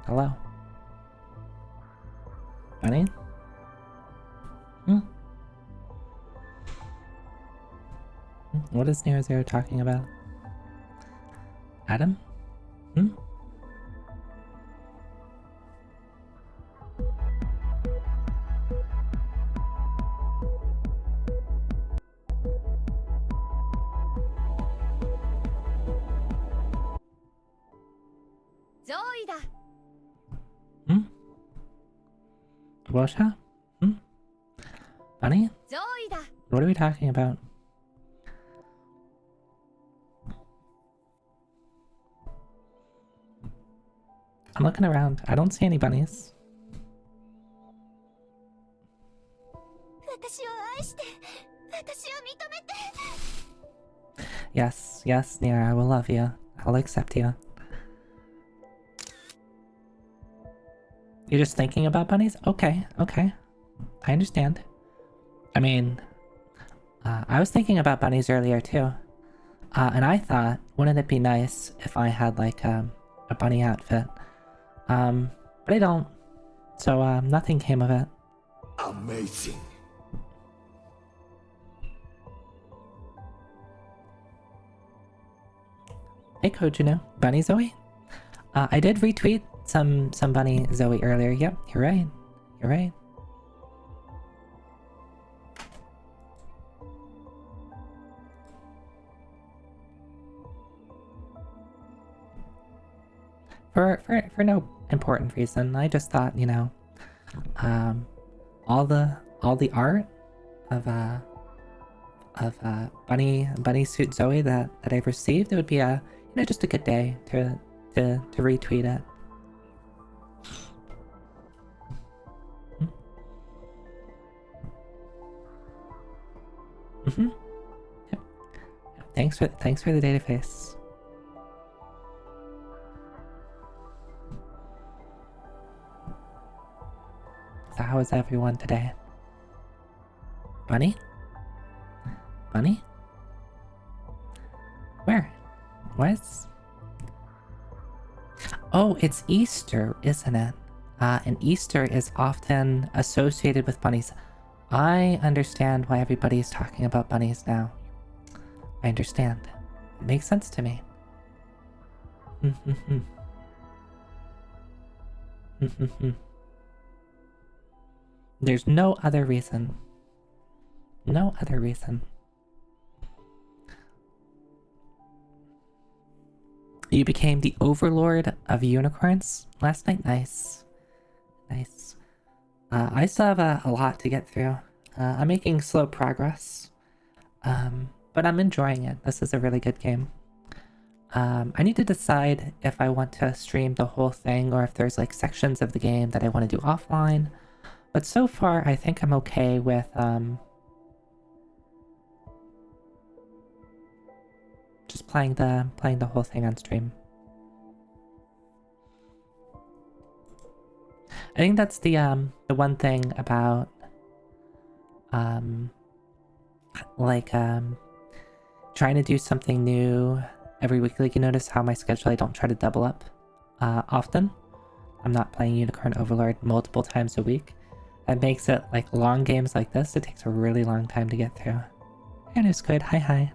Hello. Bunny? What is Near Zero talking about? Adam? Wosha? Bunny? What are we talking about? I'm looking around. I don't see any bunnies. Yes, yes, Near, I will love you. I'll accept you. You're just thinking about bunnies? Okay, okay. I understand. I mean, I was thinking about bunnies earlier too. And I thought, wouldn't it be nice if I had like a bunny outfit? But I don't. So nothing came of it. Amazing. Hey Kojunu, Bunny Zoe? I did retweet some Bunny Zoe earlier. Yep, you're right. You're right. For no important reason. I just thought, you know, all the art of bunny suit Zoe that I've received, it would be a, you know, just a good day to retweet it. Yep. Thanks for the data face. So how is everyone today? Bunny? Bunny? Where? What's... Oh, it's Easter, isn't it? And Easter is often associated with bunnies. I understand why everybody's talking about bunnies now. I understand. It makes sense to me. There's no other reason. No other reason. You became the Overlord of Unicorns last night? Nice. Nice. I still have a lot to get through. I'm making slow progress. But I'm enjoying it. This is a really good game. I need to decide if I want to stream the whole thing or if there's like sections of the game that I want to do offline. But so far, I think I'm okay with just playing the whole thing on stream. I think that's the one thing about trying to do something new every week. Like, you notice how my schedule, I don't try to double up often. I'm not playing Unicorn Overlord multiple times a week. That makes it like long games like this, it takes a really long time to get through. And it's good. Hi.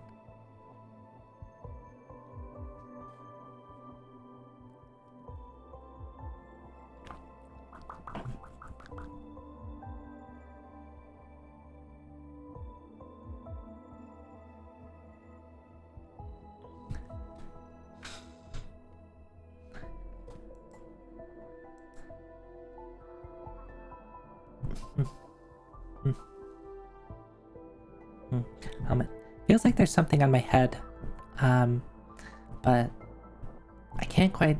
It feels like there's something on my head, but I can't quite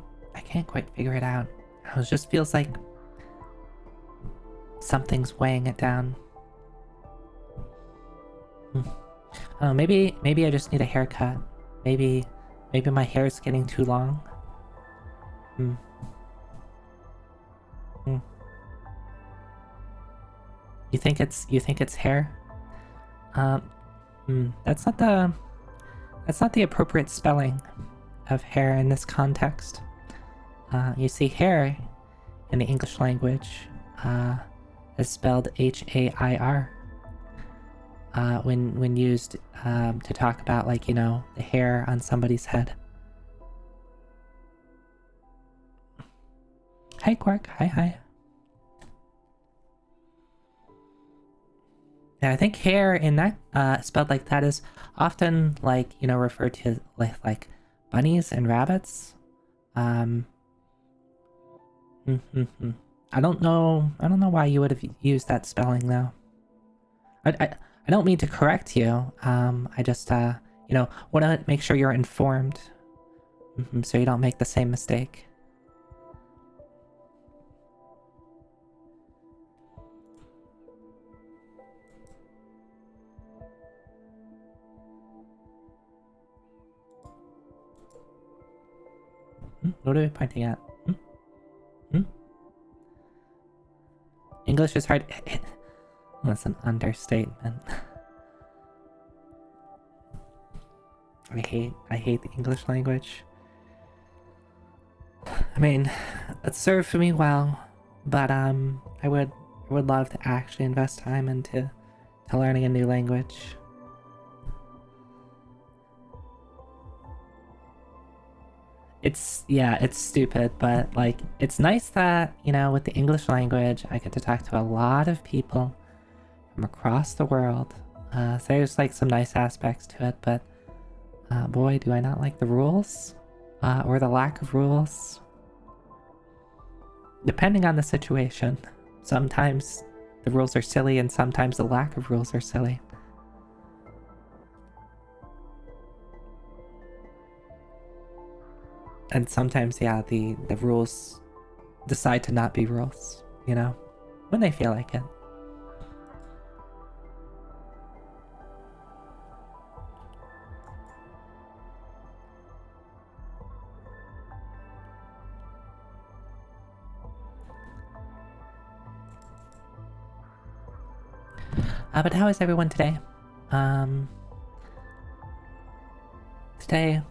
figure it out. It just feels like something's weighing it down. Oh, maybe I just need a haircut. Maybe my hair is getting too long. You think it's hair? That's not the appropriate spelling of hair in this context. You see, hair in the English language is spelled Hair. When used to talk about, like, you know, the hair on somebody's head. Hi, Quark. Hi. Yeah, I think hair in that spelled like that is often, like, you know, referred to like bunnies and rabbits. I don't know why you would have used that spelling though. I don't mean to correct you. I just you know, want to make sure you're informed, so you don't make the same mistake. What are we pointing at? English is hard. That's an understatement. I hate the English language. I mean, it served me well, but I would love to actually invest time into learning a new language. It's stupid, but like it's nice that, you know, with the English language I get to talk to a lot of people from across the world. So there's like some nice aspects to it, but boy, do I not like the rules or the lack of rules. Depending on the situation, sometimes the rules are silly and sometimes the lack of rules are silly. And sometimes, yeah, the rules decide to not be rules, you know, when they feel like it. But how is everyone today? Today,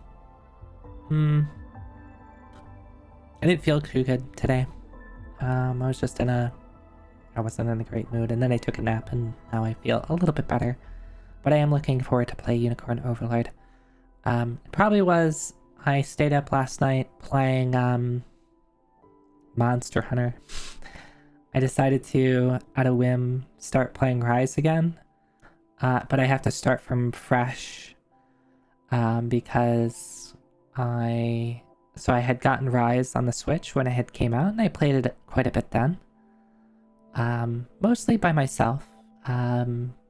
I didn't feel too good today. I wasn't in a great mood, and then I took a nap, and now I feel a little bit better. But I am looking forward to play Unicorn Overlord. Probably was I stayed up last night playing Monster Hunter. I decided to, at a whim, start playing Rise again. But I have to start from fresh because I had gotten Rise on the Switch when it had came out, and I played it quite a bit then. Mostly by myself,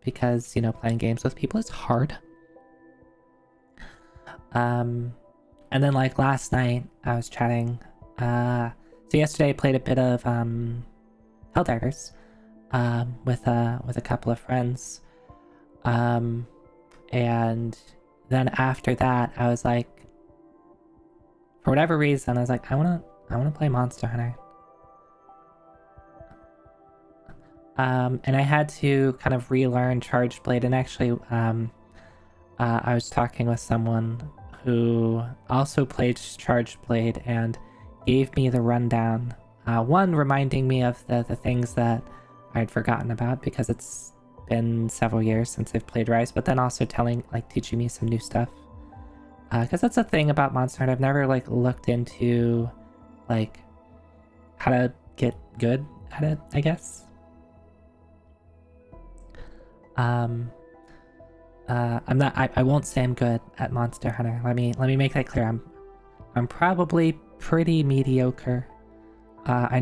because, you know, playing games with people is hard. And then, like, last night I was chatting. So yesterday I played a bit of Helldivers with a couple of friends. And then after that I was like, for whatever reason, I was like, I wanna play Monster Hunter. And I had to kind of relearn Charged Blade, and actually I was talking with someone who also played Charged Blade and gave me the rundown. One, reminding me of the things that I'd forgotten about because it's been several years since I've played Rise, but then also teaching me some new stuff. Because that's the thing about Monster Hunter, I've never like looked into like how to get good at it, I guess. I won't say I'm good at Monster Hunter. Let me make that clear. I'm probably pretty mediocre. I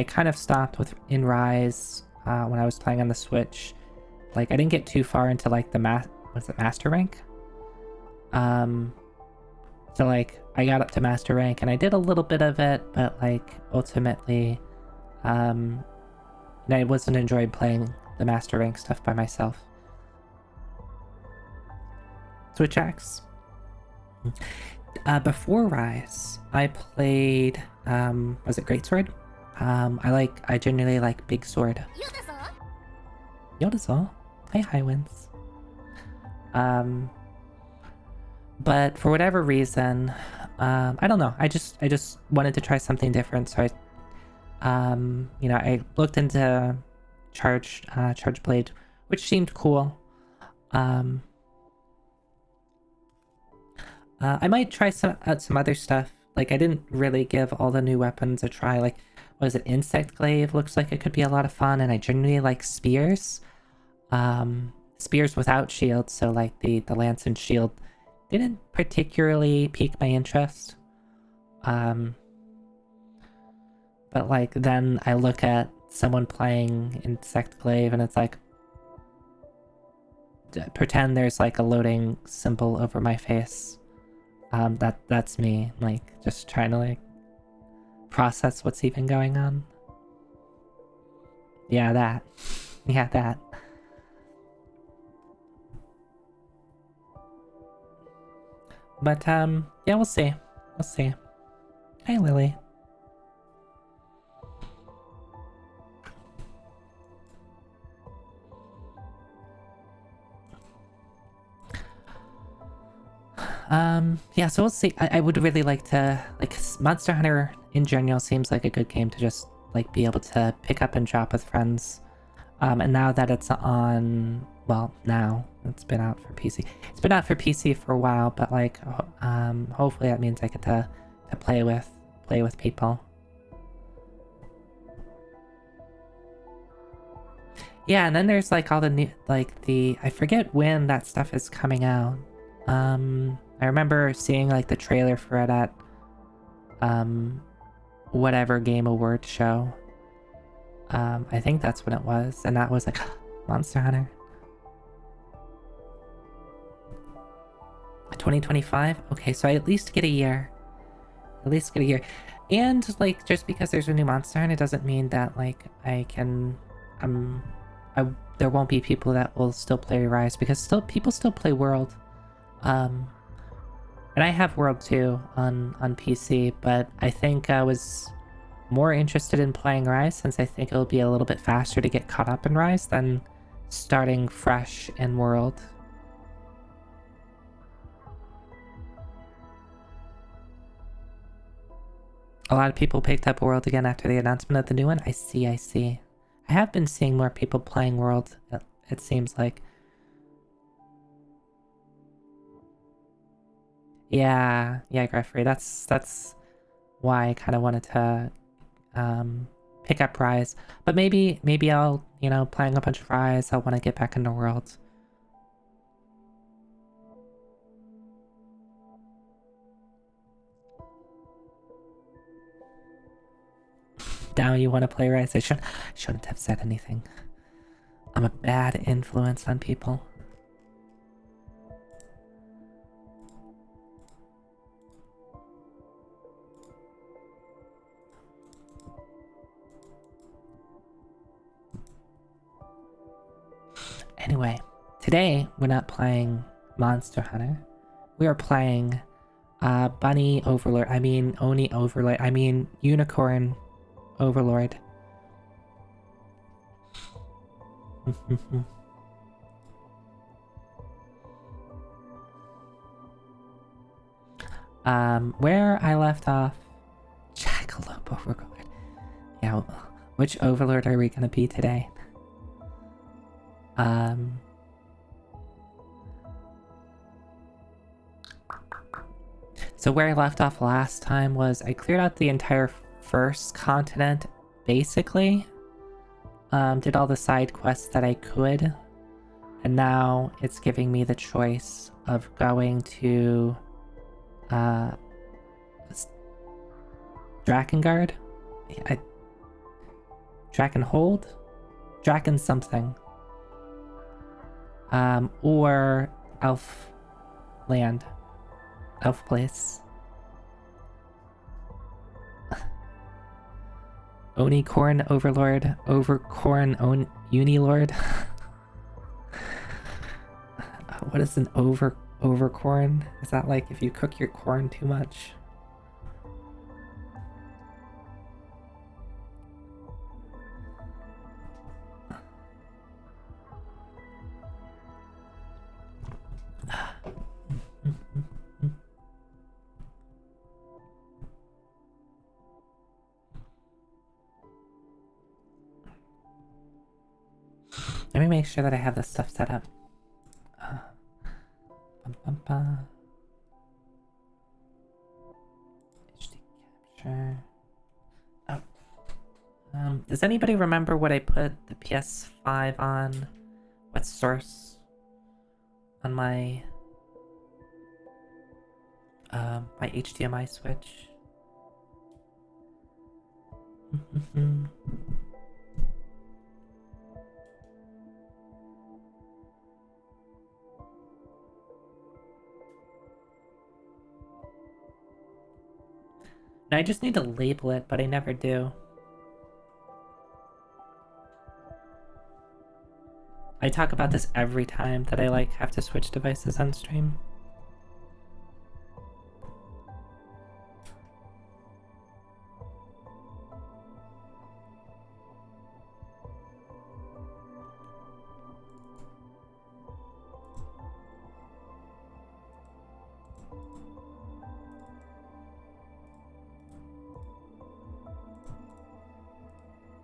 kind of stopped in Rise when I was playing on the Switch. Like, I didn't get too far into like the master rank. So like I got up to master rank and I did a little bit of it, but like ultimately I wasn't enjoying playing the master rank stuff by myself. Switch axe. Before Rise, I played was it Greatsword? I genuinely like Big Sword. Yoda's all. Hey, High Winds. But for whatever reason, I don't know. I just wanted to try something different, so You know, I looked into Charge Blade, which seemed cool. I might try some other stuff. Like, I didn't really give all the new weapons a try. Like, was it Insect Glaive? Looks like it could be a lot of fun, and I generally like spears. Spears without shields, so like the lance and shield didn't particularly pique my interest. But like then I look at someone playing Insect Glaive and it's like, pretend there's like a loading symbol over my face. That's me, like just trying to like process what's even going on. Yeah, that. Yeah, that. But yeah, we'll see. We'll see. Hey, Lily. Yeah, so we'll see. I would really like to, like, Monster Hunter in general seems like a good game to just, like, be able to pick up and drop with friends. And now that it's on, well, now, it's been out for PC. It's been out for PC for a while, but, like, hopefully that means I get to play with people. Yeah, and then there's, like, all the new, like, I forget when that stuff is coming out. I remember seeing like the trailer for it at whatever Game Award show. I think that's when it was, and that was like Monster Hunter 2025. Okay, so I at least get a year. At least get a year. And like just because there's a new Monster Hunter doesn't mean that like I can there won't be people that will still play Rise, because people still play World. And I have World 2 on PC, but I think I was more interested in playing Rise since I think it'll be a little bit faster to get caught up in Rise than starting fresh in World. A lot of people picked up World again after the announcement of the new one. I see. I have been seeing more people playing World, it seems like. Yeah, Greffrey, that's why I kind of wanted to pick up Rise. But maybe I'll, you know, playing a bunch of Rise, I'll want to get back into World. Now you want to play Rise? I shouldn't have said anything. I'm a bad influence on people. Anyway, today we're not playing Monster Hunter. We are playing Bunny Overlord. I mean Oni Overlord. I mean Unicorn Overlord. Where I left off, Jackalope Overlord. Yeah, which Overlord are we gonna be today? So where I left off last time was I cleared out the entire first continent, basically. Did all the side quests that I could. And now it's giving me the choice of going to Drakengard? Drakenhold? Draken something. Or Elf Land. Elf Place. Unicorn Overlord. Overcorn Unilord. What is an overcorn? Is that like if you cook your corn too much? Let me make sure that I have this stuff set up. Bum, bum, bum. HD capture. Oh. Does anybody remember what I put the PS5 on? What source? On my my HDMI switch? I just need to label it, but I never do. I talk about this every time that I like have to switch devices on stream.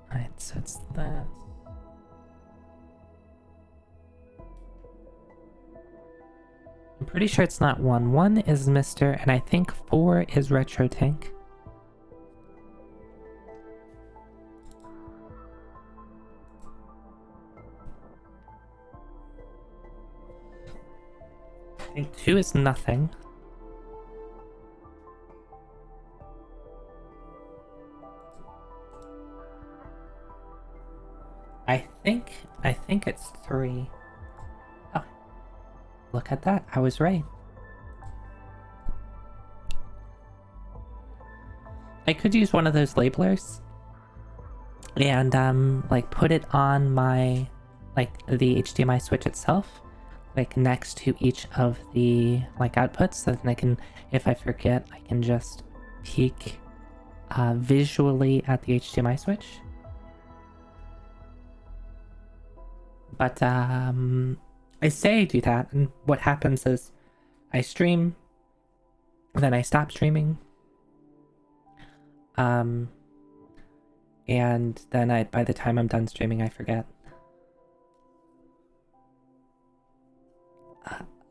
Alright, so it's that. I'm pretty sure it's not 1. 1 is Mr. and I think 4 is Retro Tank. I think 2 is nothing. I think it's 3. Oh, look at that. I was right. I could use one of those labelers and like put it on my the HDMI switch itself, like next to each of the like outputs, so then I can, if I forget, I can just peek visually at the HDMI switch. But I say I do that, and what happens is I stream, then I stop streaming, and then by the time I'm done streaming, I forget.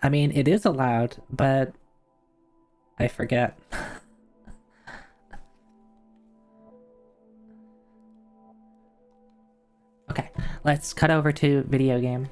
I mean, it is allowed, but I forget. Okay, let's cut over to video game.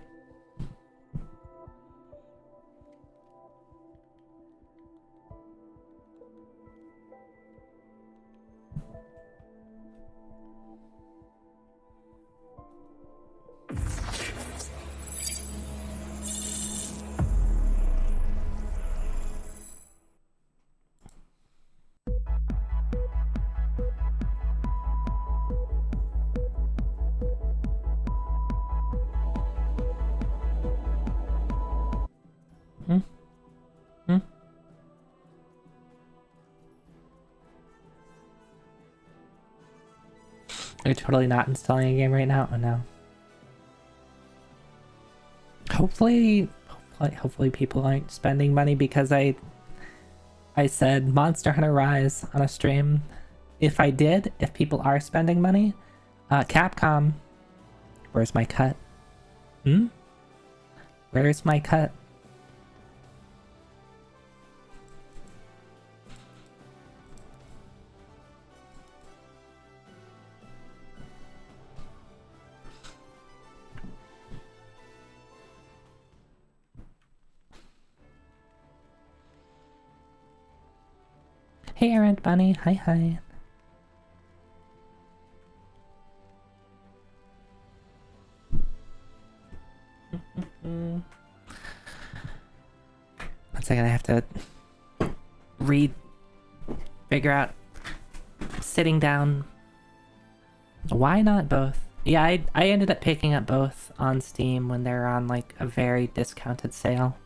You're totally not installing a game right now? Oh no. Hopefully people aren't spending money because I said Monster Hunter Rise on a stream. If I did, if people are spending money, Capcom, where's my cut? Where's my cut? Hey Errant Bunny, hi. One second, I have to figure out sitting down. Why not both? Yeah, I ended up picking up both on Steam when they're on like a very discounted sale.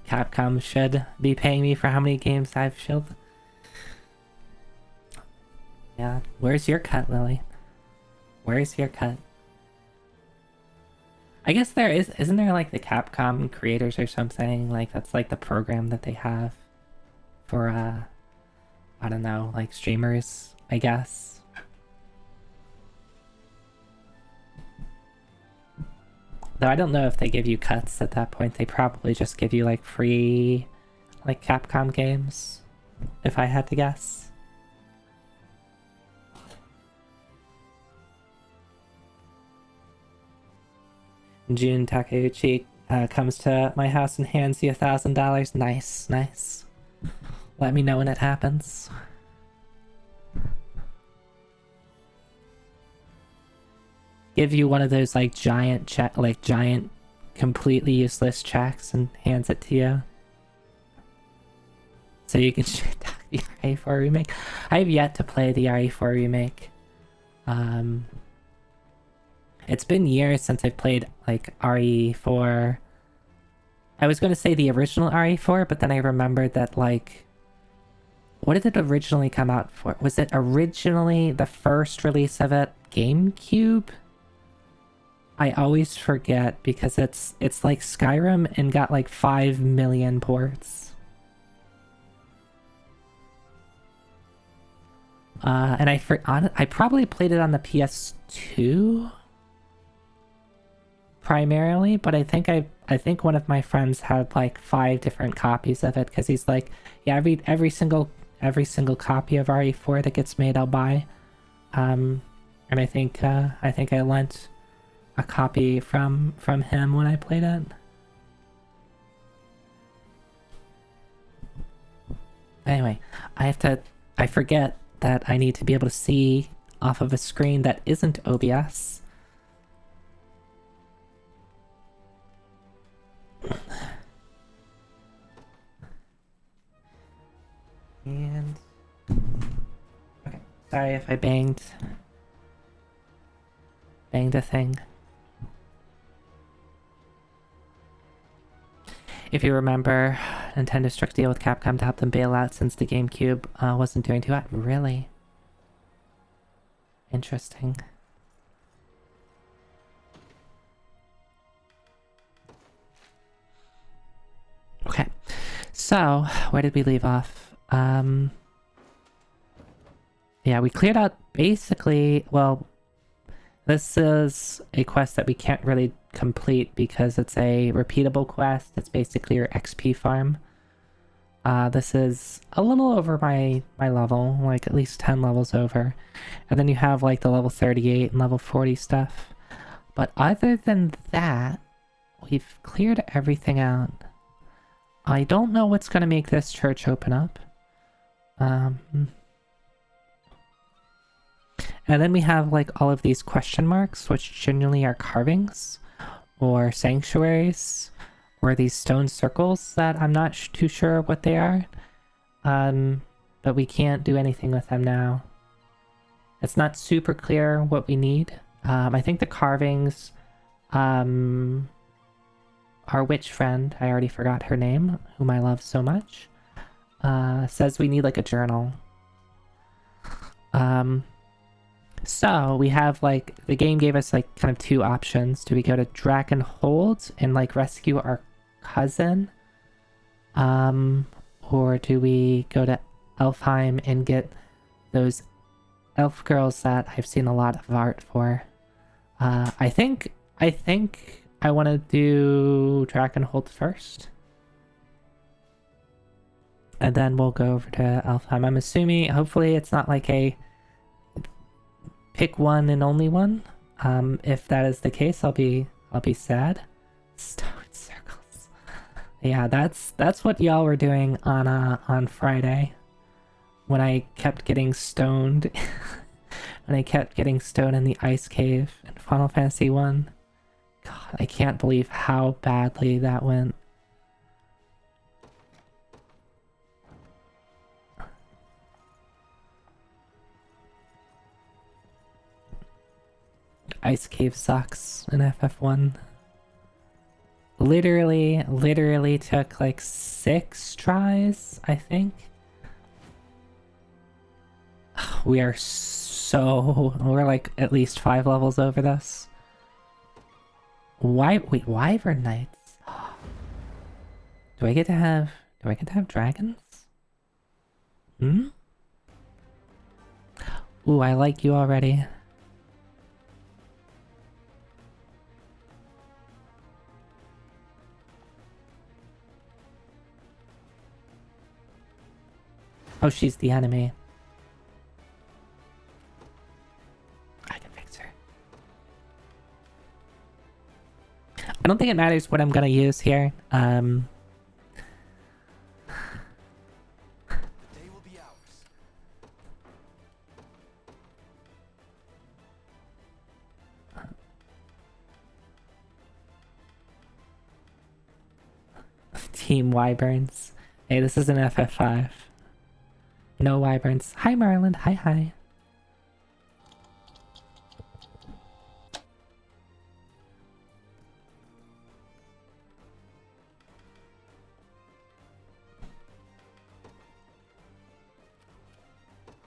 Capcom should be paying me for how many games I've shilled. Yeah, where's your cut, Lily? Where's your cut? I guess there isn't there like the Capcom creators or something? Like that's like the program that they have for I don't know, like streamers, I guess. Though I don't know if they give you cuts at that point. They probably just give you like free like Capcom games, if I had to guess. Jun Takeuchi comes to my house and hands you $1,000. Nice, nice. Let me know when it happens. Give you one of those like giant completely useless checks and hands it to you. So you can shit talk the RE4 remake. I have yet to play the RE4 remake. It's been years since I've played like RE4. I was going to say the original RE4, but then I remembered that like, what did it originally come out for? Was it originally the first release of it GameCube? I always forget because it's like Skyrim and got like 5 million ports. And I probably played it on the PS2 primarily, but I think one of my friends had like 5 different copies of it because he's like, yeah, every single copy of RE4 that gets made I'll buy. And I think I lent a copy from him when I played it. Anyway, I forget that I need to be able to see off of a screen that isn't OBS. And okay, sorry if I banged a thing. If you remember, Nintendo struck a deal with Capcom to help them bail out since the GameCube wasn't doing too hot. Really? Interesting. Okay, so where did we leave off? Yeah, we cleared out basically, well, this is a quest that we can't really complete because it's a repeatable quest. It's basically your XP farm. This is a little over my level, like at least 10 levels over. And then you have like the level 38 and level 40 stuff. But other than that, we've cleared everything out. I don't know what's going to make this church open up. And then we have like all of these question marks, which generally are carvings or sanctuaries or these stone circles that I'm not too sure what they are. But we can't do anything with them now. It's not super clear what we need. I think the carvings, our witch friend, I already forgot her name, whom I love so much, says we need like a journal. So we have like, the game gave us like kind of 2 options. Do we go to Drakenhold and like rescue our cousin? Or do we go to Elfheim and get those elf girls that I've seen a lot of art for? I think I want to do Drakenhold first. And then we'll go over to Elfheim. I'm assuming, hopefully it's not like a pick one and only one. If that is the case, I'll be sad. Stone circles. Yeah, that's what y'all were doing on Friday when I kept getting stoned. When I kept getting stoned in the ice cave in Final Fantasy 1. God, I can't believe how badly that went. Ice cave sucks in FF1. Literally took like 6 tries, I think. We're like at least 5 levels over this. Wait, wyvern knights. Do I get to have dragons? Hmm? Ooh, I like you already. Oh, she's the enemy. I can fix her. I don't think it matters what I'm gonna use here. Team Wyverns. Hey, this is an FF5. No Wyverns. Hi, Marlin. Hi, hi.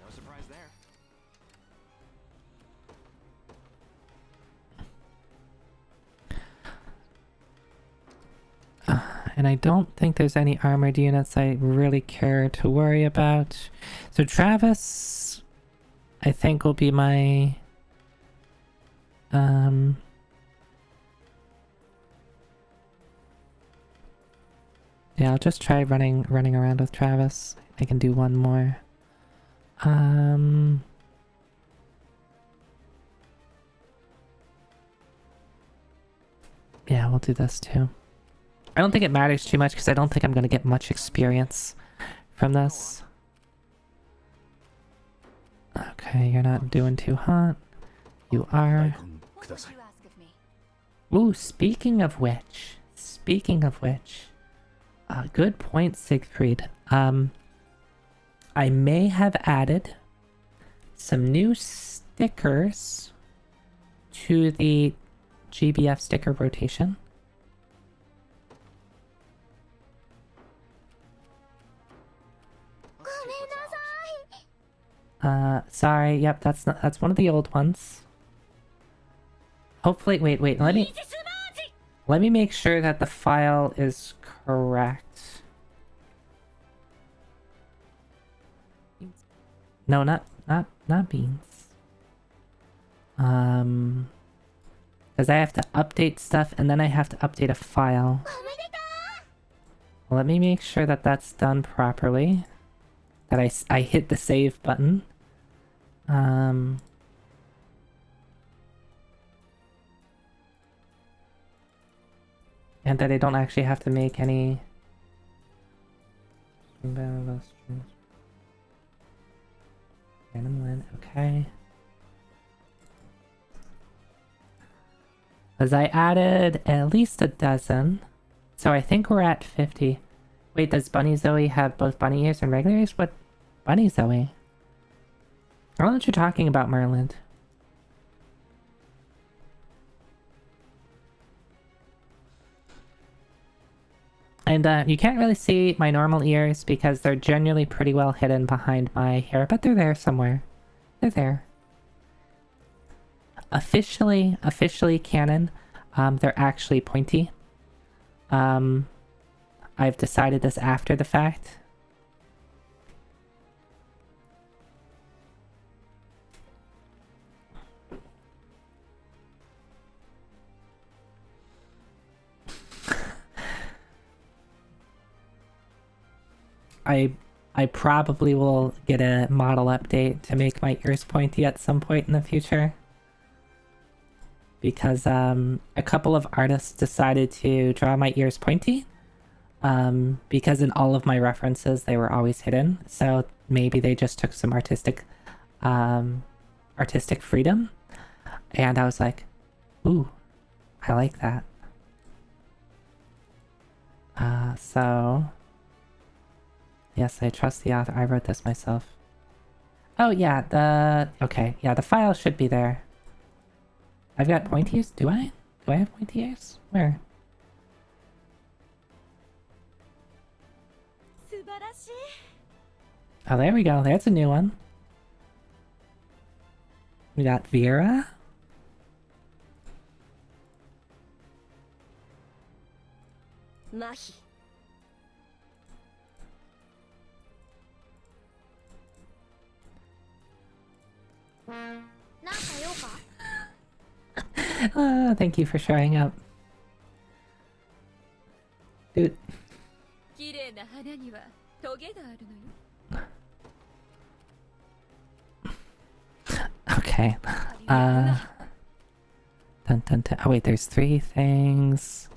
No surprise there. And I don't think there's any armored units I really care to worry about. So Travis, I think, will be my... Yeah, I'll just try running around with Travis. I can do one more. Yeah, we'll do this too. I don't think it matters too much because I don't think I'm going to get much experience from this. Okay, you're not doing too hot. You are. Ooh, speaking of which. Good point, Siegfried. I may have added some new stickers to the GBF sticker rotation. Sorry, yep, that's one of the old ones. Hopefully, wait, let me make sure that the file is correct. No, not beans. Because I have to update stuff and then I have to update a file. Let me make sure that that's done properly. That I hit the save button. And that I don't actually have to make any... Random line, okay. Because I added at least a dozen. So I think we're at 50. Wait, does Bunny Zoe have both bunny ears and regular ears? What? Bunny Zoe? I don't know what you're talking about, Merlin. And you can't really see my normal ears because they're generally pretty well hidden behind my hair, but they're there somewhere. They're there. Officially canon, they're actually pointy. I've decided this after the fact. I probably will get a model update to make my ears pointy at some point in the future. Because a couple of artists decided to draw my ears pointy. Because in all of my references they were always hidden. So maybe they just took some artistic freedom. And I was like, ooh, I like that. So... Yes, I trust the author. I wrote this myself. Oh, yeah, okay, yeah, the file should be there. I've got pointy ears? Do I? Do I have pointy ears? Where? Oh, there we go. There's a new one. We got Vera. Thank you for showing up. Dude. Okay. Dun, dun, dun. Oh wait, there's 3 things.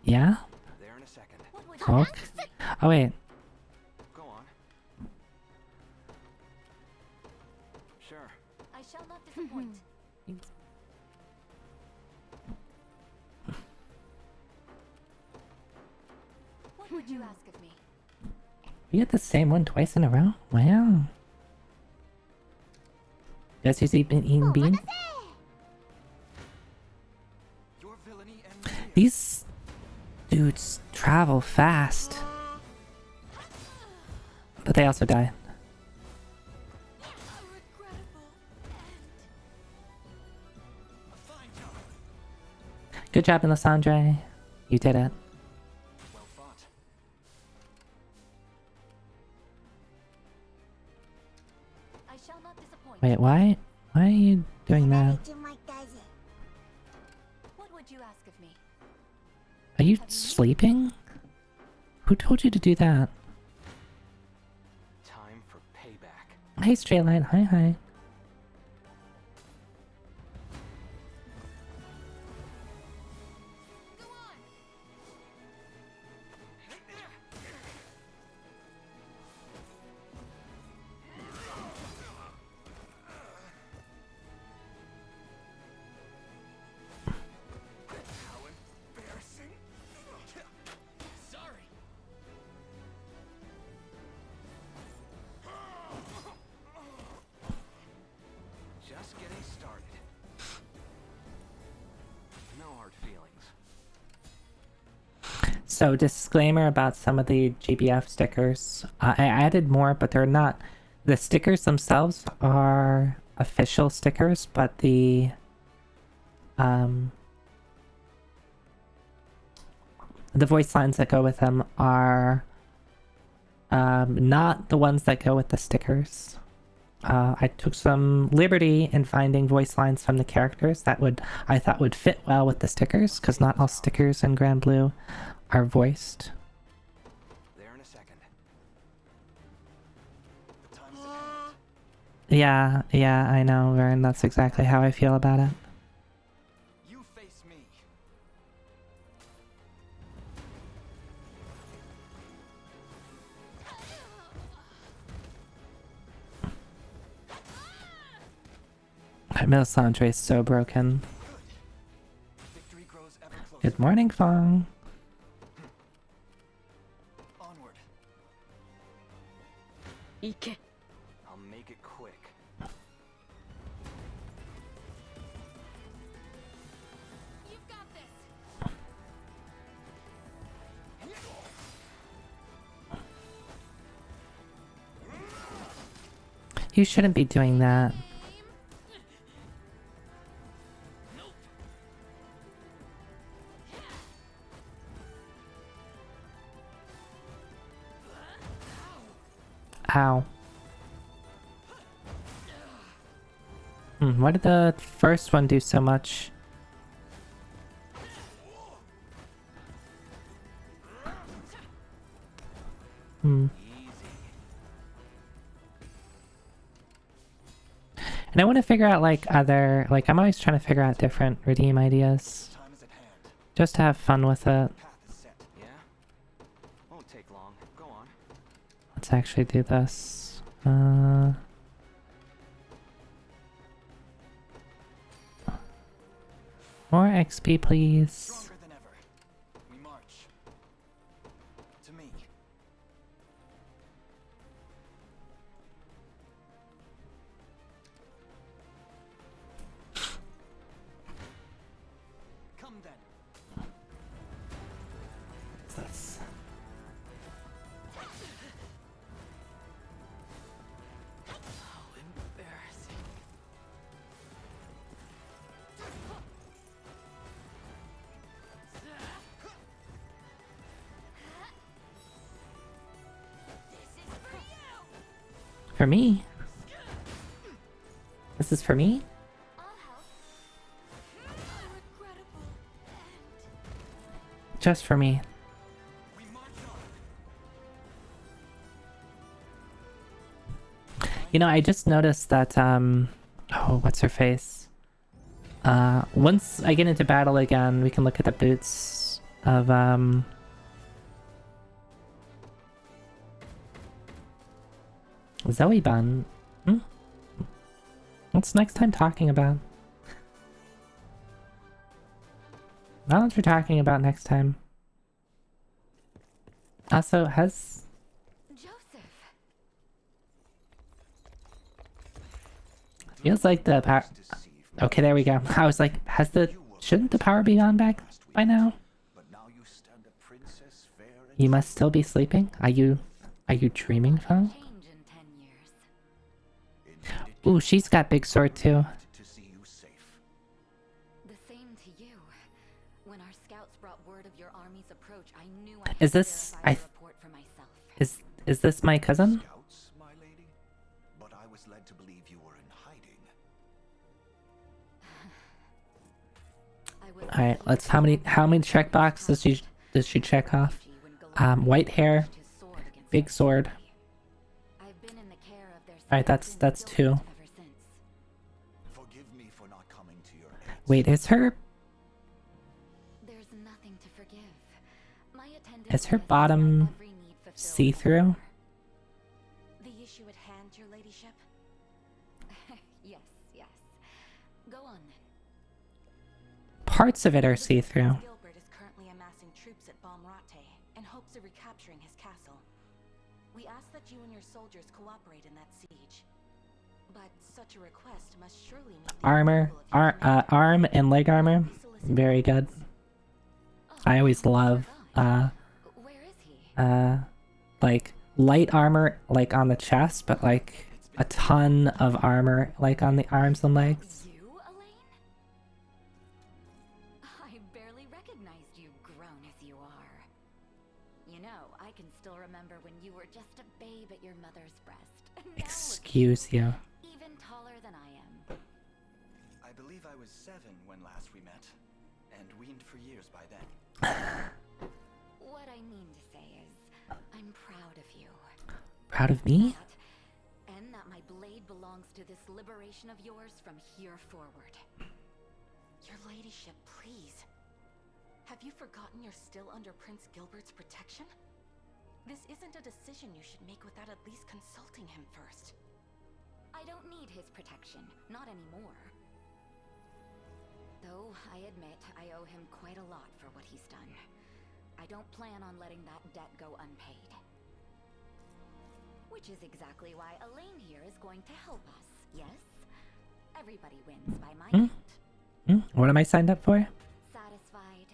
Yeah? There in a second. Okay. Oh wait. Go on. Sure. I shall not disappoint. What would you ask of me? You get the same one twice in a row? Wow. Guess who's eating bean? Your villainy ends here. These dudes travel fast. But they also die. Good job, Melisandre. You did it. Well fought. I shall not disappoint. Wait, why? Why are you doing that? What would you ask of me? Are you sleeping? Who told you to do that? Time for payback. Hey, Straight Line. Hi, hi. How embarrassing. Sorry. Just getting started. No hard feelings. So, disclaimer about some of the GBF stickers. I added more, but they're not. The stickers themselves are official stickers, but the voice lines that go with them are not the ones that go with the stickers. I took some liberty in finding voice lines from the characters that I thought would fit well with the stickers, because not all stickers in Grand Blue are voiced. There in a second. The time's at hand. Yeah, I know, Vern. That's exactly how I feel about it. You face me. Melisandre is so broken. Victory grows ever closer. Good morning, Fong. Onward. I'll make it quick. You've got this. You shouldn't be doing that. Ow. Why did the first one do so much? Easy. And I want to figure out I'm always trying to figure out different redeem ideas. Time is at hand. Just to have fun with it. Path is set. Yeah? Won't take long. Go on. Let's actually do this. More XP, please. Stronger than ever. We march. To me. Come then. What's this? How embarrassing. for me. This is for me? I'll help. A regrettable end. Just for me. We march on. You know, I just noticed that, oh, what's her face? Once I get into battle again, we can look at the boots of, Zoe Bun. What's next time talking about? Not what we're talking about next time. Also, has... Joseph. Feels like the power... Okay, there we go. I was like, has the... Shouldn't the power be on back by now? But now you stand a princess fair and You must still be sleeping? Are you dreaming, phone? Change in 10 years. indeed Ooh, she's got big sword too. to see you safe. The same to you. When our scouts brought word of your army's approach, I knew I had Is to this... verify the report for myself. Is this my cousin? Scouts, my lady? But I was led to believe you were in hiding. I was Alright, let's... How many check boxes does she check off? White hair, big sword. I've been in the care of their Alright, citizens that's Gilbert two. ever since. Forgive me for not coming to your aid. Wait, is her... There's nothing to forgive. My attendant Is her has bottom every need fulfilled see-through? The issue at hand, your ladyship? Yes, yes. Go on then. Parts of it are see-through. Gilbert is currently amassing troops at Balmorate in hopes of recapturing his castle. We ask that you and your soldiers cooperate in that siege. But such a request must surely meet the Armor, approval of your commander. arm and leg armor, very good. I always love, Where is he? like, light armor, like, on the chest, but, like, a ton of armor, like, on the arms and legs. You, Elaine? I barely recognized you, grown as you are. You know, I can still remember when you were just a babe at your mother's breast. And now look at Excuse you. even taller than I am. I believe I was 7 when last we met, and weaned for years by then. What I mean to say is, I'm proud of you. Proud of me? And that my blade belongs to this liberation of yours from here forward. Your ladyship, please. Have you forgotten you're still under Prince Gilbert's protection? This isn't a decision you should make without at least consulting him first. I don't need his protection, not anymore. Though, I admit, I owe him quite a lot for what he's done. I don't plan on letting that debt go unpaid. Which is exactly why Elaine here is going to help us, yes? Everybody wins by my count. What am I signed up for? Satisfied?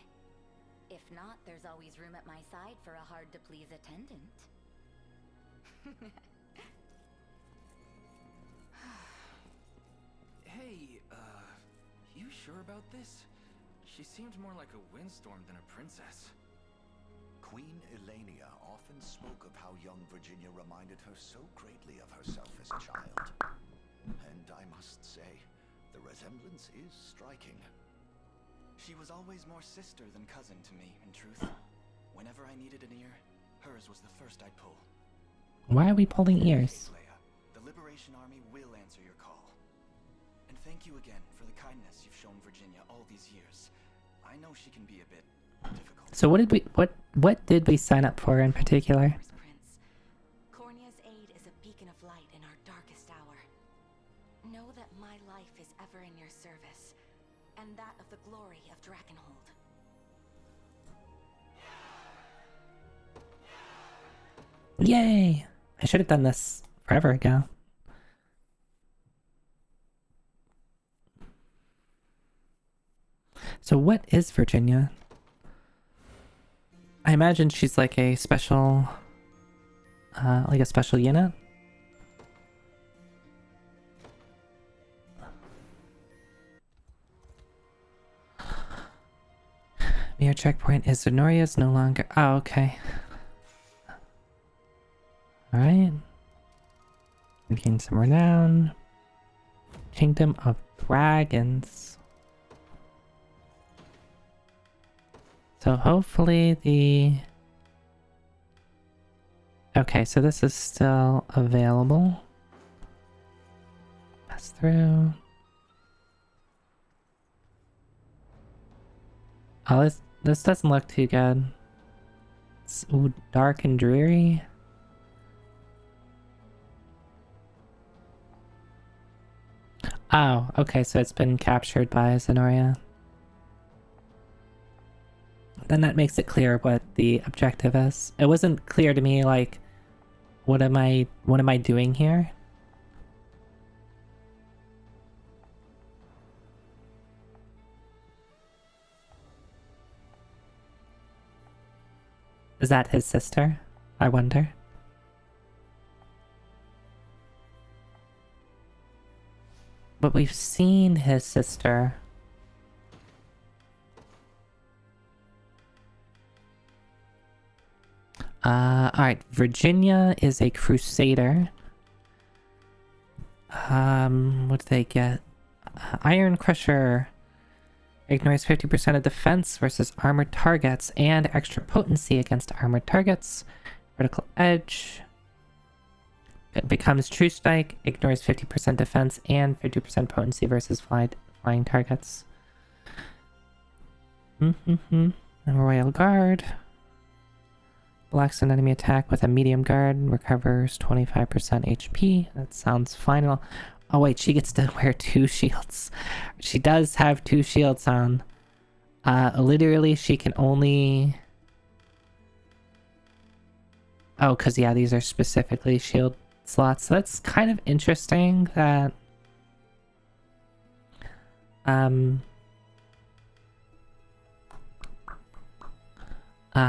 If not, there's always room at my side for a hard-to-please attendant. Hey, you sure about this? She seemed more like a windstorm than a princess. Queen Elenia often spoke of how young Virginia reminded her so greatly of herself as a child. And I must say, the resemblance is striking. She was always more sister than cousin to me, in truth. Whenever I needed an ear, hers was the first I'd pull. Why are we pulling ears? Leia, the Liberation Army will answer your call. And thank you again for the kindness you've shown Virginia all these years. I know she can be a bit difficult. So what did we sign up for in particular? Prince, Cornea's aid is a beacon of light in our darkest hour. Know that my life is ever in your service, and that of the glory of Drakenhold. Yay! I should have done this forever ago. So what is Virginia? I imagine she's like a special unit. Near checkpoint is Zenoria's no longer. Oh, okay. Alright. Gain some renown. Kingdom of Dragons. So hopefully the... Okay, so this is still available. Pass through. Oh, this doesn't look too good. It's dark and dreary. Oh, okay, so it's been captured by Zenoria. Then that makes it clear what the objective is. It wasn't clear to me, like, what am I doing here? Is that his sister? I wonder. But we've seen his sister. Alright, Virginia is a crusader. What did they get? Iron Crusher. Ignores 50% of defense versus armored targets and extra potency against armored targets. Critical Edge. It becomes True Strike, ignores 50% defense and 50% potency versus flying targets. And Royal Guard. Blocks an enemy attack with a medium guard, recovers 25% HP. That sounds final. Oh wait, she gets to wear 2 shields. She does have 2 shields on. Literally she can only... Oh, because yeah, these are specifically shield slots. So that's kind of interesting that...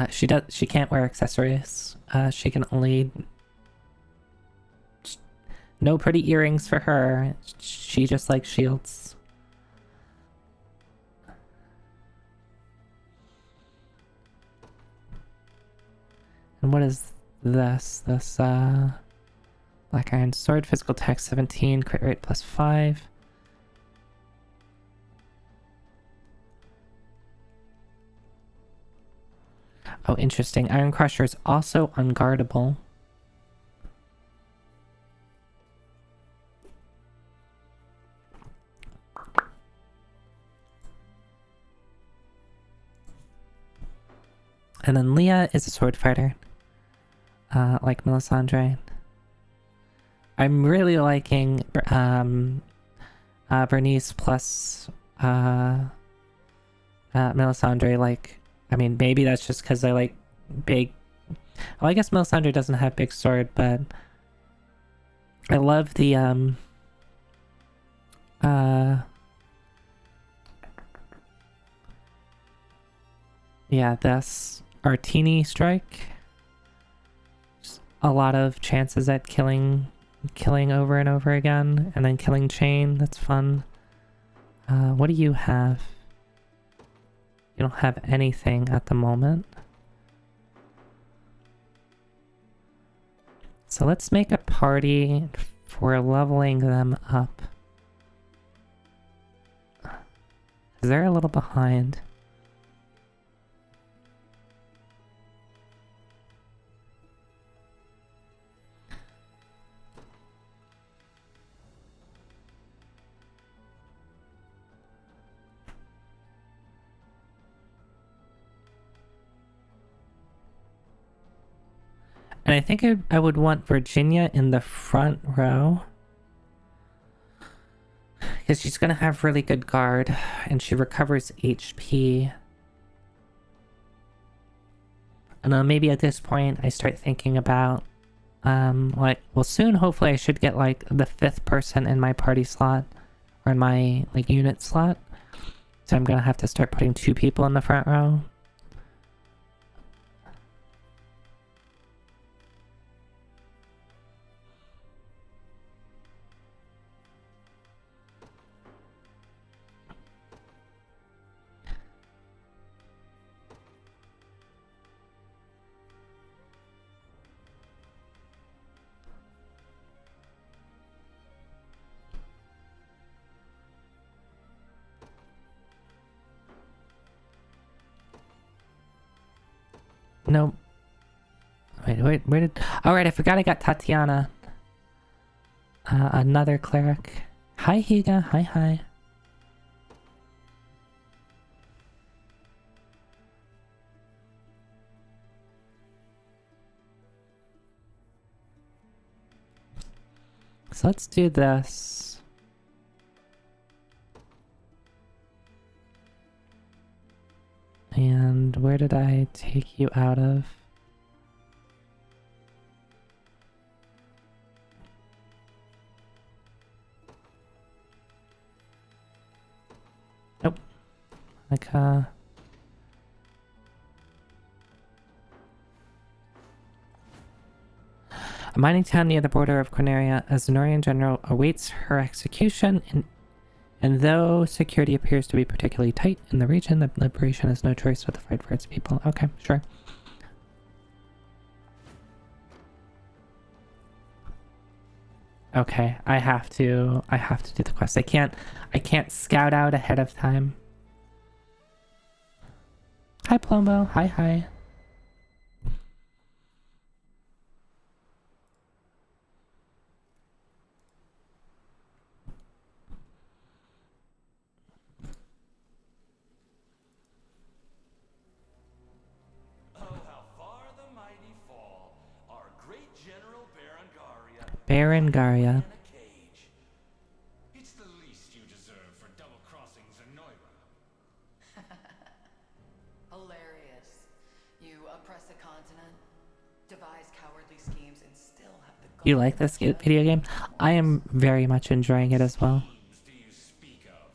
she can't wear accessories. She can only... No pretty earrings for her. She just likes shields. And what is this? This, Black Iron Sword, physical attack 17, crit rate plus 5. Oh, interesting. Iron Crusher is also unguardable. And then Leah is a sword fighter. Like Melisandre. I'm really liking Bernice plus Melisandre. Like, I mean, maybe that's just because I like big... Well, I guess Melisandre doesn't have big sword, but I love the yeah, this Artini strike. Just a lot of chances at killing over and over again, and then killing chain. That's fun. What do you have? You don't have anything at the moment. So let's make a party for leveling them up. 'Cause they're a little behind. And I think I would want Virginia in the front row. Because she's going to have really good guard. And she recovers HP. And maybe at this point I start thinking about... like, well, soon hopefully I should get like the 5th person in my party slot. Or in my like unit slot. So I'm going to have to start putting 2 people in the front row. Nope. Wait, where did... Alright, I forgot I got Tatiana. Another cleric. Hi, Higa. Hi. So let's do this. And where did I take you out of? Nope. Like, a mining town near the border of Corneria, a Zenorian general awaits her execution, and though security appears to be particularly tight in the region, the liberation has no choice but to fight for its people. Okay, sure. Okay, I have to do the quest. I can't scout out ahead of time. Hi, Plumbo. Hi. Berengaria. It's the least you deserve for double-crossing Zenoira. Hilarious. You oppress a continent, devise cowardly schemes, and still have the You like this video game? I am very much enjoying it as well. Do you speak of?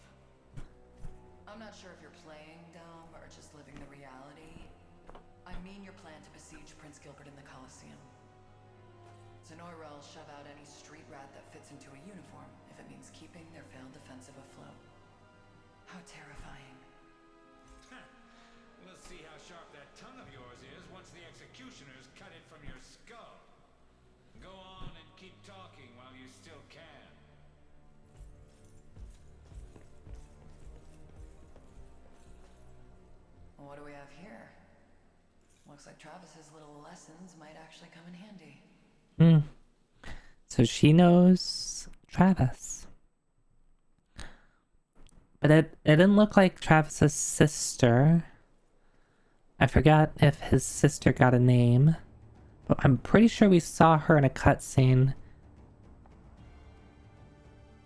I'm not sure if you're playing dumb or just living the reality. I mean your plan to besiege Prince Gilbert in the Colosseum. Zenoira will shove out any street rat that fits into a uniform if it means keeping their failed defensive afloat. How terrifying. We'll see how sharp that tongue of yours is once the executioners cut it from your skull. Go on and keep talking while you still can. Well, what do we have here? Looks like Travis's little lessons might actually come in handy. So she knows Travis. But it didn't look like Travis's sister. I forgot if his sister got a name. But I'm pretty sure we saw her in a cutscene.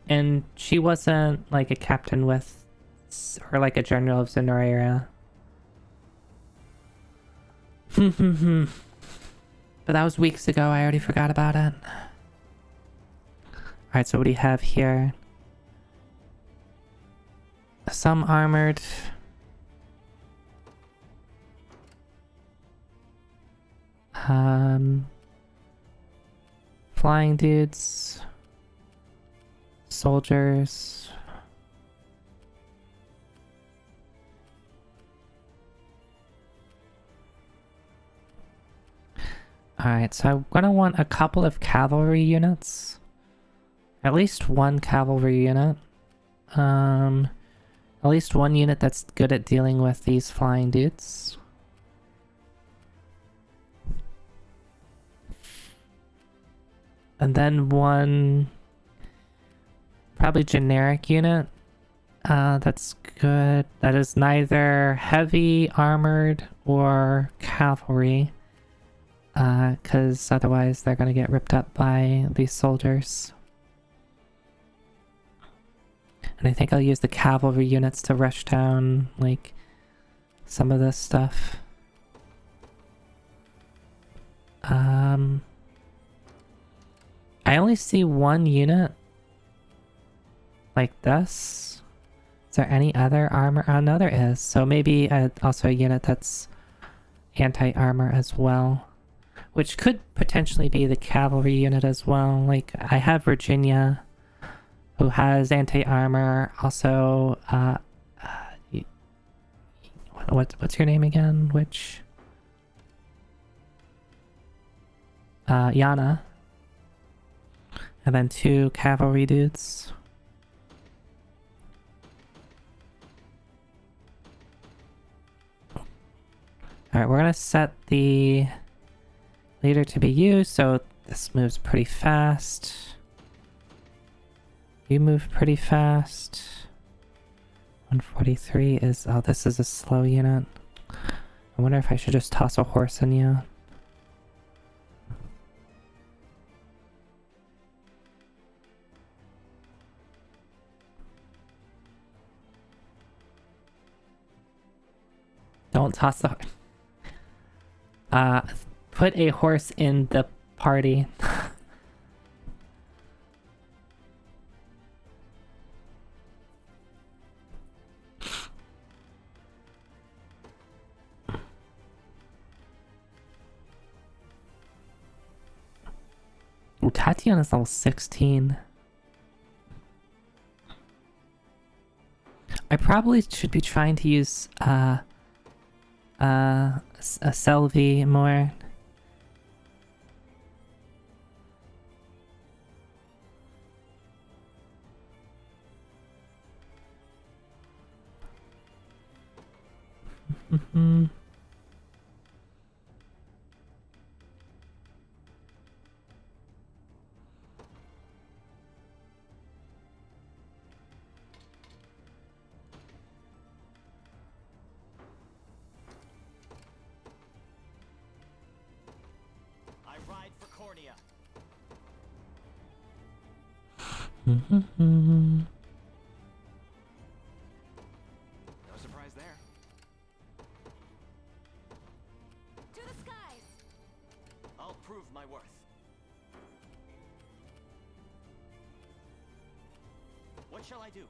And she wasn't like a captain with... or like a general of Zenoria. But that was weeks ago. I already forgot about it. Alright, so what do you have here? Some armored. Flying dudes. Soldiers. Alright, so I'm gonna want a couple of cavalry units. At least one cavalry unit. At least one unit that's good at dealing with these flying dudes. And then one probably generic unit that's good. That is neither heavy armored or cavalry. Because otherwise they're gonna get ripped up by these soldiers. And I think I'll use the cavalry units to rush down, like, some of this stuff. I only see one unit like this. Is there any other armor? Oh, no, there is. So maybe also a unit that's anti-armor as well. Which could potentially be the cavalry unit as well. Like, I have Virginia, who has anti-armor. Also, what's your name again? Which? Yana. And then 2 cavalry dudes. Alright, we're gonna set the leader to be you, so this moves pretty fast. You move pretty fast. 143 is... oh, this is a slow unit. I wonder if I should just toss a horse in you. Don't toss the... put a horse in the party. Ooh, Tatiana's level 16. I probably should be trying to use a Selvi more. I ride for Cornea. No surprise there. To the skies! I'll prove my worth. What shall I do?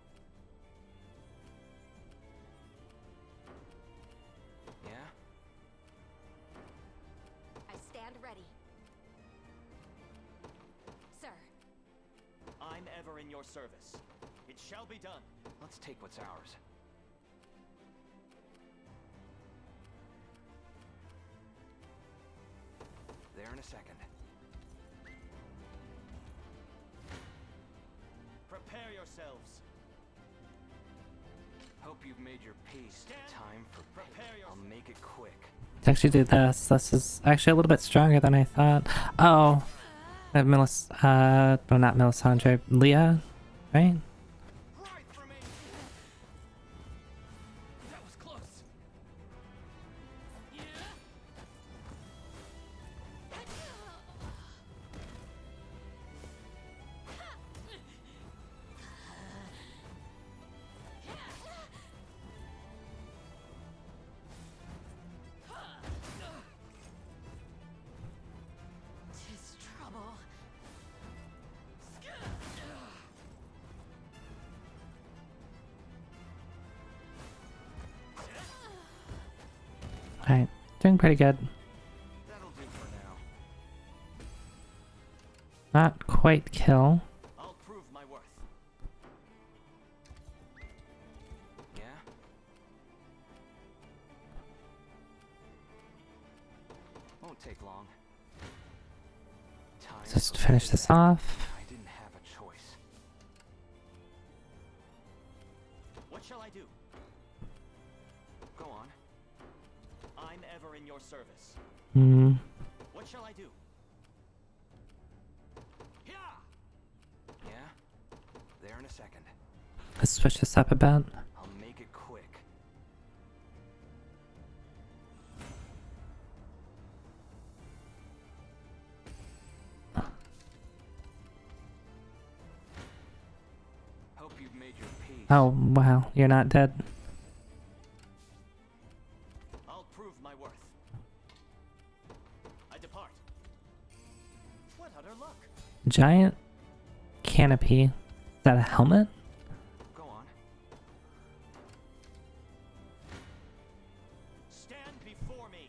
Yeah? I stand ready. Sir, I'm ever in your service. It shall be done. Let's take what's ours. There in a second. Prepare yourselves. Hope you've made your peace. Stand. Time for Prepare pay. I'll make it quick. Let's actually do this. This is actually a little bit stronger than I thought. Oh. Well, not Melisandre. Leah, right? Right for me. That was close. Yeah. tis trouble. Alright, doing pretty good. That'll do for now. Not quite kill. I'll prove my worth. Yeah? Won't take long. Time Let's just for finish payback. this off. I didn't have a choice. What shall I do? Go on. I'm ever in your service. Hmm. What shall I do? Yeah. Yeah? There in a second. Let's switch this up a bit. I'll make it quick. Hope you've made your peace. Oh, wow. You're not dead. I'll prove my worth. I depart. What utter luck? Giant canopy. Is that a helmet? Go on. Stand before me.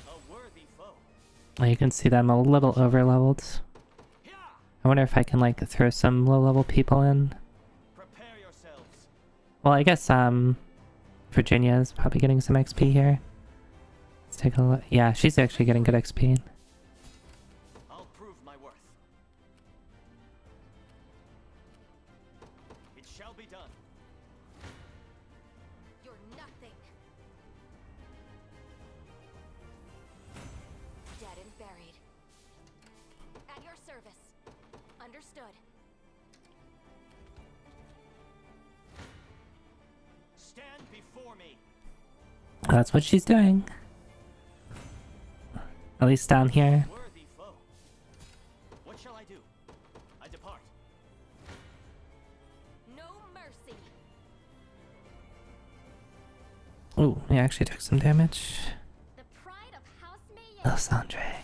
A worthy foe. Oh, you can see that I'm a little over leveled. Yeah. I wonder if I can like throw some low level people in. Prepare yourselves. Well, I guess Virginia is probably getting some XP here. Let's take a look. Yeah, she's actually getting good XP. I'll prove my worth. It shall be done. You're nothing. Dead and buried. At your service. Understood. Stand before me. That's what she's doing. At least down here. Worthy foe. What shall I do? I depart. No mercy. Ooh, he actually took some damage. The pride of House Mayen. Lysandre.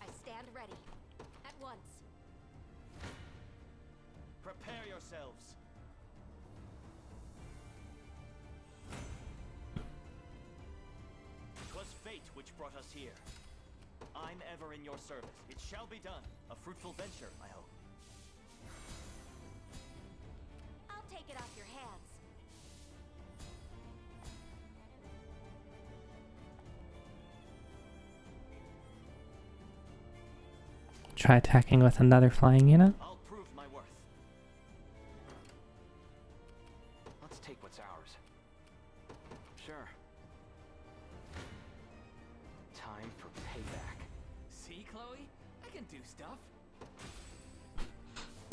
I stand ready. At once. Prepare yourselves. Twas fate which brought us here. I'm ever in your service. It shall be done. A fruitful venture, I hope. I'll take it off your hands. Try attacking with another flying unit. I'll prove my worth. Let's take what's ours. Sure. Time for payback. See, Chloe? I can do stuff.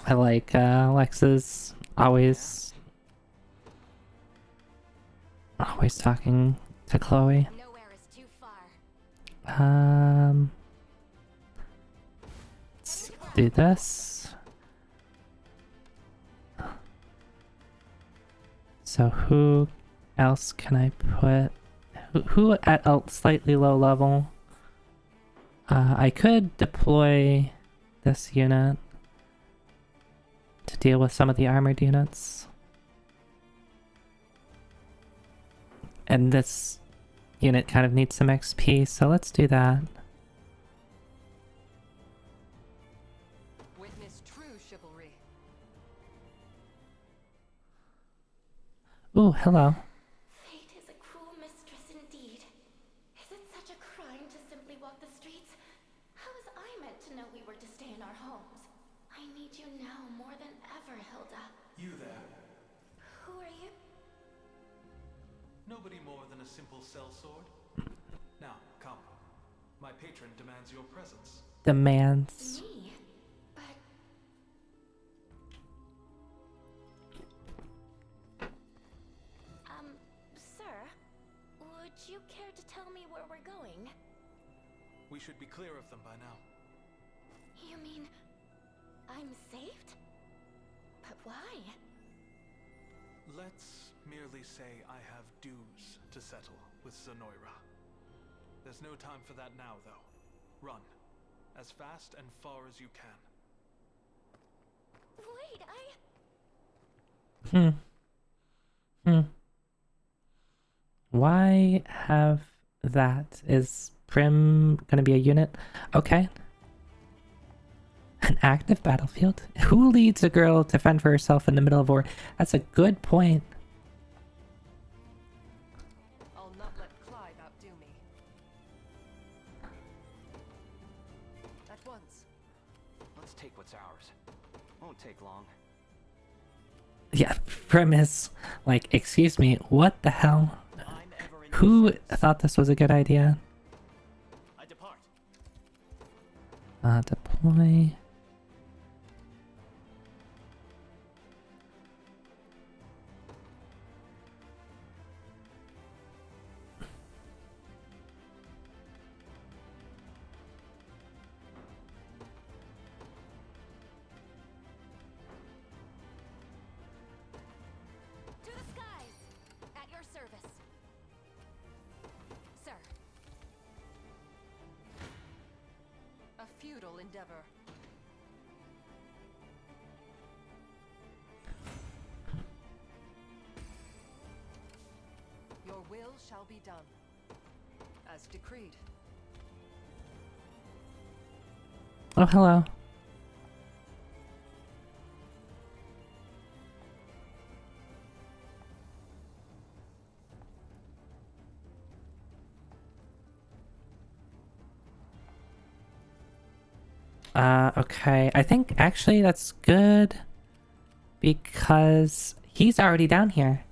I like Alexa's always talking to Chloe. Nowhere is too far. Let's do this. So who else can I put? Who at a slightly low level? I could deploy this unit to deal with some of the armored units. And this unit kind of needs some XP, so let's do that. Witness true chivalry. Ooh, hello. Fate is a cruel mistress indeed. Is it such a crime to simply walk the streets? How was I meant to know we were to stay in our homes? I need you now more than ever, Hilda. You there. Who are you? Nobody more than a simple sellsword. Now, come. My patron demands your presence. Demands. Me? But sir, would you care to tell me where we're going? We should be clear of them by now. You mean I'm saved? But why? Let's merely say I have dues to settle with Zenoira. There's no time for that now, though. Run. As fast and far as you can. Wait, Why have that? Is Prim gonna be a unit? Okay. An active battlefield? Who leads a girl to fend for herself in the middle of war? That's a good point. I'll not let Clive outdo me. At once. Let's take what's ours. Won't take long. Yeah, Prim is like, excuse me, what the hell? I'm ever in your Who service. thought this was a good idea? I depart. Deploy. To the skies! At your service. Sir. A futile endeavor. Your will shall be done. As decreed. Oh, hello. Okay. I think actually that's good because he's already down here.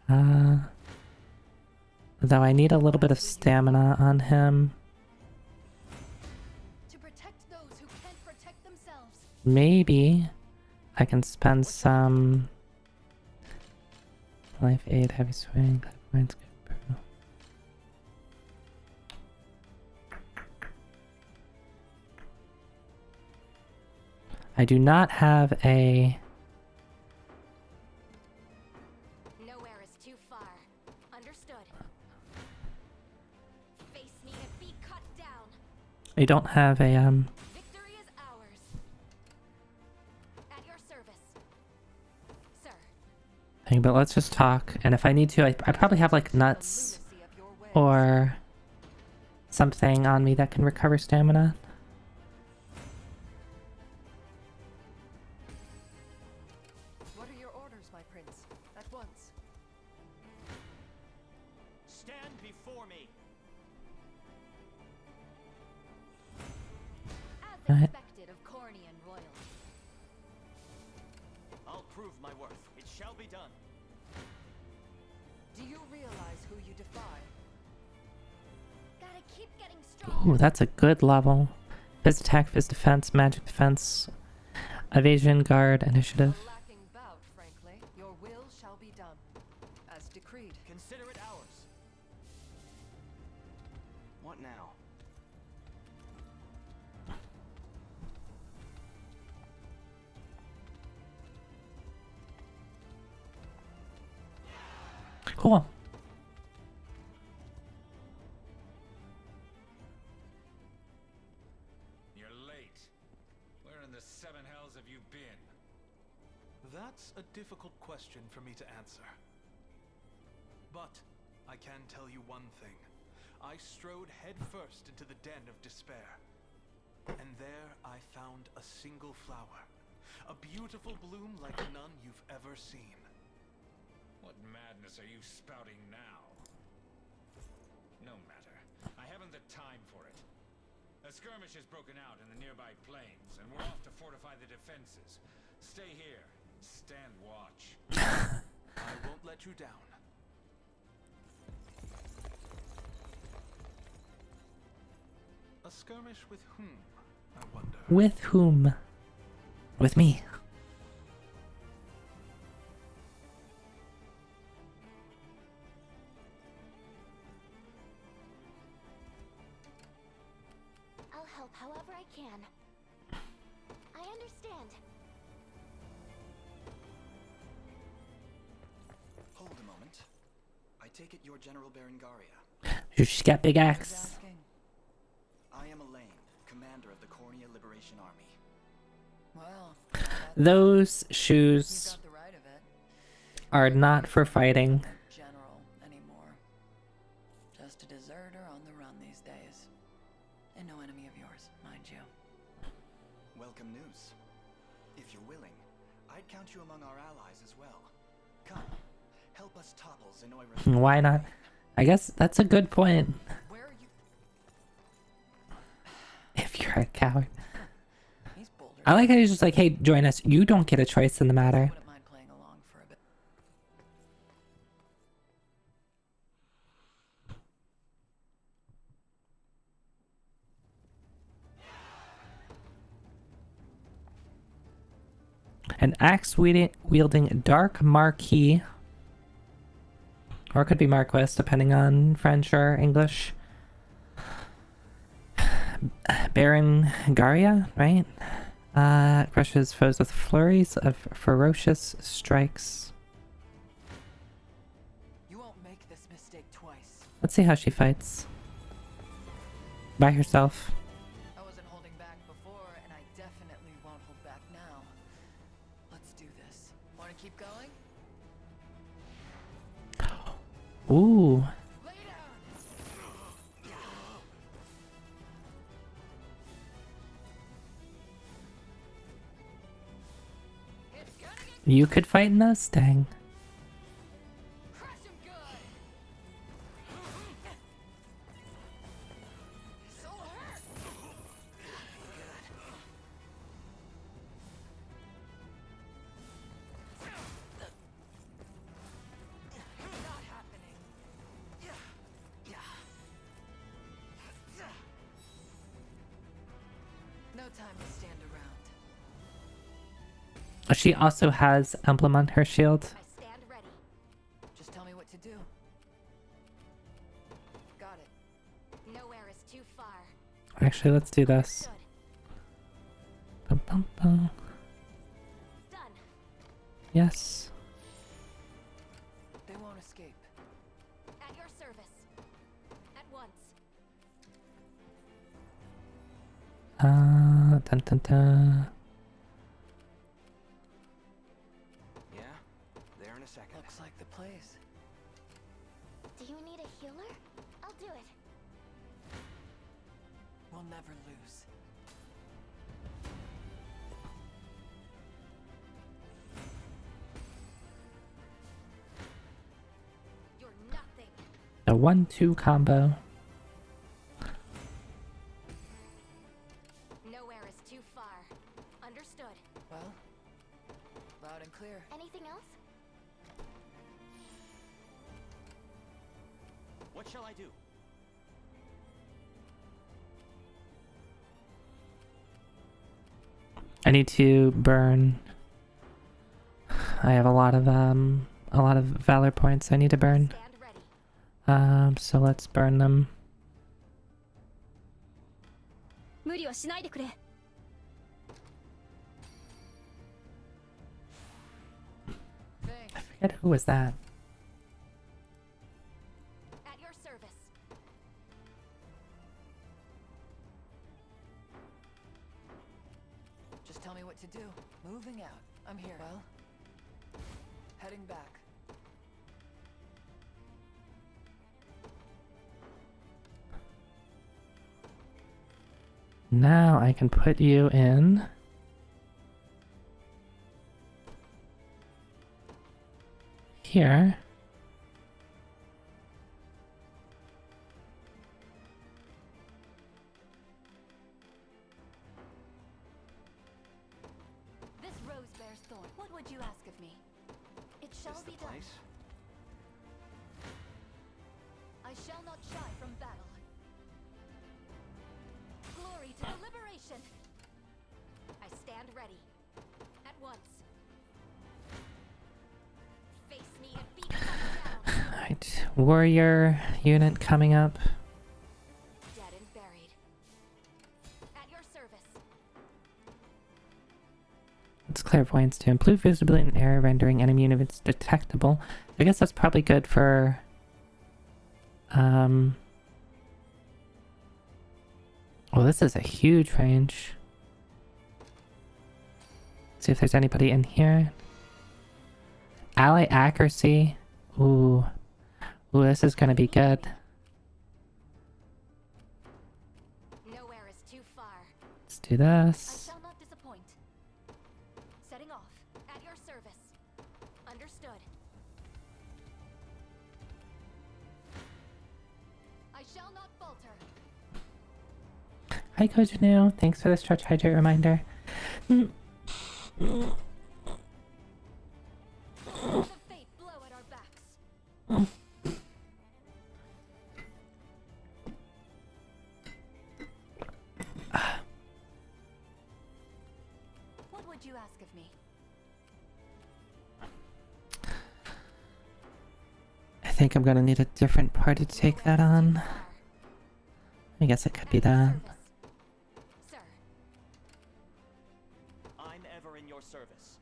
Though I need a little bit of stamina on him. To protect those who can't protect themselves. Maybe I can spend some life aid, heavy swing, I do not have a... Nowhere is too far. Understood. Face me and be cut down. I don't have a, Victory is ours. At your service. Sir. thing, but let's just talk. And if I need to, I probably have like nuts or something on me that can recover stamina. What are your orders, my prince? At once. Stand before me. As Right. expected of Cornian royalty. I'll prove my worth. It shall be done. Do you realize who you defy? Gotta keep getting stronger. Ooh, that's a good level. Fizz attack, fizz defense, magic defense, evasion, guard, initiative. A lacking bout, frankly. Your will shall be done. As decreed. Consider it ours. What now? Cool. You're late. Where in the seven hells have you been? That's a difficult question for me to answer. But I can tell you one thing. I strode headfirst into the den of despair. And there I found a single flower. A beautiful bloom like none you've ever seen. What madness are you spouting now? No matter. I haven't the time for it. A skirmish has broken out in the nearby plains, and we're off to fortify the defenses. Stay here. Stand watch. I won't let you down. A skirmish with whom, I wonder? With whom? With me. I'll help however I can. I understand. Hold a moment. I take it you're General Berengaria. She's got big axe. Asking. I am Elaine, commander of the Cornea Liberation Army. Well, Those you shoes got the right of it. are not for fighting. General anymore. Just a deserter on the run these days. And no enemy of yours, mind you. Welcome news. If you're willing, I'd count you among our allies as well. Come, help us topple Zenoira's... Why not? I guess that's a good point. Where are you? If you're a coward. He's bolder. I like how he's just like, hey, join us. You don't get a choice in the matter. Wouldn't mind playing along for a bit. An axe-wielding Dark Marquis. Or it could be Marquis, depending on French or English. Berengaria, right? Crushes foes with flurries of ferocious strikes. You won't make this mistake twice. Let's see how she fights. By herself. I wasn't holding back before, and I definitely won't hold back now. Let's do this. Want to keep going? Ooh. Lay down! It's gonna get You could fight in those, dang. crush him good! So hurt! time to stand around. She also has emblem on her shield. I stand ready. Just tell me what to do. Got it. Nowhere is too far. Actually, let's do this. Good. Bum, bum, bum. Done. Yes. They won't escape. At your service. At once. Dun dun dun. Yeah? There in a second. Looks like the place. Do you need a healer? I'll do it. We'll never lose. You're nothing. The 1-2 combo. Nowhere is too far. Understood. Well, loud and clear. Anything else? What shall I do? I need to burn. I have a lot of valor points I need to burn. Stand ready. So let's burn them. 無理はしないでくれ。 Thanks. I forget who was that. At your service. Just tell me what to do. Moving out. I'm here. Well, heading back. Now I can put you in here. This rose bears thorn. What would you ask of me? It shall Is the be done. place? I shall not shy from battle. Glory to the liberation. I stand ready. At once. Face me and be cut down. Alright, warrior unit coming up. Dead and buried. At your service. It's clairvoyance to improve visibility in air, rendering enemy units detectable. I guess that's probably good for well, this is a huge range. See if there's anybody in here. Ally accuracy. Ooh. Ooh, this is gonna be good. Nowhere is too far. Let's do I this. shall not disappoint. Setting off. At your service. Understood. I shall not falter. Hi Kojunu, thanks for the stretch hydrate reminder. The fate blow at our backs. What would you ask of me? I think I'm gonna need a different party to take that on. I guess it could be that. Sir, I'm ever in your service.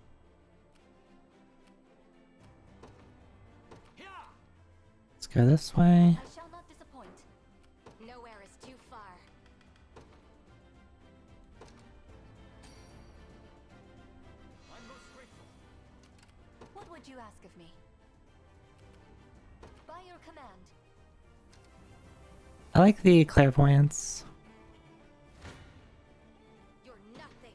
Yeah! Let's go this way. I shall not disappoint. Nowhere is too far. I'm most grateful. What would you ask of me? By your command. I like the clairvoyance. You're nothing.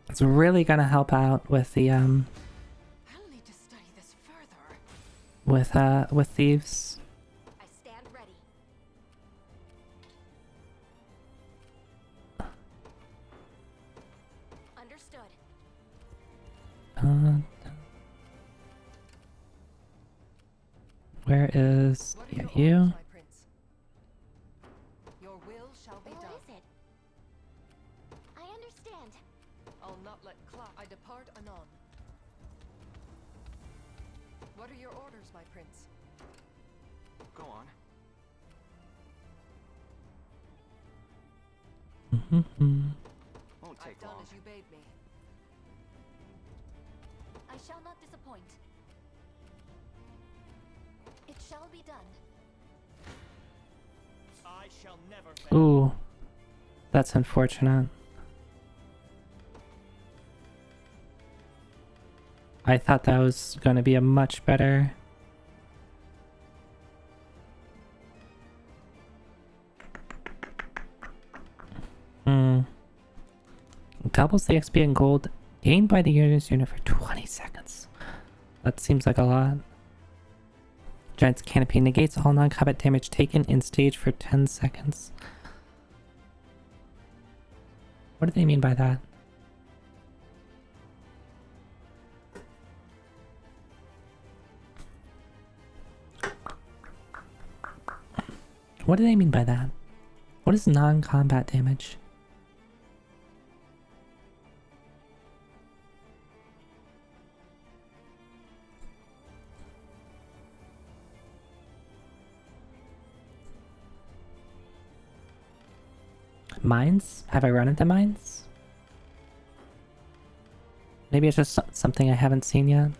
It's really gonna help out with the I'll need to study this further. with thieves. I stand ready. Understood. Where is What are yeah, your you? orders, my prince? Your will shall be What done. is it? understand. I'll not let I depart anon. What are your orders, my prince? Go on. Won't take I've done long. as you bade me. I shall not disappoint. It shall be done. I shall never fail. Ooh, that's unfortunate. I thought that was going to be a much better. Doubles the XP and gold gained by the unit for 20 seconds. That seems like a lot. Giant's Canopy negates all non-combat damage taken in stage for 10 seconds. What do they mean by that? What do they mean by that? What is non-combat damage? Mines? Have I run into mines? Maybe it's just something I haven't seen yet.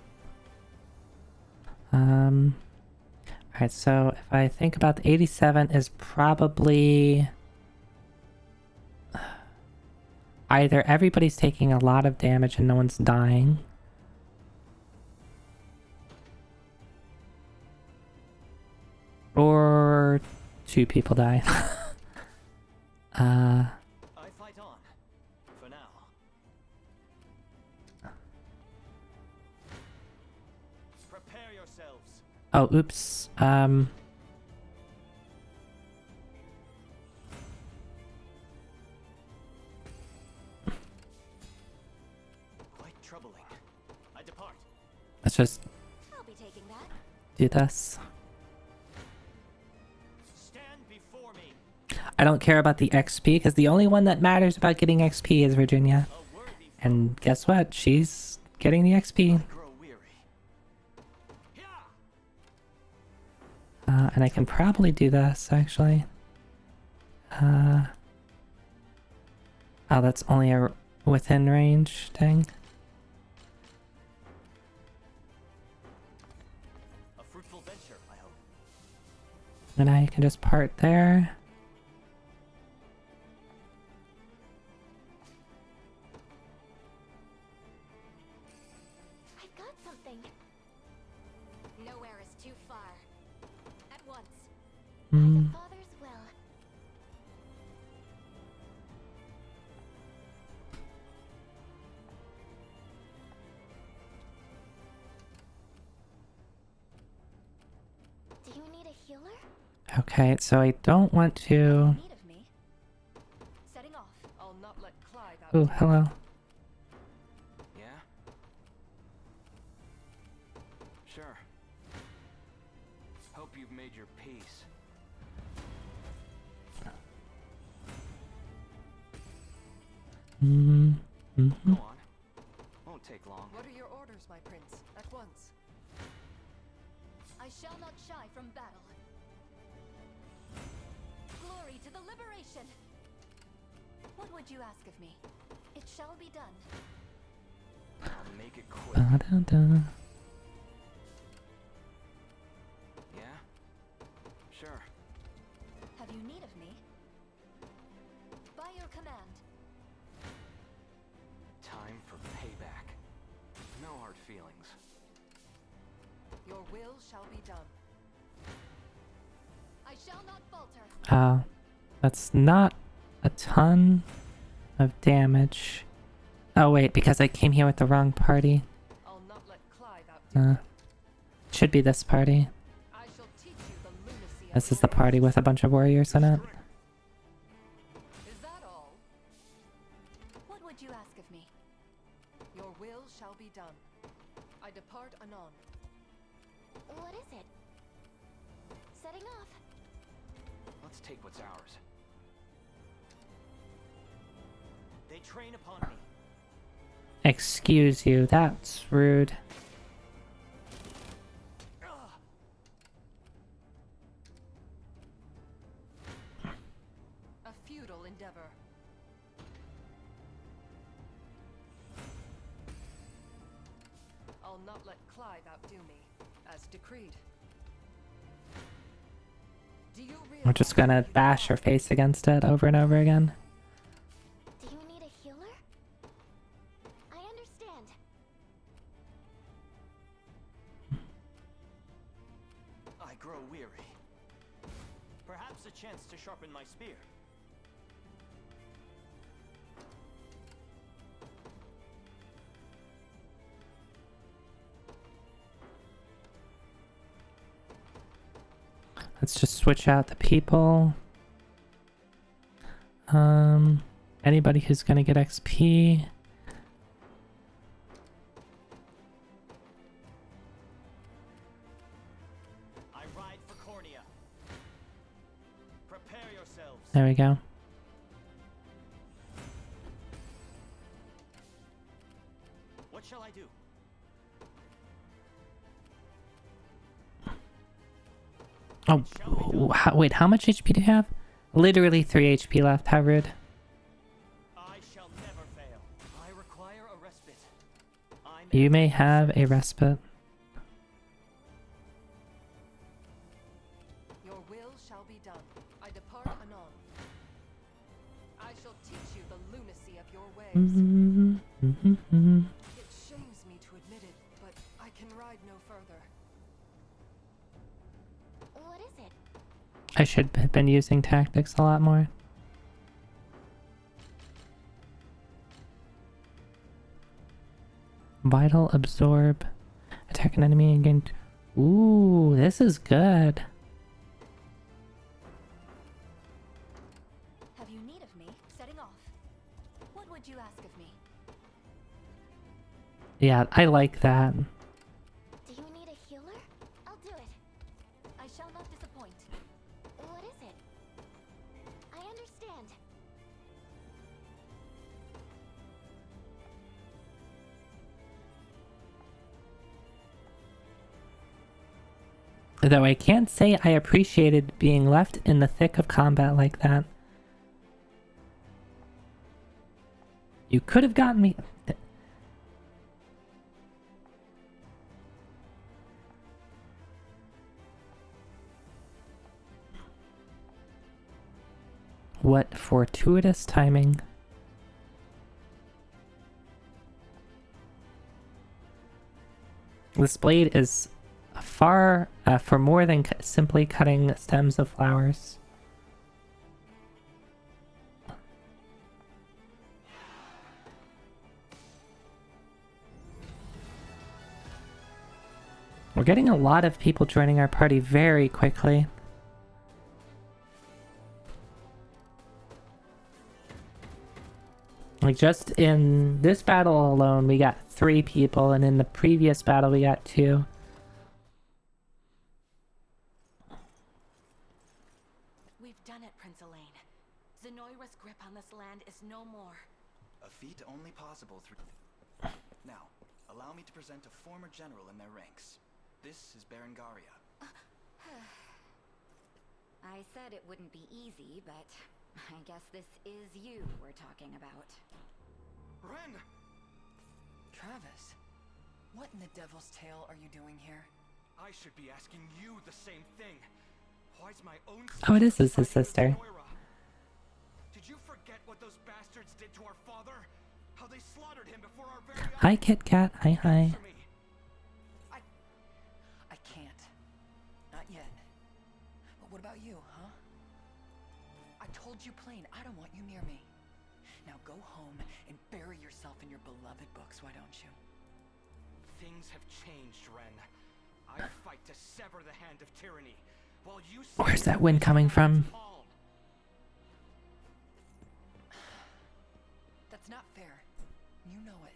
Alright, so if I think about the 87 is probably either everybody's taking a lot of damage and no one's dying, or 2 people die. I fight on. For now. Prepare yourselves. Oh, oops. Quite troubling. I depart. Let's just I'll be taking that. do this. Stand before me. I don't care about the XP because the only one that matters about getting XP is Virginia. A worthy And guess what? She's getting the XP. Grow weary. And I can probably do this, actually. Oh, that's only a within range thing. a fruitful venture, I hope. And I can just part there. I've got something. Nowhere is too far. At once. By the Father's will. Do you need a healer? Okay, so I don't want to... Need of me? Setting off. I'll not let Clive out. Oh, hello. Yeah? Sure. Hope you've made your peace. Go on. Won't take long. What are your orders, my prince? At once. I shall not shy from battle. Glory to the liberation! What would you ask of me? It shall be done. I'll make it quick. Ba-da-da. Yeah? Sure. Have you need of me? By your command. Time for payback. No hard feelings. Your will shall be done. I shall not falter. That's not a ton of damage. Oh wait, because I came here with the wrong party. I'll not let Clive out. Should be this party. I shall teach you the lunacy of This is the party with a bunch of warriors in it. Is that all? What would you ask of me? Your will shall be done. I depart anon. What is it? Setting off. Let's take what's ours. They They train upon me. Excuse you, that's rude. A futile endeavor. I'll not let Clive outdo me, as decreed. Do you We're just realize gonna you bash are- her face against it over and over again. Do you need a healer? I understand. I grow weary. Perhaps a chance to sharpen my spear. Let's just switch out the people. Anybody who's gonna get XP. I ride for Cornea. Prepare yourselves. There we go. What shall I do? Oh, wait, how much HP do you have? Literally 3 HP left. How rude. I shall never fail. I require a respite. You may have a respite. Your will shall be done. I depart anon. I shall teach you the lunacy of your ways. It shames me to admit it, but I can ride no further. What is it? I should have been using tactics a lot more. Vital absorb. Attack an enemy and gain. Ooh, this is good. Have you need of me? Setting off. What would you ask of me? Yeah, I like that. Do you need a healer? I'll do it. I shall not disappoint. What is it? I understand. Though I can't say I appreciated being left in the thick of combat like that. You could have gotten me. What fortuitous timing. This blade is far for more than simply cutting stems of flowers. We're getting a lot of people joining our party very quickly. Like just in this battle alone, we got 3 people, and in the previous battle, we got 2. We've done it, Prince Elaine. Zenoira's grip on this land is no more. A feat only possible through... Now, allow me to present a former general in their ranks. This is Berengaria. I said it wouldn't be easy, but I guess this is you we're talking about. Ren! Travis, what in the devil's tail are you doing here? I should be asking you the same thing. Why's my own Oh, it is his fighting with sister. Zenoira? Did you forget what those bastards did to our father? How they slaughtered him before our very eyes? Hi, Kit Kat. Hi, hi. Answer me. I can't. Not yet. But what about you, huh? I told you plain, I don't want you near me. Now go home and bury yourself in your beloved books, why don't you? Things have changed, Ren. I fight to sever the hand of tyranny, while you... Where's that wind coming from? That's not fair. You know it.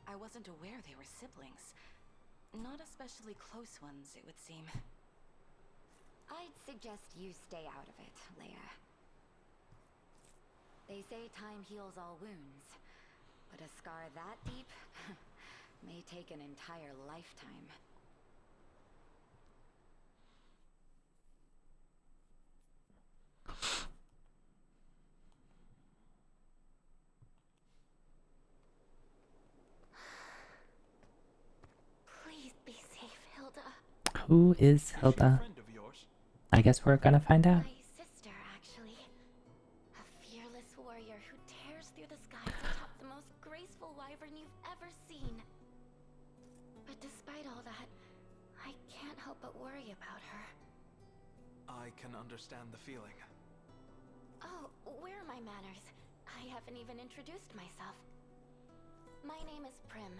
I wasn't aware they were siblings. Not especially close ones, it would seem. I'd suggest you stay out of it, Leia. They say time heals all wounds, but a scar that deep may take an entire lifetime. Please be safe, Hilda. Who is Is she a Hilda? friend of yours? I guess we're gonna find out. My sister, actually. A fearless warrior who tears through the skies atop the most graceful wyvern you've ever seen. But despite all that, I can't help but worry about her. I can understand the feeling. Oh, where are my manners? I haven't even introduced myself. My name is Prim,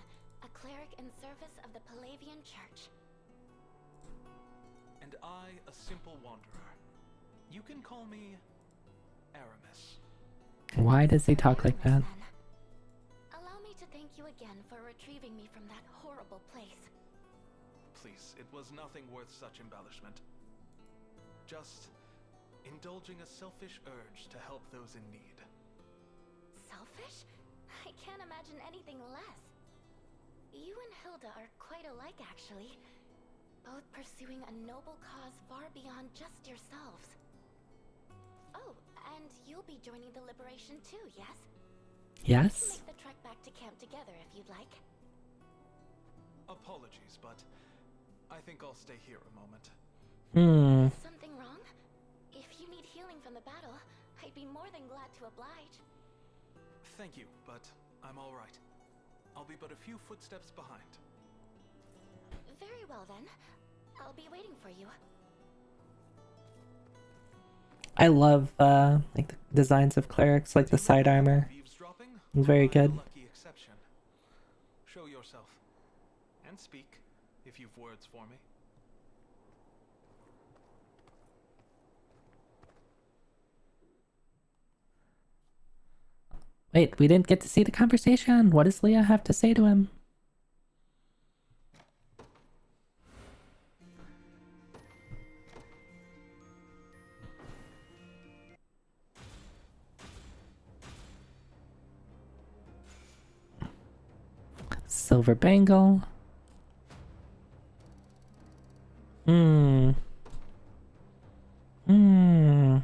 a cleric in service of the Palavian Church. And I, a simple wanderer. You can call me Aramis. Why does he talk like that? Then. Allow me to thank you again for retrieving me from that horrible place. Please, it was nothing worth such embellishment. Just indulging a selfish urge to help those in need. Selfish? I can't imagine anything less. You and Hilda are quite alike, actually. Both pursuing a noble cause far beyond just yourselves. Oh, and you'll be joining the Liberation too, yes? We can Yes? make the trek back to camp together if you'd like. Apologies, but I think I'll stay here a moment. Something wrong? If you need healing from the battle, I'd be more than glad to oblige. Thank you, but I'm all right. I'll be but a few footsteps behind. Very well then. I'll be waiting for you. I love like the designs of clerics, like the side armor. Eavesdropping? It's very Or am I the good. lucky exception? Show yourself. And speak, if you've words for me. Wait, we didn't get to see the conversation. What does Leah have to say to him? Silver bangle. Hmm. Hmm.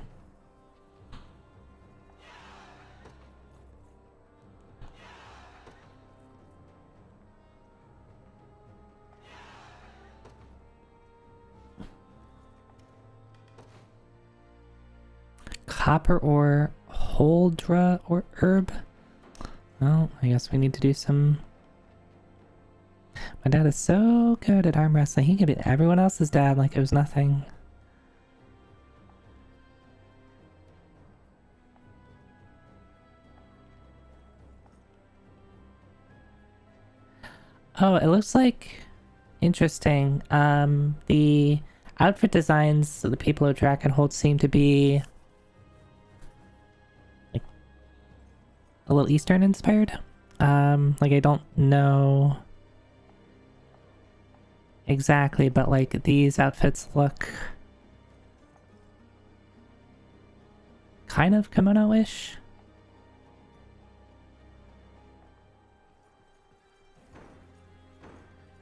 Copper ore, holdra or herb. Well, I guess we need to do some. My dad is so good at arm wrestling. He can beat everyone else's dad like it was nothing. Oh, it looks like interesting. The outfit designs of the people of Drakenholt seem to be like a little Eastern inspired. Like I don't know exactly, but like these outfits look kind of kimono-ish.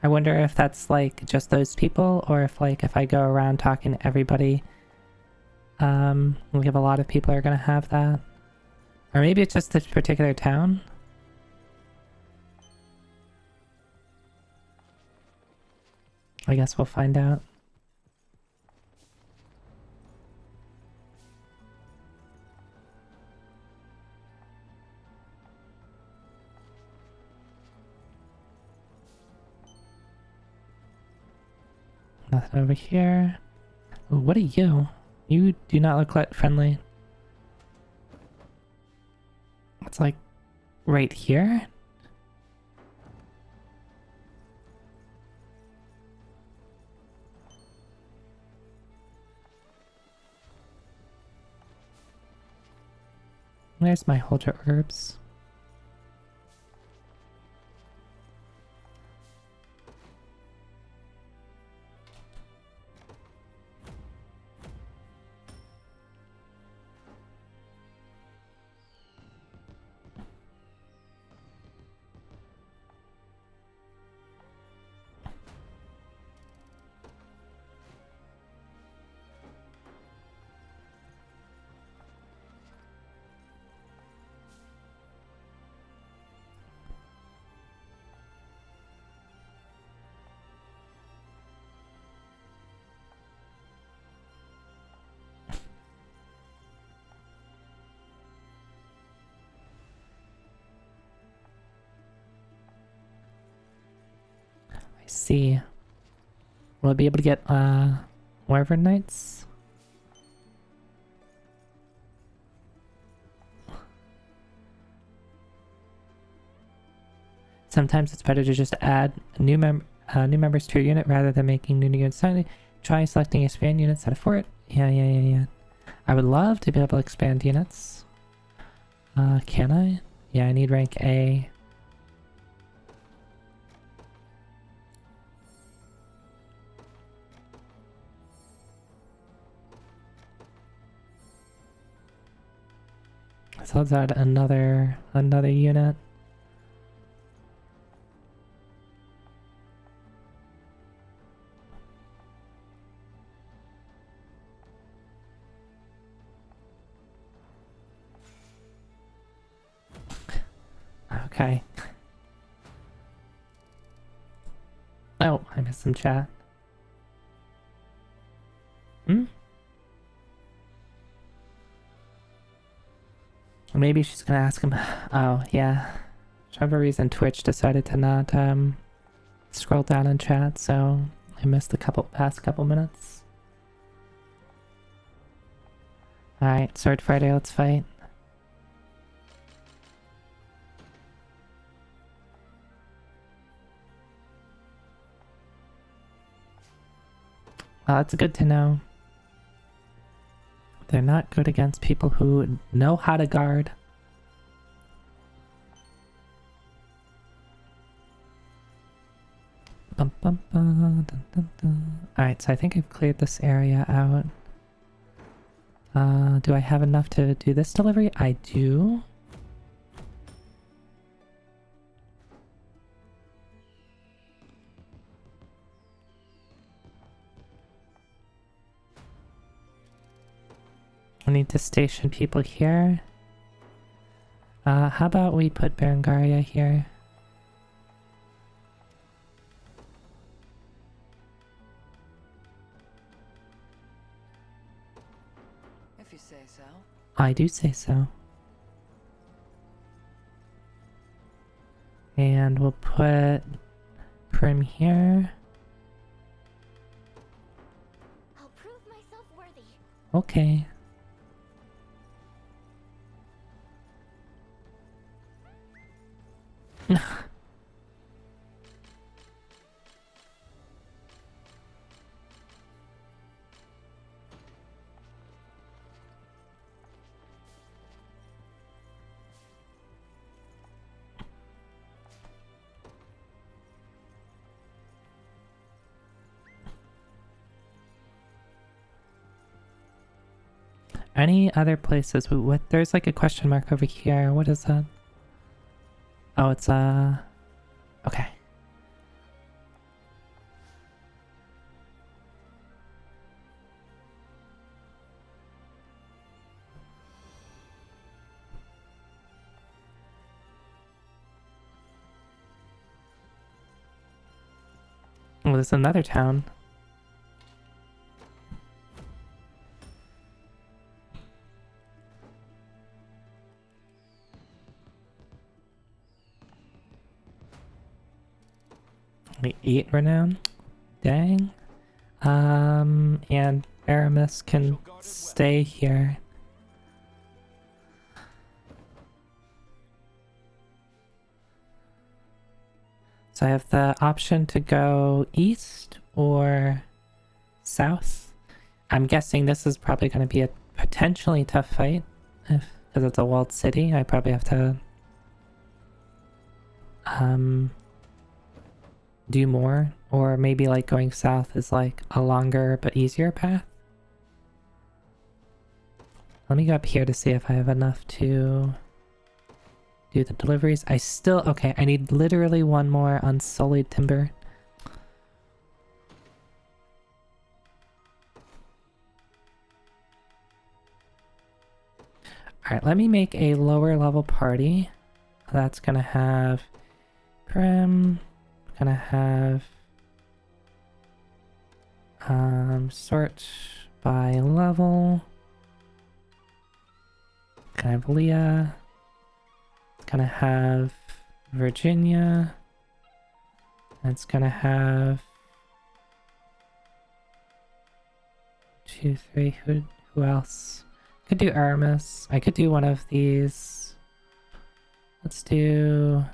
I wonder if that's like just those people, or if like if I go around talking to everybody, we have a lot of people are gonna have that. Or maybe it's just this particular town. I guess we'll find out. Nothing over here. Ooh, what are you? You do not look like friendly. It's like right here? Where's my Holdra herbs? see. Will I be able to get Wyvern Knights? Sometimes it's better to just add new members to your unit rather than making new units. Try selecting expand units out of fort. Yeah. I would love to be able to expand units. Can I? Yeah, I need rank A. So let's add another unit. Okay. Oh, I missed some chat. Maybe she's gonna ask him. Oh, yeah. For whatever reason, Twitch decided to not scroll down in chat, so I missed the past couple minutes. Alright, Sword Friday, let's fight. Well, that's good to know. They're not good against people who know how to guard. Alright, so I think I've cleared this area out. Do I have enough to do this delivery? I do. I need to station people here. How about we put Berengaria here? If you say so. I do say so. And we'll put Prim here. I'll prove myself worthy. Okay. Any other places? What? There's like a question mark over here. What is that? Oh, it's okay. Oh, there's another town. Only 8 renown? Dang. And Aramis can stay here. So I have the option to go east or south. I'm guessing this is probably going to be a potentially tough fight. Because it's a walled city, I probably have to do more, or maybe like going south is like a longer but easier path. Let me go up here to see if I have enough to do the deliveries. Okay, I need literally one more unsullied timber. Alright, let me make a lower level party. That's gonna have Prim, gonna have sort by level. Gonna have Leah. Gonna have Virginia. It's gonna have 2, 3. Who else? Could do Aramis. I could do one of these. Let's do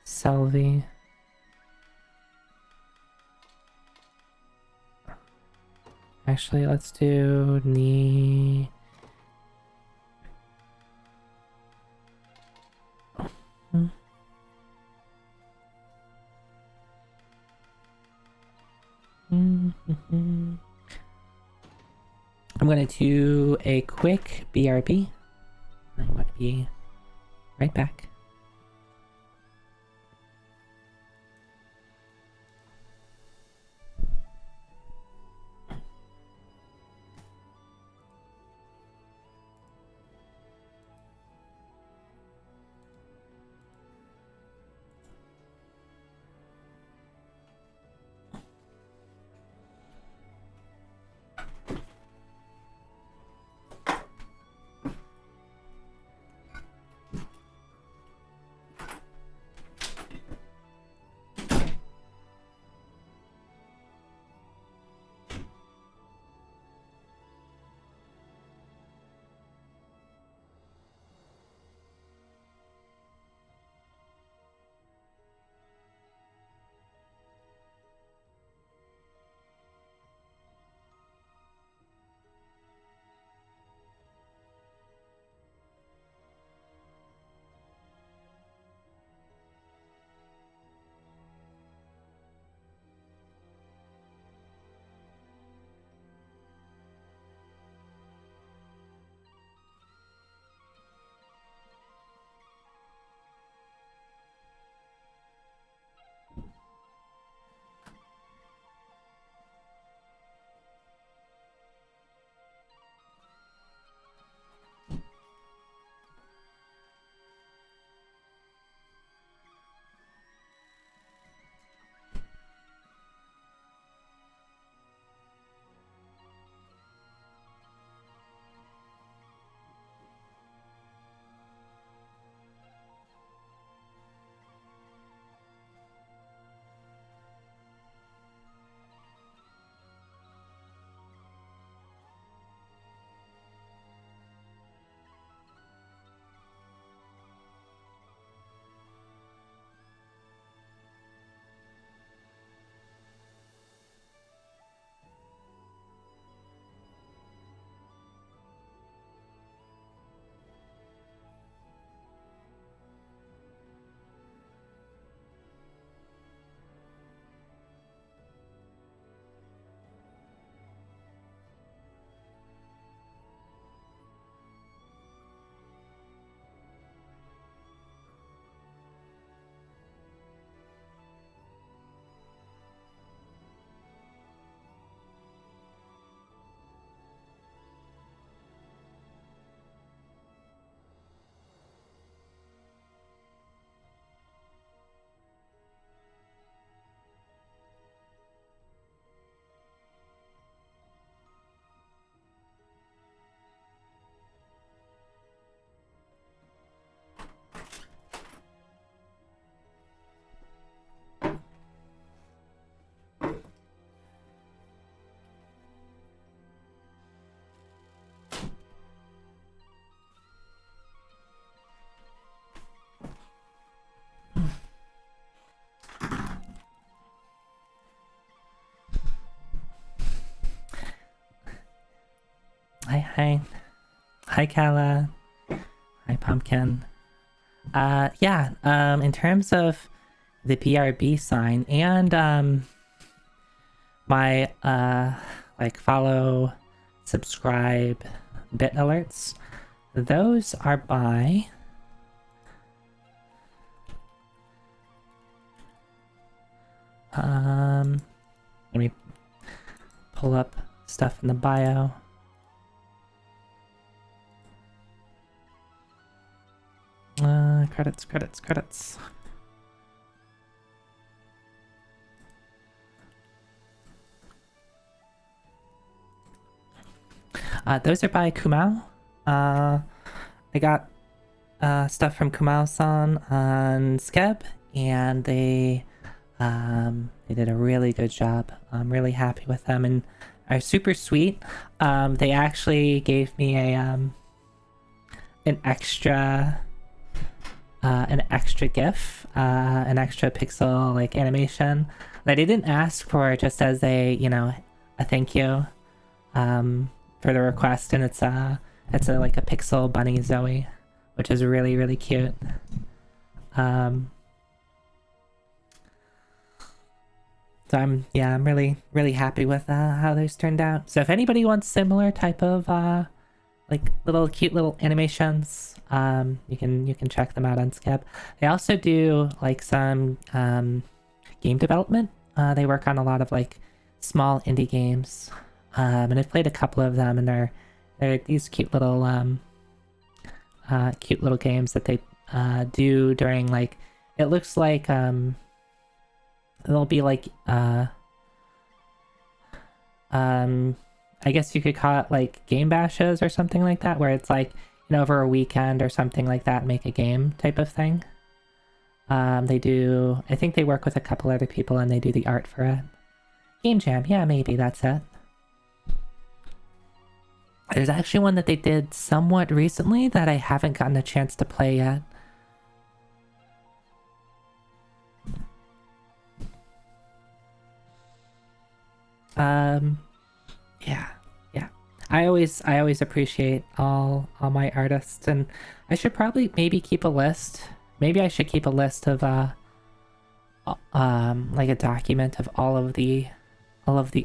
Selvi. Actually, let's do Ni. I'm gonna do a quick BRB. I'm gonna be right back. Hi. Hi, Kala. Hi, Pumpkin. Yeah, in terms of the BRB sign and, my, like, follow, subscribe, bit alerts, those are by... let me pull up stuff in the bio. Credits. Those are by Kumao. I got stuff from Kumao-san on Skeb, and they They did a really good job. I'm really happy with them and are super sweet. They actually gave me a an extra GIF, an extra pixel like animation that I didn't ask for, just as a, you know, a thank you for the request, and it's a like a pixel bunny Zoe, which is really cute. So I'm really happy with how those turned out. So if anybody wants similar type of like little cute little animations, you can check them out on Skeb. They also do like some game development. They work on a lot of like small indie games, and I've played a couple of them, and they're these cute little games that they do during, like, it looks like there'll be like I guess you could call it like game bashes or something like that, where it's like, you know, over a weekend or something like that, make a game type of thing. They do, I think they work with a couple other people and they do the art for it. Game Jam, yeah, maybe that's it. There's actually one that they did somewhat recently that I haven't gotten a chance to play yet. Yeah. I always appreciate all my artists, and I should probably maybe keep a list. Maybe I should keep a list of like a document of all of the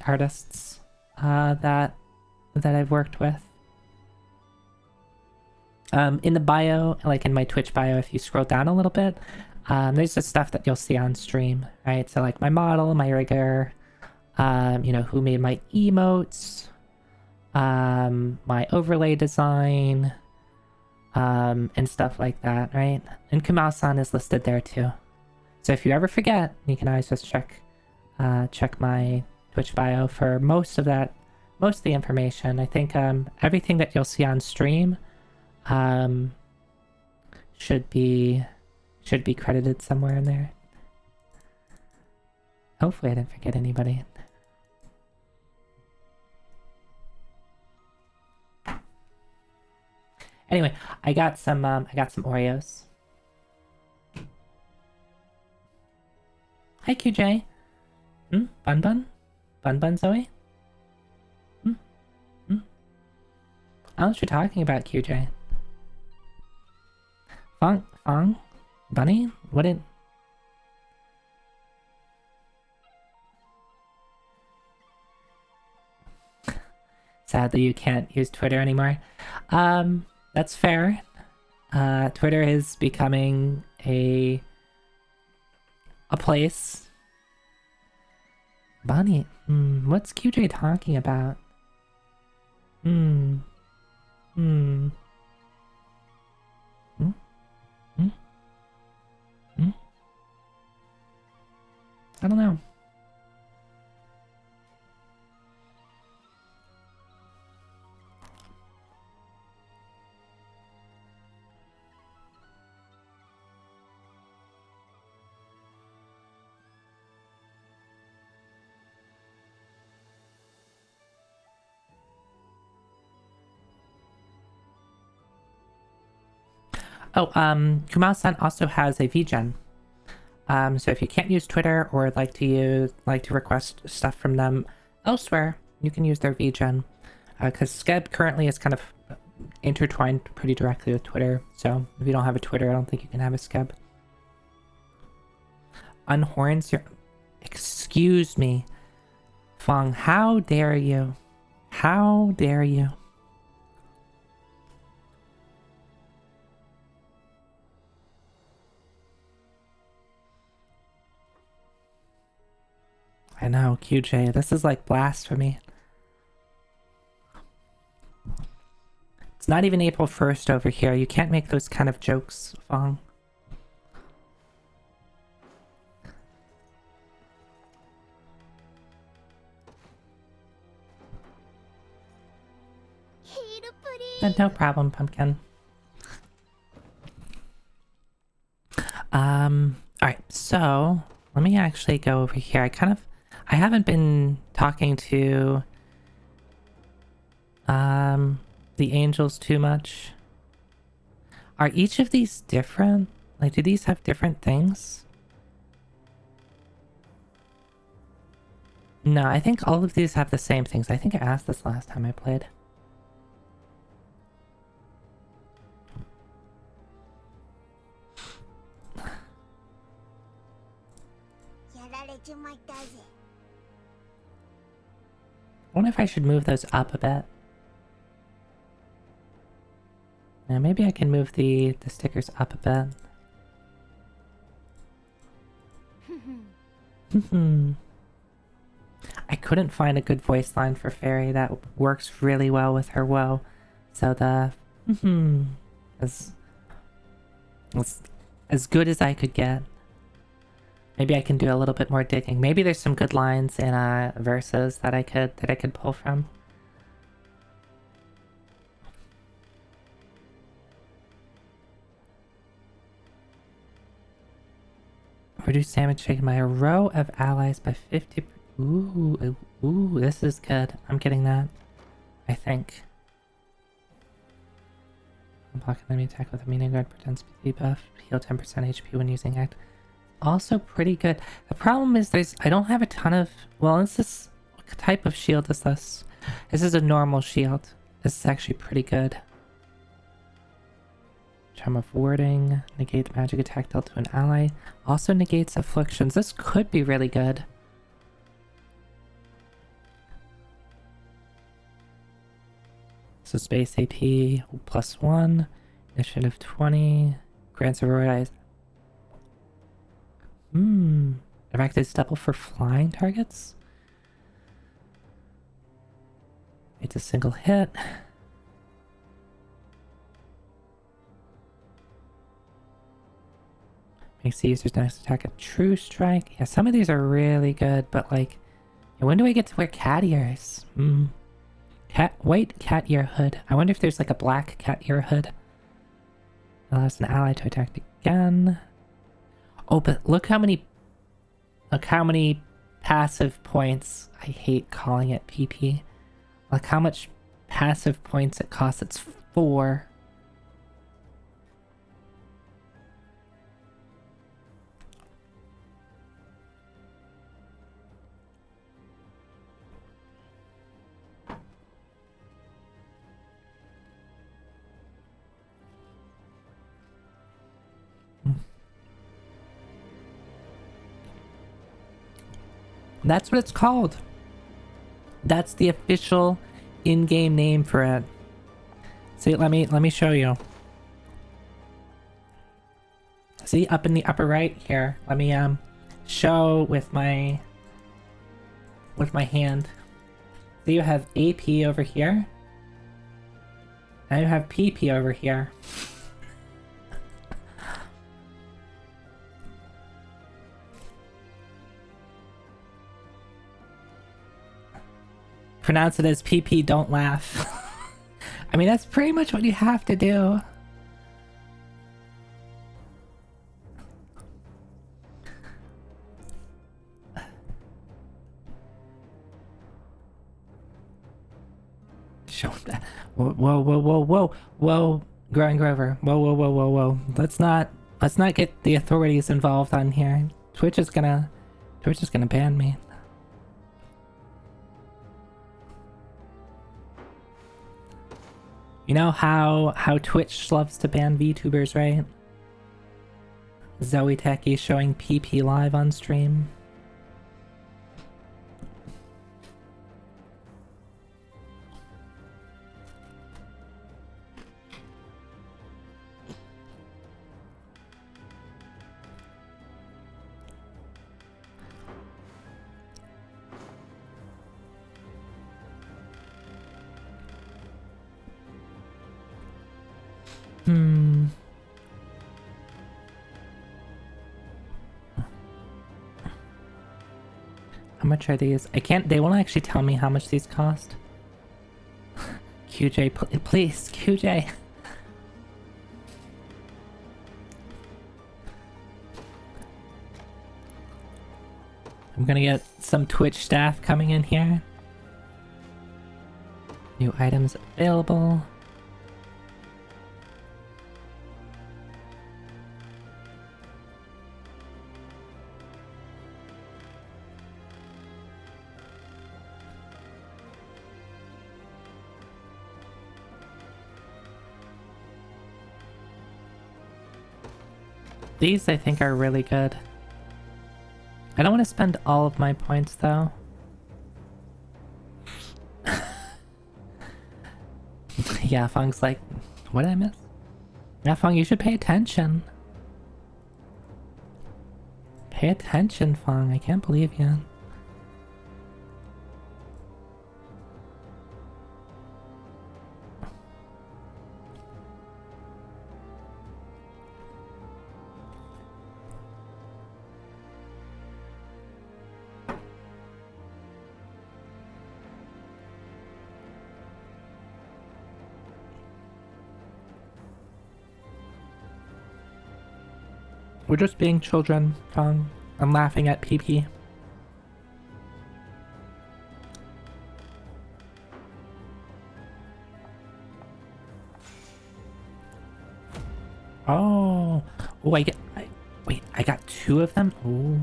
artists that I've worked with. In the bio, like in my Twitch bio, if you scroll down a little bit, there's the stuff that you'll see on stream, right? So like my model, my rigger, you know, who made my emotes, my overlay design, and stuff like that, right? And Kumao-san is listed there too. So if you ever forget, you can always just check my Twitch bio for most of the information. I think everything that you'll see on stream should be credited somewhere in there. Hopefully I didn't forget anybody. Anyway, I got some Oreos. Hi QJ. Bun Zoe? I don't know what you're talking about, QJ. Fong? Bunny? What did... Sadly, you can't use Twitter anymore. That's fair. Twitter is becoming a place. Bunny, what's QJ talking about? I don't know. Oh, Kumao-san also has a VGen. So if you can't use Twitter or like to request stuff from them elsewhere, you can use their VGen. Because Skeb currently is kind of intertwined pretty directly with Twitter. So if you don't have a Twitter, I don't think you can have a Skeb. Unhorns your... Excuse me. Fong, how dare you? How dare you? I know, QJ, this is like blasphemy. It's not even April 1st over here. You can't make those kind of jokes, Fong. No problem, Pumpkin. Alright, so Let me actually go over here. I haven't been talking to the angels too much. Are each of these different? Like, do these have different things? No, I think all of these have the same things. I think I asked this last time I played. I wonder if I should move those up a bit. Now maybe I can move the stickers up a bit. I couldn't find a good voice line for Fairy that works really well with her woe. So the is as good as I could get. Maybe I can do a little bit more digging. Maybe there's some good lines in verses that I could pull from. Reduce damage taken by a row of allies by 50. Ooh, this is good. I'm getting that. I think. Block enemy attack with a meaning guard, pretends to be debuff. Heal 10% HP when using act. Also pretty good. The problem is I don't have a ton of... Well, what type of shield is this? This is a normal shield. This is actually pretty good. Charm of Warding. Negate magic attack dealt to an ally. Also negates afflictions. This could be really good. So space AP +1. Initiative 20. Grants a royal. Activates double for flying targets. It's a single hit. Makes the user's next attack a true strike. Yeah, some of these are really good, but like, when do I get to wear cat ears? White cat ear hood. I wonder if there's like a black cat ear hood. Allows an ally to attack again. Oh, but look how many passive points. I hate calling it PP. Look how much passive points it costs. It's 4. That's what it's called. That's the official in-game name for it. See, let me show you. See, up in the upper right here. Let me show with my hand. So you have AP over here. And you have PP over here. Pronounce it as PP, don't laugh. I mean, that's pretty much what you have to do. Show that. Whoa, Growing Grover. Whoa. Let's not get the authorities involved on here. Twitch is gonna ban me. You know how Twitch loves to ban VTubers, right? Zoe Techie showing PP live on stream. How much are these? They won't actually tell me how much these cost. QJ, please, QJ. I'm gonna get some Twitch staff coming in here. New items available. These I think are really good. I don't want to spend all of my points though. Yeah, Fong's like, what did I miss? Yeah, Fong, you should pay attention. Pay attention, Fong. I can't believe you. We're just being children, Fong. I'm laughing at PP. Oh, wait, I got 2 of them? Oh.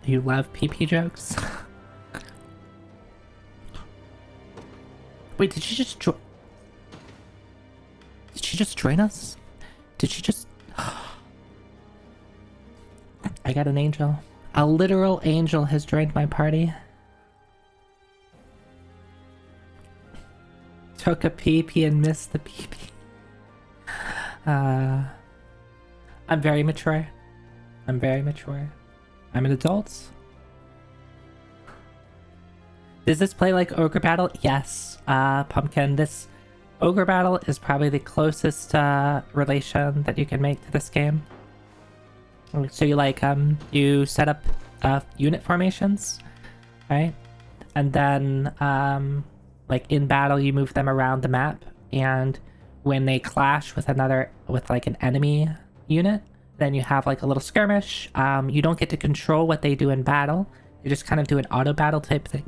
You love PP jokes? Wait, did she just join? Did she just join us? Did she just... I got an angel. A literal angel has joined my party. Took a PP and missed the PP. I'm very mature. I'm very mature. I'm an adult. Does this play like Ogre Battle? Yes. Pumpkin, this Ogre Battle is probably the closest relation that you can make to this game. So you like you set up unit formations, right? And then like in battle you move them around the map, and when they clash with like an enemy unit, then you have like a little skirmish. You don't get to control what they do in battle. You just kind of do an auto battle type thing.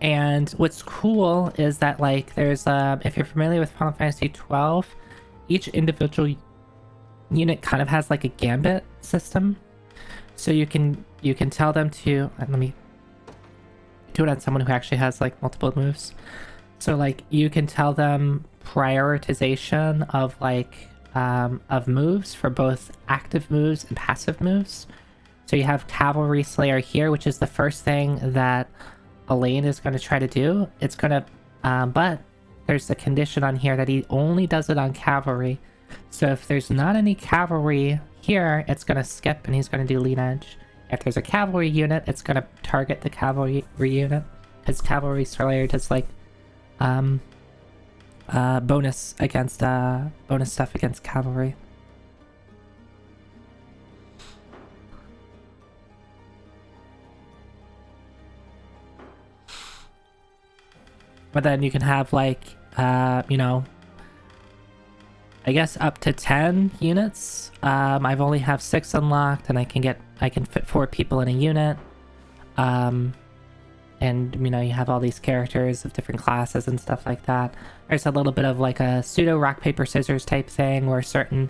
And what's cool is that like there's if you're familiar with Final Fantasy 12, each individual unit kind of has like a gambit system. So you can tell them to let me do it on someone who actually has like multiple moves. So like you can tell them prioritization of like of moves for both active moves and passive moves. So you have Cavalry Slayer here, which is the first thing that Elaine is going to try to do. It's going to but there's a condition on here that he only does it on cavalry. So if there's not any cavalry here, it's going to skip and he's going to do lead edge. If there's a cavalry unit, it's going to target the cavalry unit. His Cavalry Slayer does like bonus stuff against cavalry. But then you can have like, you know, I guess up to 10 units. I've only have 6 unlocked, and I can fit 4 people in a unit. And you know, you have all these characters of different classes and stuff like that. There's a little bit of like a pseudo rock paper scissors type thing where certain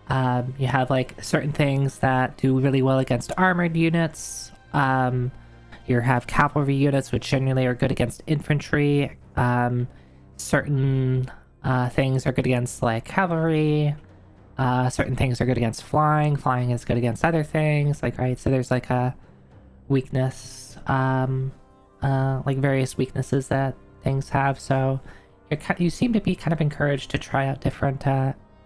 you have like certain things that do really well against armored units. You have cavalry units, which generally are good against infantry. Certain things are good against like cavalry. Certain things are good against flying. Flying is good against other things. Like, right, so there's like a weakness, like various weaknesses that things have. So you seem to be kind of encouraged to try out different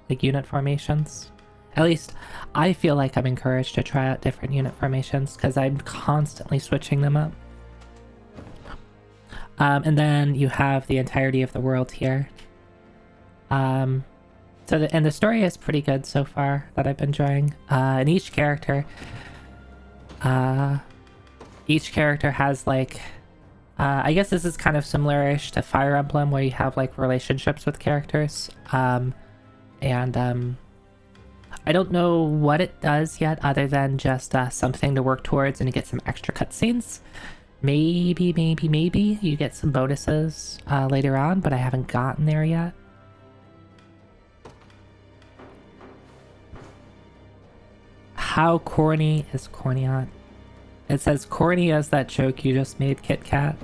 like unit formations. At least I feel like I'm encouraged to try out different unit formations because I'm constantly switching them up. And then you have the entirety of the world here. So the story is pretty good so far that I've been enjoying. And each character has like I guess this is kind of similar-ish to Fire Emblem, where you have like relationships with characters. I don't know what it does yet, other than just something to work towards, and you get some extra cutscenes. Maybe you get some bonuses later on, but I haven't gotten there yet. How corny is Corniot? It says corny as that joke you just made, Kit Kat.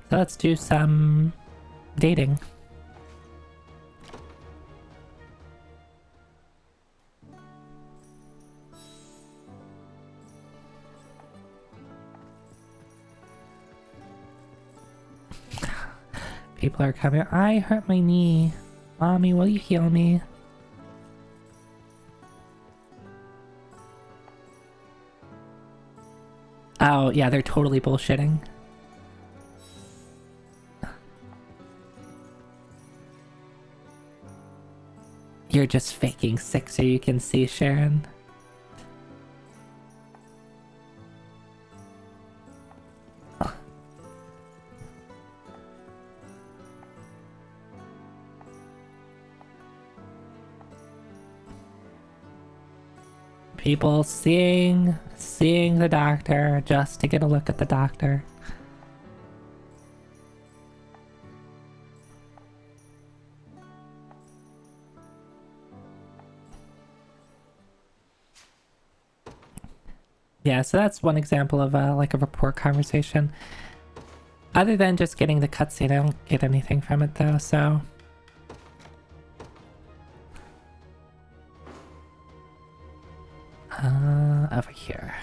So let's do some dating. People are coming. I hurt my knee. Mommy, will you heal me? Oh, yeah, they're totally bullshitting. You're just faking sick so you can see Sharon. People seeing the doctor just to get a look at the doctor. Yeah, so that's one example of like a report conversation. Other than just getting the cutscene, I don't get anything from it though, so... over here.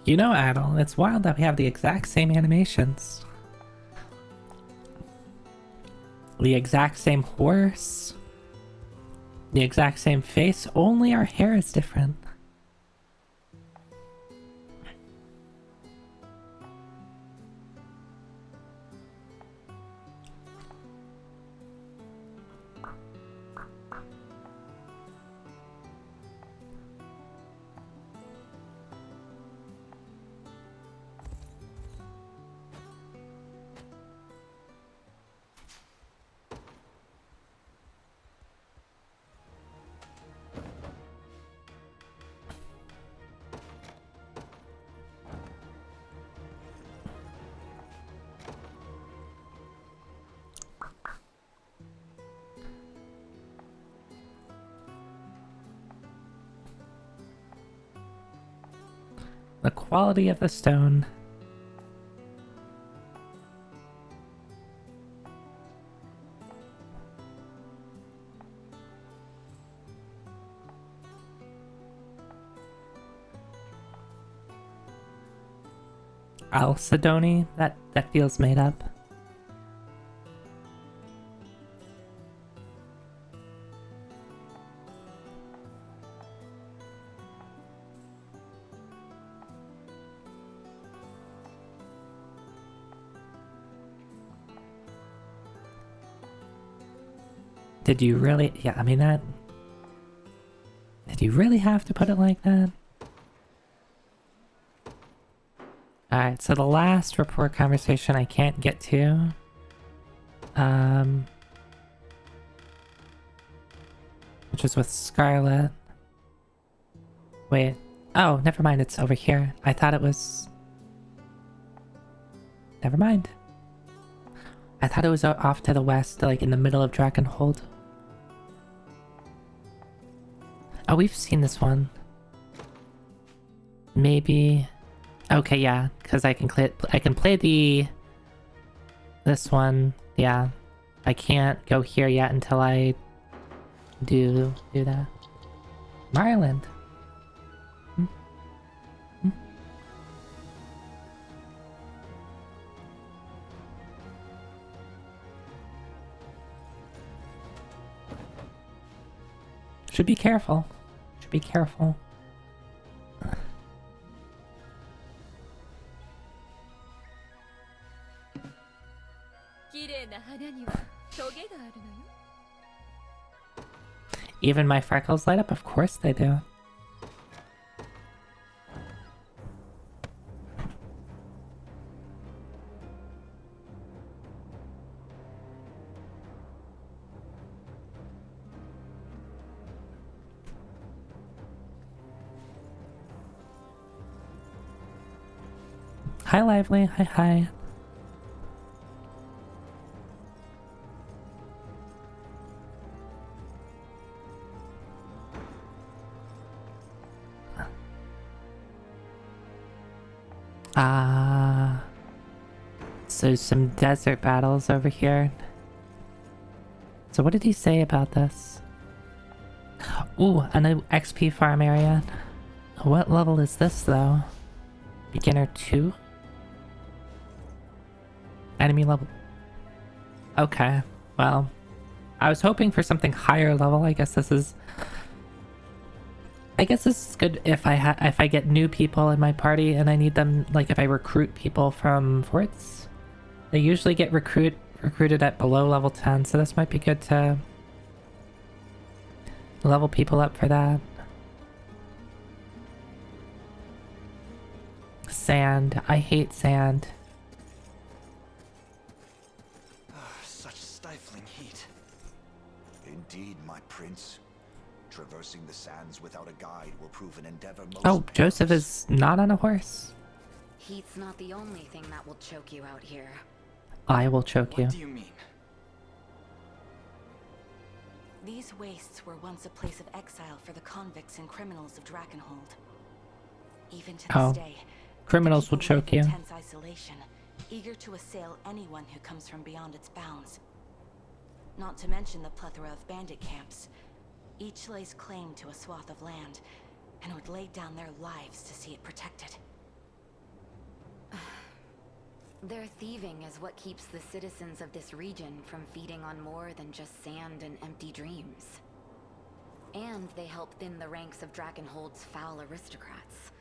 You know, Adel, it's wild that we have the exact same animations. The exact same horse. The exact same face, only our hair is different. The quality of the stone. Alcedony? That feels made up. Did you really? Yeah, I mean that... Did you really have to put it like that? Alright, so the last report conversation I can't get to. Which is with Scarlet. Wait, Oh, never mind, it's over here. I thought it was... Never mind. I thought it was off to the west, like in the middle of Dragonhold. Oh, we've seen this one. Maybe... Okay, yeah, because I can play this one. Yeah, I can't go here yet until I do that. Marland. Should be careful. Should be careful. Even my freckles light up? Of course they do. Hi, Lively. Hi, hi. So some desert battles over here. So what did he say about this? Ooh, a new XP farm area. What level is this, though? Beginner 2? Enemy level... Okay, well... I was hoping for something higher level. I guess this is good if I get new people in my party and I need them, like if I recruit people from forts. They usually get recruited at below level 10, so this might be good to level people up for that. Sand. I hate sand. Such stifling heat. Indeed, my prince. Traversing the sands without a guide will prove an endeavor most Oh, Joseph perilous. is not on a horse. Heat's not the only thing that will choke you out here. I will choke you. What do you mean? These wastes were once a place of exile for the convicts and criminals of Dragonhold. Even to this day, Criminals will people live choke in you. intense isolation, eager to assail anyone who comes from beyond its bounds. Not to mention the plethora of bandit camps. Each lays claim to a swath of land, and would lay down their lives to see it protected. Their thieving is what keeps the citizens of this region from feeding on more than just sand and empty dreams. And they help thin the ranks of Dragonhold's foul aristocrats.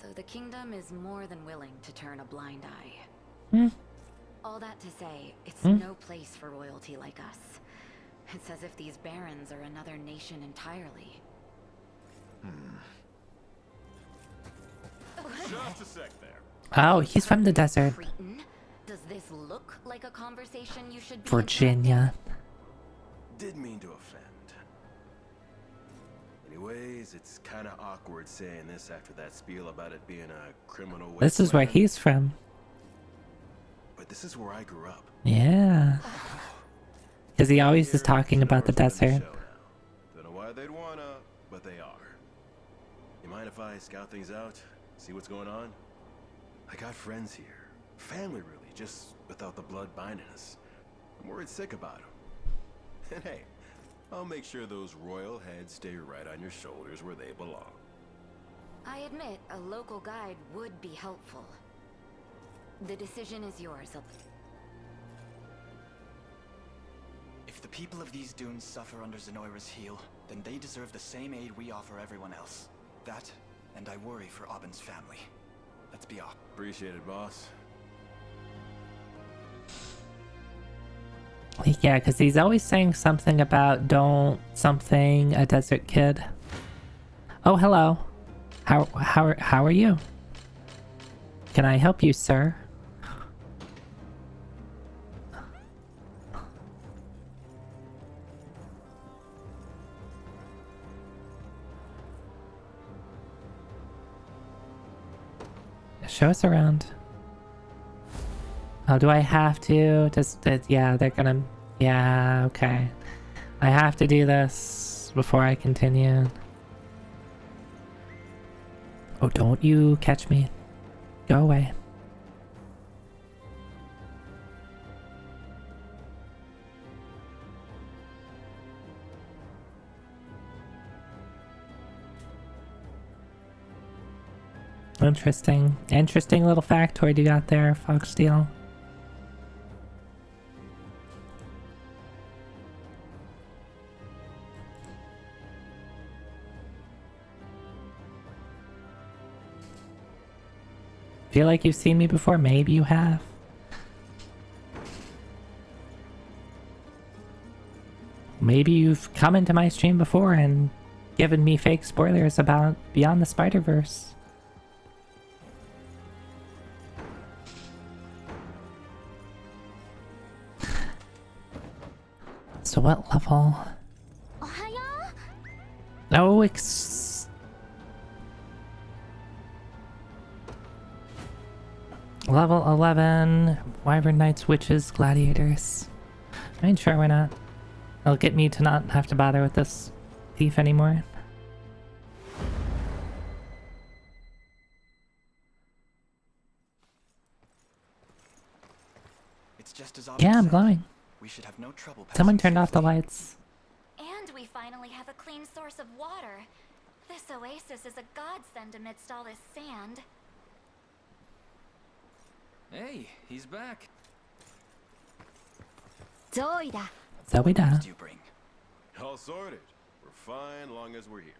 So the kingdom is more than willing to turn a blind eye. All that to say, it's no place for royalty like us. It's as if these barons are another nation entirely. Just a sec there. Oh, he's from the desert. Cretan, does this look like a conversation you should be Virginia. Didn't mean to offend. Anyways, it's kind of awkward saying this after that spiel about it being a criminal wasteland. This is where he's from. But this is where I grew up. Yeah. Because he always is talking about the desert. Don't know why they'd wanna, but they are. You mind if I scout things out? See what's going on? I got friends here. Family, really, just without the blood binding us. I'm worried sick about them. And hey, I'll make sure those royal heads stay right on your shoulders where they belong. I admit, a local guide would be helpful. The decision is yours. If the people of these dunes suffer under Zenoira's heel, then they deserve the same aid we offer everyone else. That, and I worry for Aubyn's family. Let's be off. Appreciate it, boss. Yeah, because he's always saying something about don't something a desert kid. Oh, hello. How are you? Can I help you, sir? Show us around. Oh, do I have to? Yeah, they're gonna... Yeah, okay. I have to do this before I continue. Oh, don't you catch me. Go away. Interesting. Interesting little factoid you got there, Foxsteel. Feel like you've seen me before? Maybe you have. Maybe you've come into my stream before and given me fake spoilers about Beyond the Spider-Verse. So what level? No, level 11. Wyvern Knights, Witches, Gladiators. I mean, sure, why not? It'll get me to not have to bother with this thief anymore. It's just as Yeah, I'm said. glowing. We should have no trouble. Someone turned off the lights. And we finally have a clean source of water. This oasis is a godsend amidst all this sand. Hey, he's back. Zoida. Do you bring? All sorted. We're fine long as we're here.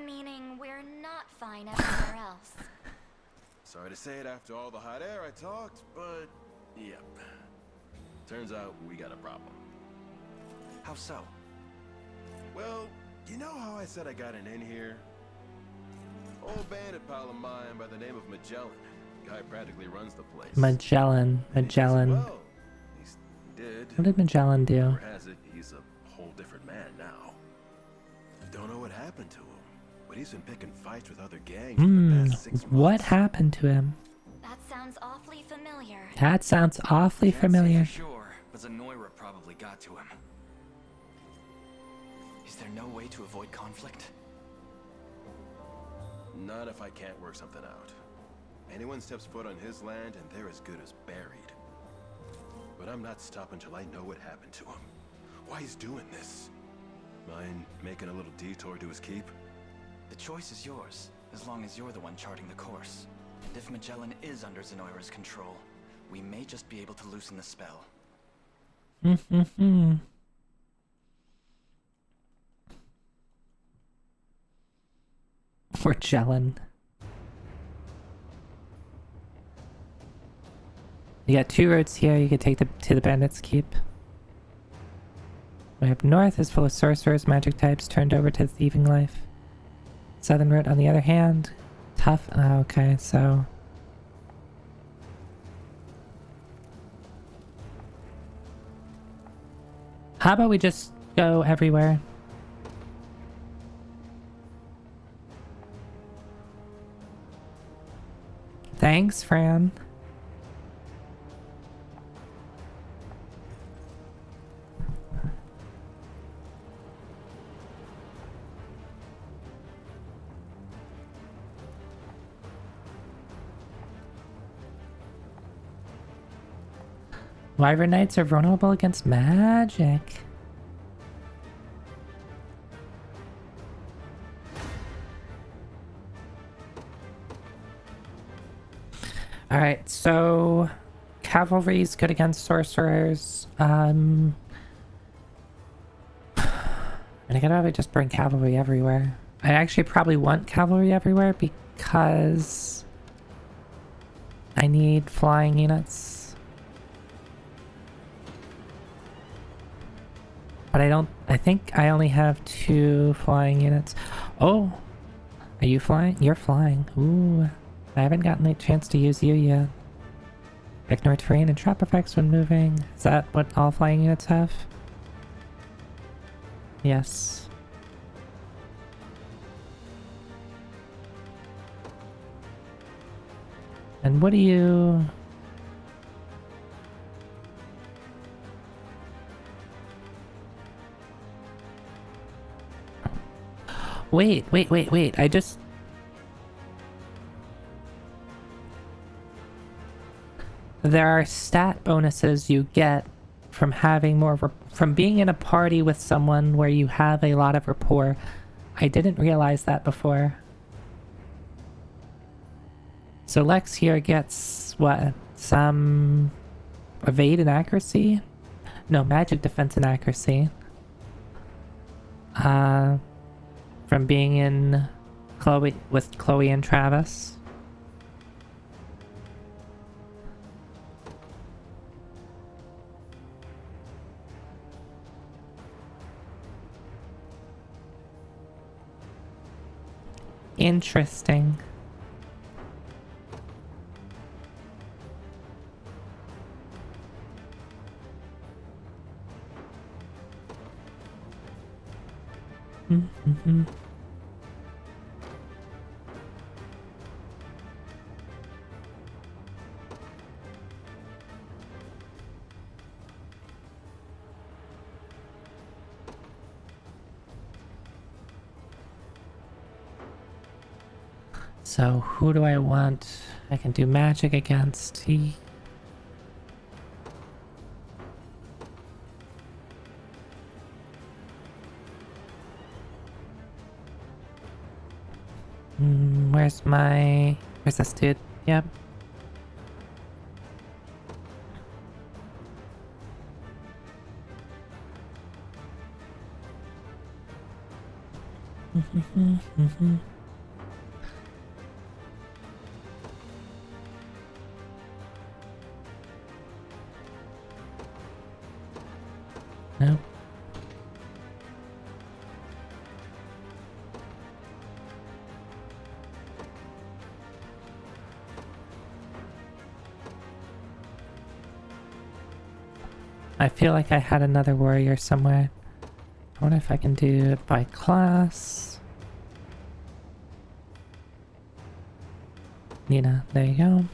Meaning we're not fine everywhere else. Sorry to say it after all the hot air I talked, but yep. Turns out we got a problem. How so? Well, you know how I said I got an in here? Old bandit pal of mine by the name of Magellan. Guy practically runs the place. Magellan. Well, at least he did. What did Magellan do? Rumor has it he's a whole different man now. Don't know what happened to him, but he's been picking fights with other gangs for the past 6 months. What happened to him? That sounds awfully familiar. That sounds awfully familiar. For sure, but Zenoira probably got to him. Is there no way to avoid conflict? Not if I can't work something out. Anyone steps foot on his land and they're as good as buried. But I'm not stopping till I know what happened to him. Why he's doing this. Mind making a little detour to his keep? The choice is yours, as long as you're the one charting the course. And if Magellan is under Zenoira's control, we may just be able to loosen the spell. Magellan. You got 2 roads here. You could take to the Bandit's Keep. Way up north is full of sorcerers, magic types turned over to thieving life. Southern road, on the other hand, tough. Okay, so how about we just go everywhere? Thanks, Fran. Wyvern Knights are vulnerable against magic. Alright, so cavalry is good against sorcerers. And I could probably just bring cavalry everywhere. I actually probably want cavalry everywhere because I need flying units. But I think I only have 2 flying units. Oh, are you flying? You're flying. Ooh, I haven't gotten a chance to use you yet. Ignore terrain and trap effects when moving. Is that what all flying units have? Yes. And what do you... Wait, I just... There are stat bonuses you get from having from being in a party with someone where you have a lot of rapport. I didn't realize that before. So Lex here gets, what, some evade and accuracy? No, magic defense and accuracy. From being in with Chloe and Travis. Interesting. Mm-hmm. So who do I want? I can do magic against. Where's this dude? Yep. No. I feel like I had another warrior somewhere. I wonder if I can do it by class. Nina, there you go.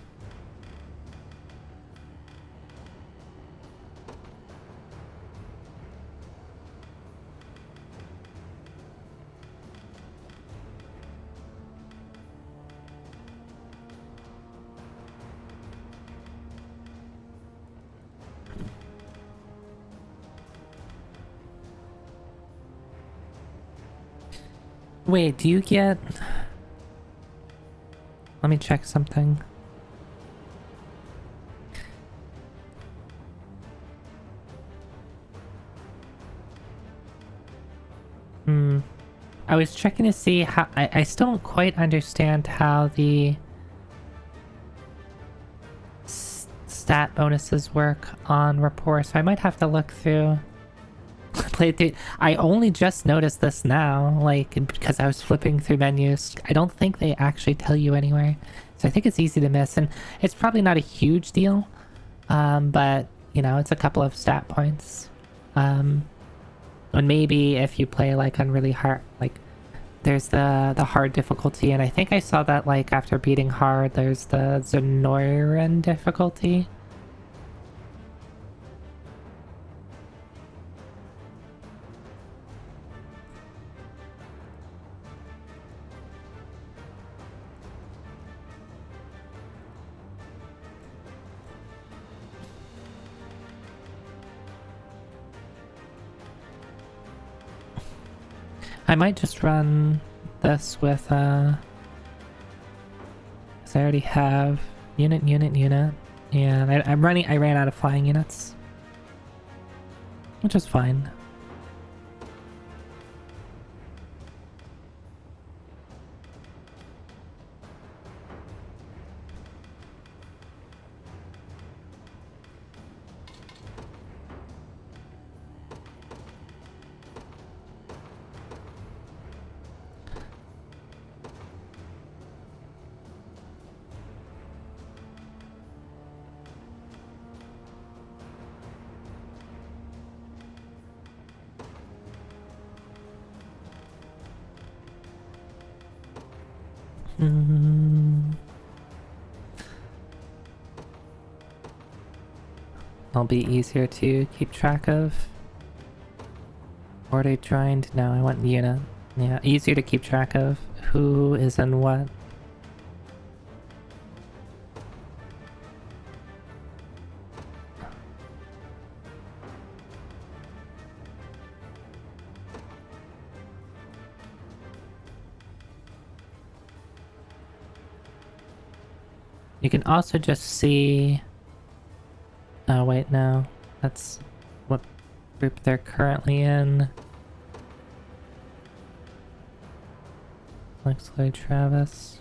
Wait, do you get... Let me check something. I was checking to see how... I still don't quite understand how the stat bonuses work on rapport, so I might have to look through... I only just noticed this now, like, because I was flipping through menus. I don't think they actually tell you anywhere, so I think it's easy to miss, and it's probably not a huge deal, but, you know, it's a couple of stat points. And maybe if you play, like, on really hard, like, there's the hard difficulty, and I think I saw that, like, after beating hard, there's the Zenoiran difficulty. I might just run this with, because I already have unit, and I ran out of flying units, which is fine. It'll be easier to keep track of. Order joined. No, I want unit. Yeah, easier to keep track of who is in what. You can also just see... Oh wait, no. That's what group they're currently in. Looks like Travis.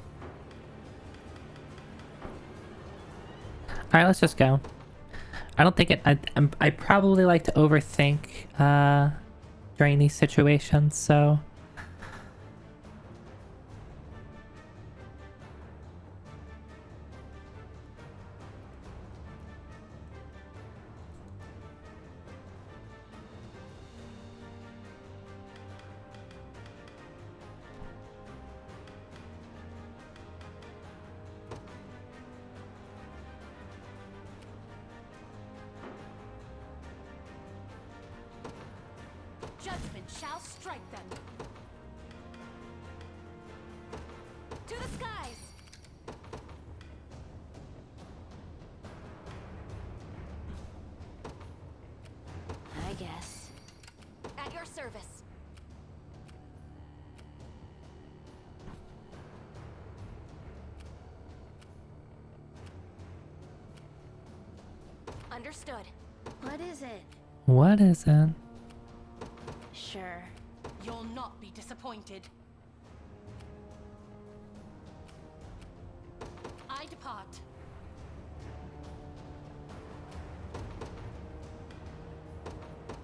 Alright, let's just go. I don't think it... I probably like to overthink during these situations, so... Judgment shall strike them. To the skies! I guess. At your service. Understood. What is it? What is it? Sure. You'll not be disappointed. I depart.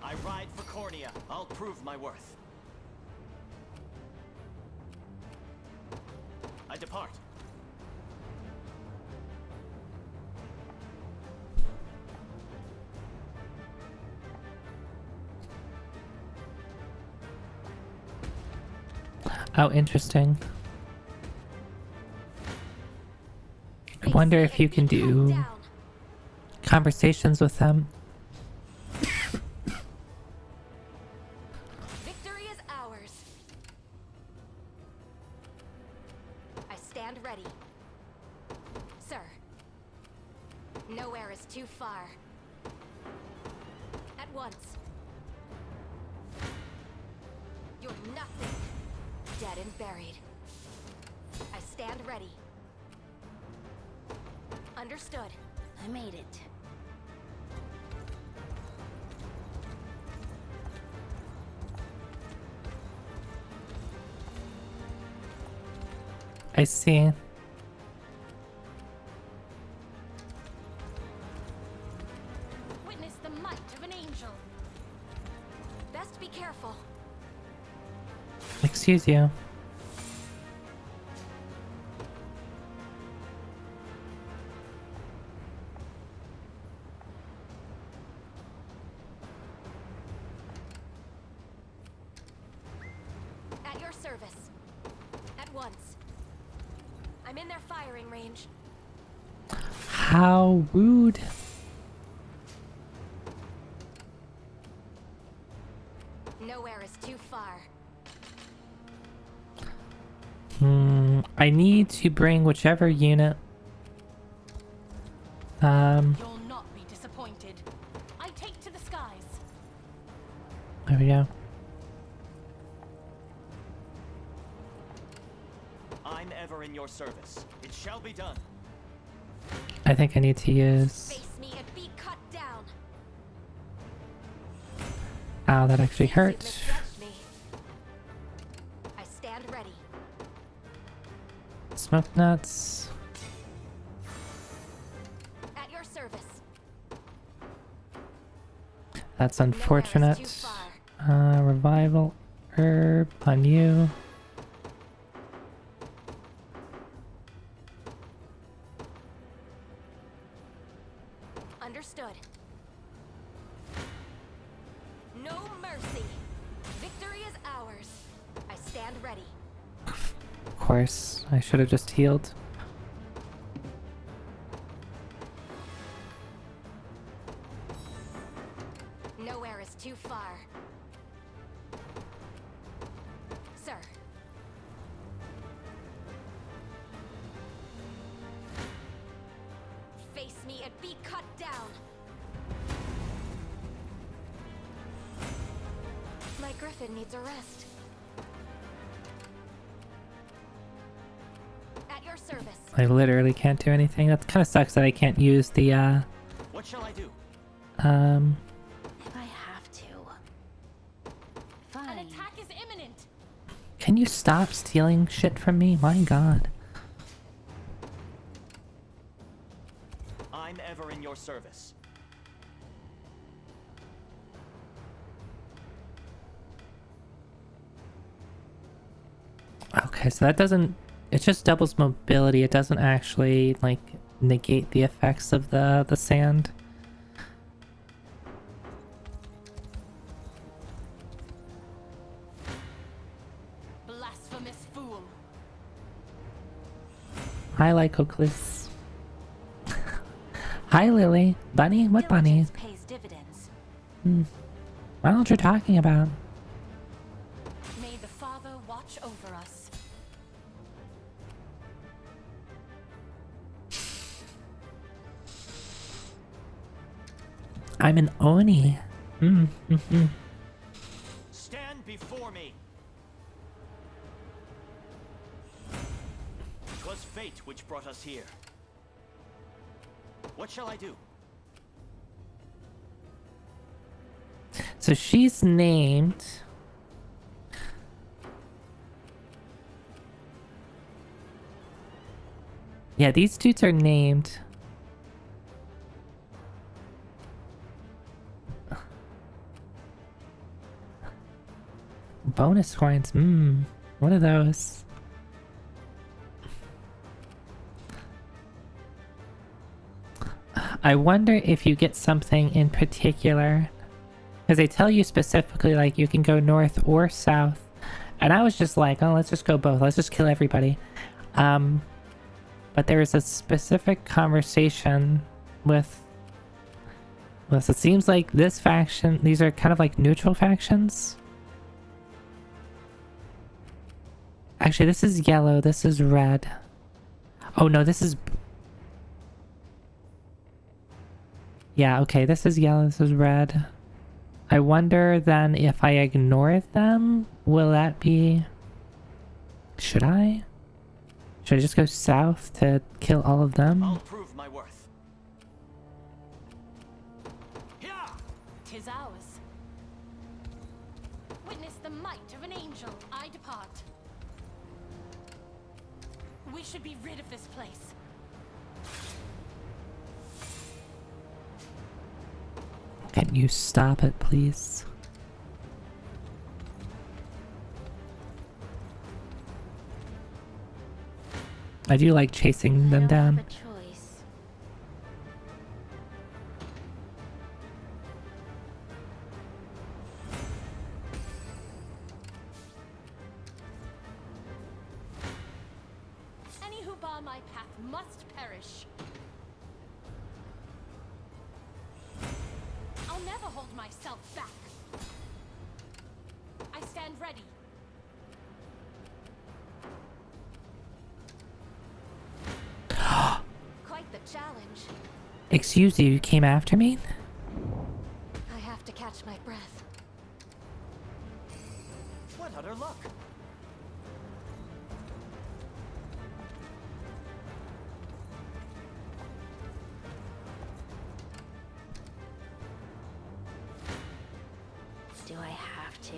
I ride for Cornea. I'll prove my worth. I depart. Oh, interesting. I wonder if you can do conversations with them. Victory is ours. I stand ready. Sir. Nowhere is too far. At once. You're nothing. Dead and buried. I stand ready. Understood. I made it. I see. Witness the might of an angel. Best be careful. Excuse you. At your service. At once. I'm in their firing range. How rude. Nowhere is too far. I need to bring whichever unit. You'll not be disappointed. I take to the skies. There we go. I'm ever in your service. It shall be done. I think I need to use... Face me and be cut down. Ow, that actually Seems you've hurt. misjudged me. I stand ready. Smoke nuts. At your service. That's Nowhere is too unfortunate. far. Revival herb on you. Understood. No mercy. Victory is ours. I stand ready. Of course, I should have just healed. be cut down. My griffin needs a rest. At your service. I literally can't do anything. That kind of sucks that I can't use the What shall I do? If I have to. Fine. An attack is imminent. Can you stop stealing shit from me? My god. I'm ever in your service. Okay, so that doesn't... It just doubles mobility. It doesn't actually, like, negate the effects of the sand. Blasphemous fool. Hi, Lycoclis. Hi, Lily. Bunny? What bunny? Diligence pays dividends. I don't know what you're talking about. May the Father watch over us. I'm an Oni. Stand before me. 'Twas fate which brought us here. What shall I do? So she's named... Yeah, these dudes are named... Bonus coins. What are those? I wonder if you get something in particular. Because they tell you specifically, like, you can go north or south. And I was just like, oh, let's just go both. Let's just kill everybody. But there was a specific conversation with... Well, so it seems like this faction... These are kind of like neutral factions. Actually, this is yellow. This is red. Oh, no, this is... Yeah, okay, this is yellow. This is red. I wonder then if I ignore them, will that be... Should I? Should I just go south to kill all of them? I'll prove my worth. Yeah! 'Tis ours. Witness the might of an angel. I depart. We should be rid of this place. Can you stop it, please? I do like chasing them down. I don't have a choice. Any who bar my path must perish. I'll never hold myself back. I stand ready. Quite the challenge. Excuse you, you came after me? I have to catch my breath. What utter luck! Do I have to?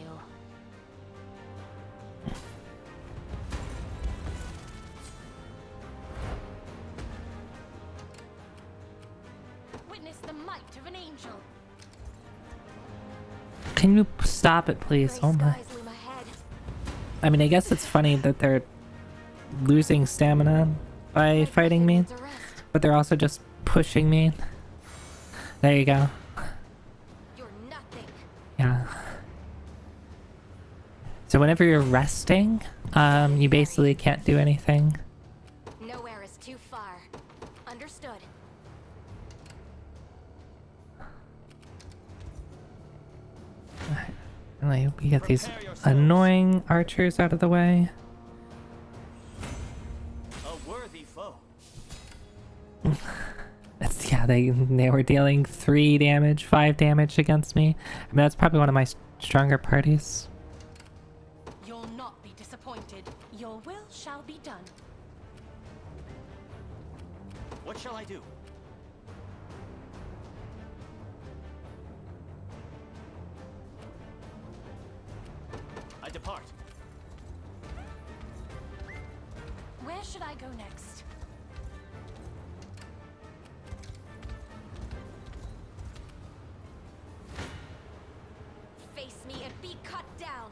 Witness the might of an angel. Can you stop it, please? Gray Oh my. skies loom ahead. I mean, I guess it's funny that they're losing stamina by fighting me, Needs a rest. but they're also just pushing me. There you go. You're nothing. Yeah. So whenever you're resting, you basically can't do anything. Nowhere is too far. Understood. Like, we get these Prepare yourselves. annoying archers out of the way. A worthy foe. It's, yeah, Yeah, they were dealing 3 damage, 5 damage against me. I mean, that's probably one of my stronger parties. You'll not be disappointed. Your will shall be done. What shall I do? I depart. Where should I go next? Face me and be cut down.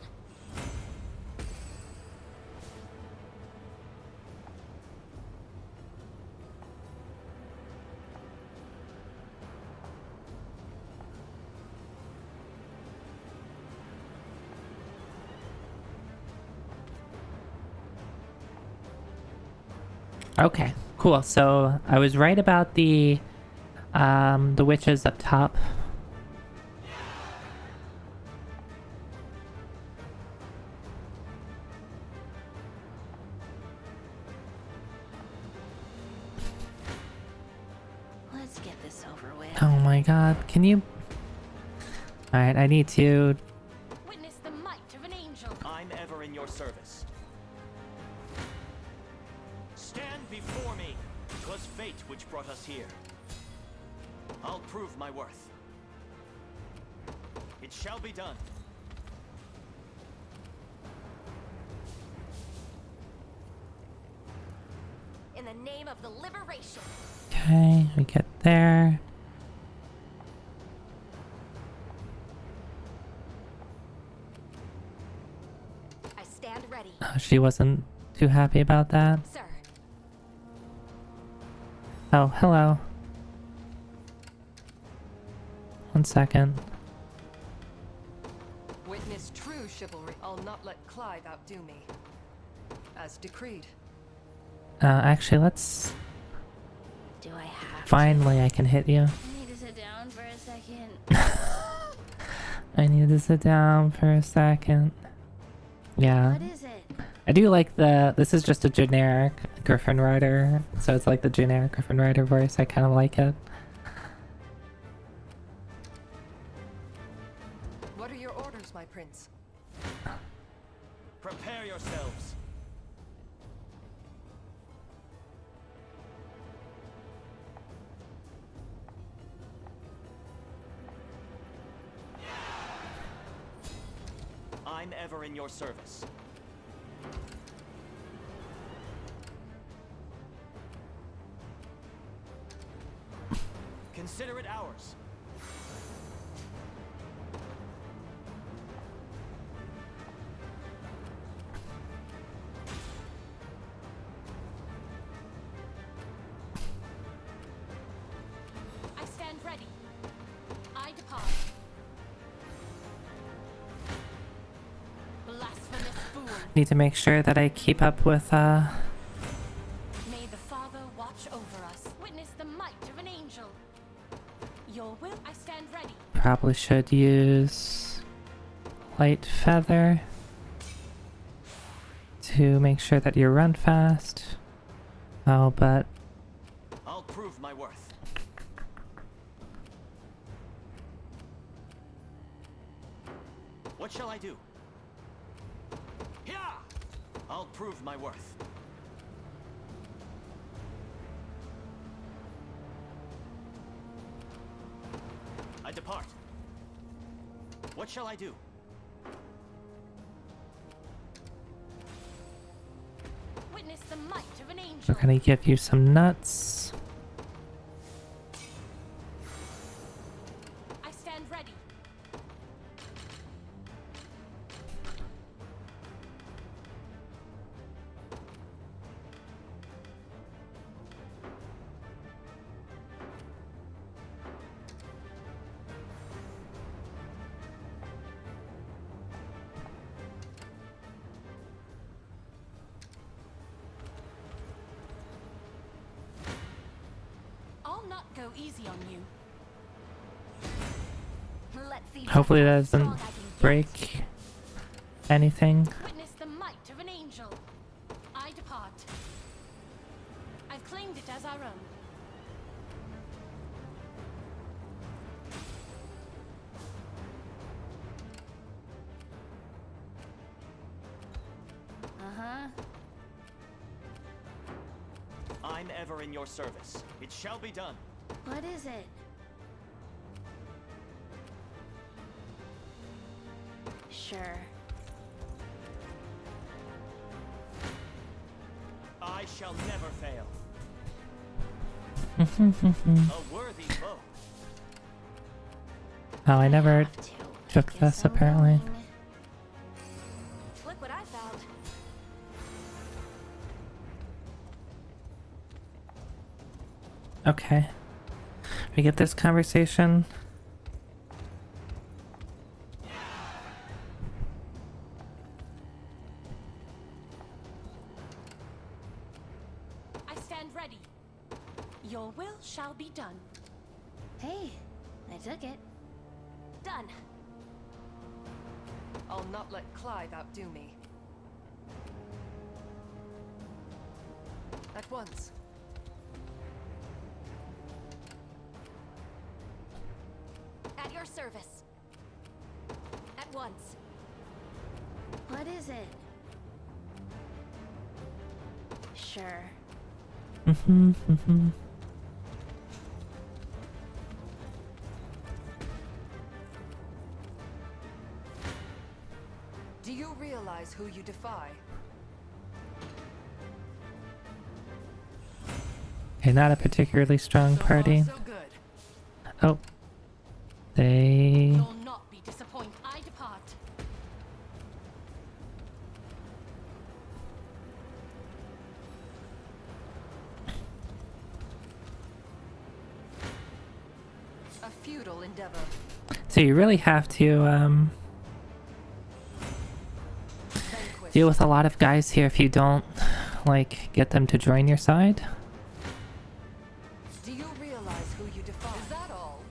Okay, cool. So I was right about the witches up top. Let's get this over with. Oh my god, can you... Alright, I need to... Witness the might of an angel. I'm ever in your service. Stand before me. 'Twas fate which brought us here. I'll prove my worth. It shall be done. In the name of the liberation. Okay, we get there. I stand ready. Oh, she wasn't too happy about that. Sir. Oh, hello. 1 second. Witness true chivalry. I'll not let Clive outdo me. As decreed. Actually, let's... Do I have Finally, I can hit you. I need to sit down for a second. I need to sit down for a second. Yeah. What is it? I do like the... This is just a generic Griffin Rider, so it's like the generic Griffin Rider voice. I kind of like it. What are your orders, my prince? Prepare yourselves. I'm ever in your service. Consider it ours. I stand ready. I depart. Blasphemous fool. Need to make sure that I keep up with, May the Father watch over us. Witness the might of an angel. Your will, I stand ready. Probably should use light feather to make sure that you run fast. Oh, but I'll prove my worth. What shall I do? Yeah! I'll prove my worth. I depart. What shall I do? Witness the might of an angel. we're gonna give you some nuts. I stand ready. I'll not go easy on you. Let's see. Hopefully that just how doesn't strong I can get. break anything. Witness the might of an angel. I depart. I've claimed it as our own. I'm ever in your service. It shall be done. What is it? Sure. I shall never fail. A worthy foe. Oh, I never took this apparently. Look what I found. Okay. We get this conversation. I stand ready. Your will shall be done. Hey, I took it. Done. I'll not let Clive outdo me. At once. At your service. At once. What is it? Sure. Do you realize who you defy? Okay, not a particularly strong So far, party. so good. Oh. They... You'll not be disappointed. I depart. A futile endeavor. So you really have to, deal with a lot of guys here if you don't, like, get them to join your side. Do you realize who you defy? Is that all?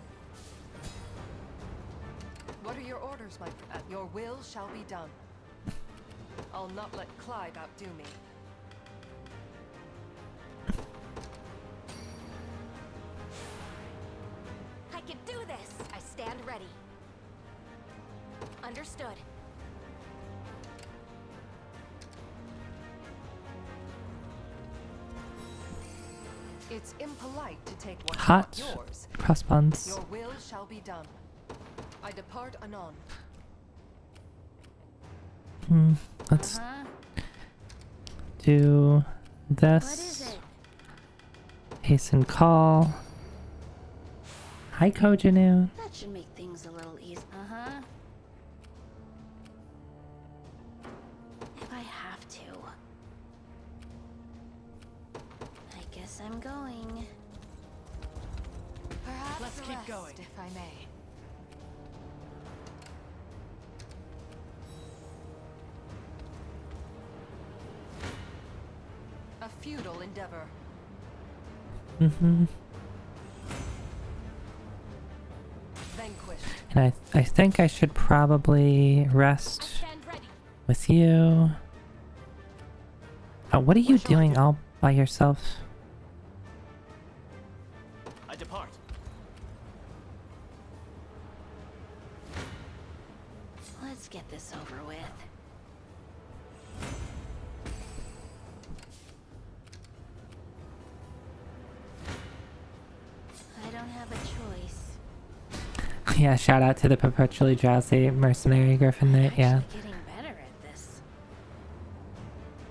What are your orders, my friend? Your will shall be done. I'll not let Clive outdo me. I can do this. I stand ready. Understood. It's impolite to take what's Hot. not yours. Cross buns. Your will shall be done. I depart anon. Let's do this. What is it? Hasten call. Hi, Kojanu. That should make things a little easier. If I have to. I guess I'm going. Perhaps Let's keep rest, going. if I may. A futile endeavor. Vanquished. And I think I should probably I rest stand ready. with you. What are you doing all by yourself? I depart. Let's get this over with. I don't have a choice. Yeah, shout out to the perpetually drowsy mercenary Griffin Knight, yeah. Actually getting better at this.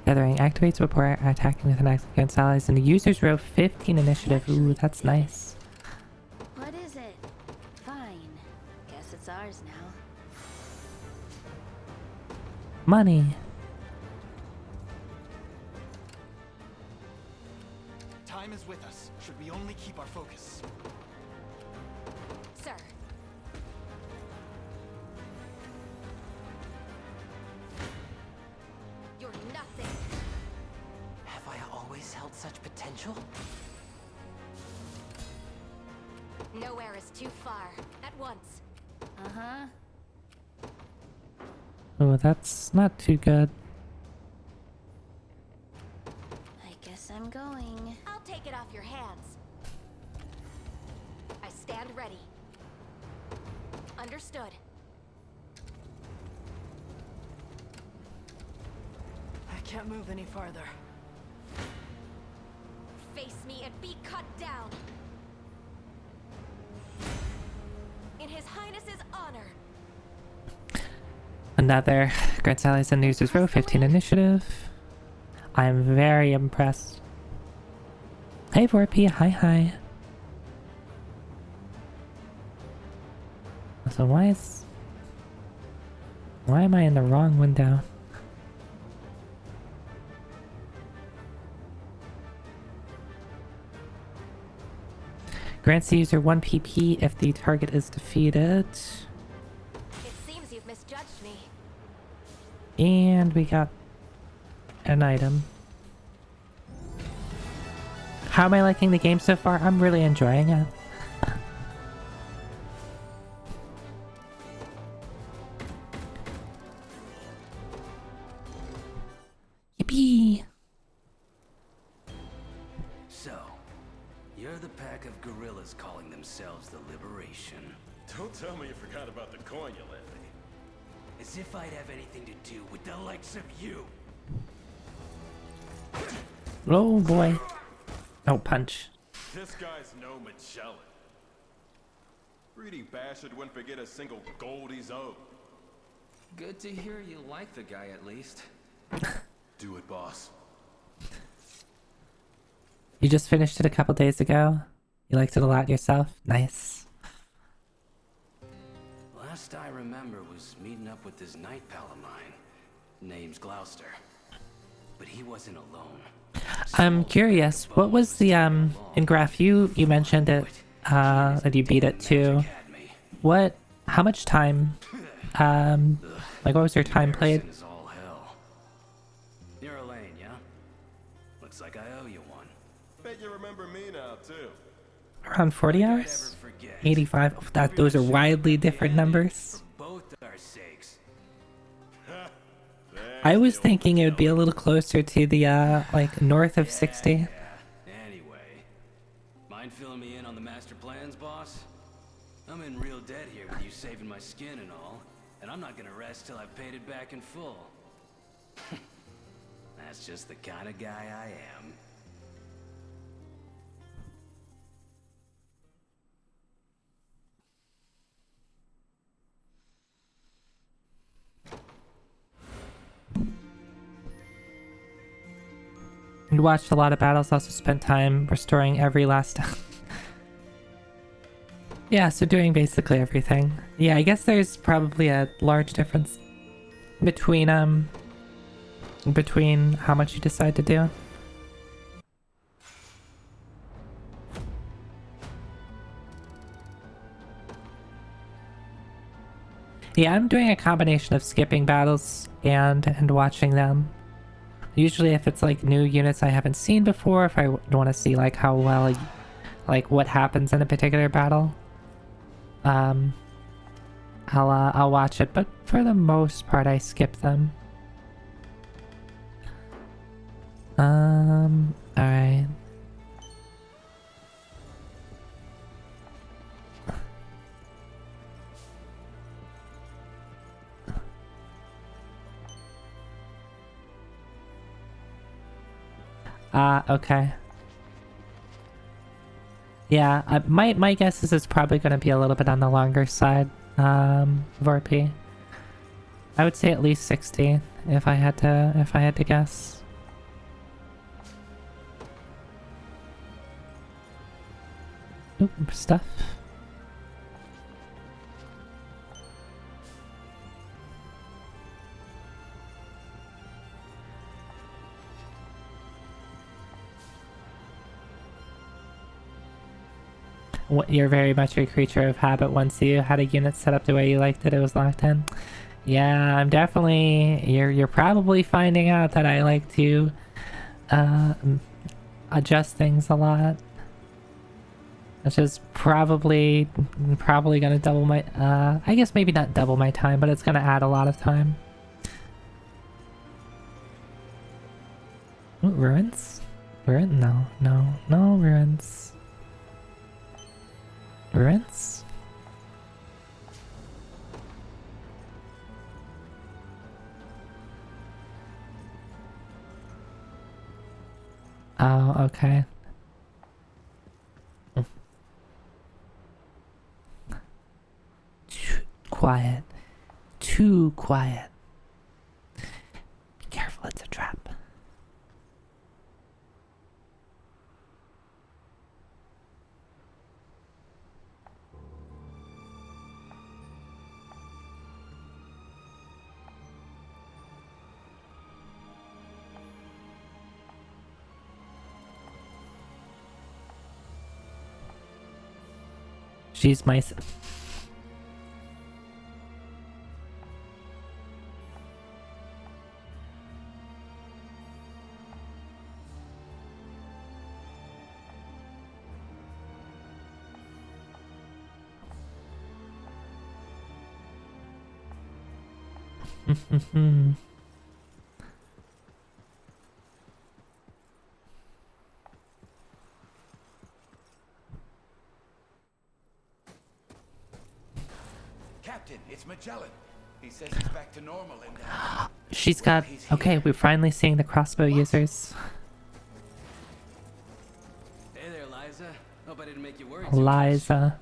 Gathering activates before attacking with an axe against allies in the user's row 15 initiative. Ooh, that's nice. What is it? Fine. Guess it's ours now. Money. Time is with us, should we only keep our focus. Sir. You're nothing. Have I always held such potential? Nowhere is too far. At once. Oh, that's not too good. I guess I'm going. I'll take it off your hands. I stand ready. Understood. I can't move any farther. Face deviant be cut down. In His Highness's honor. Another grants allies and users row 15 initiative. I'm very impressed. Hey Vorpy, hi. So why am I in the wrong window? Grants the user 1 PP if the target is defeated. It seems you've misjudged me. And we got an item. How am I liking the game so far? I'm really enjoying it. Yippee! So, you're the pack of gorillas calling themselves the Liberation. Don't tell me you forgot about the coin you lent me. As if I'd have anything to do with the likes of you. Oh boy. Oh, punch. This guy's no Magellan. Greedy bastard wouldn't forget a single gold he's owed. Good to hear you like the guy at least. Do it, boss. You just finished it a couple days ago. You liked it a lot yourself? Nice. Last I remember was meeting up with this night pal of mine. Name's Gloucester. But he wasn't alone. I'm curious, what was the in Graph you mentioned it that you beat it too. How much time like what was your time played? You're Elaine, yeah? Looks like I owe you one. Bet you remember me now too. Around 40 hours? 85. Oh, those are wildly different numbers. Both our sakes. I was thinking it would be a little closer to the like north of 60. Yeah. Anyway, mind filling me in on the master plans, boss? I'm in real debt here with you saving my skin and all, and I'm not gonna rest till I've paid it back in full. That's just the kind of guy I am. We watched a lot of battles, also spent time restoring every last... Yeah, so doing basically everything. Yeah, I guess there's probably a large difference between how much you decide to do. Yeah, I'm doing a combination of skipping battles and watching them. Usually if it's like new units I haven't seen before, if I want to see like how well, like what happens in a particular battle, I'll watch it, but for the most part I skip them. Alright. Okay. Yeah, my guess is it's probably going to be a little bit on the longer side, Vorpy. I would say at least 60 if I had to guess. Oop, stuff. You're very much a creature of habit. Once you had a unit set up the way you liked it, it was locked in. Yeah, I'm definitely... You're probably finding out that I like to adjust things a lot. Which is probably gonna double my... I guess maybe not double my time, but it's gonna add a lot of time. Ooh, ruins? Ruin? No ruins. Ruins? Oh, okay. too quiet. Be careful, it's a trap. She's my... Captain, it's Magellan. He says he's back to normal and She's got... Okay, we're finally seeing the crossbow users. Hey there, Liza. Hope I didn't make you worry. Liza.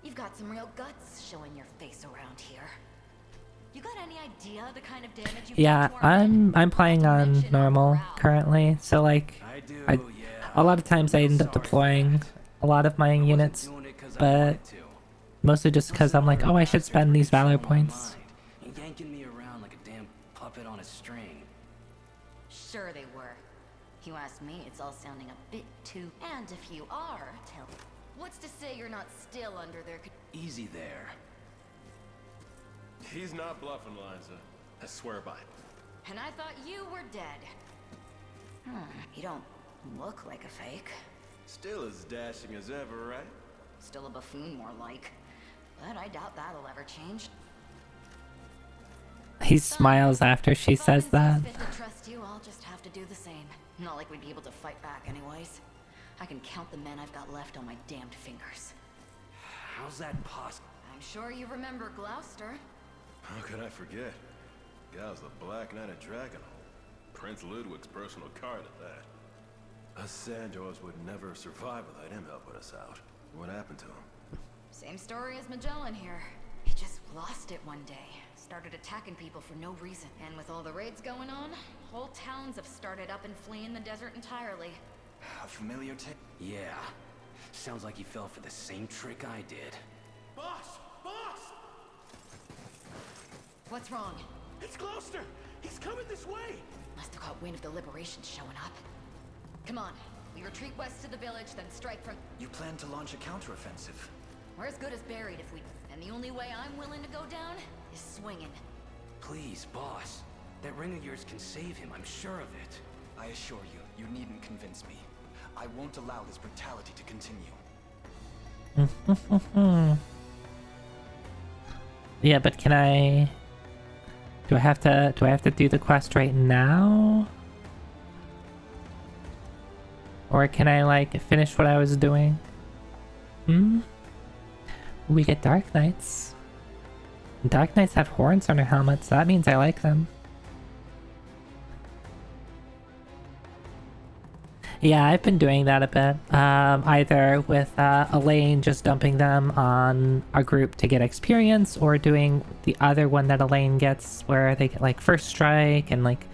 You've got some real guts showing your face around here. You got any idea the kind of damage you've Yeah, done to our I'm playing on normal currently, so like a lot of times I end up deploying a lot of my units, but mostly just because I'm like, oh, I should spend these valor points. Yanking me around like a damn puppet on a string. Sure they were. You ask me, it's all sounding a bit too... And if you are, tell... What's to say you're not still under their... Easy there. He's not bluffing, Liza. I swear by it. And I thought you were dead. You don't look like a fake. Still as dashing as ever, right? Still a buffoon, more like. But I doubt that'll ever change. He smiles after she says that. If I trust you, I'll just have to do the same. Not like we'd be able to fight back anyways. I can count the men I've got left on my damned fingers. How's that possible? I'm sure you remember Gloucester. How could I forget? Guy was the Black Knight of Dragonhold. Prince Ludwig's personal card at that. Us Sandors would never survive without him helping us out. What happened to him? Same story as Magellan here. He just lost it one day. Started attacking people for no reason. And with all the raids going on, whole towns have started up and fleeing the desert entirely. A familiar tale? Yeah. Sounds like he fell for the same trick I did. Boss! Boss! What's wrong? It's Gloucester! He's coming this way! Must have caught wind of the liberations showing up. Come on. We retreat west to the village, then strike from... You plan to launch a counteroffensive? We're as good as buried if we... And the only way I'm willing to go down is swinging. Please, boss. That ring of yours can save him, I'm sure of it. I assure you, you needn't convince me. I won't allow this brutality to continue. Yeah, but can I... Do I have to do the quest right now? Or can I, like, finish what I was doing? We get Dark Knights. Dark Knights have horns on their helmets, so that means I like them. Yeah, I've been doing that a bit. Either with Elaine just dumping them on a group to get experience, or doing the other one that Elaine gets where they get like first strike and like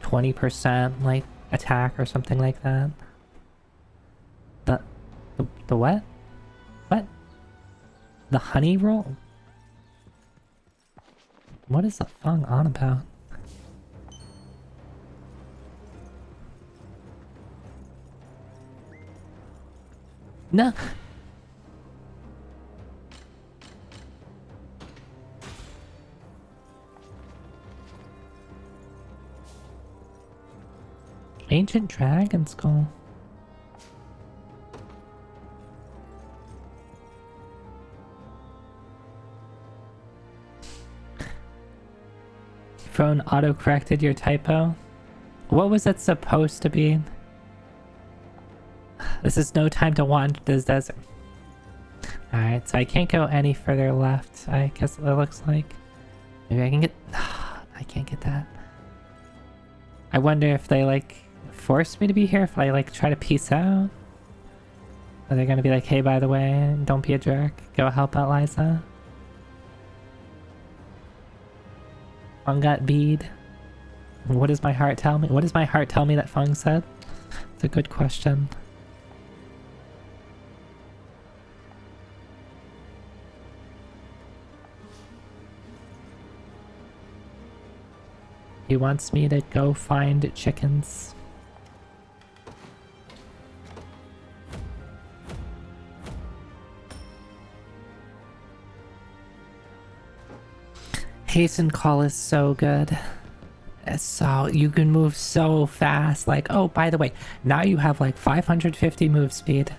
20% like attack or something like that. The what? What? The honey roll? What is the Fung on about? No. Ancient Dragon Skull. Phone auto-corrected your typo. What was it supposed to be? This is no time to wander this desert. Alright, so I can't go any further left, I guess it looks like. Maybe I can get... I can't get that. I wonder if they, like, force me to be here, if I, like, try to peace out. Are they gonna be like, hey, by the way, don't be a jerk. Go help out Liza. Fung got bead. What does my heart tell me? What does my heart tell me that Fung said? It's a good question. He wants me to go find chickens. Hasten call is so good. So you can move so fast. Like, oh, by the way, now you have like 550 move speed.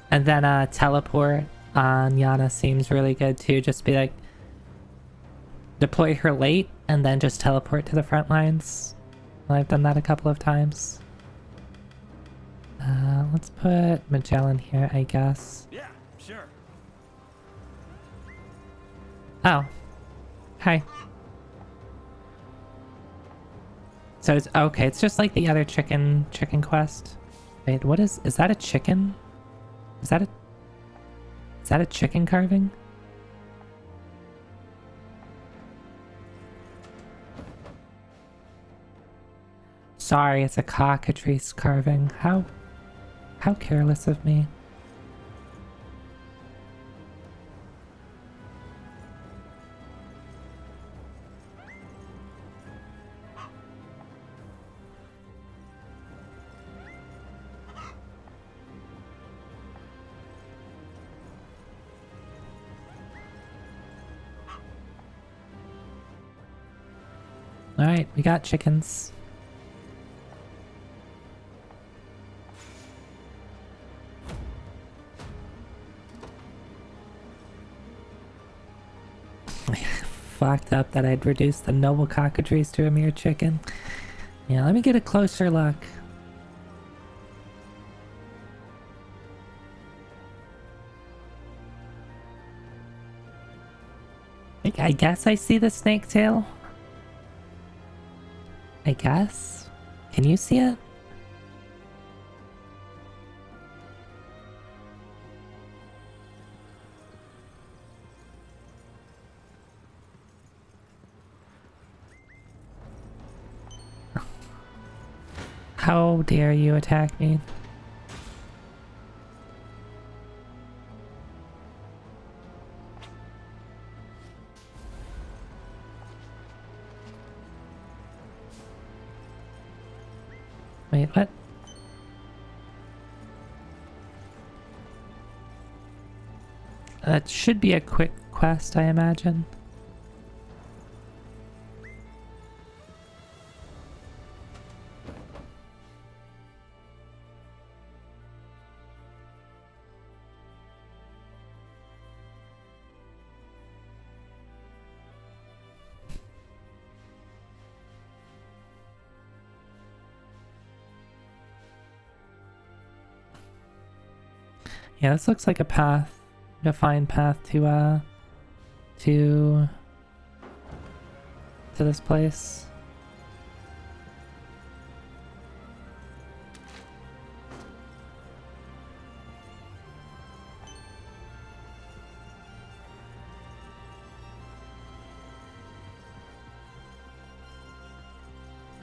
And then teleport on Yana seems really good too. Just be like, deploy her late and then just teleport to the front lines. I've done that a couple of times. Let's put Magellan here, I guess. Yeah, sure. Oh. Hi. So it's okay, it's just like the other chicken quest. Wait, what is that a chicken? Is that a chicken carving? Sorry, it's a cockatrice carving. How careless of me. Alright, we got chickens. Fucked up that I'd reduced the noble cockatrice to a mere chicken. Yeah, let me get a closer look. I guess I see the snake tail. I guess. Can you see it? How dare you attack me? Wait, what? That should be a quick quest, I imagine. Yeah, this looks like a path, a fine path to this place.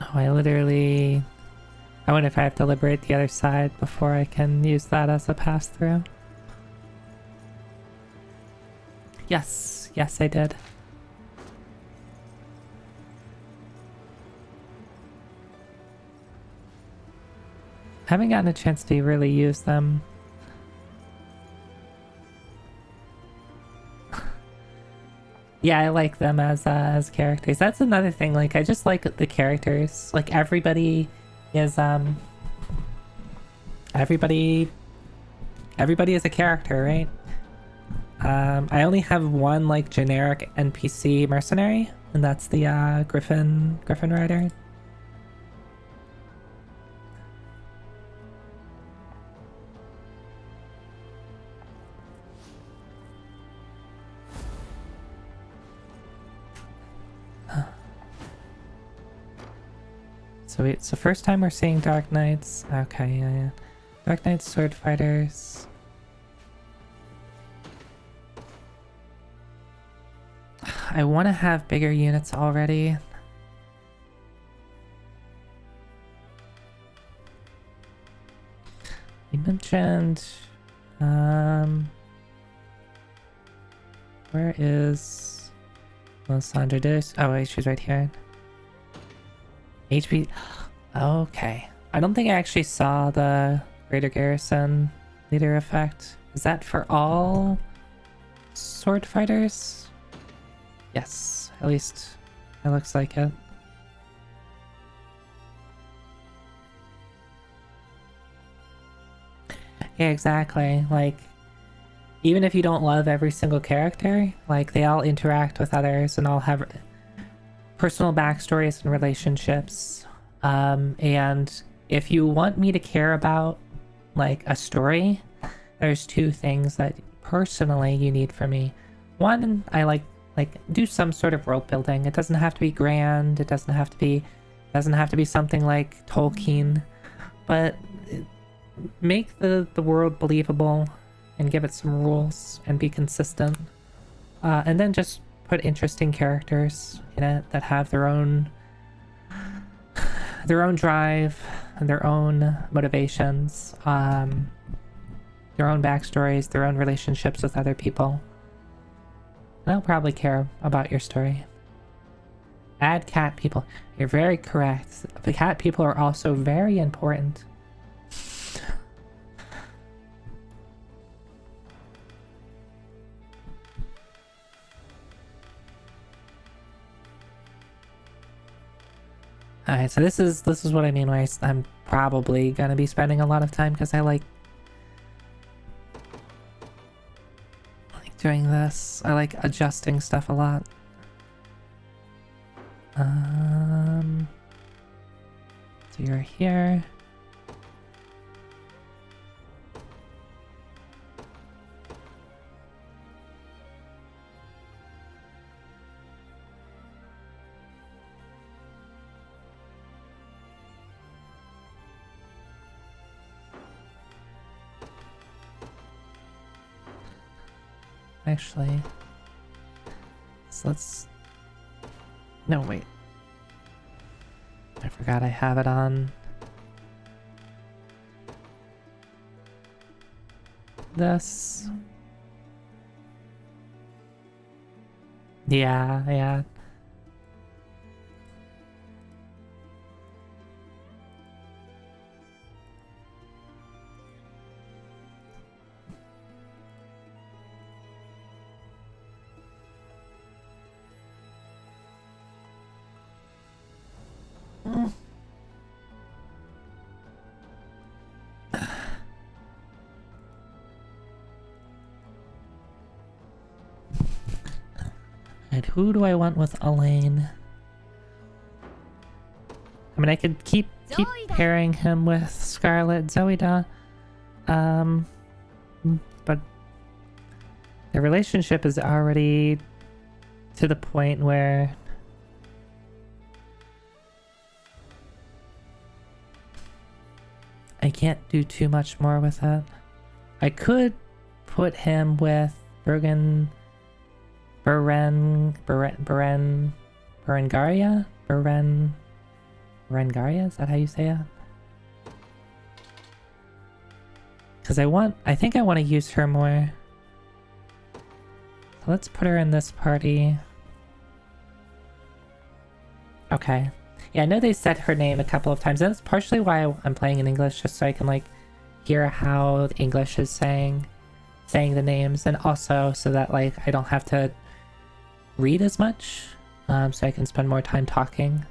Oh, I wonder if I have to liberate the other side before I can use that as a pass-through. Yes, yes I did. Haven't gotten a chance to really use them. Yeah, I like them as characters. That's another thing, like I just like the characters. Like everybody is everybody is a character, right? I only have one like generic NPC mercenary, and that's the Griffin Rider. So it's the first time we're seeing Dark Knights. Okay, yeah. Dark Knight Sword Fighters. I want to have bigger units already. You mentioned... where is... Lysandra Dis? Oh wait, she's right here. HP... Okay. I don't think I actually saw the Greater Garrison leader effect. Is that for all sword fighters? Yes, at least it looks like it. Yeah, exactly. Like, even if you don't love every single character, like, they all interact with others and all have personal backstories and relationships. And if you want me to care about, like, a story, there's two things that personally you need from me. One, I like do some sort of world building. It doesn't have to be grand. It doesn't have to be something like Tolkien, but make the world believable and give it some rules and be consistent. And then just put interesting characters in it that have their own drive and their own motivations, their own backstories, their own relationships with other people. And I'll probably care about your story. Add cat people. You're very correct. The cat people are also very important. Alright, so this is what I mean when I'm probably gonna be spending a lot of time, because I like doing this. I like adjusting stuff a lot. So you're here. Actually, so let's... No, wait. I forgot I have it on this. Yeah. And who do I want with Elaine? I mean, I could keep pairing him with Scarlet Zoida. But the relationship is already to the point where I can't do too much more with it. I could put him with Berengaria? Berengaria? Is that how you say it? Because I think I want to use her more. So let's put her in this party. Okay. Yeah, I know they said her name a couple of times. That's partially why I'm playing in English, just so I can, like, hear how English is saying the names, and also so that, like, I don't have to read as much, so I can spend more time talking.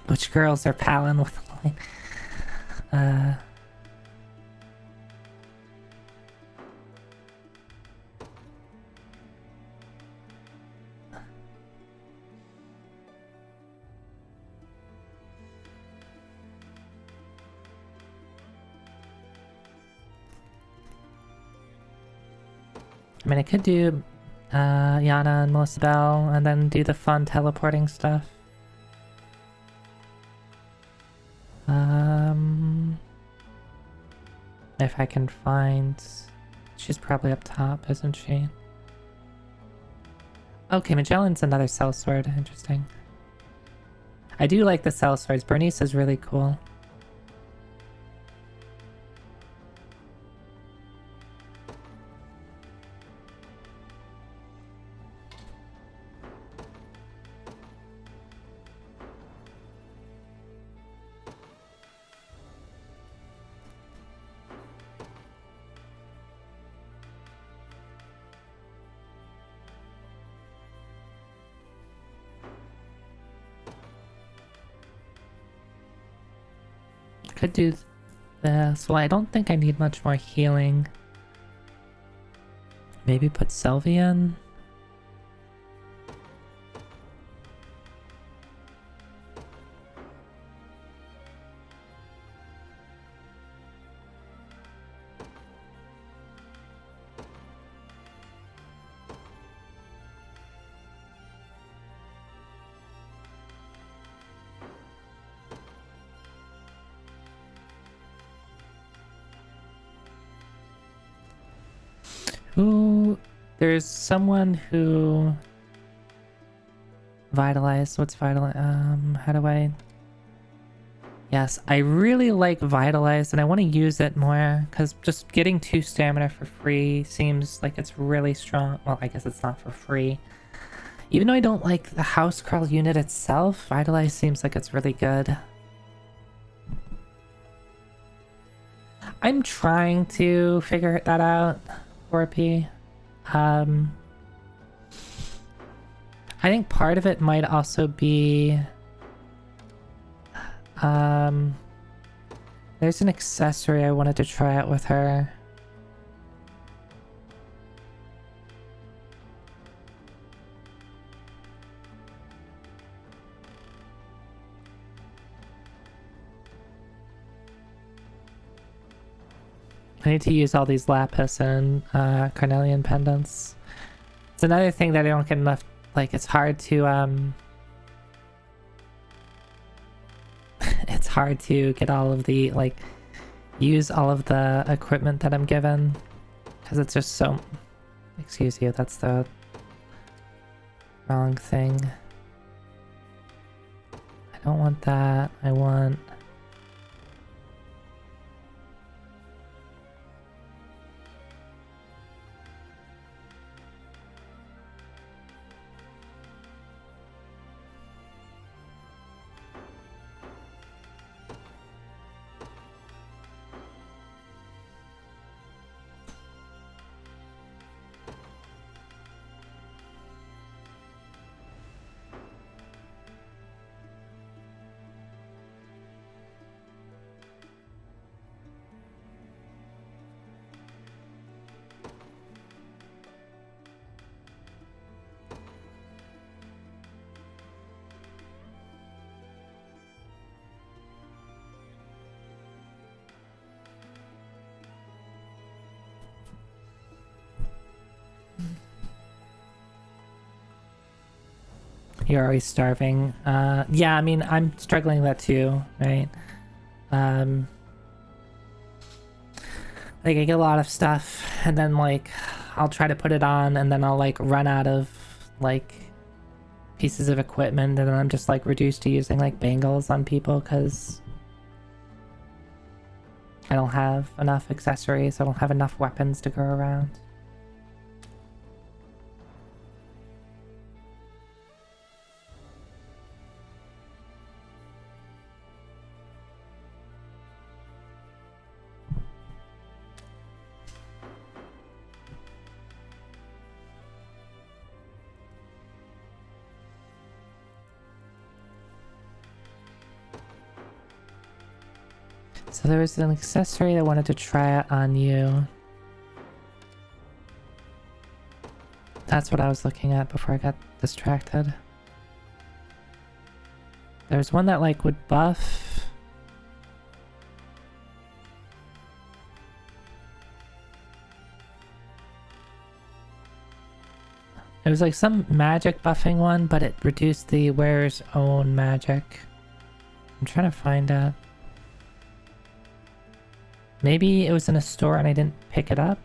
Which girls are palin with the line? I mean, I could do Yana and Melissa Bell, and then do the fun teleporting stuff. I can find. She's probably up top, isn't she? Okay, Magellan's another sellsword. Interesting. I do like the sellswords. Bernice is really cool. Could do this. Well, I don't think I need much more healing. Maybe put Sylvia in. There's someone who vitalized. What's vitalize? How do I? Yes, I really like vitalized, and I want to use it more because just getting 2 stamina for free seems like it's really strong. Well, I guess it's not for free. Even though I don't like the house crawl unit itself, vitalized seems like it's really good. I'm trying to figure that out, 4P. I think part of it might also be there's an accessory I wanted to try out with her. I need to use all these lapis and carnelian pendants. It's another thing that I don't get enough. Like, it's hard to it's hard to get all of the, like, use all of the equipment that I'm given because it's just so. Excuse you, that's the wrong thing. I don't want that. I want. You're always starving. Yeah, I mean, I'm struggling with that too, right? Like, I get a lot of stuff, and then, like, I'll try to put it on, and then I'll, like, run out of, like, pieces of equipment, and then I'm just, like, reduced to using, like, bangles on people, because I don't have enough accessories, I don't have enough weapons to go around. So there was an accessory I wanted to try it on you. That's what I was looking at before I got distracted. There's one that, like, would buff. It was like some magic buffing one, but it reduced the wearer's own magic. I'm trying to find it. Maybe it was in a store and I didn't pick it up?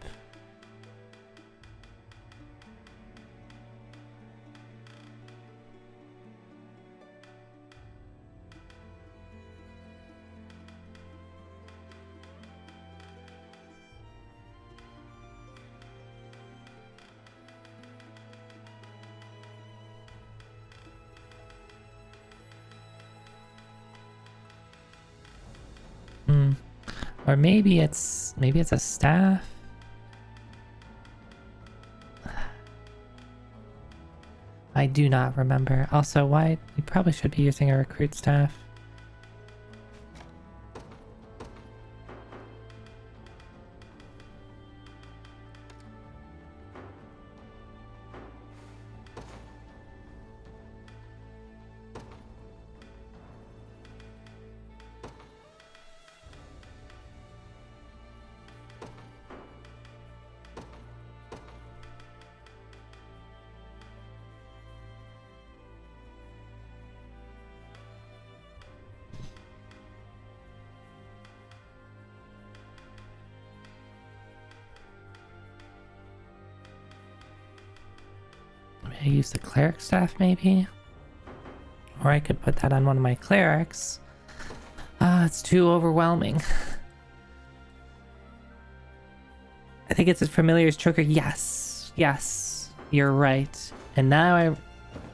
Or maybe it's a staff. I do not remember. Also, why you probably should be using a recruit staff. I use the cleric staff maybe? Or I could put that on one of my clerics. It's too overwhelming. I think it's as familiar as choker. Yes, yes, you're right. And now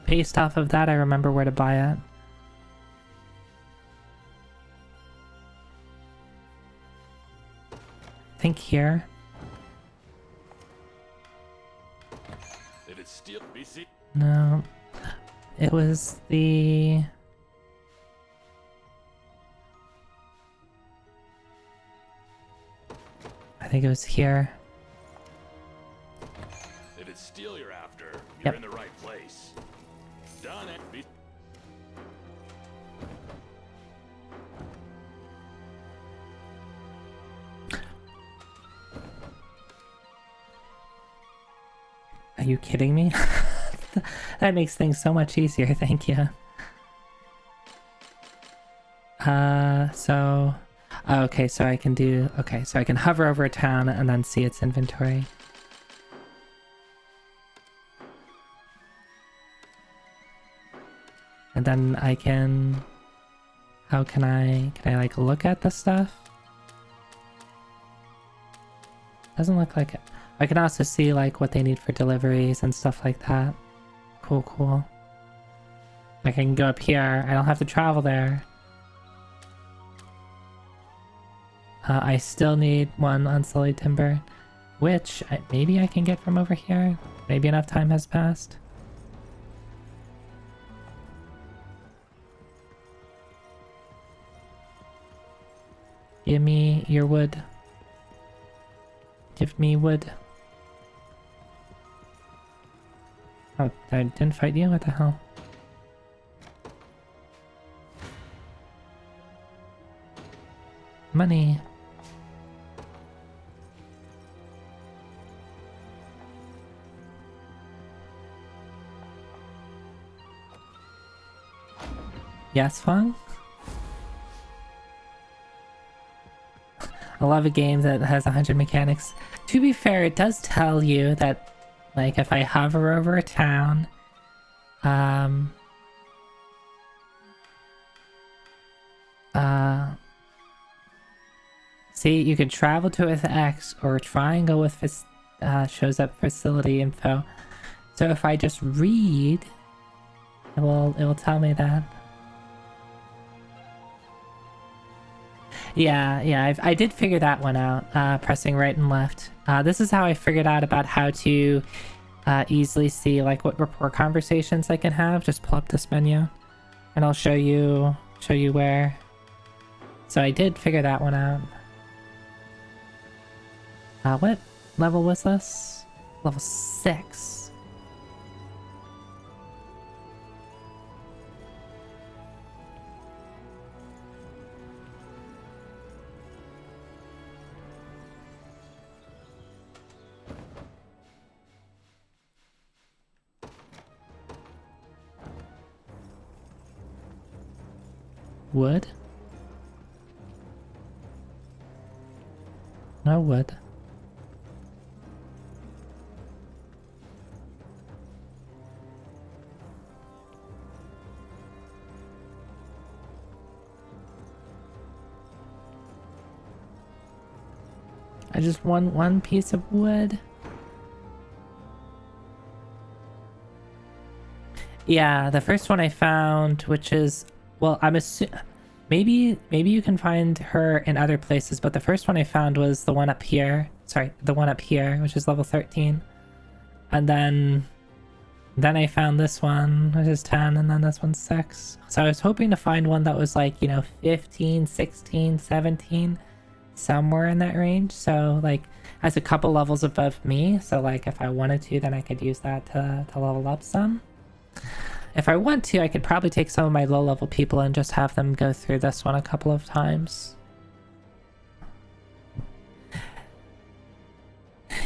based off of that, I remember where to buy it. I think here. No, it was the... I think it was here. If it's steel you're after, you're in the right place. Done it. Are you kidding me? That makes things so much easier, thank you. Okay, so I can do... Okay, so I can hover over a town and then see its inventory. And then I can... How can I like look at the stuff? Doesn't look like it. I can also see like what they need for deliveries and stuff like that. Cool, cool. Like I can go up here. I don't have to travel there. I still need one unsullied timber, which maybe I can get from over here. Maybe enough time has passed. Give me your wood. Give me wood. Oh, I didn't fight you? What the hell? Money. Yes, Fong? I love a game that has 100 mechanics. To be fair, it does tell you that, like, if I hover over a town, see, you can travel to it with X or triangle with shows up facility info. So if I just read, it will tell me that. Yeah, I did figure that one out, pressing right and left. This is how I figured out about how to easily see like what rapport conversations I can have. Just pull up this menu and I'll show you where. So I did figure that one out. What level was this? Level 6. Wood? No wood. I just want one piece of wood. Yeah, the first one I found, which is, well, I'm assuming maybe you can find her in other places, but the first one I found was the one up here. Sorry, the one up here, which is level 13. And then I found this one, which is 10, and then this one's 6. So I was hoping to find one that was like, 15, 16, 17, somewhere in that range. So like as a couple levels above me. So like if I wanted to, then I could use that to level up some. If I want to, I could probably take some of my low-level people and just have them go through this one a couple of times.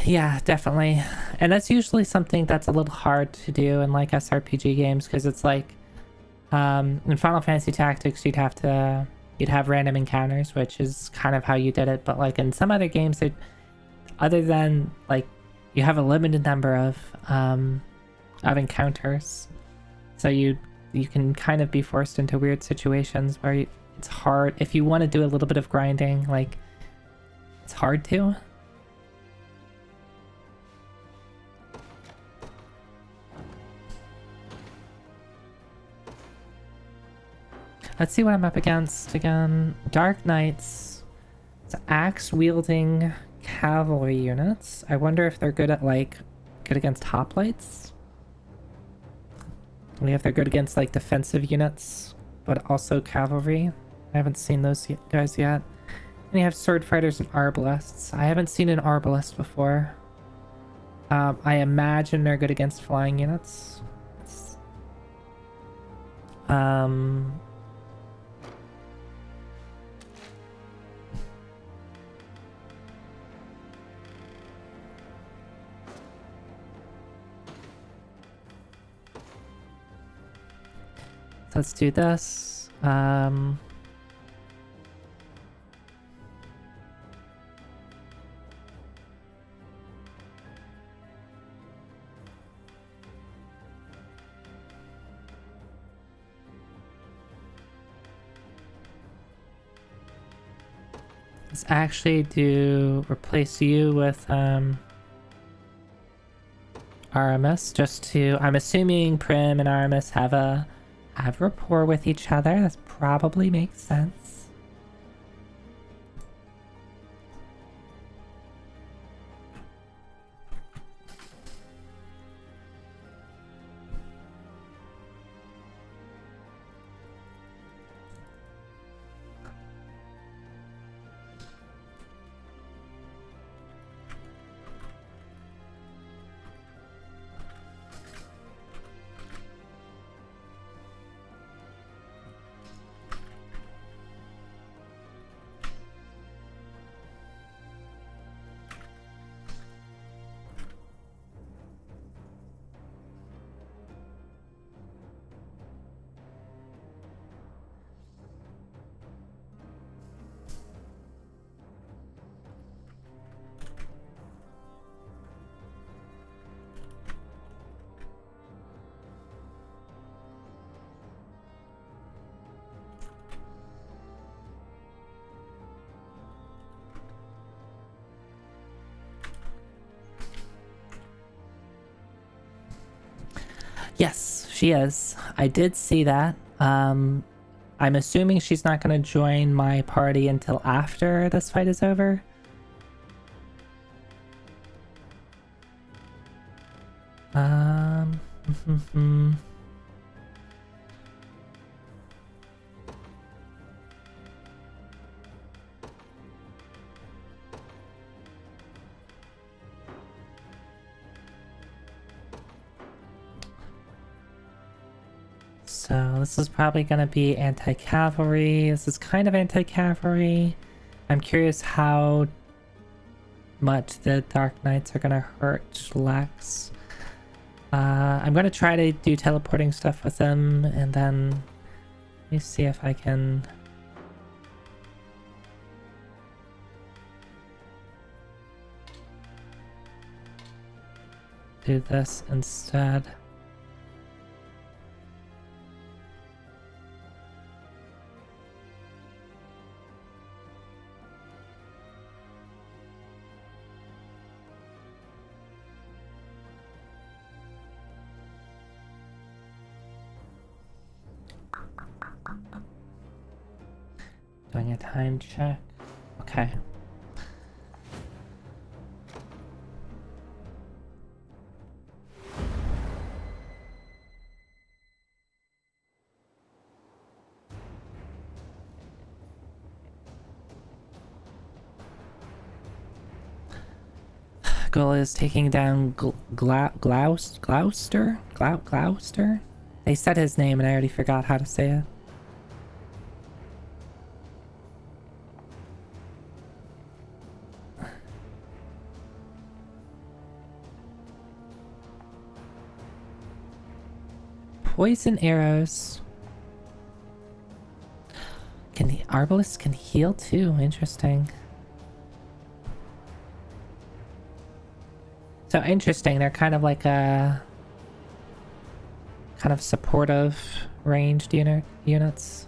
Yeah, definitely. And that's usually something that's a little hard to do in like SRPG games, because it's like in Final Fantasy Tactics you'd have random encounters, which is kind of how you did it, but like in some other games, other than like you have a limited number of encounters. So you can kind of be forced into weird situations where it's hard. If you want to do a little bit of grinding, like, it's hard to. Let's see what I'm up against again. Dark Knights. It's axe-wielding cavalry units. I wonder if they're good at, like, good against hoplites? If they're good against like defensive units, but also cavalry. I haven't seen those guys yet. And you have sword fighters and arbalists. I haven't seen an arbalist before. I imagine they're good against flying units. Let's do this. Let's actually replace you with Aramis, just to, I'm assuming Prim and Aramis have rapport with each other. That probably makes sense. Yes, she is. I did see that. I'm assuming she's not going to join my party until after this fight is over. So this is probably going to be anti-cavalry. This is kind of anti-cavalry. I'm curious how much the Dark Knights are going to hurt Lex. I'm going to try to do teleporting stuff with them, and then let me see if I can... do this instead. Doing a time check. Okay. Goal is taking down Gloucester? Gloucester? They said his name and I already forgot how to say it. Poison arrows. Can the arbalist can heal too? Interesting. So interesting. They're kind of like a kind of supportive ranged units.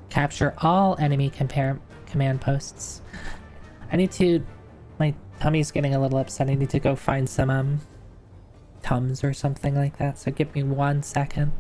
Capture all enemy command posts. I need to... My tummy's getting a little upset. I need to go find some, Tums or something like that. So give me 1 second.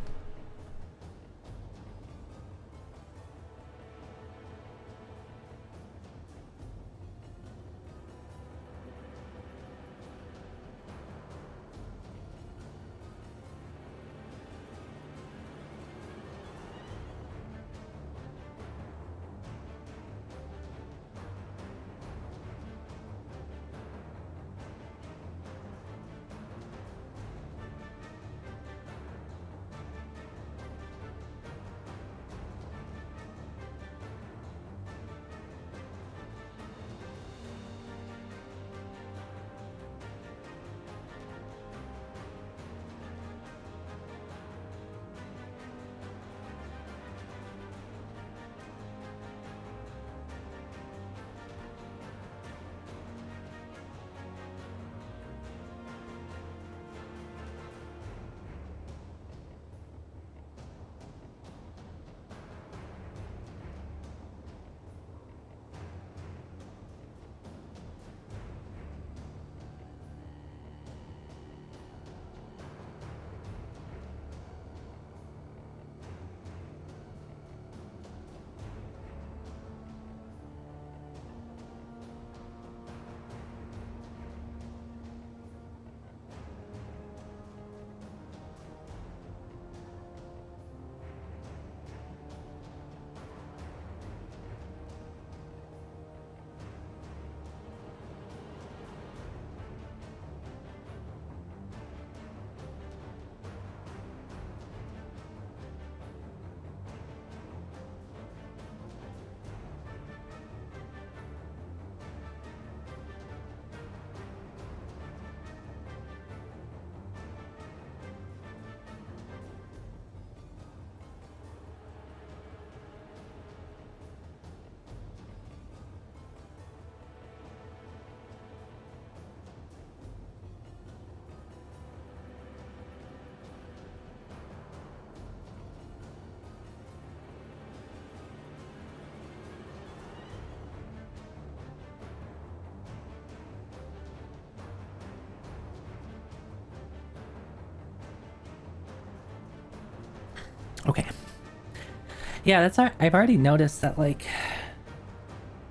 Okay. Yeah, that's I've already noticed that, like,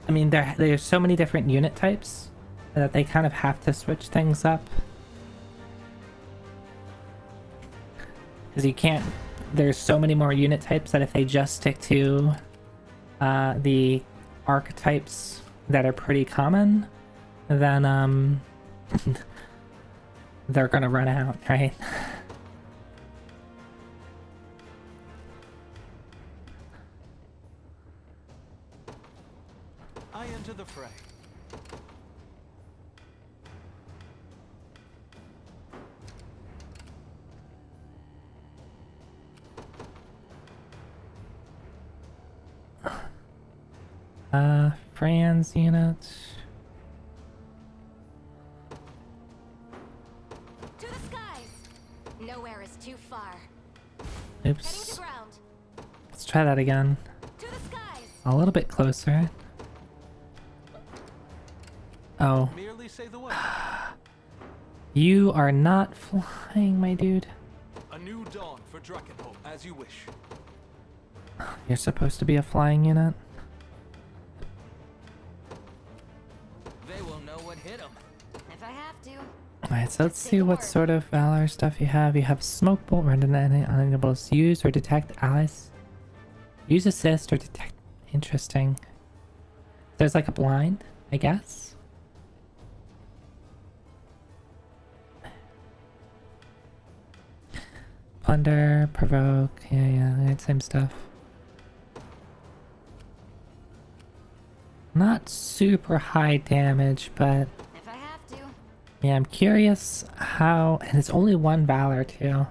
I mean, there's so many different unit types that they kind of have to switch things up. Because you can't, there's so many more unit types that if they just stick to the archetypes that are pretty common, then they're gonna run out, right? I enter the fray. Fran's unit. To the skies! Nowhere is too far. Oops. Heading to ground. Let's try that again. To the skies! A little bit closer. Oh. Merely say the word. You are not flying, my dude. A new dawn for Drakenholt, as you wish. You're supposed to be a flying unit. They will know what hit them. If I have to. Alright, so let's see what sort of valor stuff you have. You have smoke bolt, random enables use or detect allies. Use assist or detect. Interesting. There's like a blind, I guess. Plunder, provoke, yeah, same stuff. Not super high damage, but If I have to. yeah, I'm curious how, and it's only one valor too.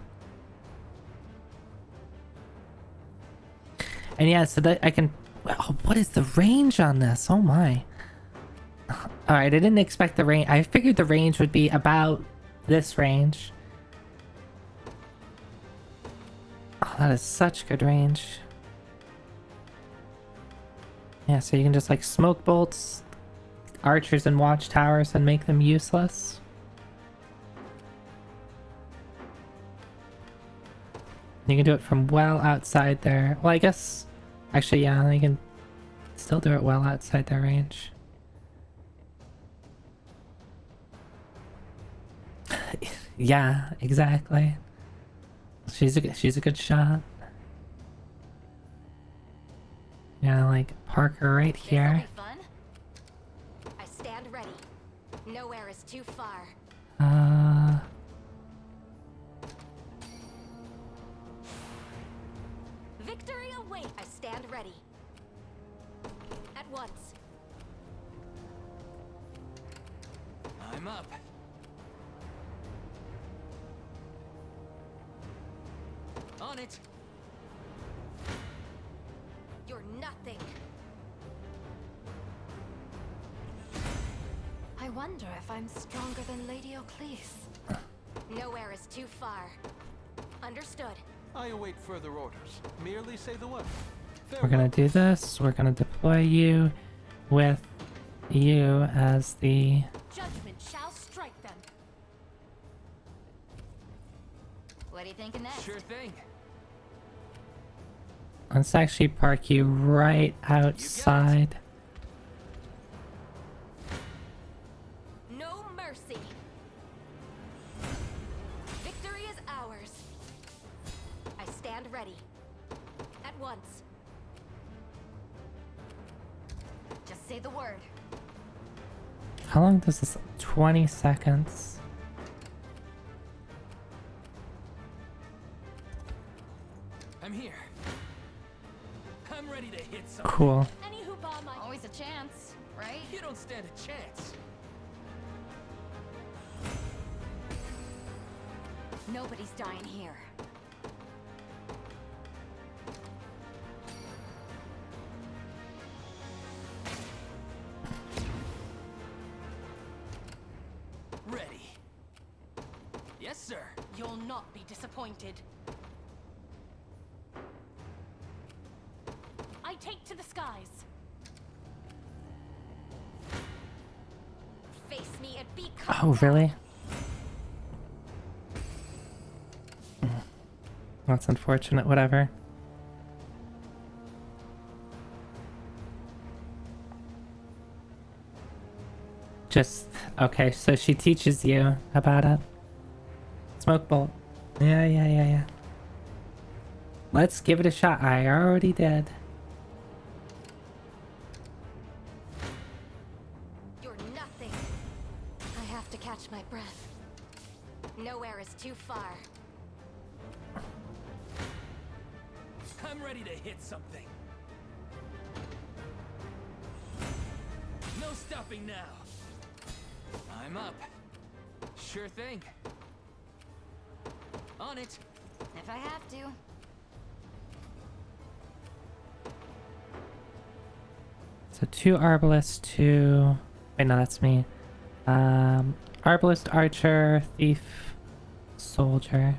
And yeah, so that I can, oh, what is the range on this? Oh my. Alright, I didn't expect the range. I figured the range would be about this range. Oh, that is such good range. Yeah, so you can just like smoke bolts archers and watchtowers and make them useless. You can do it from well outside there. Well, I guess actually, yeah, you can still do it well outside their range. Yeah, exactly. She's a good shot. Yeah, like park her right here. Fun. I stand ready. Nowhere is too far. Victory awaits. I stand ready. At once. I'm up. On it. You're nothing. I wonder if I'm stronger than Lady Oclese. Nowhere is too far. Understood. I await further orders. Merely say the word. We're gonna do this. We're gonna deploy you with you as the... Judgment shall strike them. What are you thinking next? Sure thing. Let's actually park you right outside. No mercy. Victory is ours. I stand ready. At once. Just say the word. How long does this? 20 seconds. I'm here. I'm ready to hit something. Cool. Any hoopah might always a chance, right? You don't stand a chance. Nobody's dying here. Ready. Yes, sir. You'll not be disappointed. I take to the skies. Face me and be Oh, really? That's unfortunate, whatever. Just, okay, so she teaches you about it. Smoke bolt. Yeah. Let's give it a shot. I already did. You're nothing. I have to catch my breath. Nowhere is too far. I'm ready to hit something. No stopping now. I'm up. Sure thing. On it. If I have to. So 2 Arbalist, 2... Wait, no, that's me. Arbalist, Archer, Thief, Soldier.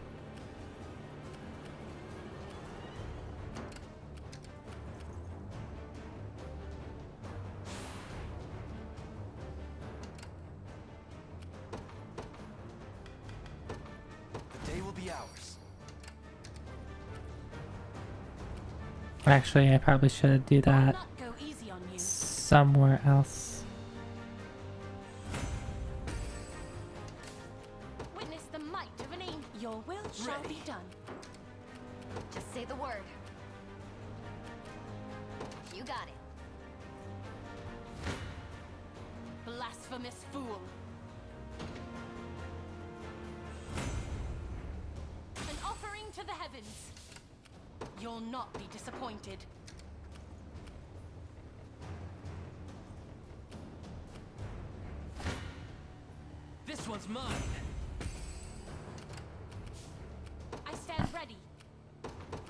The day will be ours. Actually, I probably should do that Not go easy on you. somewhere else. Witness the might of an angel. Your will shall be done. Just say the word. You got it. Blasphemous fool. An offering to the heavens. You'll not be disappointed. This one's mine. I stand ready.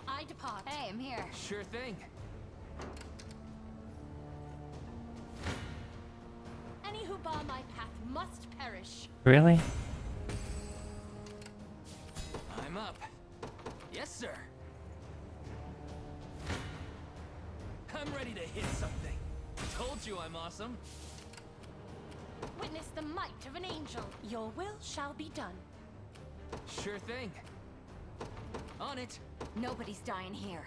I depart. Hey, I'm here. Sure thing. Any who bar my path must perish. Really? I'm up. Yes, sir. I'm ready to hit something. Told you I'm awesome. Witness the might of an angel. Your will shall be done. Sure thing. On it. Nobody's dying here.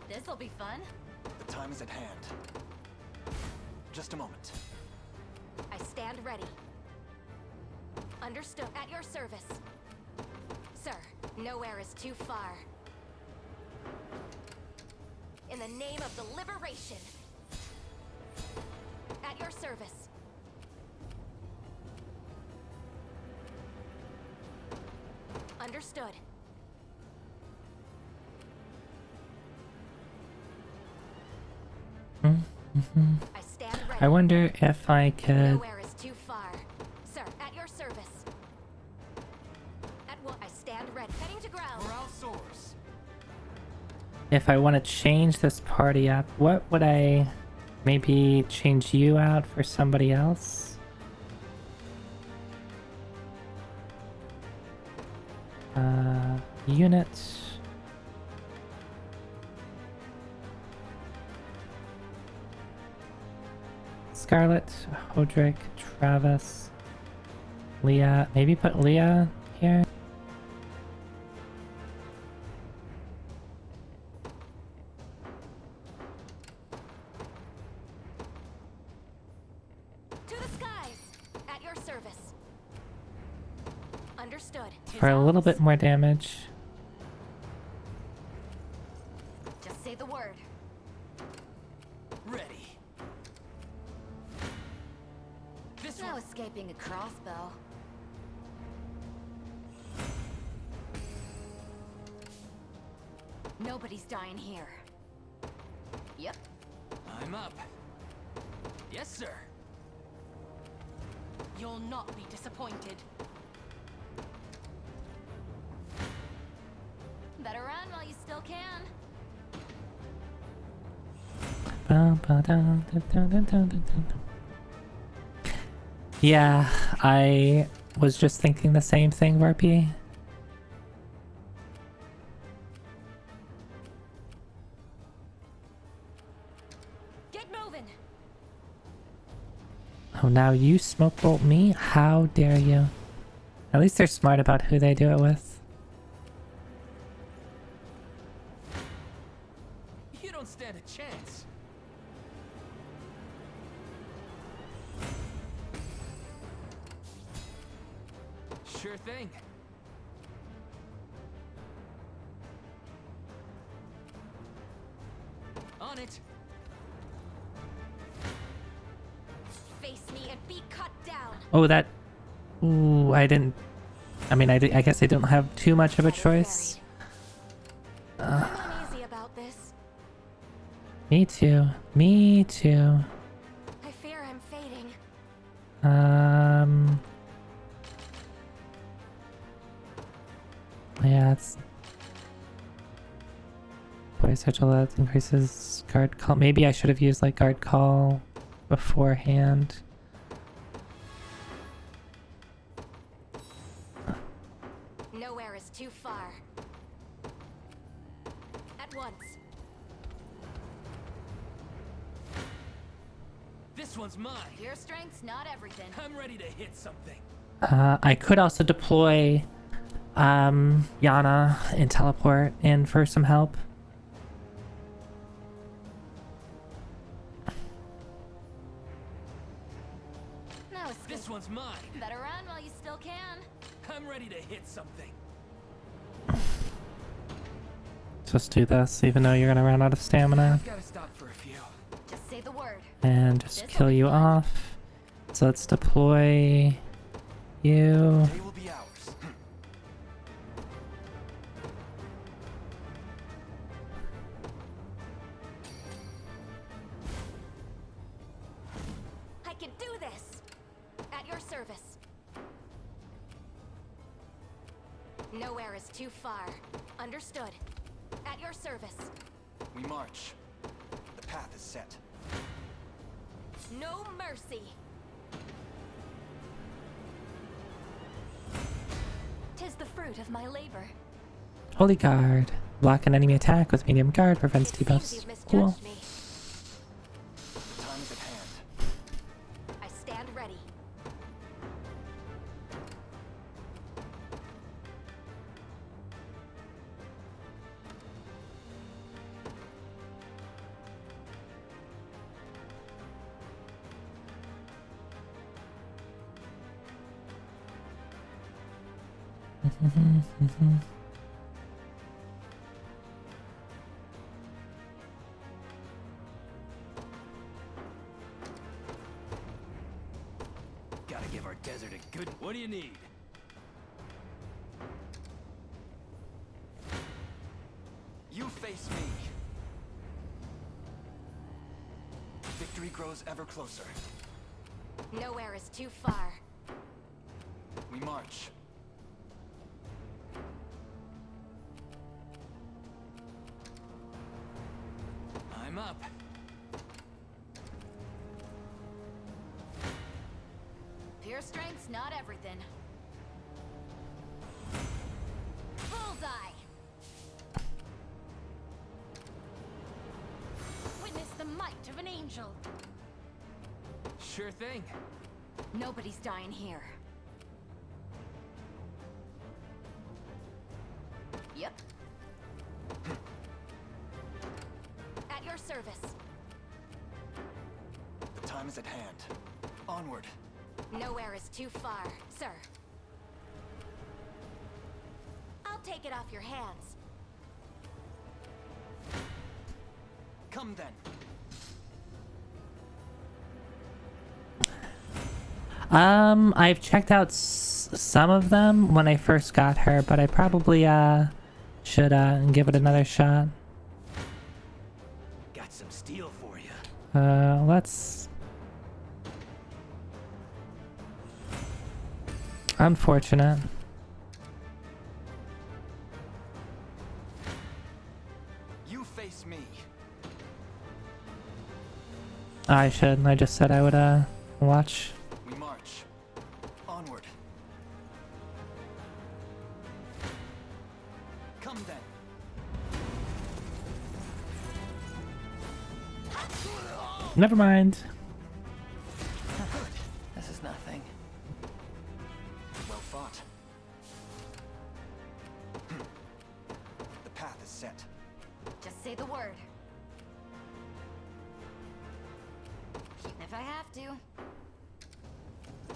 This'll be fun. The time is at hand. Just a moment. I stand ready. Understood. At your service. Sir, nowhere is too far. In the name of the liberation. At your service. Understood. I stand ready. I wonder if I could... Nowhere is too far. Sir, at your service. At what? I stand ready. Heading to ground. Morale soars. If I want to change this party up, what would I... Maybe change you out for somebody else? Unit. Scarlet, Hodrick, Travis, Leah. Maybe put Leah here? To the skies. At your service. Understood. For a little bit more damage. Just say the word. Ready. This No one. escaping a crossbow. Nobody's dying here. Yep. I'm up. Yes, sir. You'll not be disappointed. Better run while you still can. Yeah, I was just thinking the same thing, Varpy. Get moving. Oh, now you smoke bolt me? How dare you? At least they're smart about who they do it with. You don't stand a chance. Sure thing. On it. Face me and be cut down. Oh, that... Ooh, I didn't... I mean, I guess I don't have too much of a choice. I'm uneasy about this. Me too. Me too. I fear I'm fading. Yeah, it's... Sigil that increases guard call. Maybe I should have used like guard call beforehand. Nowhere is too far. At once. This one's mine. Your strength's not everything. I'm ready to hit something. I could also deploy Yana and teleport in for some help. No, This one's mine. better run while you still can. I'm ready to hit something. Just do this, even though you're gonna run out of stamina. Gotta stop for a few. Just say the word. And just kill you off. So let's deploy you. They will be ours. I can do this. At your service. Nowhere is too far. Understood. At your service. We march. The path is set. No mercy. Tis the fruit of my labor. Holy Guard. Block an enemy attack with medium guard, prevents It seems debuffs. you've misjudged Cool. me. The time is at hand. I stand ready. Gotta give our desert a good. What do you need? You face me. Victory grows ever closer. Nowhere is too far. We march. I'm up. Pure strength's not everything. Bullseye! Witness the might of an angel. Sure thing. Nobody's dying here. Yep. At your service. The time is at hand. Onward. Nowhere is too far, sir. I'll take it off your hands. Come then. I've checked out some of them when I first got her, but I probably should give it another shot. Got some steel for you. Let's. Unfortunate. You face me. I should. I just said I would watch. We march. Onward. Come then. Never mind. Good. This is nothing. Well fought. The path is set. Just say the word. Even if I have to.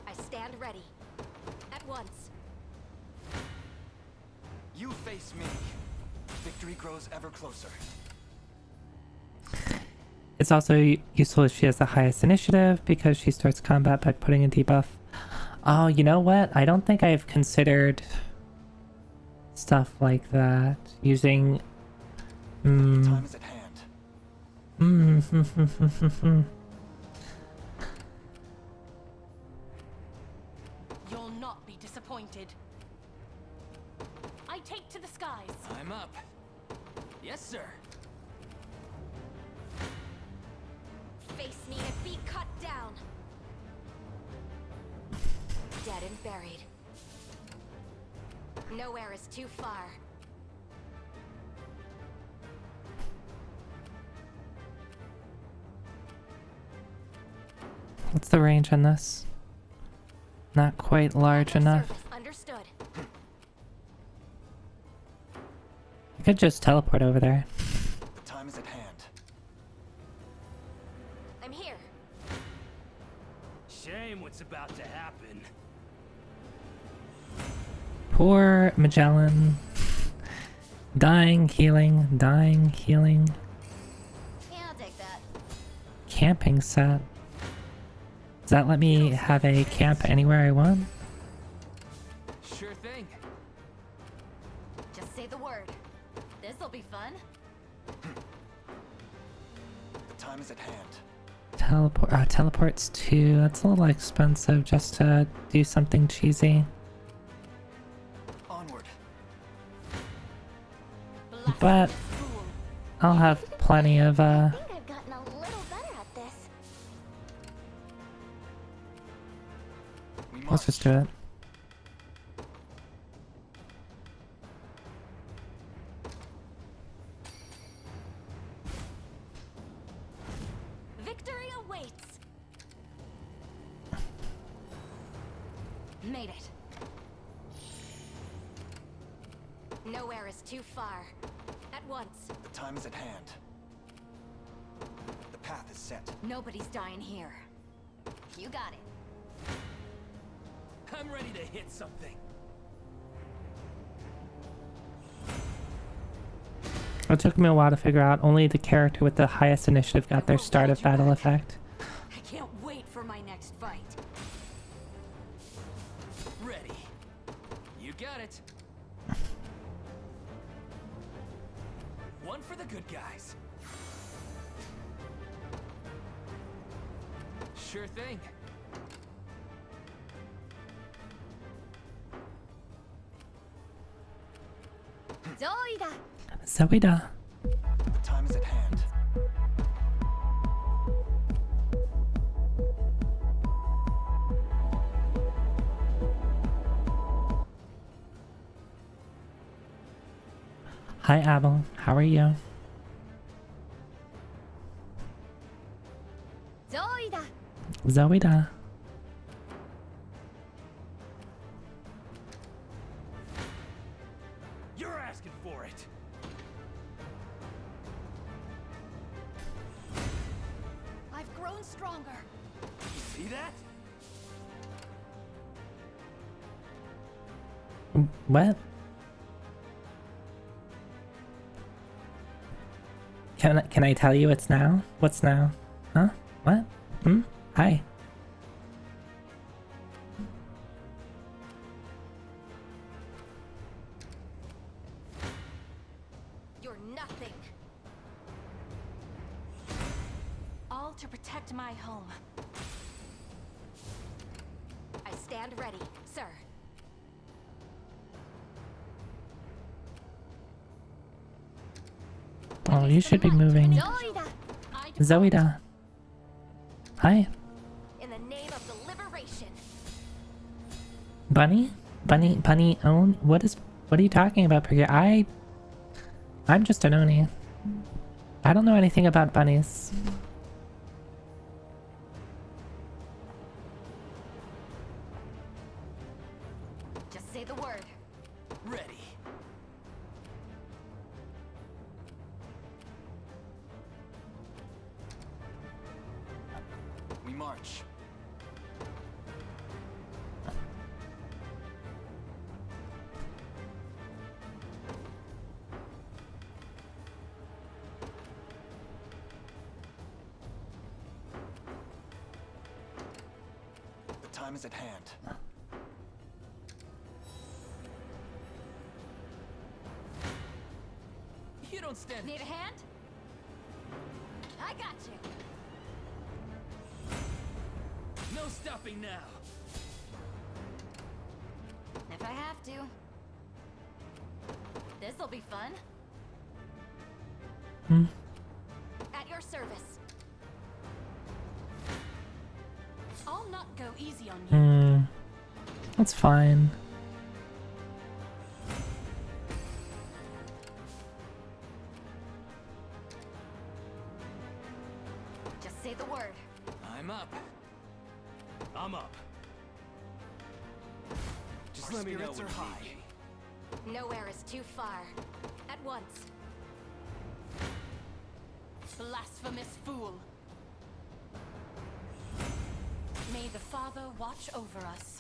I stand ready. At once. You face me. Victory grows ever closer. It's also useful if she has the highest initiative because she starts combat by putting a debuff. Oh, you know what? I don't think I've considered stuff like that. Using... The time is at hand. You'll not be disappointed. I take to the skies. I'm up. Yes, sir. dead and buried. Nowhere is too far. What's the range on this? Not quite large enough. Understood. I could just teleport over there. The time is at hand. I'm here. Shame what's about to happen. Poor Magellan. Dying, healing, dying, healing. Yeah, I'll take that. Camping set. Does that let me have a camp anywhere I want? Sure thing. Just say the word. This'll be fun. The time is at hand. Teleports too. That's a little expensive just to do something cheesy. Onward. But I'll have plenty of I think I've gotten a little better at this. We let's just do it. Victory awaits. Made it. Nowhere is too far. At once. The time is at hand. The path is set. Nobody's dying here. You got it. I'm ready to hit something. It took me a while to figure out only the character with the highest initiative got their start of battle effect. I can't wait for my next fight. Ready. You got it. One for the good guys. Sure thing. Zoida. The time is at hand. Hi Abel, how are you? Zoida. You're asking for it. I've grown stronger. You see that? What? Can I tell you it's now? What's now? Huh? What? Hi. You're nothing. All to protect my home. I stand ready, sir. Oh, you should be moving. Zoida. Hi. In the name of the liberation. Bunny? Bunny own? What are you talking about, Piggy? I'm just an Oni. I don't know anything about bunnies. Just say the word. Ready. We march. The time is at hand. You don't stand. Need a hand? I got you. No stopping now. If I have to. This'll be fun. At your service. I'll not go easy on you. That's fine. Just say the word. I'm up. I'm up. Just Our let me know spirits when are you high. need me. Nowhere is too far. At once. Blasphemous fool. May the Father watch over us.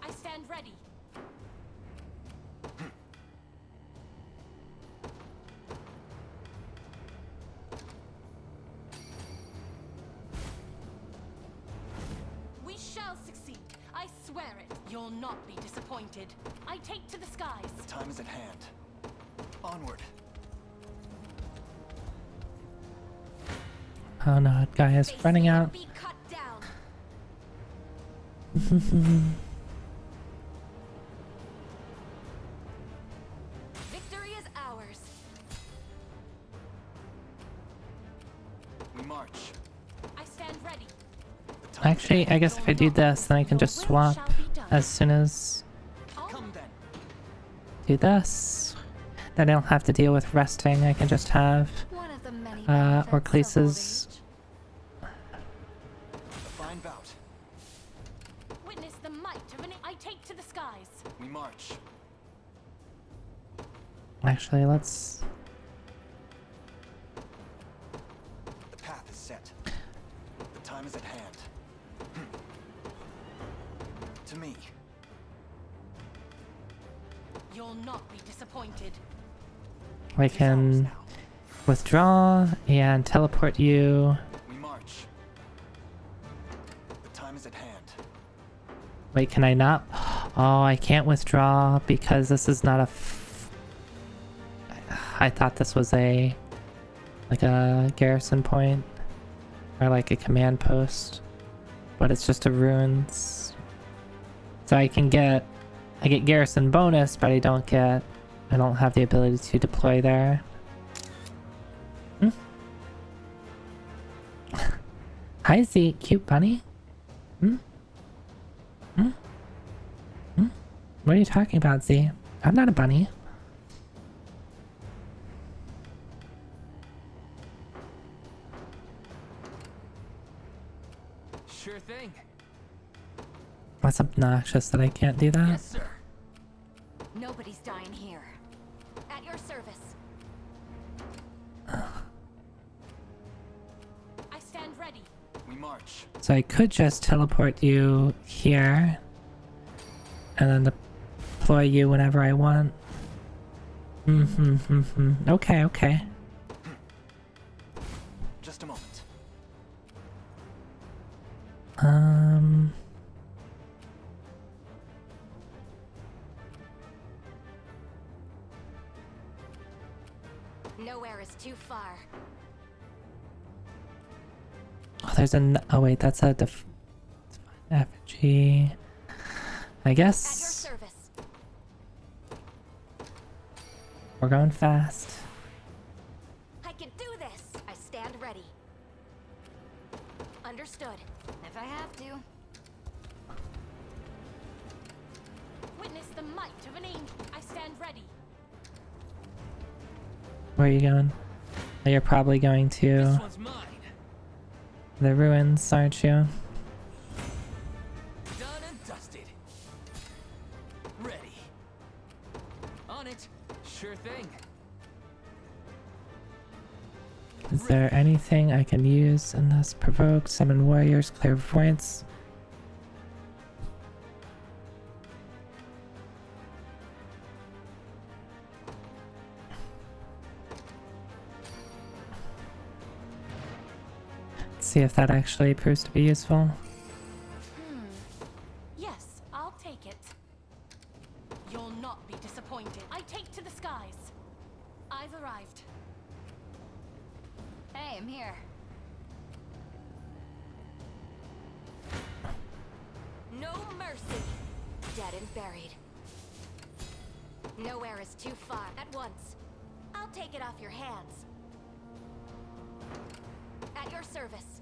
I stand ready. We shall succeed. I swear it. You'll not be disappointed. I take to the skies. The time is at hand. Onward. Oh no, guy is Face running me and out. be cut down. Victory is ours. We march. I stand ready. The time is Actually, I guess if I do this, then I can just swap as soon as come then. do this. Then I don't have to deal with resting. I can just have One of the many benefits of old Orclesis. age. A fine bout. Witness the might of an I take to the skies. We march. Actually, let's. The path is set. The time is at hand. To me. You'll not be disappointed. I can withdraw and teleport you. We march. The time is at hand. Wait, can I not? Oh, I can't withdraw because this is not a. I thought this was a like a garrison point or like a command post, but it's just a ruins. So I get garrison bonus, but I don't have the ability to deploy there. Hi Z, cute bunny. What are you talking about, Z? I'm not a bunny. Sure thing. What's obnoxious that I can't do that? Yes, sir. Nobody's dying here. At your service. I stand ready. We march. So I could just teleport you here and then deploy you whenever I want. Okay. Just a moment. Nowhere is too far. Oh, there's oh wait, that's a effigy. I At your guess service. we're going fast. I can do this. I stand ready. Understood. If I have to. Witness the might of an angel. I stand ready. Where are you going? Oh, you're probably going This to one's mine. the ruins, aren't you? Done and dusted. Ready. On it. Sure thing. Is there anything I can use in this? Provoke, summon warriors, clairvoyance. Let's see if that actually proves to be useful. Yes, I'll take it. You'll not be disappointed. I take to the skies. I've arrived. Hey, I'm here. No mercy. Dead and buried. Nowhere is too far. At once. I'll take it off your hands. At your service.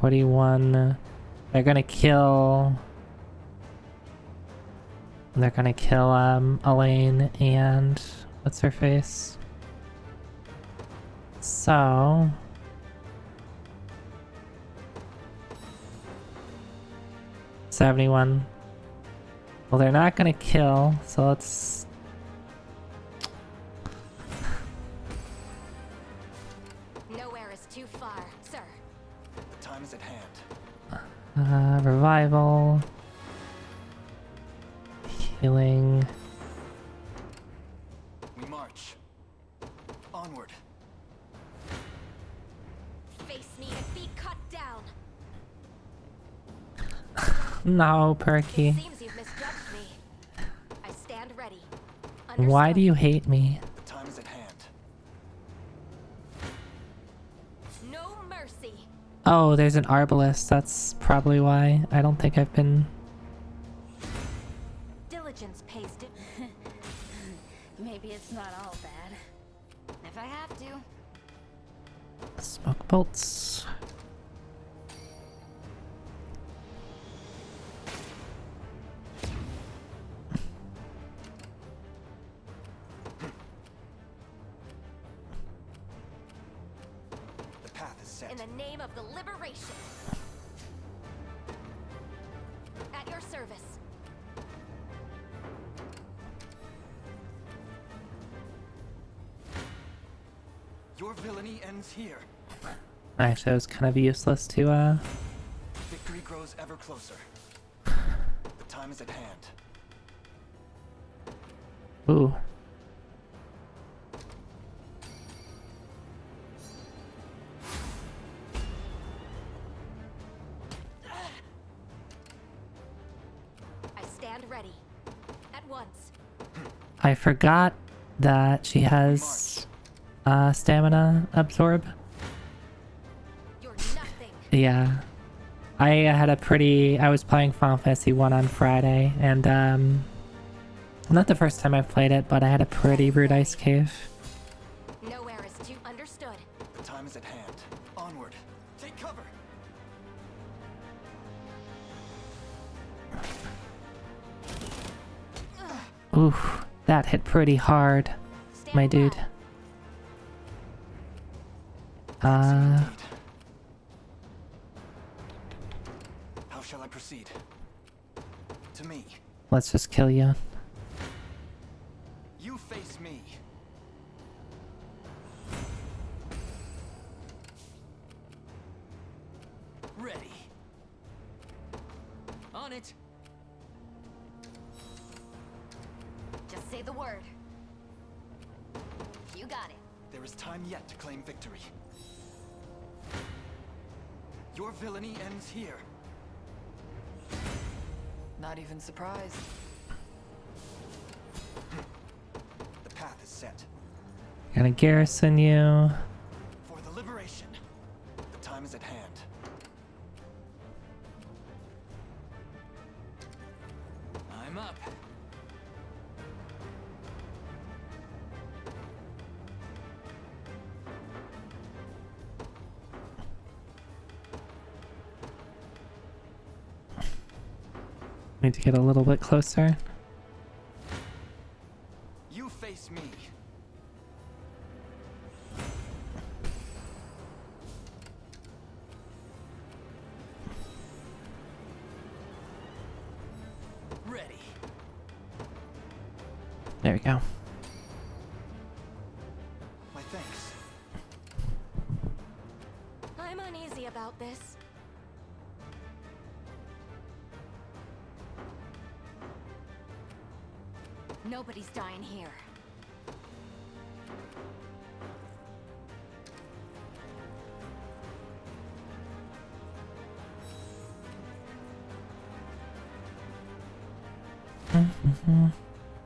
41. They're gonna kill... They're gonna kill, Elaine and... What's her face? So... $71. Well, they're not gonna kill, so let's... Nowhere is too far, sir. The time is at hand. Revival. Healing. We march. Onward. Face me and be cut down. No, Perky. Seems you've misjudged me. I stand ready. Why do you hate me? The time is at hand. No mercy. Oh, there's an arbalist. That's probably why. I don't think I've been... Diligence pays di- Maybe it's not all bad. If I have to. Smoke bolts. The path is set. In the name of the liberation. At your service. Your villainy ends here. Actually, it was kind of useless to, Victory grows ever closer. The time is at hand. Ooh. I stand ready. At once. I forgot that she has stamina absorb. You're nothing. Yeah. I was playing Final Fantasy 1 on Friday, and not the first time I've played it, but I had a pretty rude ice cave. Nowhere is too understood. The time is at hand. Onward. Take cover. Oof, that hit pretty hard, my dude. How shall I proceed? To me. Let's just kill you. You face me. Ready. On it. Just say the word. You got it. There is time yet to claim victory. Your villainy ends here. Not even surprised. The path is set. Gonna garrison you. For the liberation. The time is at hand. I'm up. Need to get a little bit closer. You face me. Ready. There we go. My thanks. I'm uneasy about this. Nobody's dying here.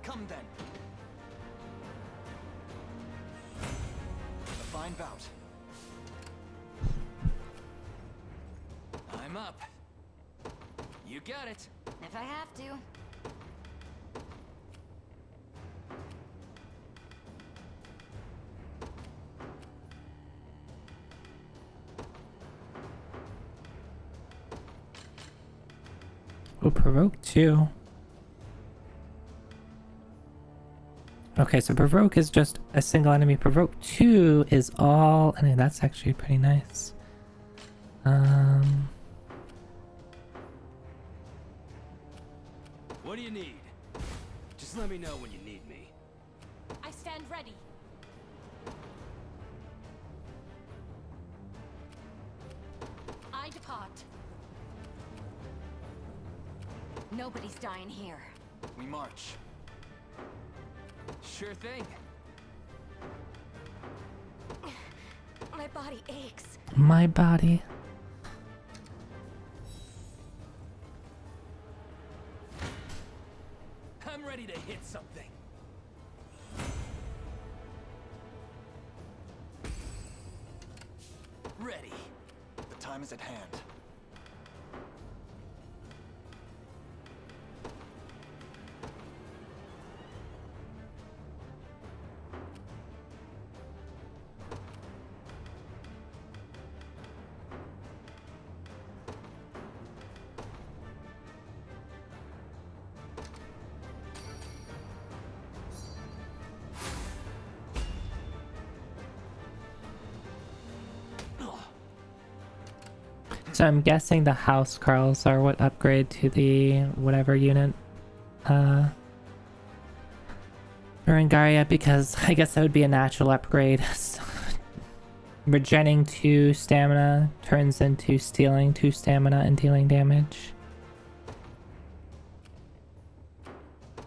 Come then. A fine bout. I'm up. You got it. If I have to. Oh, provoke 2. Okay, so provoke is just a single enemy. Provoke 2 is all enemy. That's actually pretty nice. What do you need? Just let me know when you need me. I stand ready. I depart. Nobody's dying here. We march. Sure thing. My body aches. My body. I'm ready to hit something. Ready. The time is at hand. So I'm guessing the house carls are what upgrade to the whatever unit. Berengaria, because I guess that would be a natural upgrade. Regenning 2 stamina turns into stealing 2 stamina and dealing damage.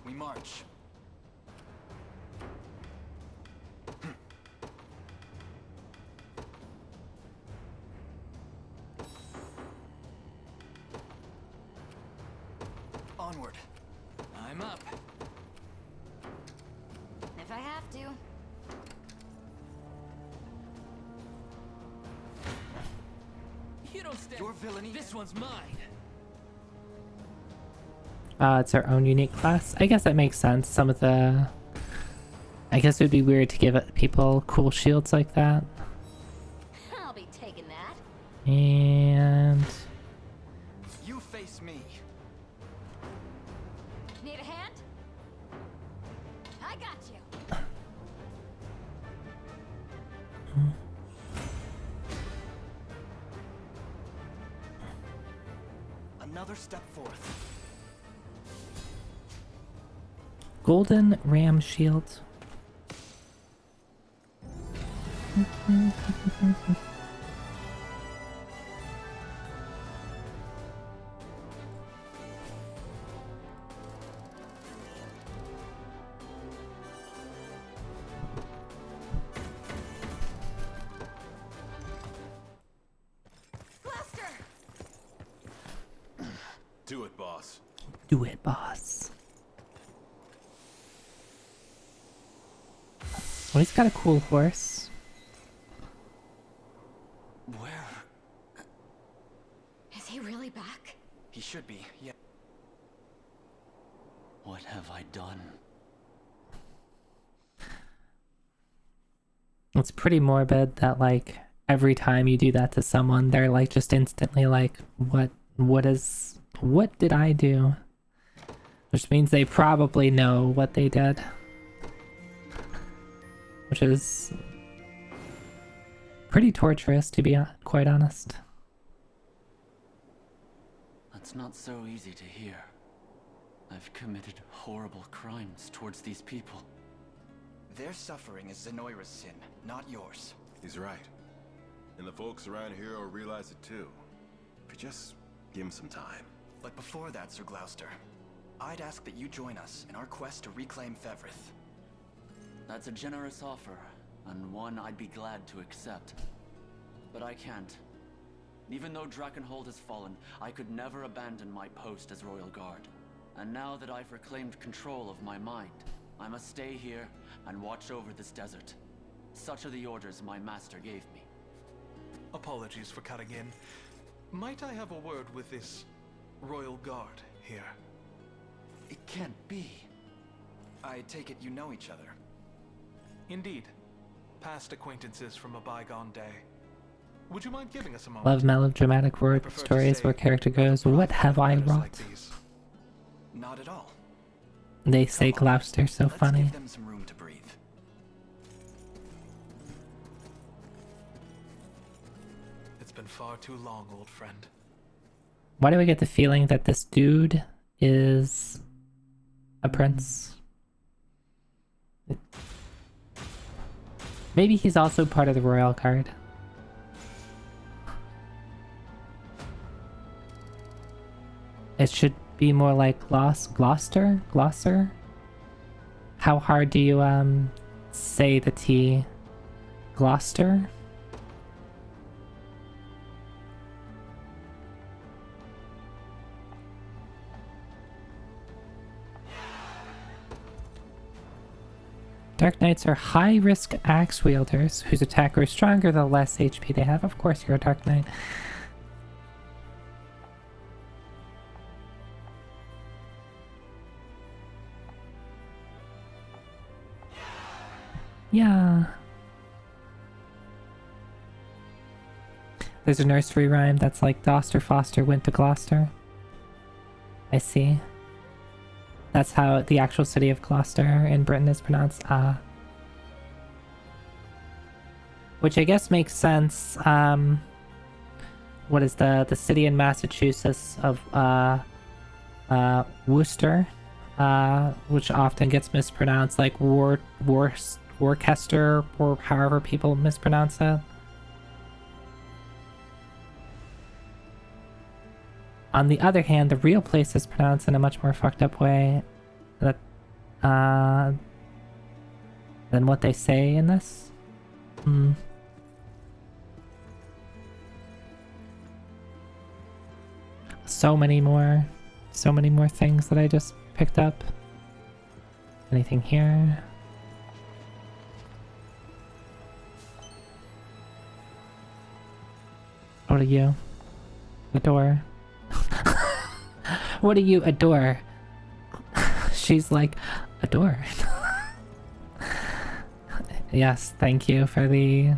We march. Onward. I'm up. If I have to. You don't stand. Your villainy. This one's mine. It's our own unique class. I guess that makes sense. Some of the... I guess it would be weird to give people cool shields like that. I'll be taking that. And... You face me. Need a hand? I got you. Another step forth. Golden Ram Shield. Blaster! Do it, boss. Do it, boss. Oh, he's got a cool horse. Where? Is he really back? He should be, yeah. What have I done? It's pretty morbid that, like, every time you do that to someone, they're, like, just instantly like, what did I do? Which means they probably know what they did. Which is pretty torturous, to be quite honest. That's not so easy to hear. I've committed horrible crimes towards these people. Their suffering is Zenoira's sin, not yours. He's right. And the folks around here will realize it too. If you just give him some time. But before that, Sir Gloucester, I'd ask that you join us in our quest to reclaim Fevrith. That's a generous offer, and one I'd be glad to accept. But I can't. Even though Drakenhold has fallen, I could never abandon my post as Royal Guard. And now that I've reclaimed control of my mind, I must stay here and watch over this desert. Such are the orders my master gave me. Apologies for cutting in. Might I have a word with this Royal Guard here? It can't be. I take it you know each other. Indeed. Past acquaintances from a bygone day. Would you mind giving us a moment? Love melodramatic word I prefer to stories say where character goes, another what have I prophet in matters wrought? like these. Not at all. They say Come on, Gloucester's so let's funny. give them some room to breathe. It's been far too long, old friend. Why do I get the feeling that this dude is a prince? Maybe he's also part of the royal guard. It should be more like Gloucester? Gloucester? How hard do you say the T? Gloucester? Dark Knights are high-risk axe wielders whose attacker is stronger the less HP they have. Of course you're a Dark Knight. Yeah. There's a nursery rhyme that's like Doster Foster went to Gloucester. I see. That's how the actual city of Gloucester in Britain is pronounced. Which I guess makes sense. What is the city in Massachusetts of Worcester, which often gets mispronounced like Worcester, or however people mispronounce it. On the other hand, the real place is pronounced in a much more fucked up way that than what they say in this. So many more things that I just picked up. Anything here? What are you? Adore. What do you adore? She's like, adore. Yes, thank you for the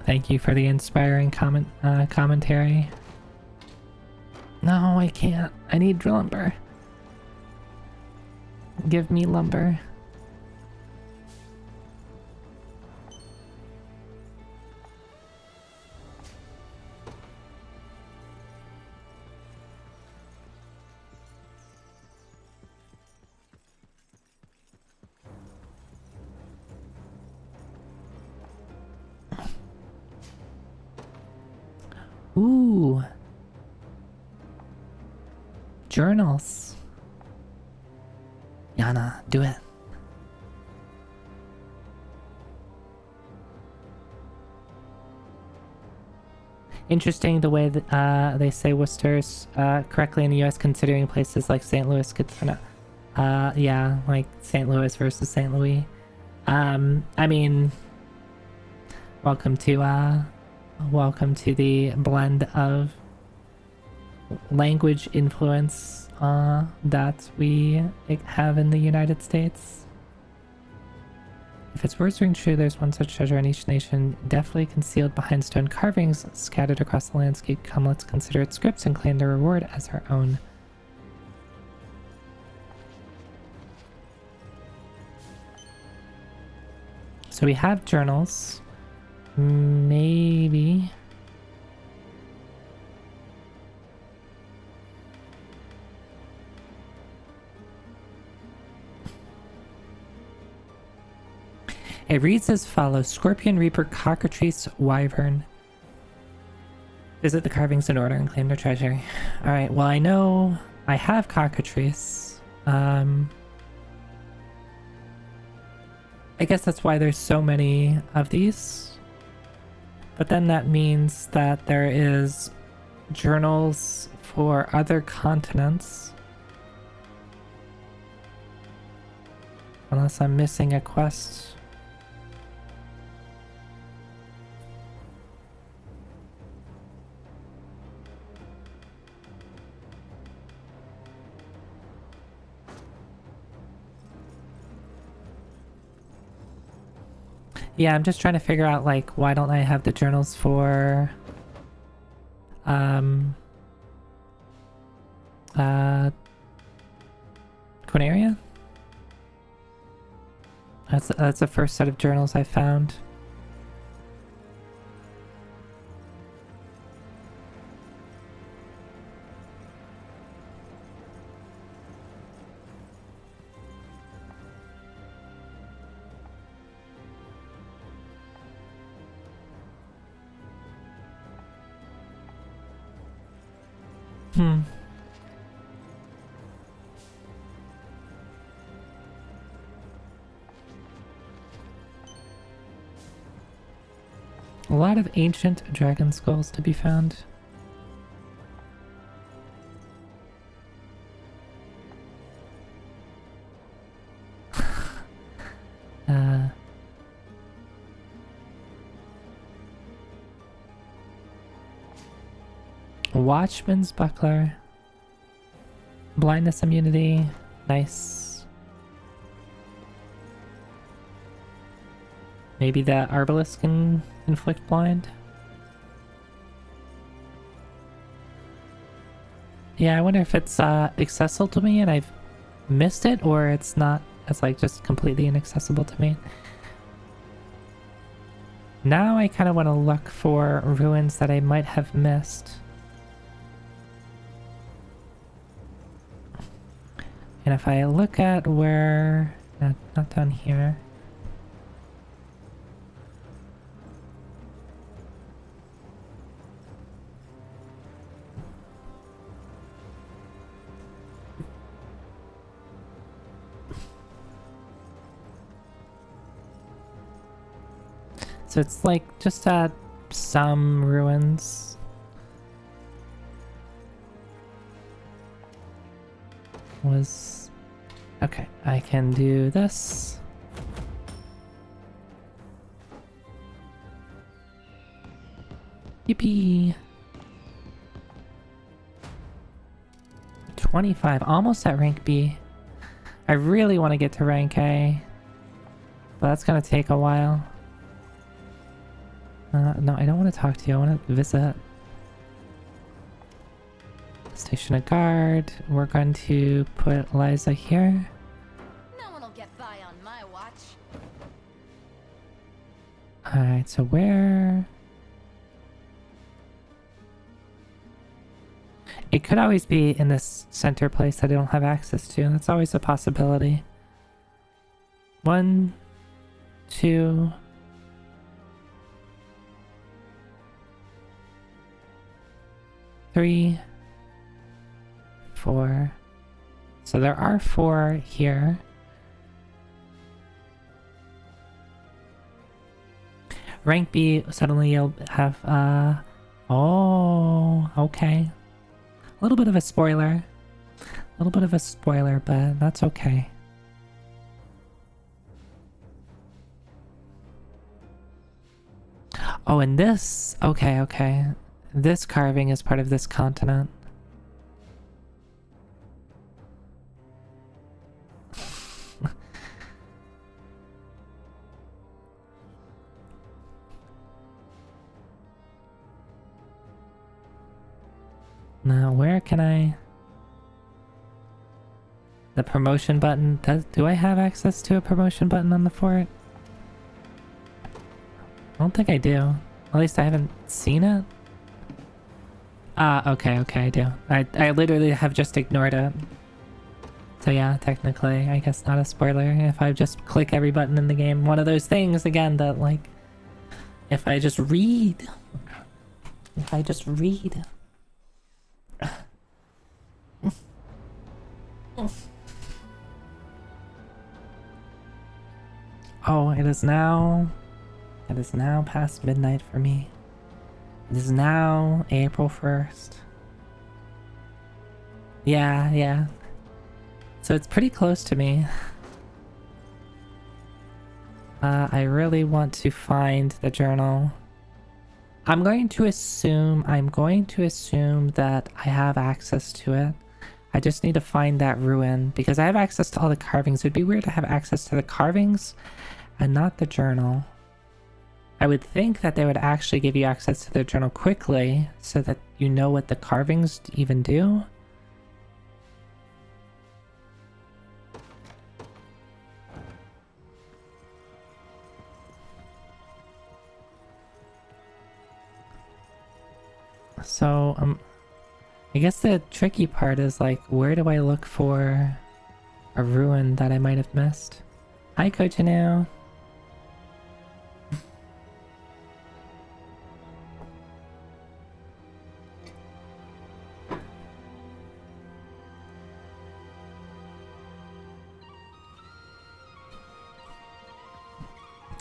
inspiring commentary. No, I can't. I need lumber. Give me lumber. Ooh. Journals. Yana, do it. Interesting the way that they say Worcester's correctly in the US, considering places like St. Louis gets yeah, like St. Louis versus St. Louis. I mean, welcome to the blend of language influence that we have in the United States. If its words ring true, there's one such treasure in each nation, deftly concealed behind stone carvings scattered across the landscape. Come, let's consider its scripts and claim the reward as our own. So we have journals. Maybe. It reads as follows: Scorpion, Reaper, Cockatrice, Wyvern. Visit the carvings in order and claim their treasure. Alright, well I know I have Cockatrice. I guess that's why there's so many of these. But then that means that there is journals for other continents. Unless I'm missing a quest. Yeah, I'm just trying to figure out, like, why don't I have the journals for Quinaria? That's the first set of journals I found. A lot of ancient dragon skulls to be found. Watchman's buckler. Blindness immunity. Nice. Maybe that Arbalest can inflict blind? Yeah, I wonder if it's accessible to me and I've missed it, or it's not. It's like just completely inaccessible to me. Now I kind of want to look for ruins that I might have missed. And if I look at where... not down here. So it's like just at some ruins. Okay, I can do this. Yippee! 25, almost at rank B. I really want to get to rank A, but that's gonna take a while. No, I don't want to talk to you. I want to visit. Station a guard. We're going to put Liza here. No one will get by on my watch. Alright, so where... It could always be in this center place that I don't have access to. That's always a possibility. 1, 2... 3, 4. So there are 4 here. Rank B, suddenly you'll have, oh, okay. A little bit of a spoiler. A little bit of a spoiler, but that's okay. Oh, and this, okay. This carving is part of this continent. Now, where can I... The promotion button, do I have access to a promotion button on the fort? I don't think I do. At least I haven't seen it. Okay, I do. I literally have just ignored it. So yeah, technically, I guess not a spoiler if I just click every button in the game. One of those things, again, that like... If I just read... Oh, it is now past midnight for me. It is now April 1st. Yeah. So it's pretty close to me. I really want to find the journal. I'm going to assume that I have access to it. I just need to find that ruin because I have access to all the carvings. It'd be weird to have access to the carvings and not the journal. I would think that they would actually give you access to the journal quickly so that you know what the carvings even do. So, I guess the tricky part is like, where do I look for a ruin that I might have missed? Hi, Kojinu.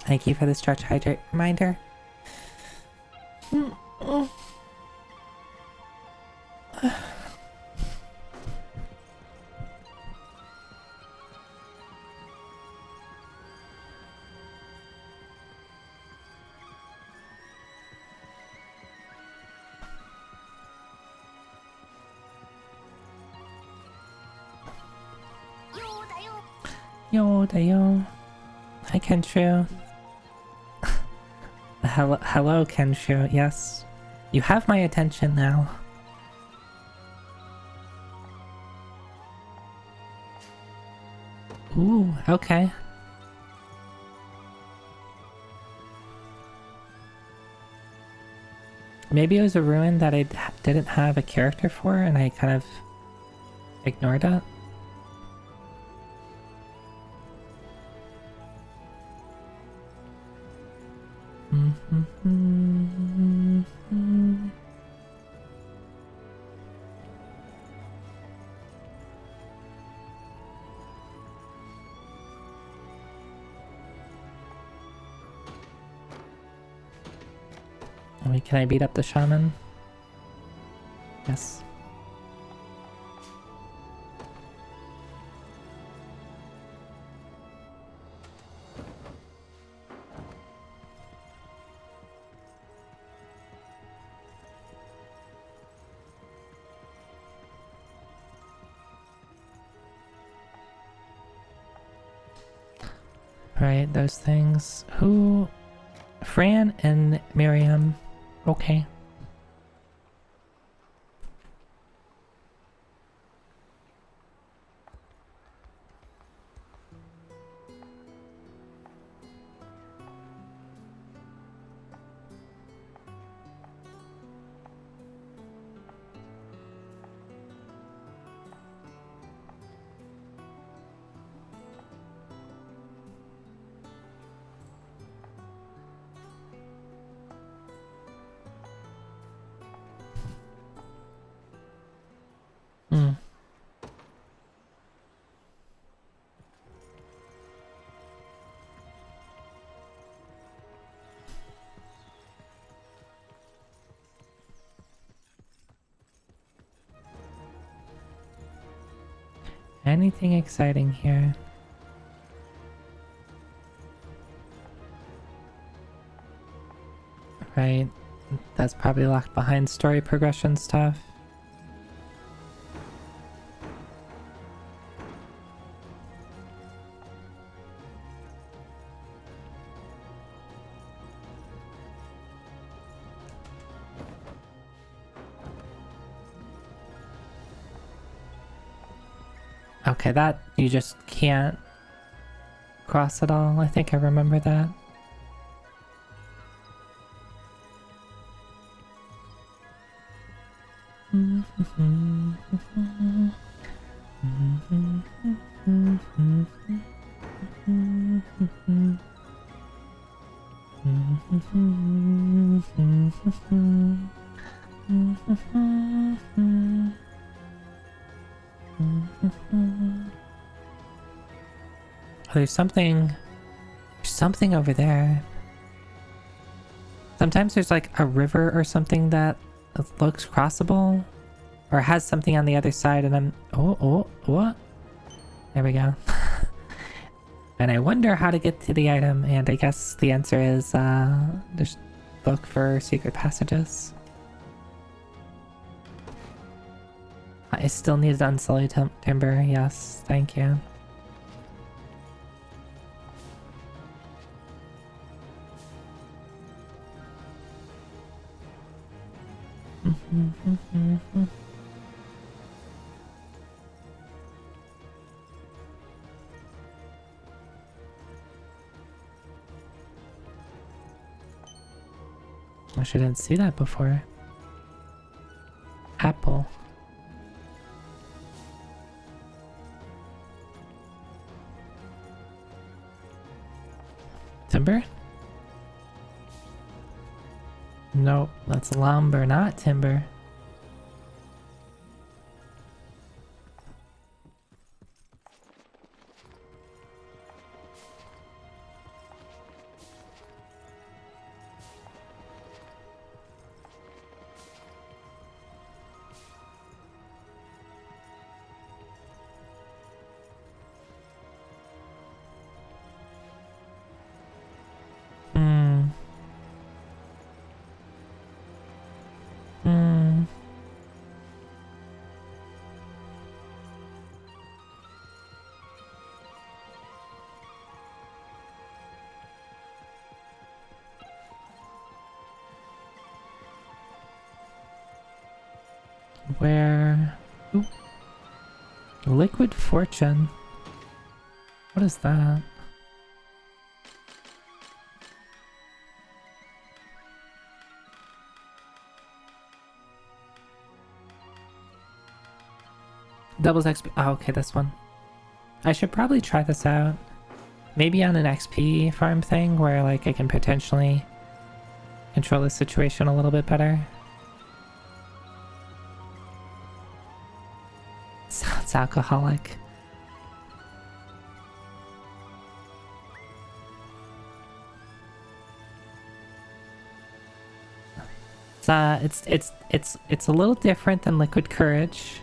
Thank you for the stretch hydrate reminder. Yo, Dayo. Hi, Kenshu. Hello, Kenshu. Yes. You have my attention now. Ooh, okay. Maybe it was a ruin that I didn't have a character for and I kind of ignored it. Can I beat up the shaman? Yes. Right, those things. Who? Fran and Miriam. Okay. Anything exciting here? Right, that's probably locked behind story progression stuff. Okay, that you just can't cross at all. I think I remember that. Oh, there's something over there. Sometimes there's like a river or something that looks crossable or has something on the other side and I'm what? There we go. And I wonder how to get to the item, and I guess the answer is just look for secret passages. I still need unsullied timber, yes, thank you. I didn't see that before. Apple. Timber? Nope, that's lumber, not timber. Where? Ooh. Liquid Fortune. What is that? Doubles XP. Oh, okay, this one. I should probably try this out. Maybe on an XP farm thing where like I can potentially control the situation a little bit better. Sounds alcoholic. It's a little different than Liquid Courage.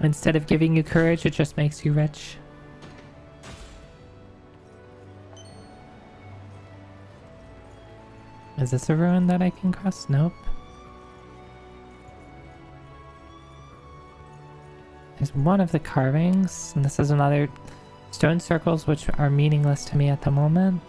Instead of giving you courage, it just makes you rich. Is this a ruin that I can cross? Nope. There's one of the carvings, and this is another stone circles, which are meaningless to me at the moment.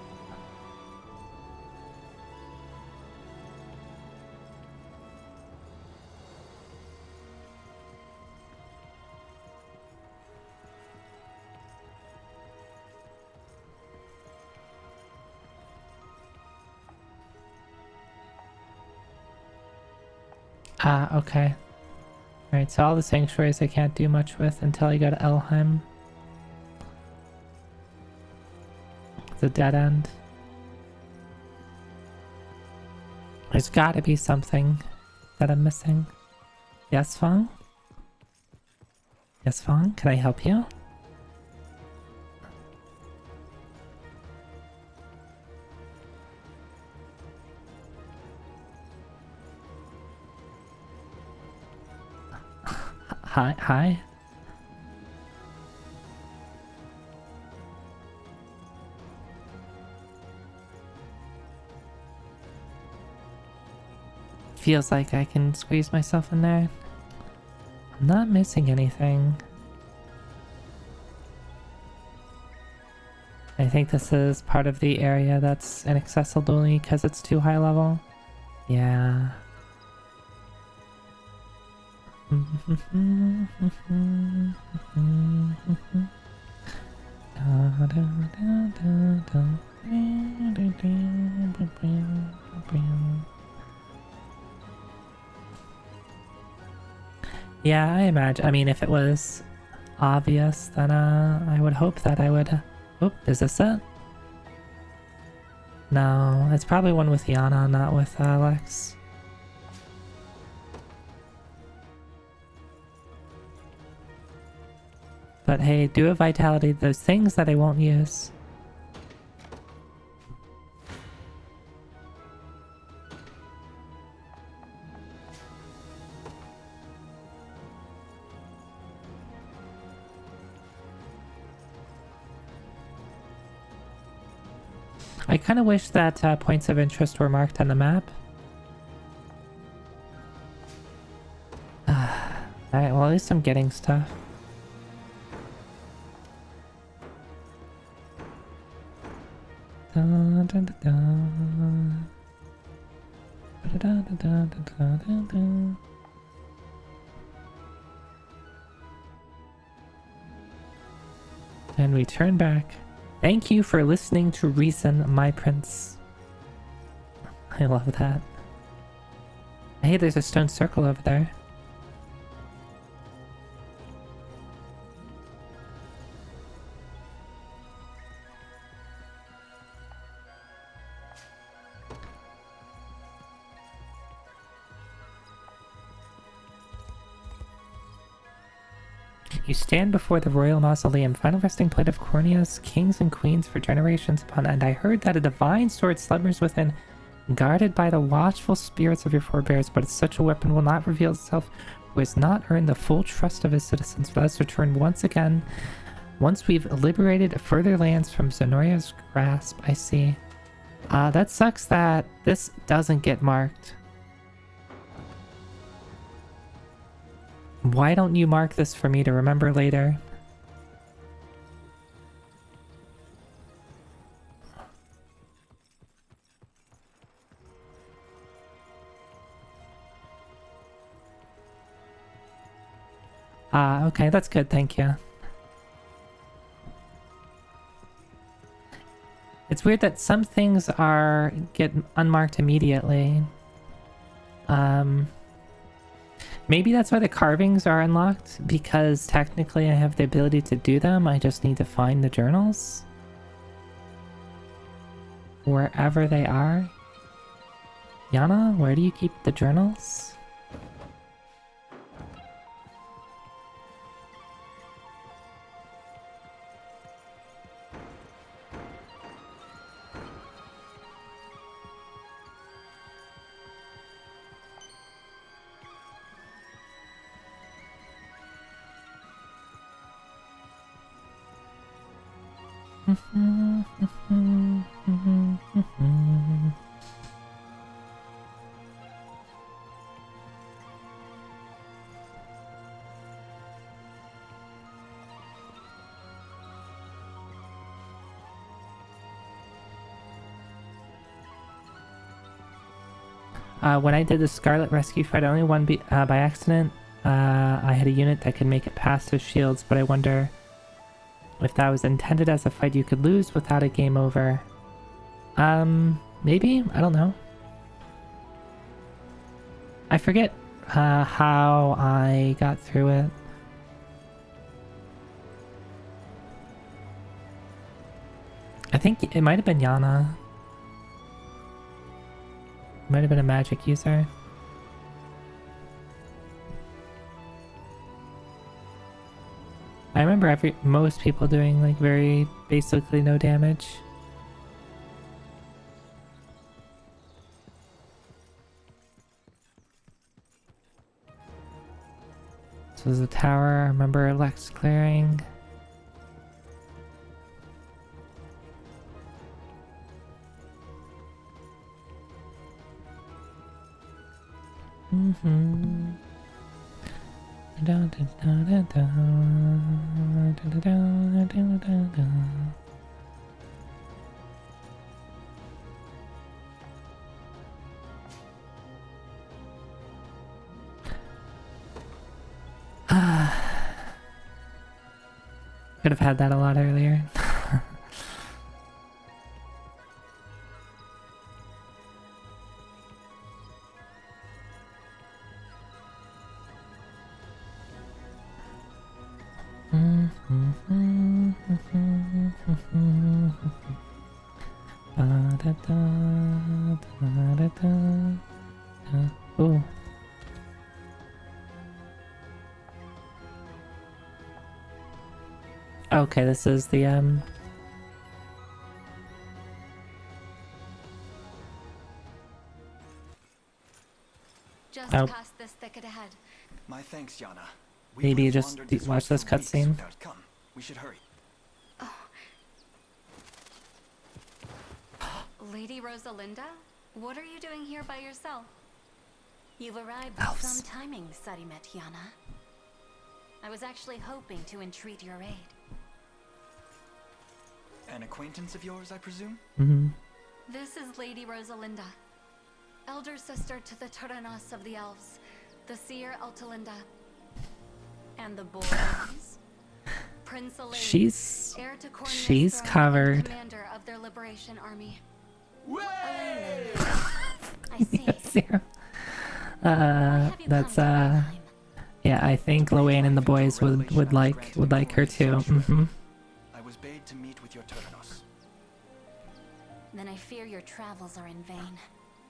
Ah, okay. Alright, so all the sanctuaries I can't do much with until I go to Elheim. It's a dead end. There's gotta be something that I'm missing. Yes, Fong? Yes, Fong? Can I help you? Hi? Feels like I can squeeze myself in there. I'm not missing anything. I think this is part of the area that's inaccessible only because it's too high level. Yeah. Yeah, I imagine. I mean, if it was obvious, then I would hope that I would. Oop, is this it? No, it's probably one with Yana, not with Alex. But hey, do a vitality, those things that I won't use. I kind of wish that points of interest were marked on the map. Alright, well at least I'm getting stuff. And we turn back Thank you for listening to reason, my prince. I love that. Hey, there's a stone circle over there. You stand before the royal mausoleum, final resting place of Cornea's kings and queens for generations upon end. I heard that a divine sword slumbers within, guarded by the watchful spirits of your forebears, but such a weapon will not reveal itself who has not earned the full trust of his citizens. Let us return once again, once we've liberated further lands from Zenoria's grasp. I see. That sucks that this doesn't get marked. Why don't you mark this for me to remember later? Okay, that's good, thank you. It's weird that some things get unmarked immediately. Maybe that's why the carvings are unlocked, because technically I have the ability to do them, I just need to find the journals. Wherever they are. Yana, where do you keep the journals? When I did the Scarlet Rescue fight, I only won by accident. I had a unit that could make it past his shields, but I wonder if that was intended as a fight you could lose without a game over. Maybe? I don't know. I forget how I got through it. I think it might have been Yana. Might have been a magic user. I remember most people doing like basically no damage. This was a tower. I remember Lex clearing. Could have had that a lot earlier. Ooh. Okay, this is the Just past this thicket ahead. My thanks, Yana. Maybe you just watch this cutscene. We should hurry. Lady Rosalinda? What are you doing here by yourself? You've arrived with some timing, Sarimet Yana. I was actually hoping to entreat your aid. An acquaintance of yours, I presume? Mm-hmm. This is Lady Rosalinda, elder sister to the Turanos of the Elves, the seer Altalinda. And the boys? Prince Elaine, she's heir to Cornwall's she's throne and covered. commander of their liberation army. I see. Zero. That's yeah, I think Loane and the boys would like her too. I was bade to meet with your Terminos. Then I fear your travels are in vain.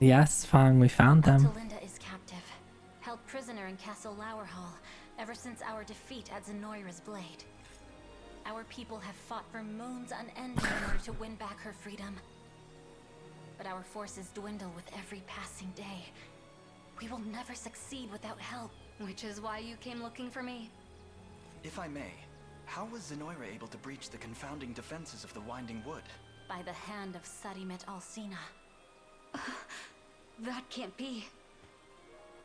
Yes, Fong, we found them. Linda is captive, held prisoner in Castle Lowerhall ever since our defeat at Zenoira's blade. Our people have fought for moons unending in order to win back her freedom. But our forces dwindle with every passing day. We will never succeed without help. Which is why you came looking for me. If I may, how was Zenoira able to breach the confounding defenses of the Winding Wood? By the hand of Sadimet Alcina. That can't be.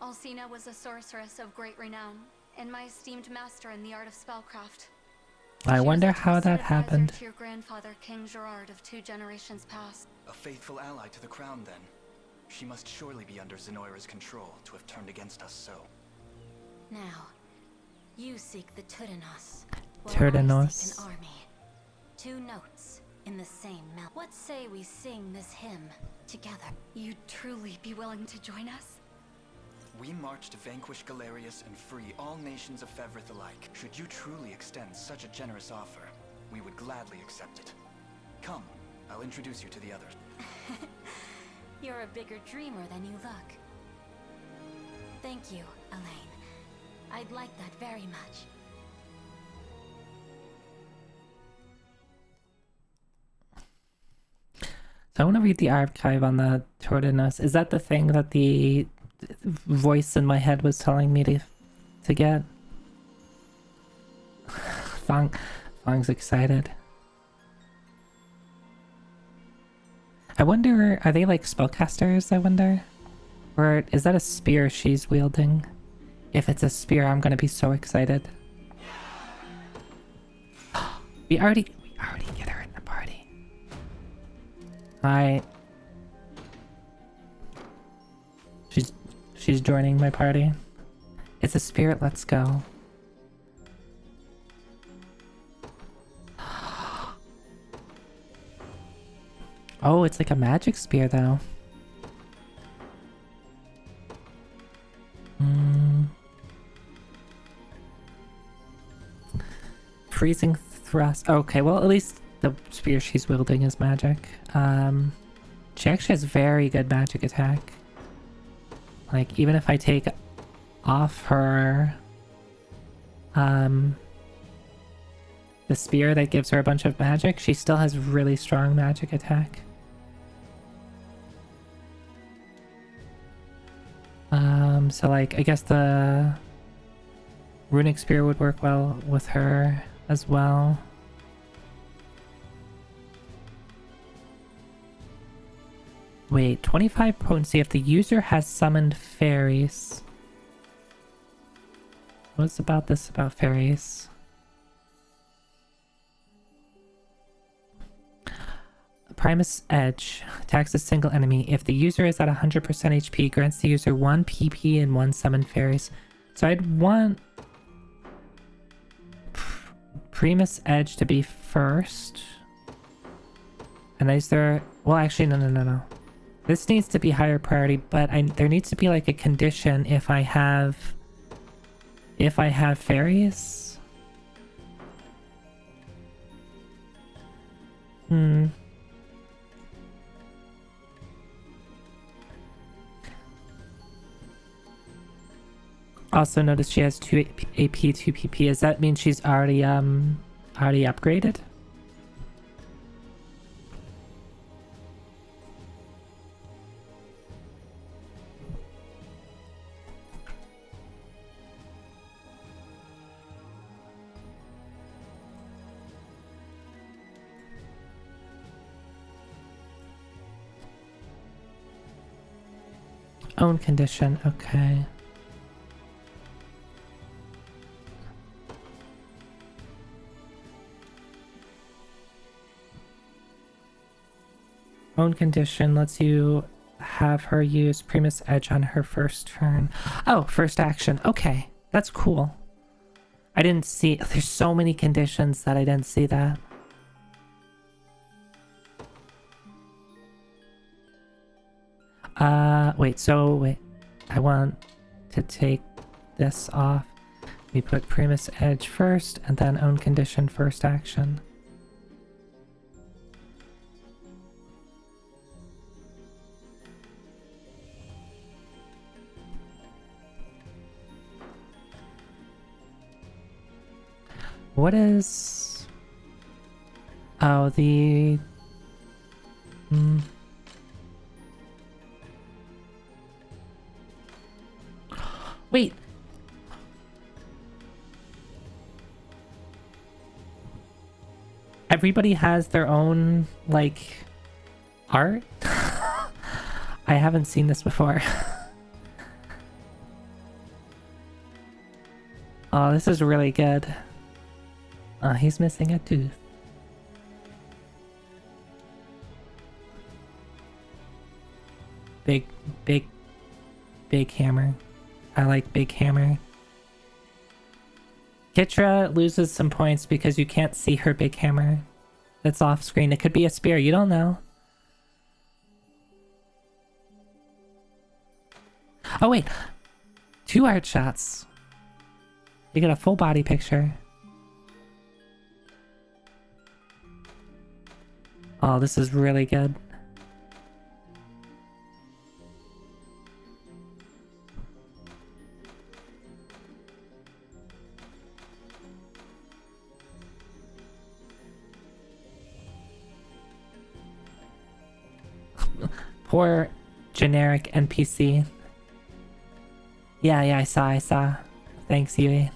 Alcina was a sorceress of great renown, and my esteemed master in the art of spellcraft. I wonder how that Trusted advisor happened. to your grandfather, King Gerard of 2 generations past. A faithful ally to the crown, then. She must surely be under Zenoira's control to have turned against us so. Now, you seek the Turinos. Turinos. Seek an army. 2 notes in the same melody. What say we sing this hymn together? You'd truly be willing to join us? We march to vanquish Galerius and free all nations of Fevrith alike. Should you truly extend such a generous offer, we would gladly accept it. Come, I'll introduce you to the others. You're a bigger dreamer than you look. Thank you, Elaine. I'd like that very much. So I want to read the archive on the Tortinos. Is that the thing that the voice in my head was telling me to get? Fong's excited. I wonder, are they like spellcasters, I wonder? Or is that a spear she's wielding? If it's a spear, I'm gonna be so excited. We already get her in the party. Hi. She's joining my party. It's a spirit, let's go. Oh, it's like a magic spear though. Freezing thrust. Okay, well at least the spear she's wielding is magic. She actually has very good magic attack. Like even if I take off her the spear that gives her a bunch of magic, she still has really strong magic attack. So like I guess the runic spear would work well with her as well. Wait, 25 potency if the user has summoned fairies. What's about this about fairies? Primus Edge attacks a single enemy. If the user is at 100% HP, grants the user 1 PP and 1 summon fairies. So I'd want Primus Edge to be first. And is there... Well, actually, no. This needs to be higher priority, but there needs to be like a condition if I have fairies. Also notice she has 2 AP, 2 PP. Does that mean she's already upgraded? Own condition, okay. Own condition lets you have her use Primus Edge on her first turn. Oh, first action. Okay, that's cool. I didn't see... There's so many conditions that I didn't see that. Wait. I want to take this off. We put Primus Edge first, and then own condition first action. What is... Oh, the... Wait! Everybody has their own, like, art? I haven't seen this before. Oh, this is really good. He's missing a tooth. Big hammer. I like big hammer. Kitra loses some points because you can't see her big hammer. That's off screen. It could be a spear, you don't know. Oh wait! 2 art shots. You get a full body picture. Oh, this is really good. Poor generic NPC. Yeah, I saw. Thanks, Yui.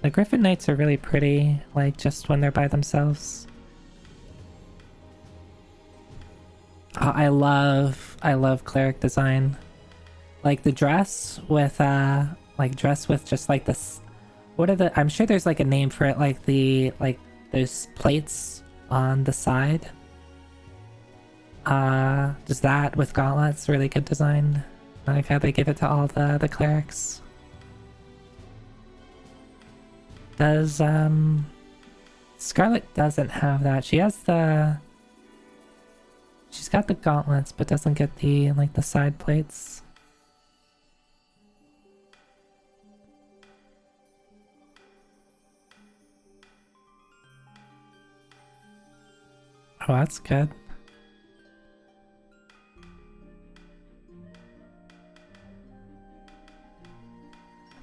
The Griffin Knights are really pretty, like, just when they're by themselves. Oh, I love cleric design. Like, the dress with, just, like, this... What are the... I'm sure there's, like, a name for it, like, those plates on the side. Just that with gauntlets, really good design. I like how they give it to all the clerics. Does, Scarlet doesn't have that. She has the... She's got the gauntlets, but doesn't get the, like, the side plates. Oh, that's good.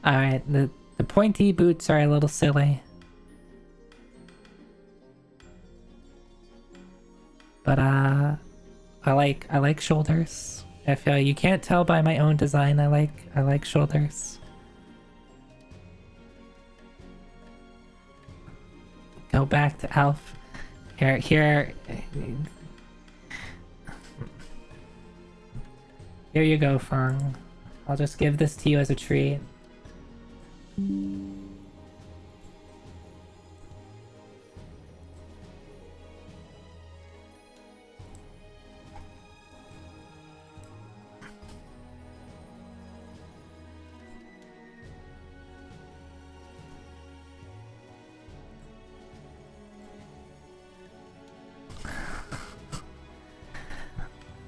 Alright, the pointy boots are a little silly. But I like shoulders. I feel you can't tell by my own design. I like shoulders. Go back to Elf. Here you go, Fong. I'll just give this to you as a treat.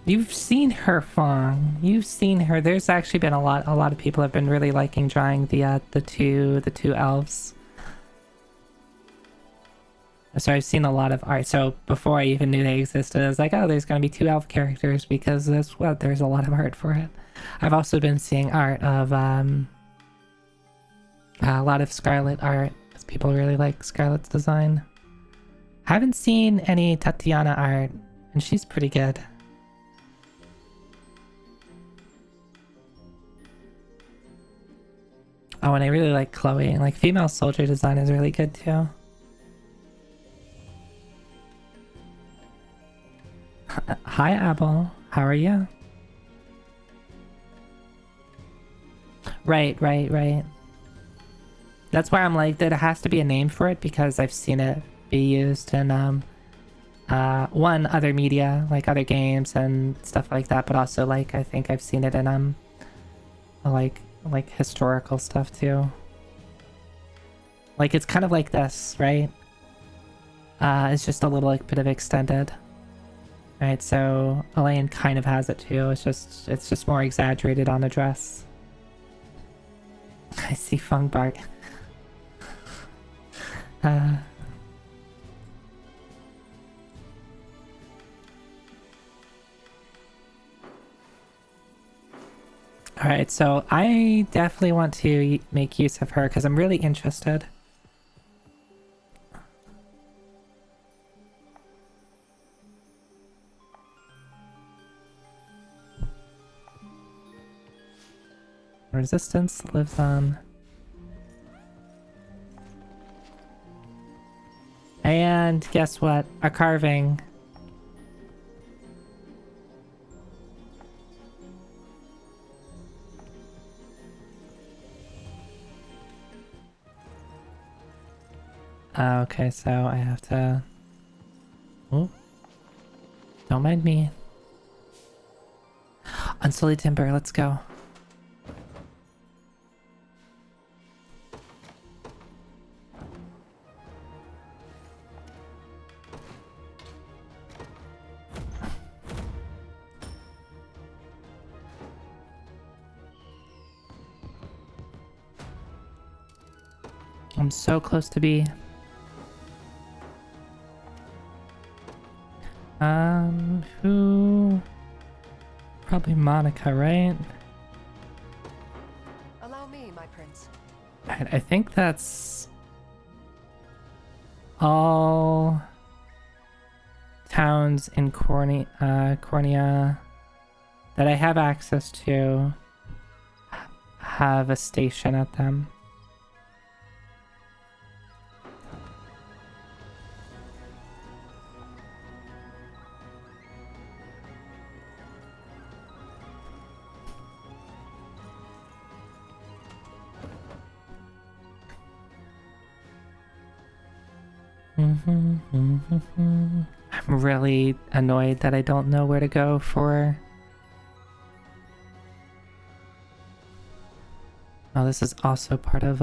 You've seen her, Fong. You've seen her. There's actually been a lot of people have been really liking drawing the two elves. So I've seen a lot of art. So before I even knew they existed, I was like, oh, there's gonna be 2 elf characters because there's a lot of art for it. I've also been seeing art of a lot of Scarlet art because people really like Scarlet's design. Haven't seen any Tatiana art, and she's pretty good. Oh, and I really like Chloe. Like, female soldier design is really good too. Hi, Abel. How are you? Right. That's why I'm like, there has to be a name for it because I've seen it be used in one, other media, like other games and stuff like that, but also like I think I've seen it in like historical stuff too. Like it's kind of like this, right? It's just a little like bit of extended. Right, so Elaine kind of has it too. It's just more exaggerated on the dress. I see Fung Bart. Alright, so I definitely want to make use of her because I'm really interested. Resistance lives on. And guess what? A carving. Okay, so I have to... Oh. Don't mind me. Unsullied Timber, let's go. I'm so close to be. Who? Probably Monica, right? Allow me, my prince. I think that's all towns in Cornea that I have access to have a station at them. I'm really annoyed that I don't know where to go for... Oh, this is also part of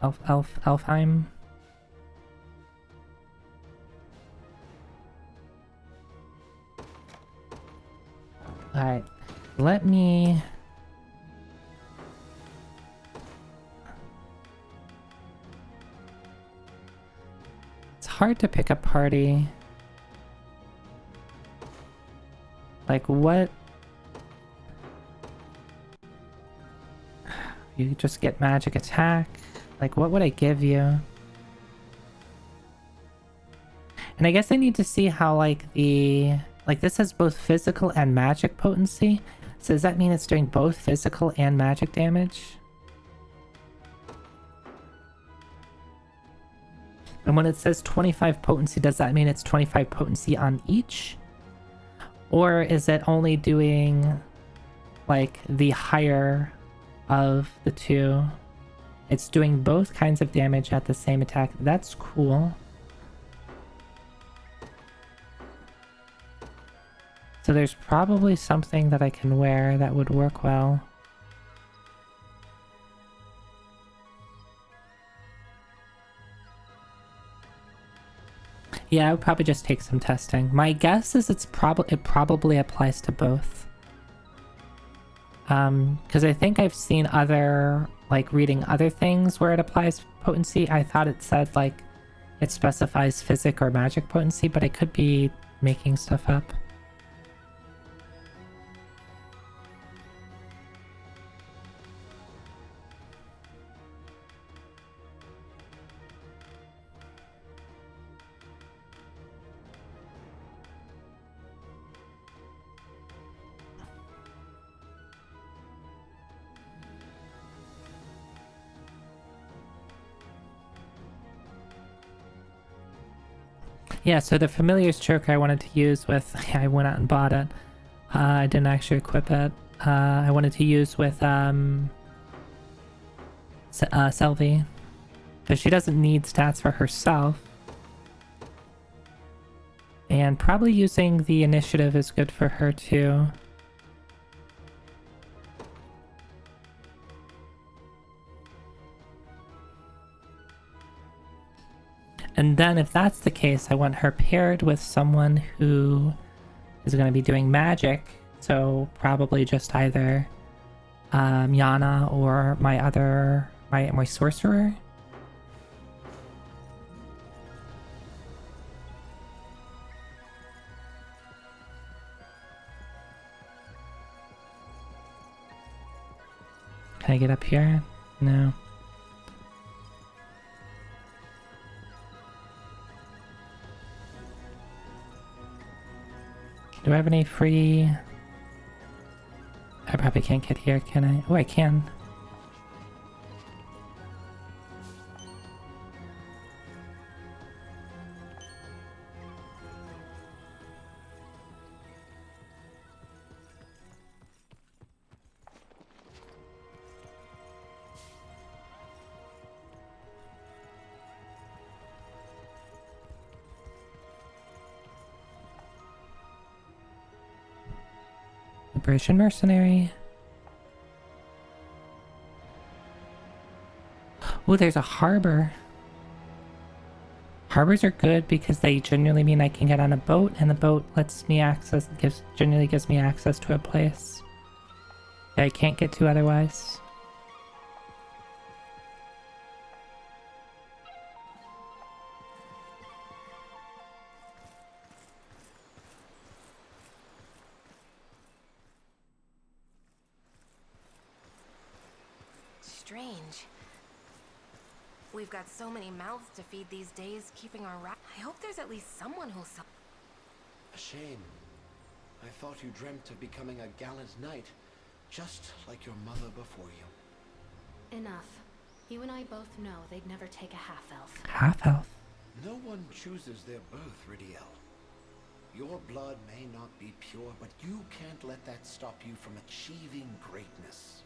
Elfheim. Alright, let me... It's hard to pick a party. Like, what? You just get magic attack? Like, what would I give you? And I guess I need to see how, like, the... Like, this has both physical and magic potency. So does that mean it's doing both physical and magic damage? And when it says 25 potency, does that mean it's 25 potency on each? Or is it only doing, like, the higher of the two? It's doing both kinds of damage at the same attack. That's cool. So there's probably something that I can wear that would work well. Yeah, I would probably just take some testing. My guess is it probably applies to both. Because I think I've seen other, like, reading other things where it applies potency. I thought it said, like, it specifies physic or magic potency, but I could be making stuff up. Yeah, so the Familiar's Choker I wanted to use with... Yeah, I went out and bought it. I didn't actually equip it. I wanted to use with Selvi. Because she doesn't need stats for herself. And probably using the initiative is good for her too. And then if that's the case, I want her paired with someone who is going to be doing magic. So probably just either Yana or my sorcerer. Can I get up here? No. Do I have any free... I probably can't get here, can I? Oh, I can. Liberation Mercenary. Oh, there's a harbor. Harbors are good because they generally mean I can get on a boat, and the boat lets me generally gives me access to a place that I can't get to otherwise. Strange. We've got so many mouths to feed these days, keeping our I hope there's at least someone who'll A shame. I thought you dreamt of becoming a gallant knight, just like your mother before you. Enough. You and I both know they'd never take a half-elf. Half-elf? No one chooses their birth, Ridiel. Your blood may not be pure, but you can't let that stop you from achieving greatness.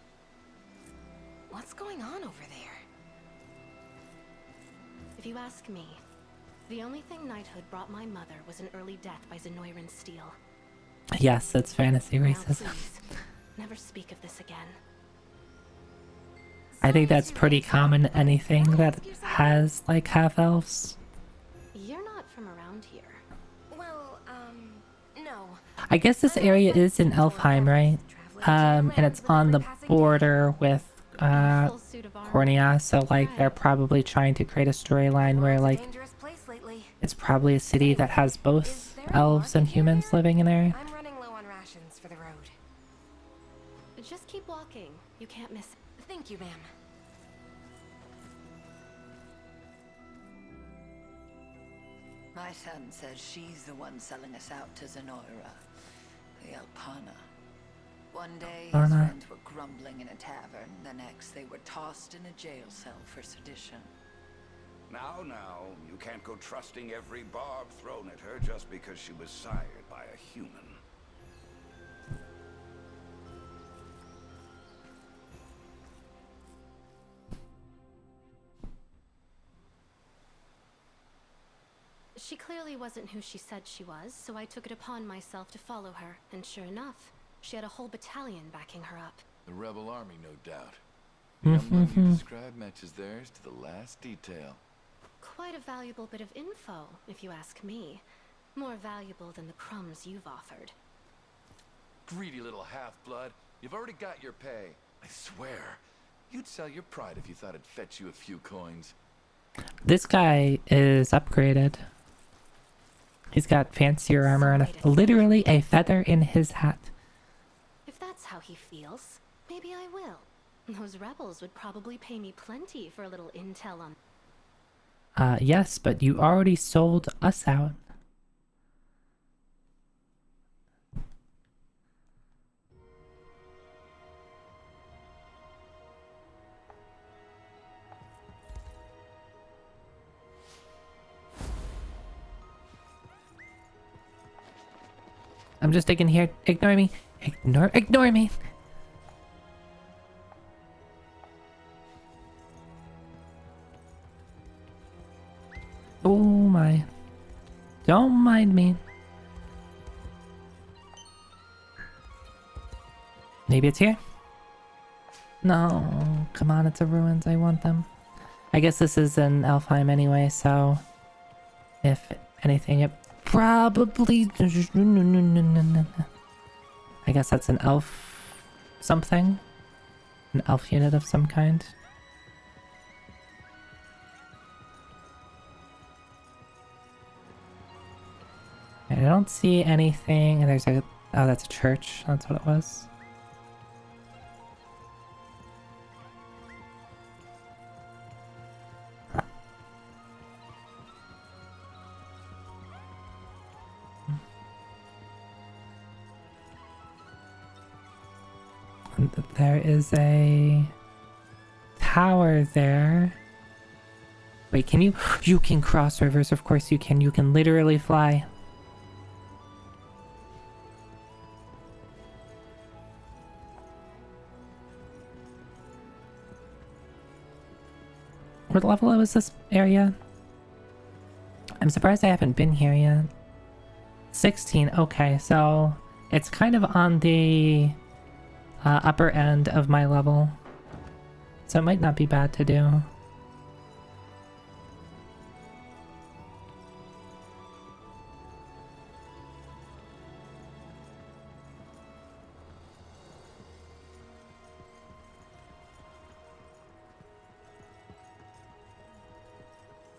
What's going on over there? If you ask me, the only thing knighthood brought my mother was an early death by Zenoiran steel. Yes, it's fantasy Now, racism. please, never speak of this again. I think that's pretty common in anything that has, like, half-elves. You're not from around here. Well, no. I guess this area is in Elfheim, right? And it's on the border with Cornea, so like they're probably trying to create a storyline where like it's probably a city that has both elves and humans living in there. I'm running low on rations for the road. Just keep walking. You can't miss it. Thank you, ma'am. My son says she's the one selling us out to Zenoira, the Alpana. One day, his friends were grumbling in a tavern. The next, they were tossed in a jail cell for sedition. Now, you can't go trusting every barb thrown at her just because she was sired by a human. She clearly wasn't who she said she was, so I took it upon myself to follow her, and sure enough, she had a whole battalion backing her up. The rebel army, no doubt. The emblem you described matches theirs to the last detail. Quite a valuable bit of info, if you ask me. More valuable than the crumbs you've offered. Greedy little half-blood. You've already got your pay. I swear, you'd sell your pride if you thought it'd fetch you a few coins. This guy is upgraded. He's got fancier armor and literally a feather in his hat. If that's how he feels, maybe I will. Those rebels would probably pay me plenty for a little intel on... Yes, but you already sold us out. I'm just digging here. Ignore me. Ignore me. Oh my. Don't mind me. Maybe it's here? No, come on, it's a ruins. I want them. I guess this is in Elfheim anyway, so if anything, it probably. I guess that's an elf something, an elf unit of some kind. I don't see anything. There's a. Oh, that's a church. That's what it was. And there is a tower there. Wait, can you? You can cross rivers. Of course you can. You can literally fly. What level is this area? I'm surprised I haven't been here yet. 16, okay, so it's kind of on the upper end of my level. So it might not be bad to do.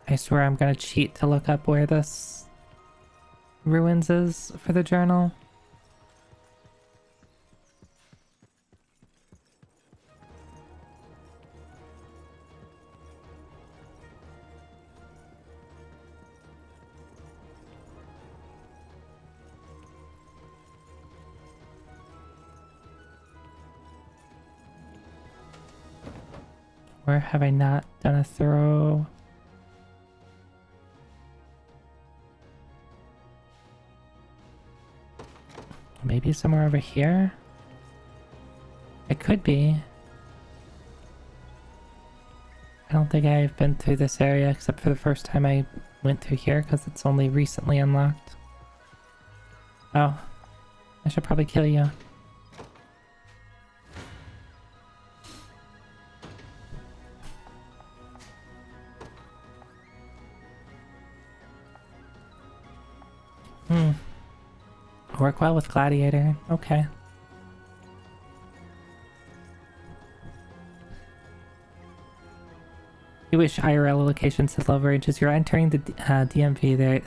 I swear I'm gonna cheat to look up where this ruins is for the journal. Where have I not done a thorough... Maybe somewhere over here? It could be. I don't think I've been through this area except for the first time I went through here because it's only recently unlocked. Oh. I should probably kill you. Work well with Gladiator. Okay. You wish IRL locations had low ranges. You're entering the DMV there.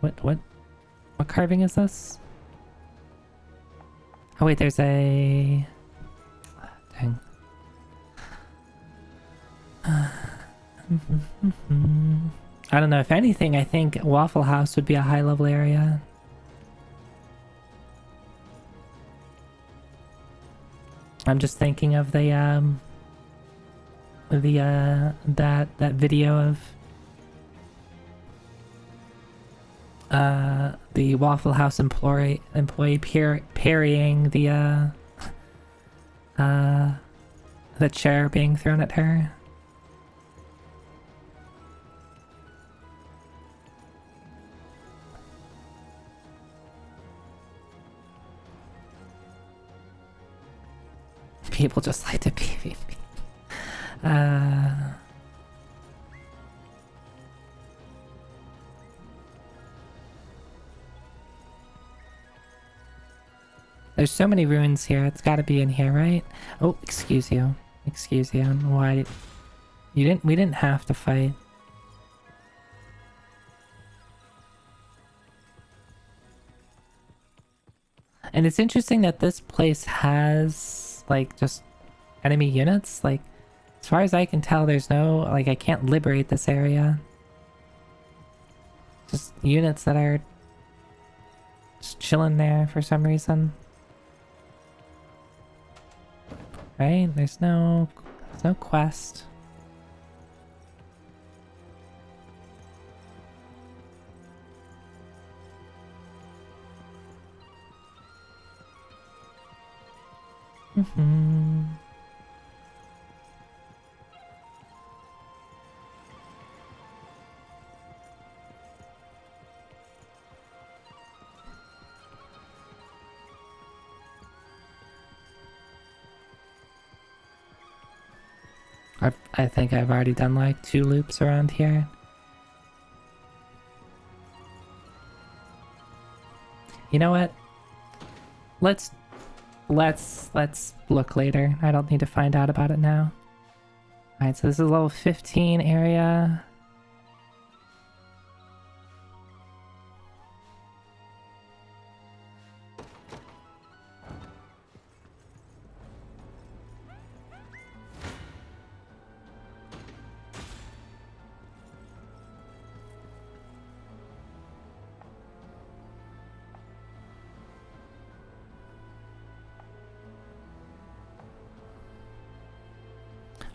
What carving is this? Oh wait, there's a... Dang. I don't know, if anything, I think Waffle House would be a high level area. I'm just thinking of the that video of the Waffle House employee parrying the chair being thrown at her. People just like to PvP. There's so many ruins here. It's got to be in here, right? Oh, excuse you. Excuse you. Why? We didn't have to fight. And it's interesting that this place has, like, just enemy units. Like, as far as I can tell, there's no, like, I can't liberate this area. Just units that are just chilling there for some reason. Right? There's no quest. I think I've already done like 2 loops around here. You know what? Let's look later. I don't need to find out about it now. Alright, so this is level 15 area.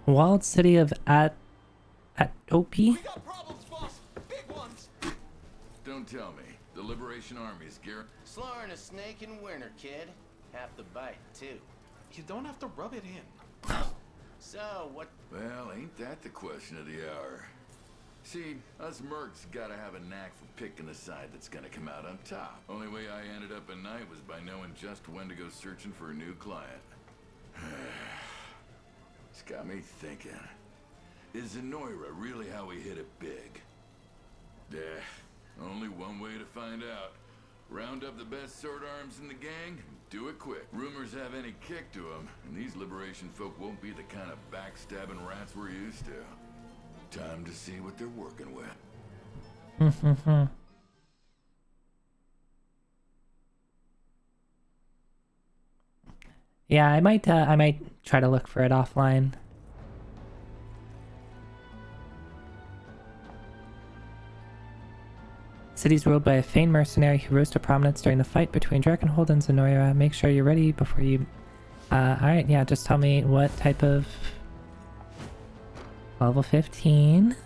Walled city of Atopi? Don't tell me. The Liberation Army's gear. Slaughtering a snake in winter, kid. Half the bite, too. You don't have to rub it in. So, what? Well, ain't that the question of the hour? See, us mercs gotta have a knack for picking the side that's gonna come out on top. Only way I ended up at night was by knowing just when to go searching for a new client. It's got me thinking. Is Zenoira really how we hit it big? Only one way to find out. Round up the best sword arms in the gang, and do it quick. Rumors have any kick to them, and these Liberation folk won't be the kind of backstabbing rats we're used to. Time to see what they're working with. Yeah, I might try to look for it offline. City's ruled by a famed mercenary who rose to prominence during the fight between Drakenhold and Zenoira. Make sure you're ready before you... Alright, yeah, just tell me what type of... Level 15.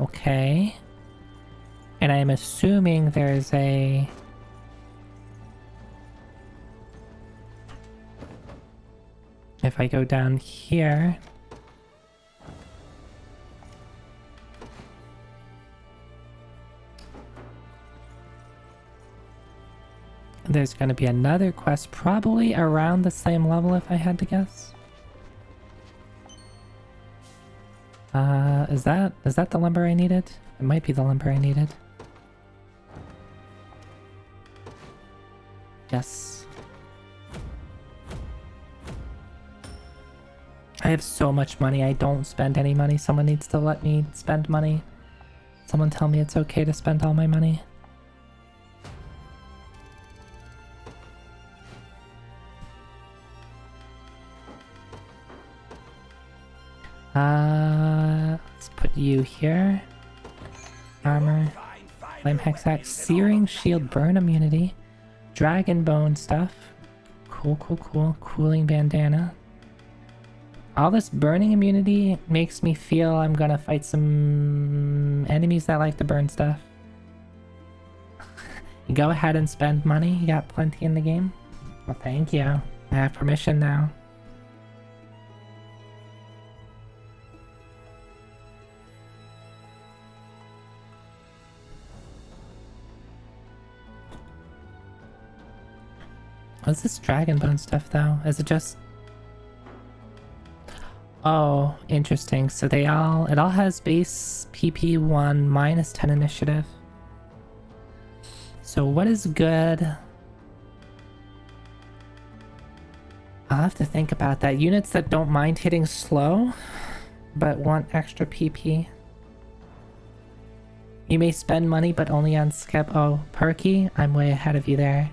Okay. And I'm assuming there's a... If I go down here... There's going to be another quest probably around the same level if I had to guess. Is that the lumber I needed? It might be the lumber I needed. Yes. I have so much money, I don't spend any money. Someone needs to let me spend money. Someone tell me it's okay to spend all my money. Let's put you here. Armor. Flame Hexax. Searing Shield. Burn Immunity. Dragon Bone stuff. Cool, cool, cool. Cooling Bandana. All this burning immunity makes me feel I'm gonna fight some enemies that like to burn stuff. Go ahead and spend money. You got plenty in the game. Well, thank you. I have permission now. What's this dragon bone stuff though? Is it just... Oh, interesting. So it all has base PP1 minus 10 initiative. So what is good? I'll have to think about that. Units that don't mind hitting slow, but want extra PP. You may spend money, but only on skip. Oh, perky? I'm way ahead of you there.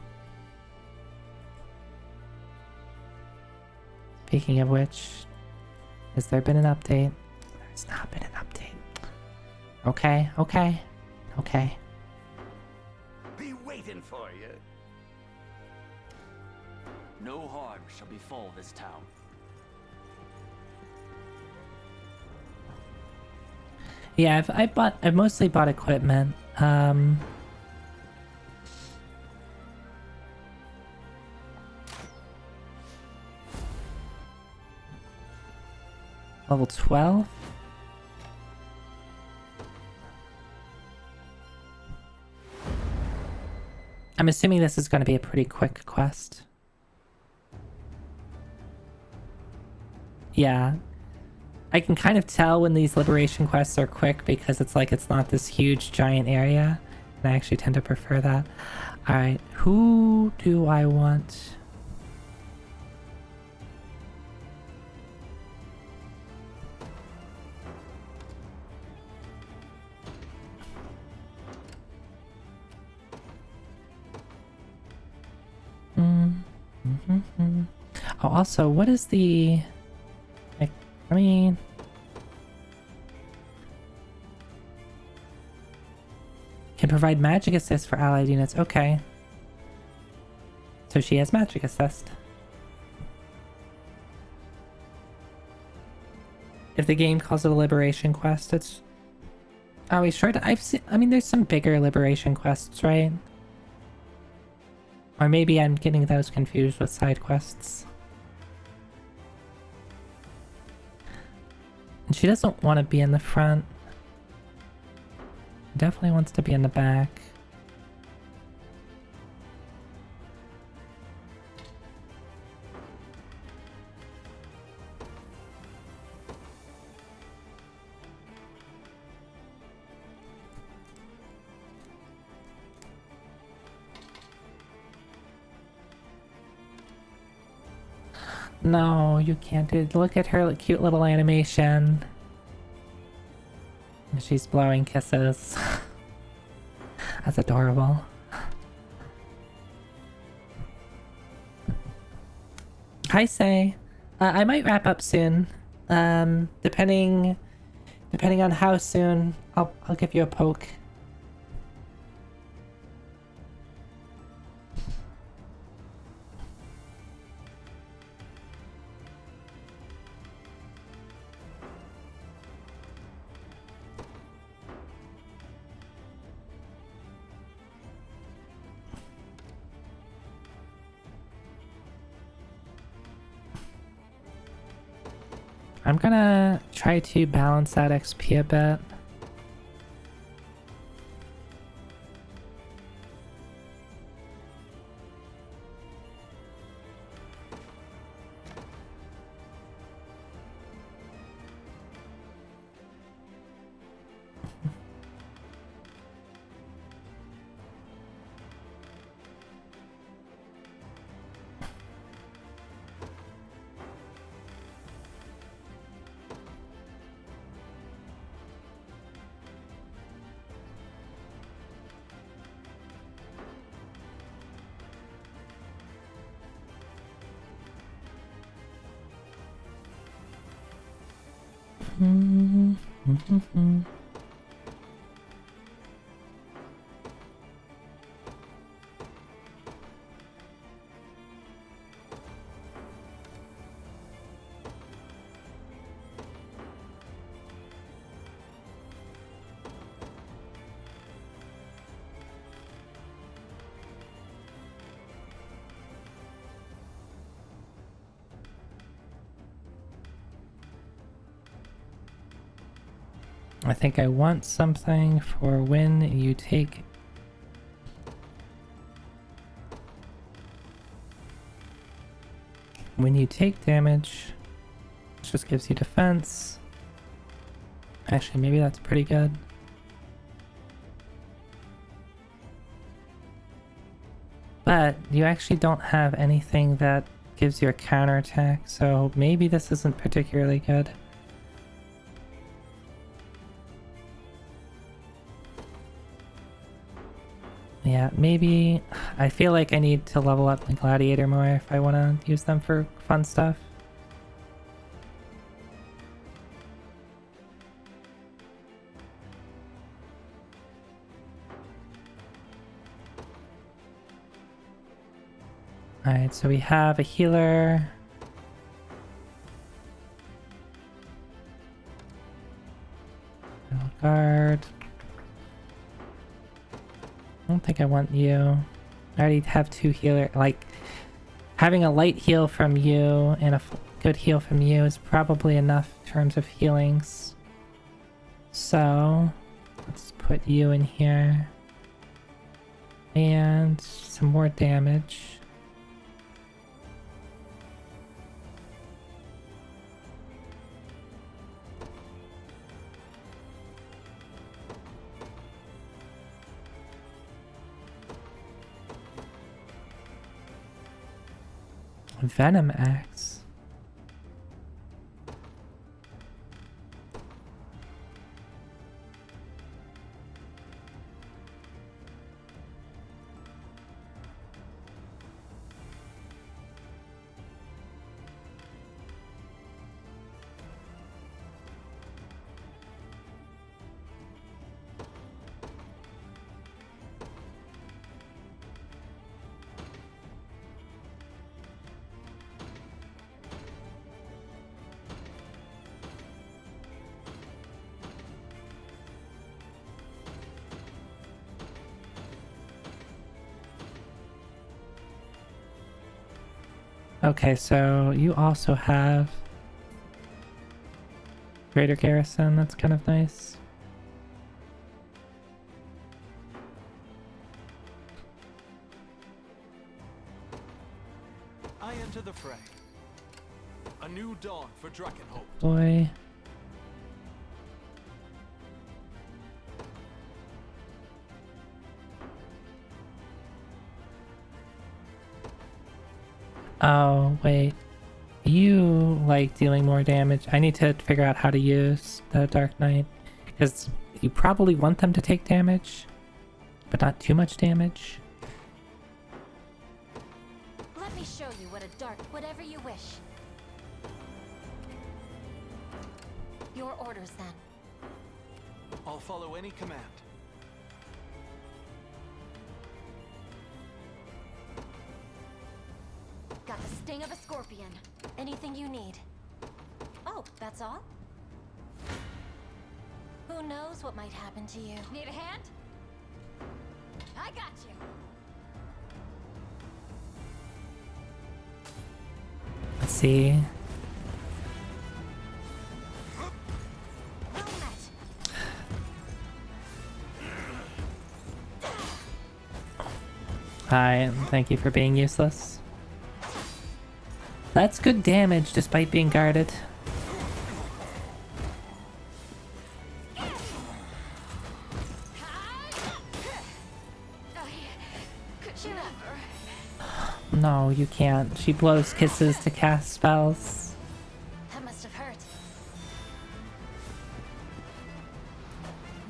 Speaking of which, has there been an update? There's not been an update. Okay, okay, okay. Be waiting for you. No harm shall befall this town. Yeah, I've mostly bought equipment. Level 12? I'm assuming this is going to be a pretty quick quest. Yeah. I can kind of tell when these liberation quests are quick because it's like it's not this huge giant area. And I actually tend to prefer that. Alright, who do I want? Oh, also, what is the... Like, I mean... Can provide magic assist for allied units. Okay. So she has magic assist. If the game calls it a liberation quest, it's... Oh, we sure? I've seen... I mean, there's some bigger liberation quests, right? Or maybe I'm getting those confused with side quests. And she doesn't want to be in the front. Definitely wants to be in the back. No, you can't do it. Look at her cute little animation. She's blowing kisses. That's adorable. Hi, Say. I might wrap up soon. Depending on how soon, I'll give you a poke. I'm gonna try to balance that XP a bit. I think I want something for when you take... When you take damage, it just gives you defense. Actually, maybe that's pretty good. But you actually don't have anything that gives you a counterattack, so maybe this isn't particularly good. Yeah, maybe... I feel like I need to level up my Gladiator more if I want to use them for fun stuff. Alright, so we have a healer. Guard. I don't think I want you. I already have two healer. Like, having a light heal from you and a good heal from you is probably enough in terms of healings. So, let's put you in here. And some more damage. Venom axe. Okay, so you also have greater garrison. That's kind of nice. I enter the fray. A new dawn for Drakenholt. Boy. Oh, wait. You like dealing more damage. I need to figure out how to use the Dark Knight. Because you probably want them to take damage, but not too much damage. Let me show you what a dark... Whatever you wish. Your orders, then. I'll follow any command. Got the sting of a scorpion. Anything you need. Oh, that's all? Who knows what might happen to you? Need a hand? I got you. Let's see. Hi, thank you for being useless. That's good damage despite being guarded. No, you can't. She blows kisses to cast spells. That must have hurt.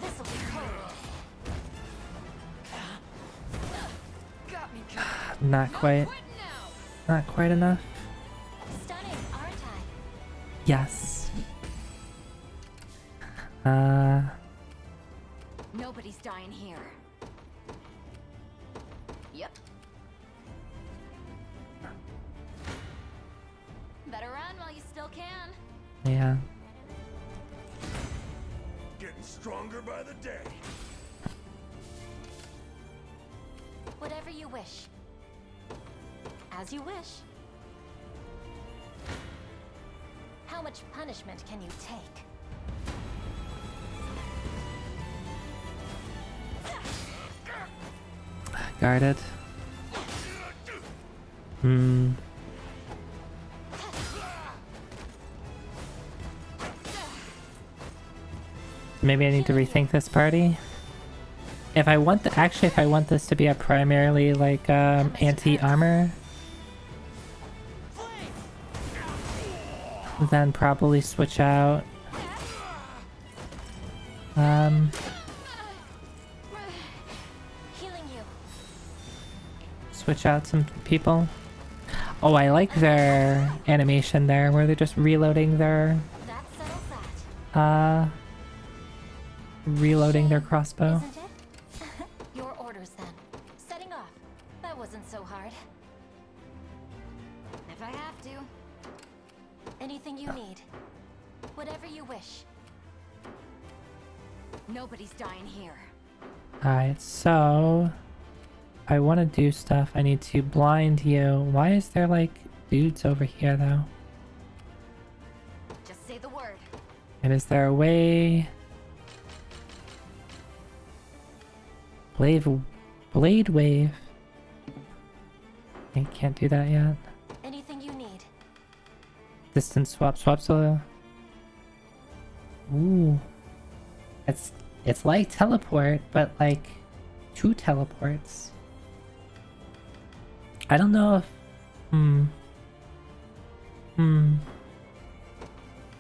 This'll be cold. Got me good. Not quite. Not quite enough. Stunning, aren't I? Yes. Nobody's dying here. Yep. Better run while you still can. Yeah. Getting stronger by the day. Whatever you wish. As you wish. How much punishment can you take? Guarded. Hmm. Maybe I need to rethink this party. If I want if I want this to be a primarily like anti-armor, then probably switch out switch out some people. Oh, I like their animation there where they're just reloading their reloading their crossbow. Your orders then. Setting off. That wasn't so hard. If I have to. Anything you need. Whatever you wish. Nobody's dying here. Alright, so I want to do stuff. I need to blind you. Why is there like dudes over here though? Just say the word. And is there a way? Blade wave. I can't do that yet. Anything you need. Distance swap. Ooh. It's like teleport, but like 2 teleports. I don't know if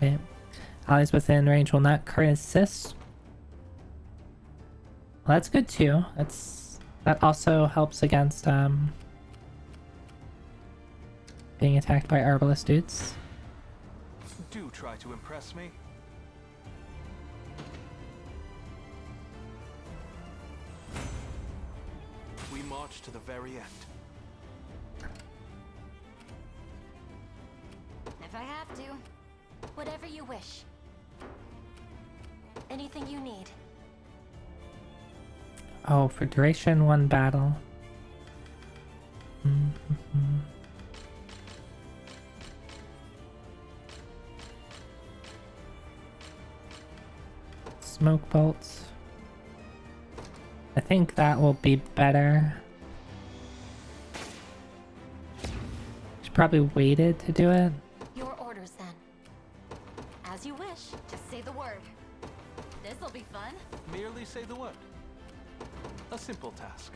Wait. Allies within range will not current assist. Well, that's good too. That also helps against being attacked by arbalest dudes. Do try to impress me. We march to the very end. If I have to. Whatever you wish. Anything you need. Oh, for duration, 1 battle. Smoke bolts. I think that will be better. Should probably waited to do it. Your orders then. As you wish. Just say the word. This'll be fun. Merely say the word. A simple task.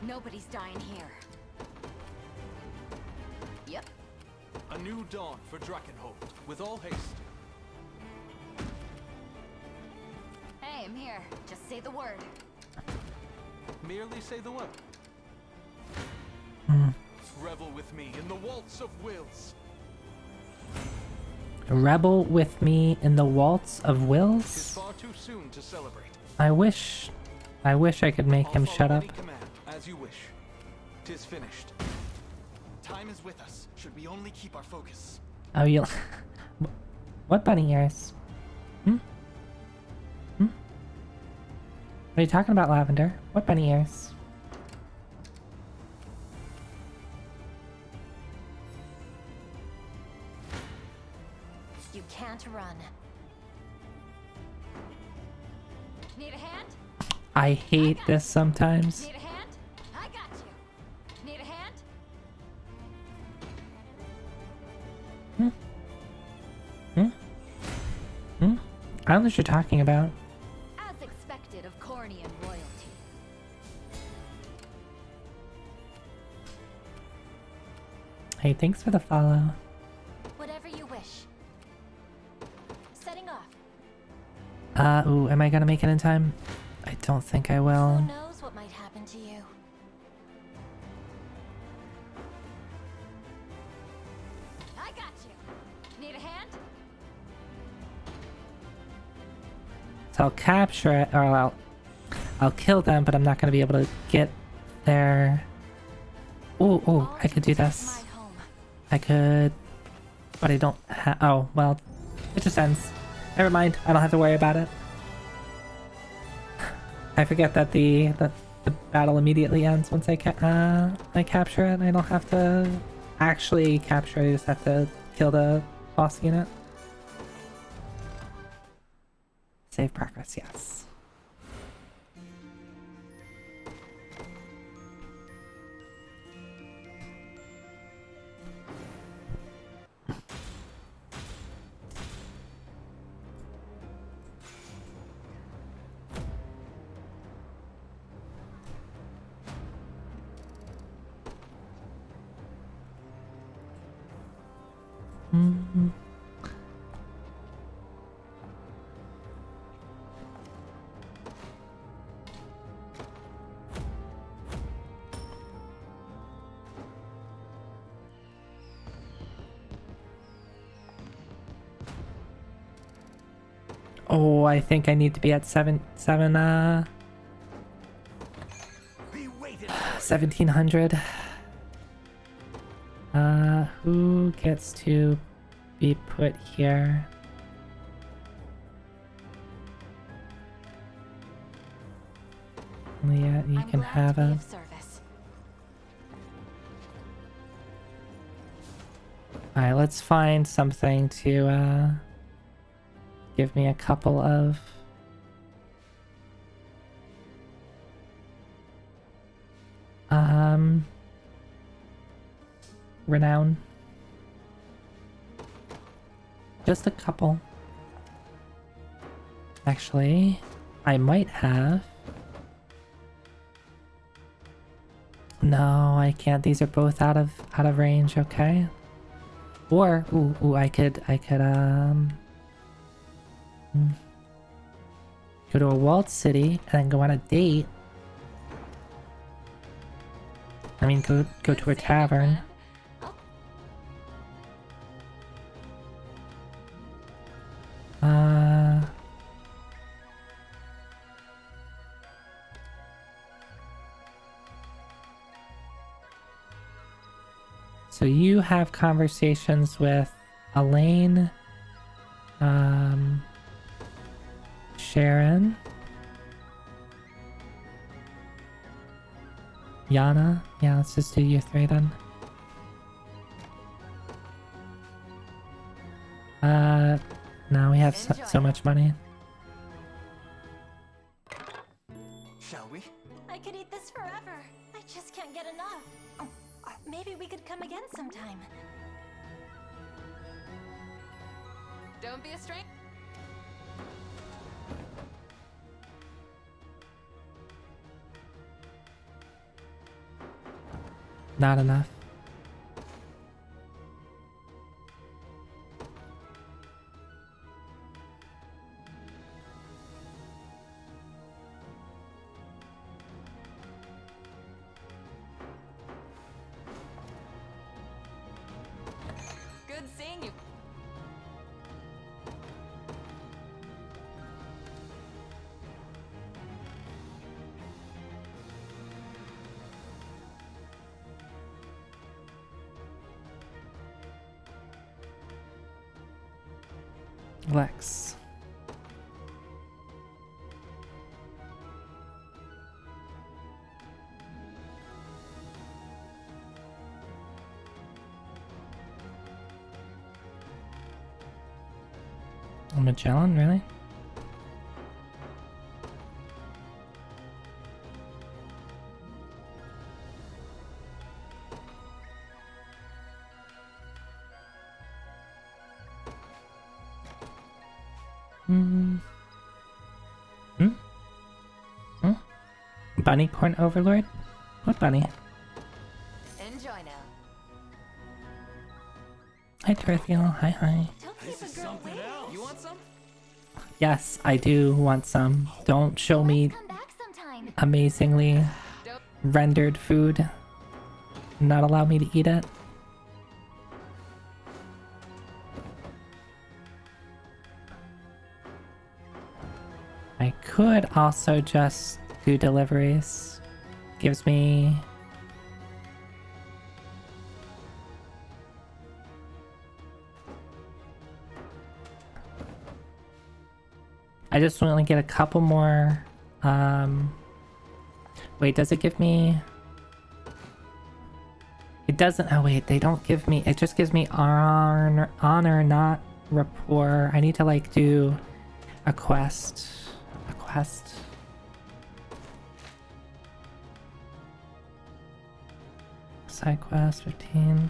Nobody's dying here. Yep. A new dawn for Drakenhold, with all haste. Hey, I'm here. Just say the word. Merely say the word. Revel with me in the waltz of wills. Rebel with me in the waltz of It's wills? far too soon to celebrate. I wish I could make him shut up. Any command, as you wish. 'Tis finished. Time is with us. Should we only keep our focus? Oh, you'll... What bunny ears? What are you talking about, Lavender? What bunny ears? You can't run. Need a hand? I hate this sometimes. Need a hand? I got you. Need a hand? I don't know what you're talking about. As expected of Cornian royalty. Hey, thanks for the follow. Whatever you wish. Setting off. Ooh, am I gonna make it in time? I don't think I will. Who knows what might happen to you? I got you. Need a hand? So I'll capture it, or I'll kill them, but I'm not gonna be able to get there. Ooh, I could do this. I could, but I don't have. Oh, well, it just ends. Never mind. I don't have to worry about it. I forget that the battle immediately ends once I capture it. I don't have to actually capture it. I just have to kill the boss unit. Save progress, yes. Oh, I think I need to be at 1700. Who gets to be put here? Leah, you can have it. Alright, let's find something to give me a couple of renown. Just a couple. Actually, I might have No, I can't. These are both out of range, okay? Or I could go to a walled city and then go on a date. I mean, go to a tavern. So you have conversations with Elaine, Sharon, Yana. Yeah, let's just do you three then. Now we have so much money. Shall we? I could eat this forever. I just can't get enough. Maybe we could come again sometime. Don't be a stranger. Not enough. Good seeing you. Lex. Magellan, really? Unicorn Overlord? What bunny? Enjoy now. Hi, Terithiel. Hi. This is something else. You want some? Yes, I do want some. Don't show me amazingly rendered food. Not allow me to eat it. I could also just do deliveries. Gives me... I just want to get a couple more... Wait, does it give me... It doesn't... Oh wait, they don't give me... It just gives me honor, not rapport. I need to like do a quest. Side quest 15.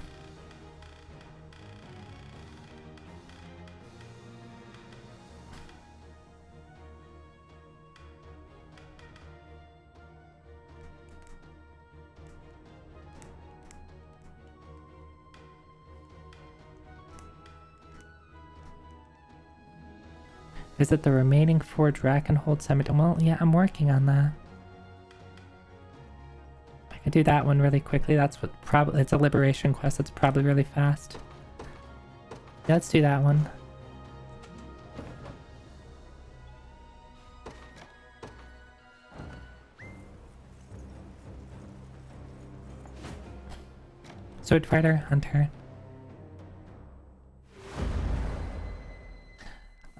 Visit the remaining 4 Drakenhold Cemetery. Well, yeah, I'm working on that. I could do that one really quickly. That's what probably... It's a liberation quest. It's probably really fast. Yeah, let's do that one. Sword Fighter, Hunter.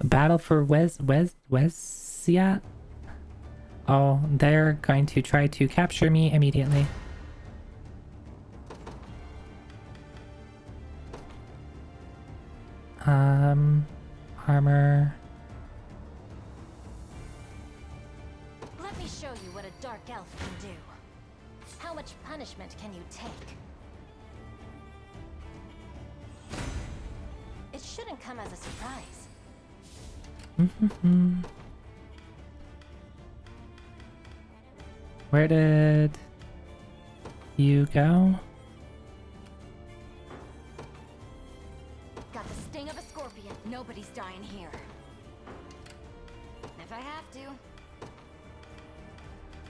Battle for Wesiat? Oh, they're going to try to capture me immediately. Armor. Let me show you what a dark elf can do. How much punishment can you take? It shouldn't come as a surprise. Where did You go. Got the sting of a scorpion. Nobody's dying here. If I have to.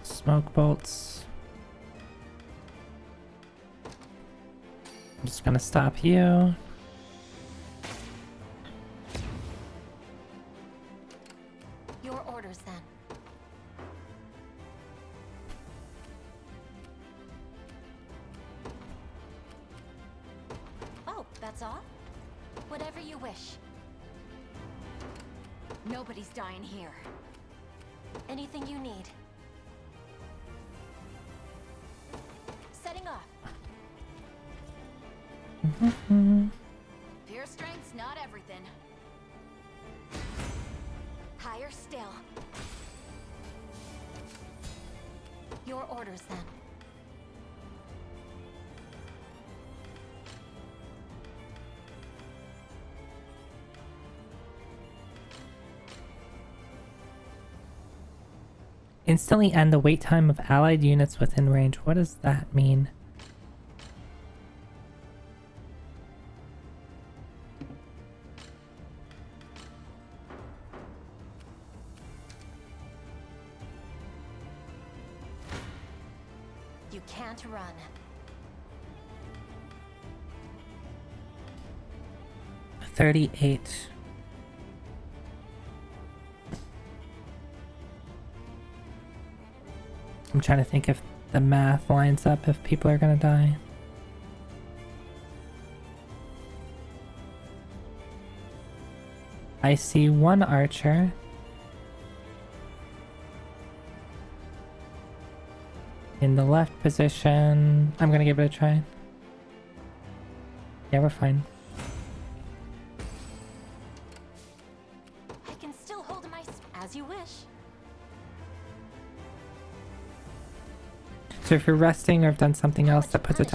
Smoke bolts. I'm just gonna stop you. Your orders then. Oh, that's all? Whatever you wish. Nobody's dying here. Anything you need. Setting off. Pure strength's not everything. Higher still. Your orders then. Instantly end the wait time of allied units within range. What does that mean? You can't run. $38. I'm trying to think if the math lines up if people are gonna die. I see one archer. In the left position. I'm gonna give it a try. Yeah, we're fine. I can still hold my as you wish. So if you're resting or have done something else that puts it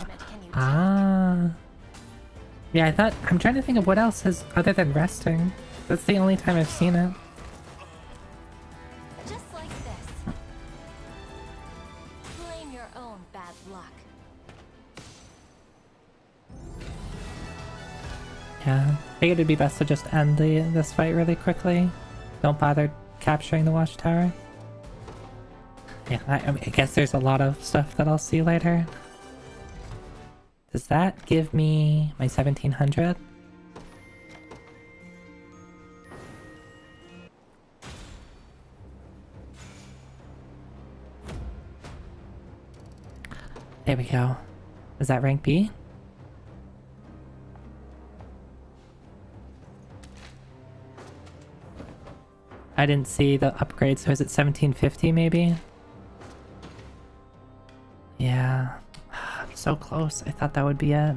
on. Yeah, I'm trying to think of what else has other than resting. That's the only time I've seen it. Just like this. Blame your own bad luck. Yeah, I figured it'd be best to just end this fight really quickly. Don't bother capturing the watchtower. Yeah, I guess there's a lot of stuff that I'll see later. Does that give me my 1700? There we go. Is that rank B? I didn't see the upgrade, so is it 1750 maybe? Yeah. I'm so close. I thought that would be it.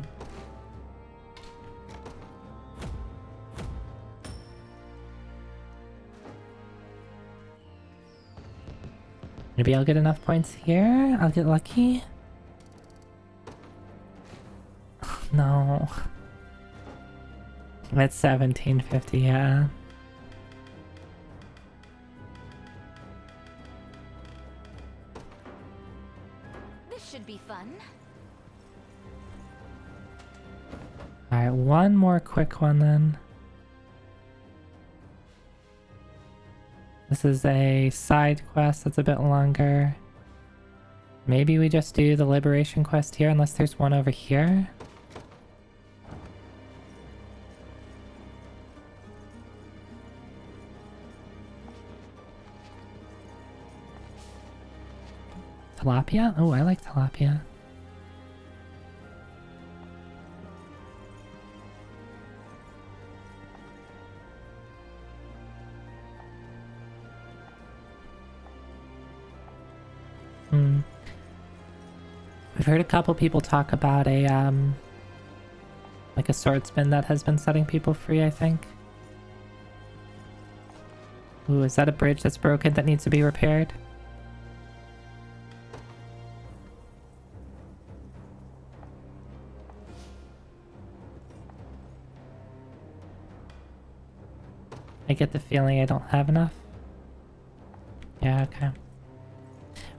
Maybe I'll get enough points here. I'll get lucky. No. That's 1750, yeah. This should be fun. Alright, one more quick one then. This is a side quest that's a bit longer. Maybe we just do the liberation quest here unless there's one over here. Tilapia? Oh, I like tilapia. I've heard a couple people talk about a like a swordsman that has been setting people free, I think. Ooh, is that a bridge that's broken that needs to be repaired? I get the feeling I don't have enough. Yeah, okay.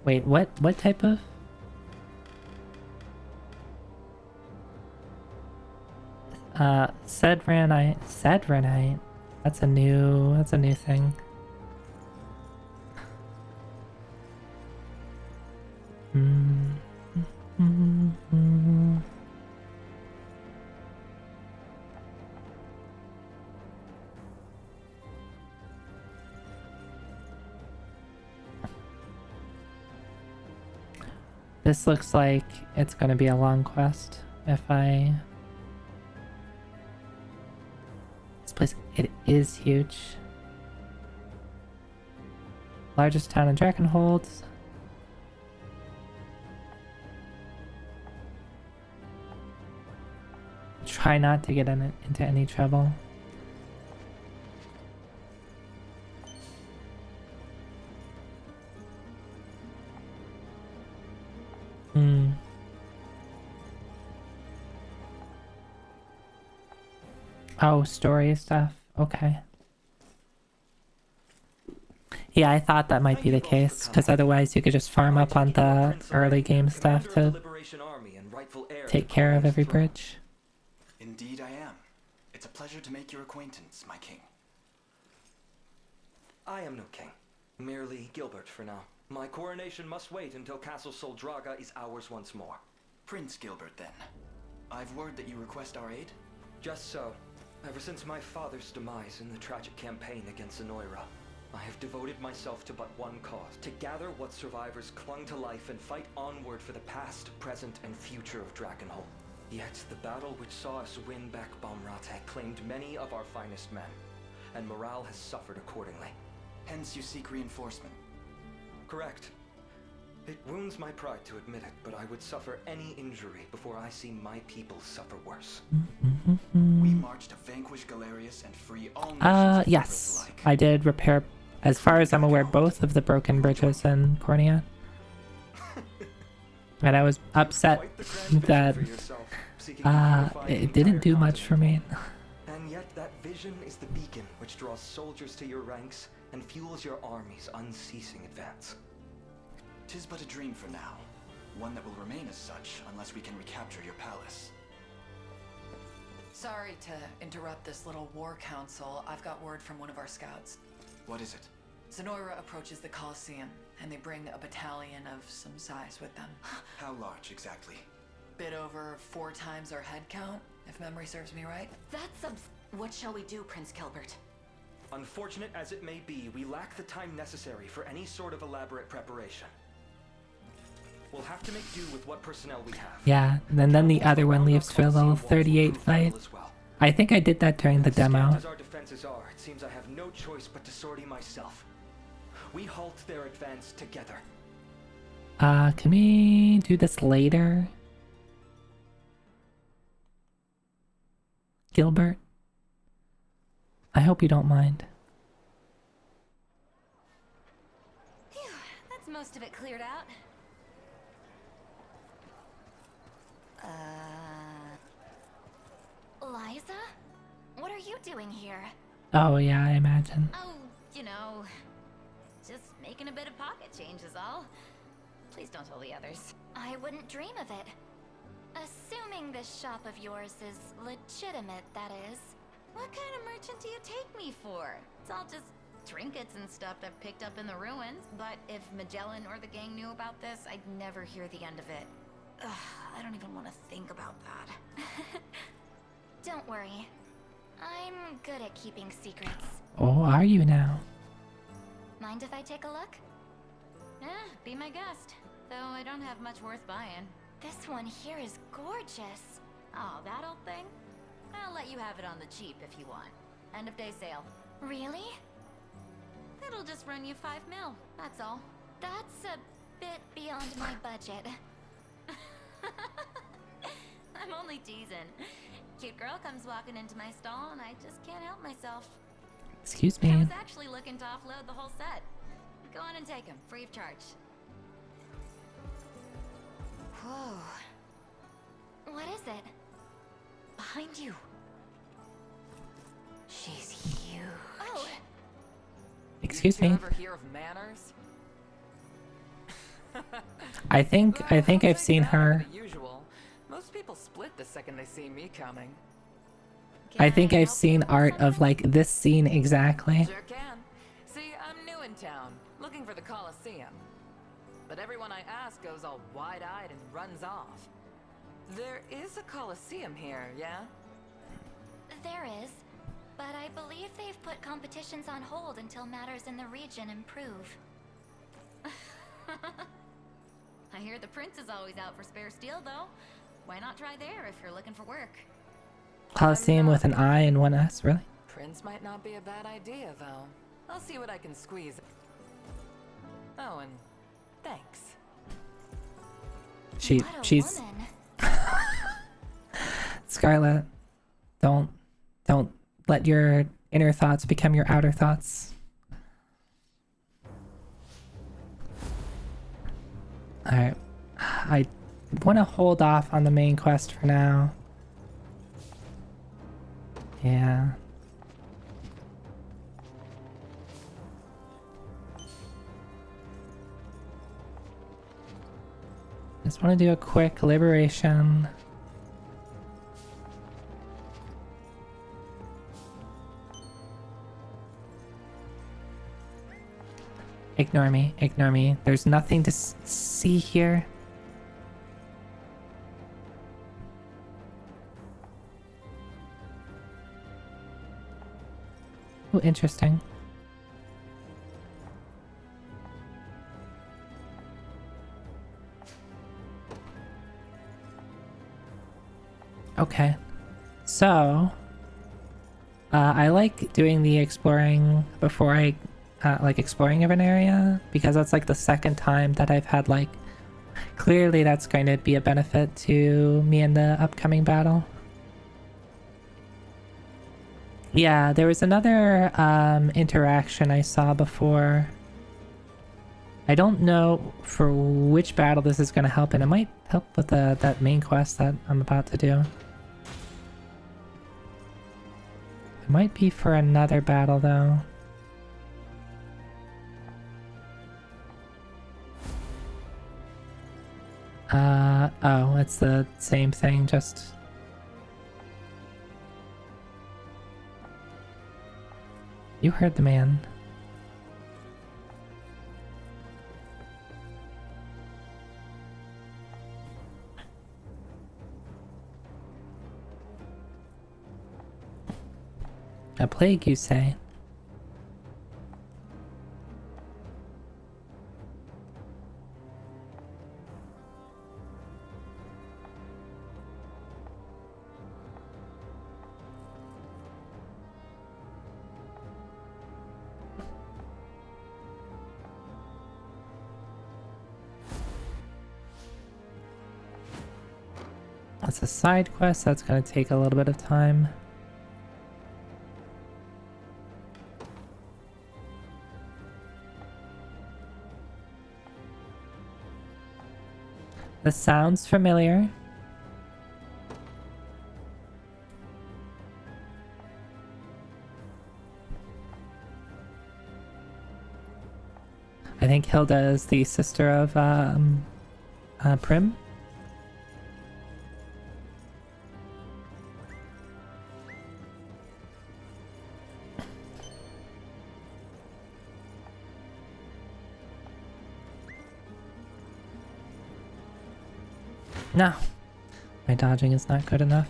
Wait, what type of... Sedranite. That's a new thing. This looks like it's gonna be a long quest if I... This place, it is huge. Largest town in Dragonhold. Try not to get into any trouble. Oh, story stuff. Okay. Yeah, I thought that might be the case, because otherwise you could just farm up on the early game stuff to take care of every bridge. Indeed I am. It's a pleasure to make your acquaintance, my king. I am no king. Merely Gilbert for now. My coronation must wait until Castle Soldraga is ours once more. Prince Gilbert, then. I've word that you request our aid? Just so. Ever since my father's demise in the tragic campaign against Zenoira, I have devoted myself to but one cause: to gather what survivors clung to life and fight onward for the past, present, and future of Dragonhold. Yet the battle which saw us win back Balmrate claimed many of our finest men, and morale has suffered accordingly. Hence you seek reinforcement? Correct. It wounds my pride to admit it, but I would suffer any injury before I see my people suffer worse. We march to vanquish Galerius and free all nations yes. I did repair, as far as I'm aware, both of the broken bridges in Cornea. And I was upset that it didn't do much for me. And yet that vision is the beacon which draws soldiers to your ranks and fuels your army's unceasing advance. 'Tis but a dream for now. One that will remain as such unless we can recapture your palace. Sorry to interrupt this little war council. I've got word from one of our scouts. What is it? Zenoira approaches the Colosseum, and they bring a battalion of some size with them. How large exactly? Bit over 4 times our head count, if memory serves me right. That's what shall we do, Prince Gilbert? Unfortunate as it may be, we lack the time necessary for any sort of elaborate preparation. We'll have to make do with what personnel we have. Yeah, and then the other one leaves for a level 38 fight. I think I did that during the demo. As our defenses are, it seems I have no choice but to sortie myself. We halt their advance together. Can we do this later? Gilbert? I hope you don't mind. Phew, that's most of it cleared out. Liza? What are you doing here? Oh yeah, I imagine. Oh, you know, just making a bit of pocket change is all. Please don't tell the others. I wouldn't dream of it. Assuming this shop of yours is legitimate, that is. What kind of merchant do you take me for? It's all just trinkets and stuff I've picked up in the ruins. But if Magellan or the gang knew about this, I'd never hear the end of it. Ugh, I don't even want to think about that. Don't worry. I'm good at keeping secrets. Oh, are you now? Mind if I take a look? Be my guest. Though I don't have much worth buying. This one here is gorgeous. Oh, that old thing? I'll let you have it on the cheap if you want. End of day sale. Really? It'll just run you 5 mil, that's all. That's a bit beyond my budget. I'm only teasing. Cute girl comes walking into my stall and I just can't help myself. Excuse me. I was actually looking to offload the whole set. Go on and take them, free of charge. Whoa. What is it? Behind you. She's huge. Oh. Excuse me. Ever hear of manners? I think I've seen her. Usual. Most people split the second they see me coming. I think I've seen art of like this scene exactly. Sure can. See, I'm new in town, looking for the Colosseum. But everyone I ask goes all wide-eyed and runs off. There is a Colosseum here, yeah? There is, but I believe they've put competitions on hold until matters in the region improve. I hear the prince is always out for spare steel, though. Why not try there if you're looking for work? Colosseum with an I and one S, really? Prince might not be a bad idea, though. I'll see what I can squeeze. Oh, and thanks. She's Scarlet, don't let your inner thoughts become your outer thoughts. Alright. I want to hold off on the main quest for now. Yeah. Just want to do a quick liberation. Ignore me, ignore me. There's nothing to see here. Oh, interesting. Okay. So, I like doing the exploring before I like exploring of an area, because that's like the second time that I've had like, clearly that's going to be a benefit to me in the upcoming battle. Yeah, there was another interaction I saw before. I don't know for which battle this is going to help, and it might help with that main quest that I'm about to do. It might be for another battle though. Oh, it's the same thing, just... You heard the man. A plague, you say? That's a side quest, that's gonna take a little bit of time. This sounds familiar. I think Hilda is the sister of Prim. No, my dodging is not good enough.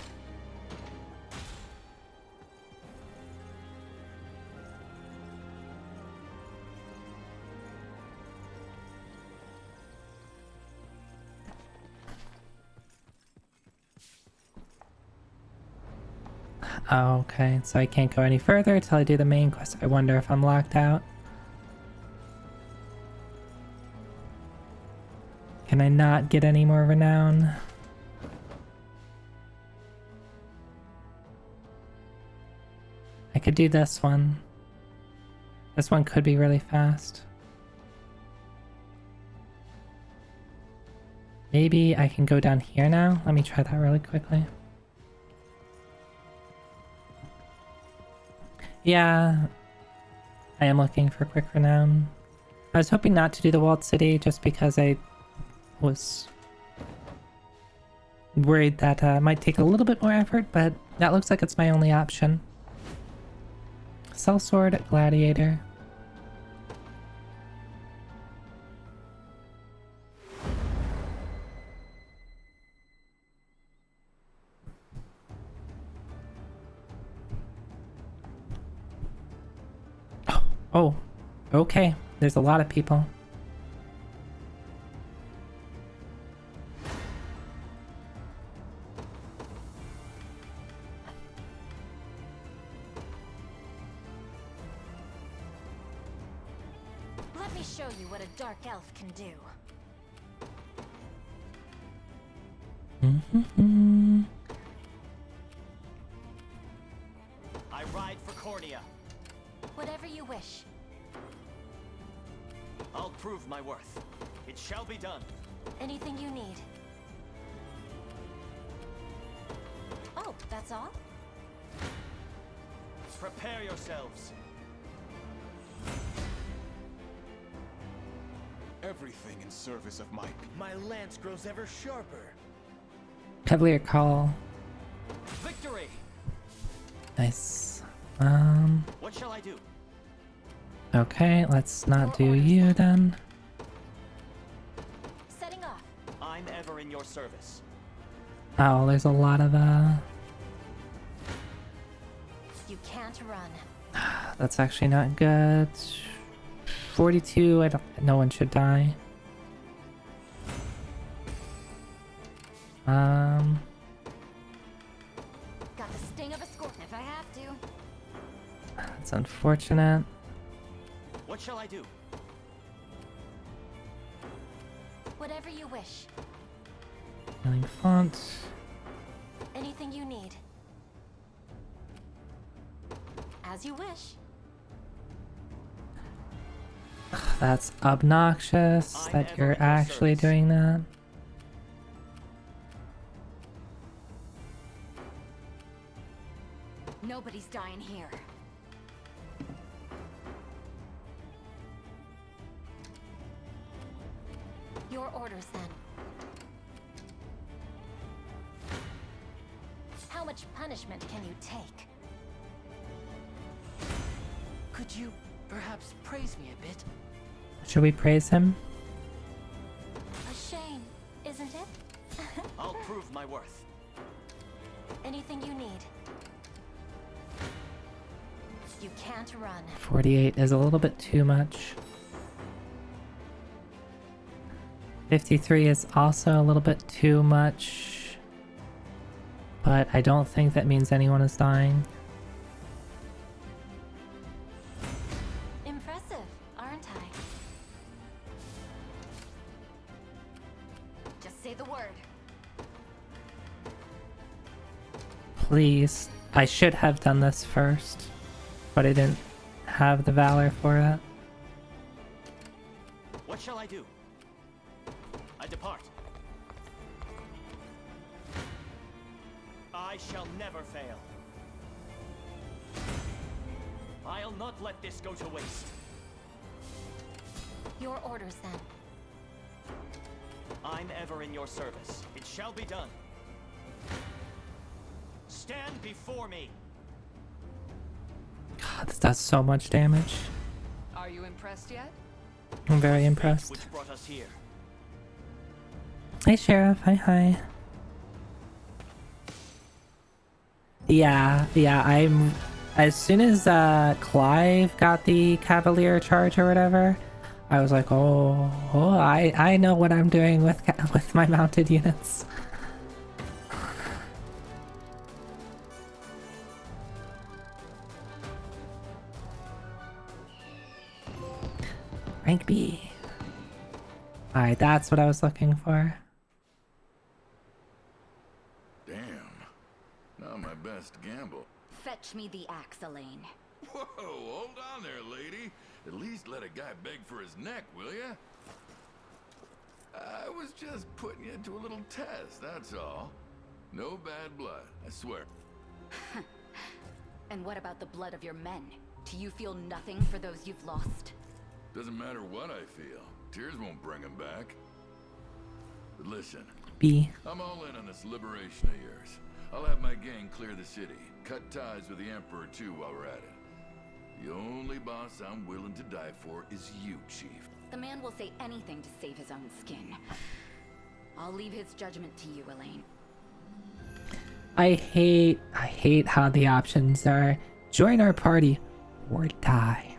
Oh, okay, so I can't go any further until I do the main quest. I wonder if I'm locked out. Can I not get any more renown? I could do this one. This one could be really fast. Maybe I can go down here now? Let me try that really quickly. Yeah, I am looking for quick renown. I was hoping not to do the walled city just because I was worried that it might take a little bit more effort, but That looks like it's my only option. Sellsword, Gladiator. Oh, okay. There's a lot of people. Let me show you what a dark elf can do. I ride for Cordia. Whatever you wish. I'll prove my worth. It shall be done. Anything you need. Oh, that's all? Prepare yourselves. Everything in service of my lance grows ever sharper. Cavalier Call. Victory! Nice. What shall I do? Okay, let's not do you then. Setting off. I'm ever in your service. Oh, there's a lot of You can't run. that's actually not good. 42, no one should die. Got the sting of a scorpion if I have to. That's unfortunate. What shall I do? Whatever you wish. Healing font. Anything you need. As you wish. That's obnoxious that you're actually doing that. Nobody's dying here. Your orders then. How much punishment can you take? Could you perhaps praise me a bit? Should we praise him? A shame, isn't it? I'll prove my worth. Anything you need. You can't run. 48 is a little bit too much. 53 is also a little bit too much. But I don't think that means anyone is dying. Impressive, aren't I? Just say the word. Please. I should have done this first, but I didn't have the valor for it. What shall I do? I depart. I shall never fail. I'll not let this go to waste. Your orders then. I'm ever in your service. It shall be done. Stand before me. God, this does so much damage. Are you impressed yet? I'm very impressed. Which brought us here. Hey, Sheriff. Hi. Yeah, I'm... As soon as Clive got the Cavalier charge or whatever, I was like, I know what I'm doing with my mounted units. Rank B. Alright, that's what I was looking for. Damn. Not my best gamble. Fetch me the axe, Elaine. Whoa, hold on there, lady. At least let a guy beg for his neck, will ya? I was just putting you to a little test, that's all. No bad blood, I swear. And what about the blood of your men? Do you feel nothing for those you've lost? Doesn't matter what I feel. Tears won't bring him back. But listen. B. I'm all in on this liberation of yours. I'll have my gang clear the city. Cut ties with the Emperor too while we're at it. The only boss I'm willing to die for is you, Chief. The man will say anything to save his own skin. I'll leave his judgment to you, Elaine. I hate how the options are join our party or die.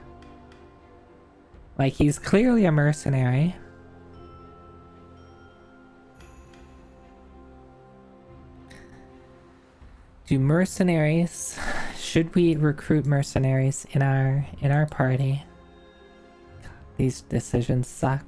Like, he's clearly a mercenary. Should we recruit mercenaries in our party? These decisions suck.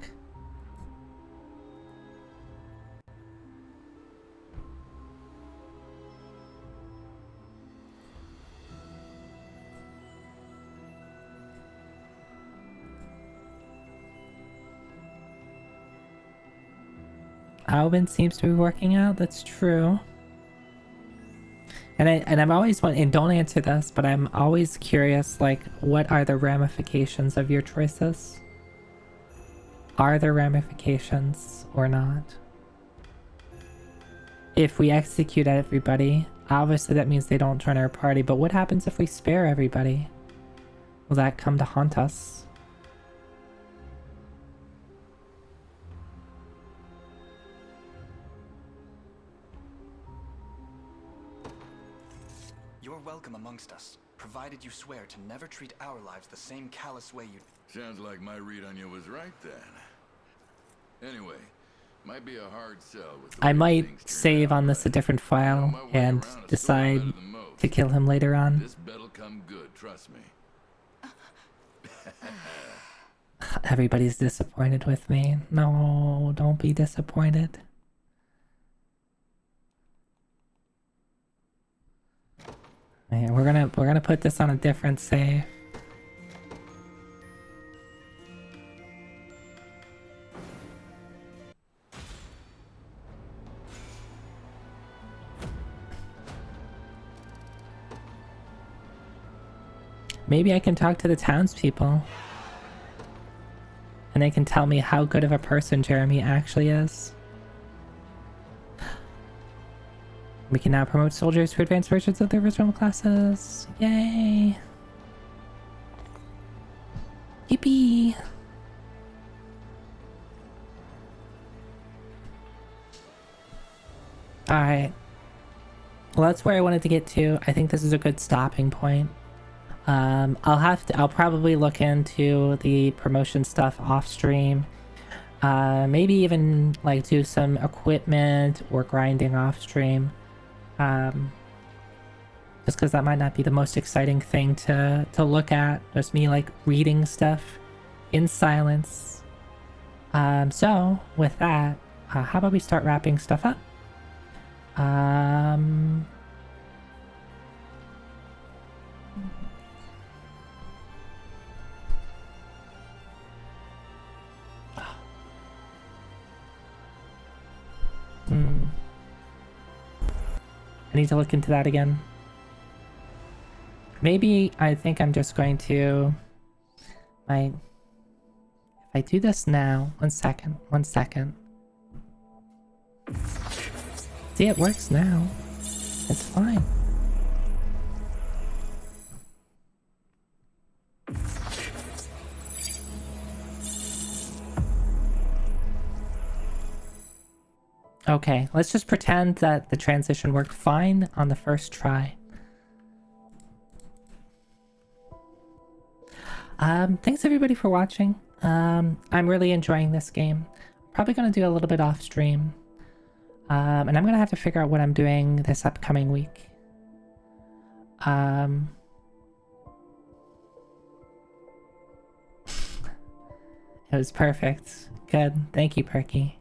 Alvin seems to be working out, that's true. And I'm always and don't answer this, but I'm always curious, like, what are the ramifications of your choices? Are there ramifications or not? If we execute everybody, obviously that means they don't join our party, but what happens if we spare everybody? Will that come to haunt us? You're welcome amongst us, provided you swear to never treat our lives the same callous way you... Sounds like my read on you was right then. Anyway, might be a hard sell with the I might save on this a different file and decide to kill him later on. This bet'll come good, trust me. Everybody's disappointed with me. No, don't be disappointed. Yeah, we're gonna put this on a different save. Maybe I can talk to the townspeople. And they can tell me how good of a person Jeremy actually is. We can now promote soldiers to advanced versions of their original classes. Yay! Yippee! Alright. Well, that's where I wanted to get to. I think this is a good stopping point. I'll probably look into the promotion stuff off stream. Maybe even like do some equipment or grinding off stream. Just because that might not be the most exciting thing to look at. Just me like reading stuff in silence. So with that, how about we start wrapping stuff up? I need to look into that again. Maybe I think I'm just going to... if I do this now... One second. See, it works now. It's fine. Okay, let's just pretend that the transition worked fine on the first try. Thanks everybody for watching. I'm really enjoying this game. Probably gonna do a little bit off stream. And I'm gonna have to figure out what I'm doing this upcoming week. It was perfect. Good. Thank you, Perky.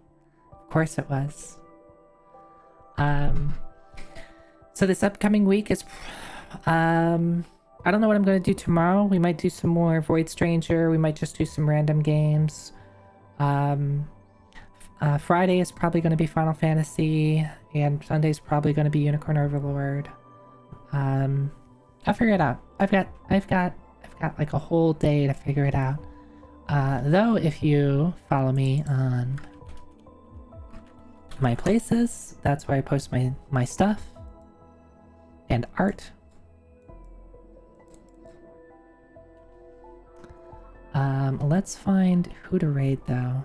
Of course it was. So this upcoming week is... I don't know what I'm going to do tomorrow. We might do some more Void Stranger. We might just do some random games. Friday is probably going to be Final Fantasy. And Sunday's probably going to be Unicorn Overlord. I'll figure it out. I've got like a whole day to figure it out. Though if you follow me on my places, that's where I post my stuff. and art. Let's find who to raid though.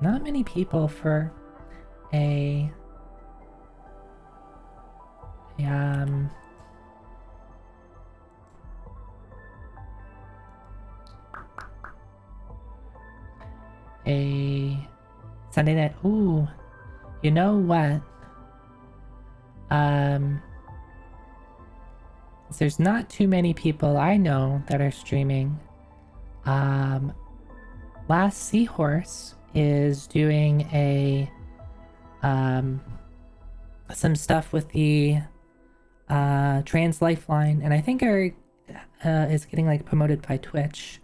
Not many people for a Sunday night. Ooh, you know what? There's not too many people I know that are streaming. Last Seahorse is doing a some stuff with the Trans Lifeline, and I think is getting like promoted by Twitch.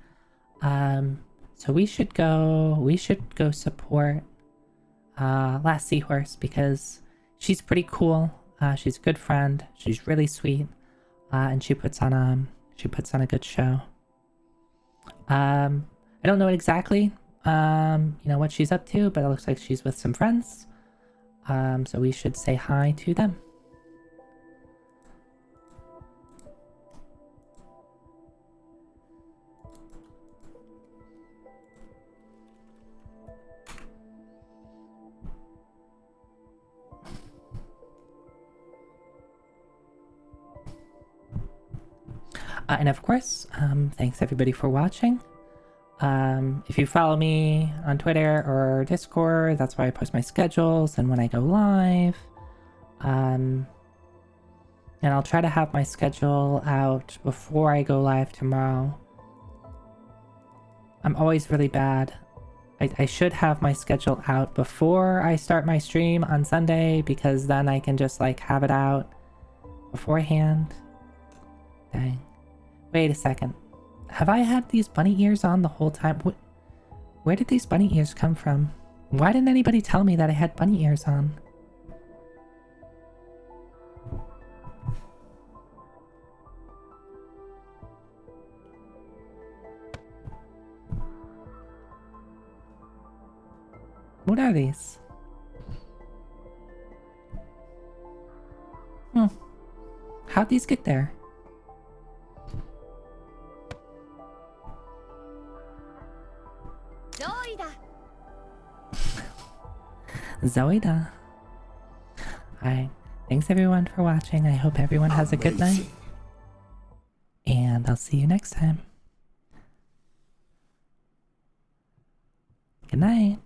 So we should go support Last Seahorse because she's pretty cool. She's a good friend. She's really sweet, and she puts on a good show. I don't know exactly, what she's up to, but it looks like she's with some friends. So we should say hi to them. And of course, thanks everybody for watching. If you follow me on Twitter or Discord, that's where I post my schedules and when I go live. And I'll try to have my schedule out before I go live tomorrow. I'm always really bad. I should have my schedule out before I start my stream on Sunday because then I can just like have it out beforehand. Dang. Wait a second. Have I had these bunny ears on the whole time? Where did these bunny ears come from? Why didn't anybody tell me that I had bunny ears on? What are these? How'd these get there? Zoida. Alright, thanks everyone for watching. I hope everyone has a good night. And I'll see you next time. Good night.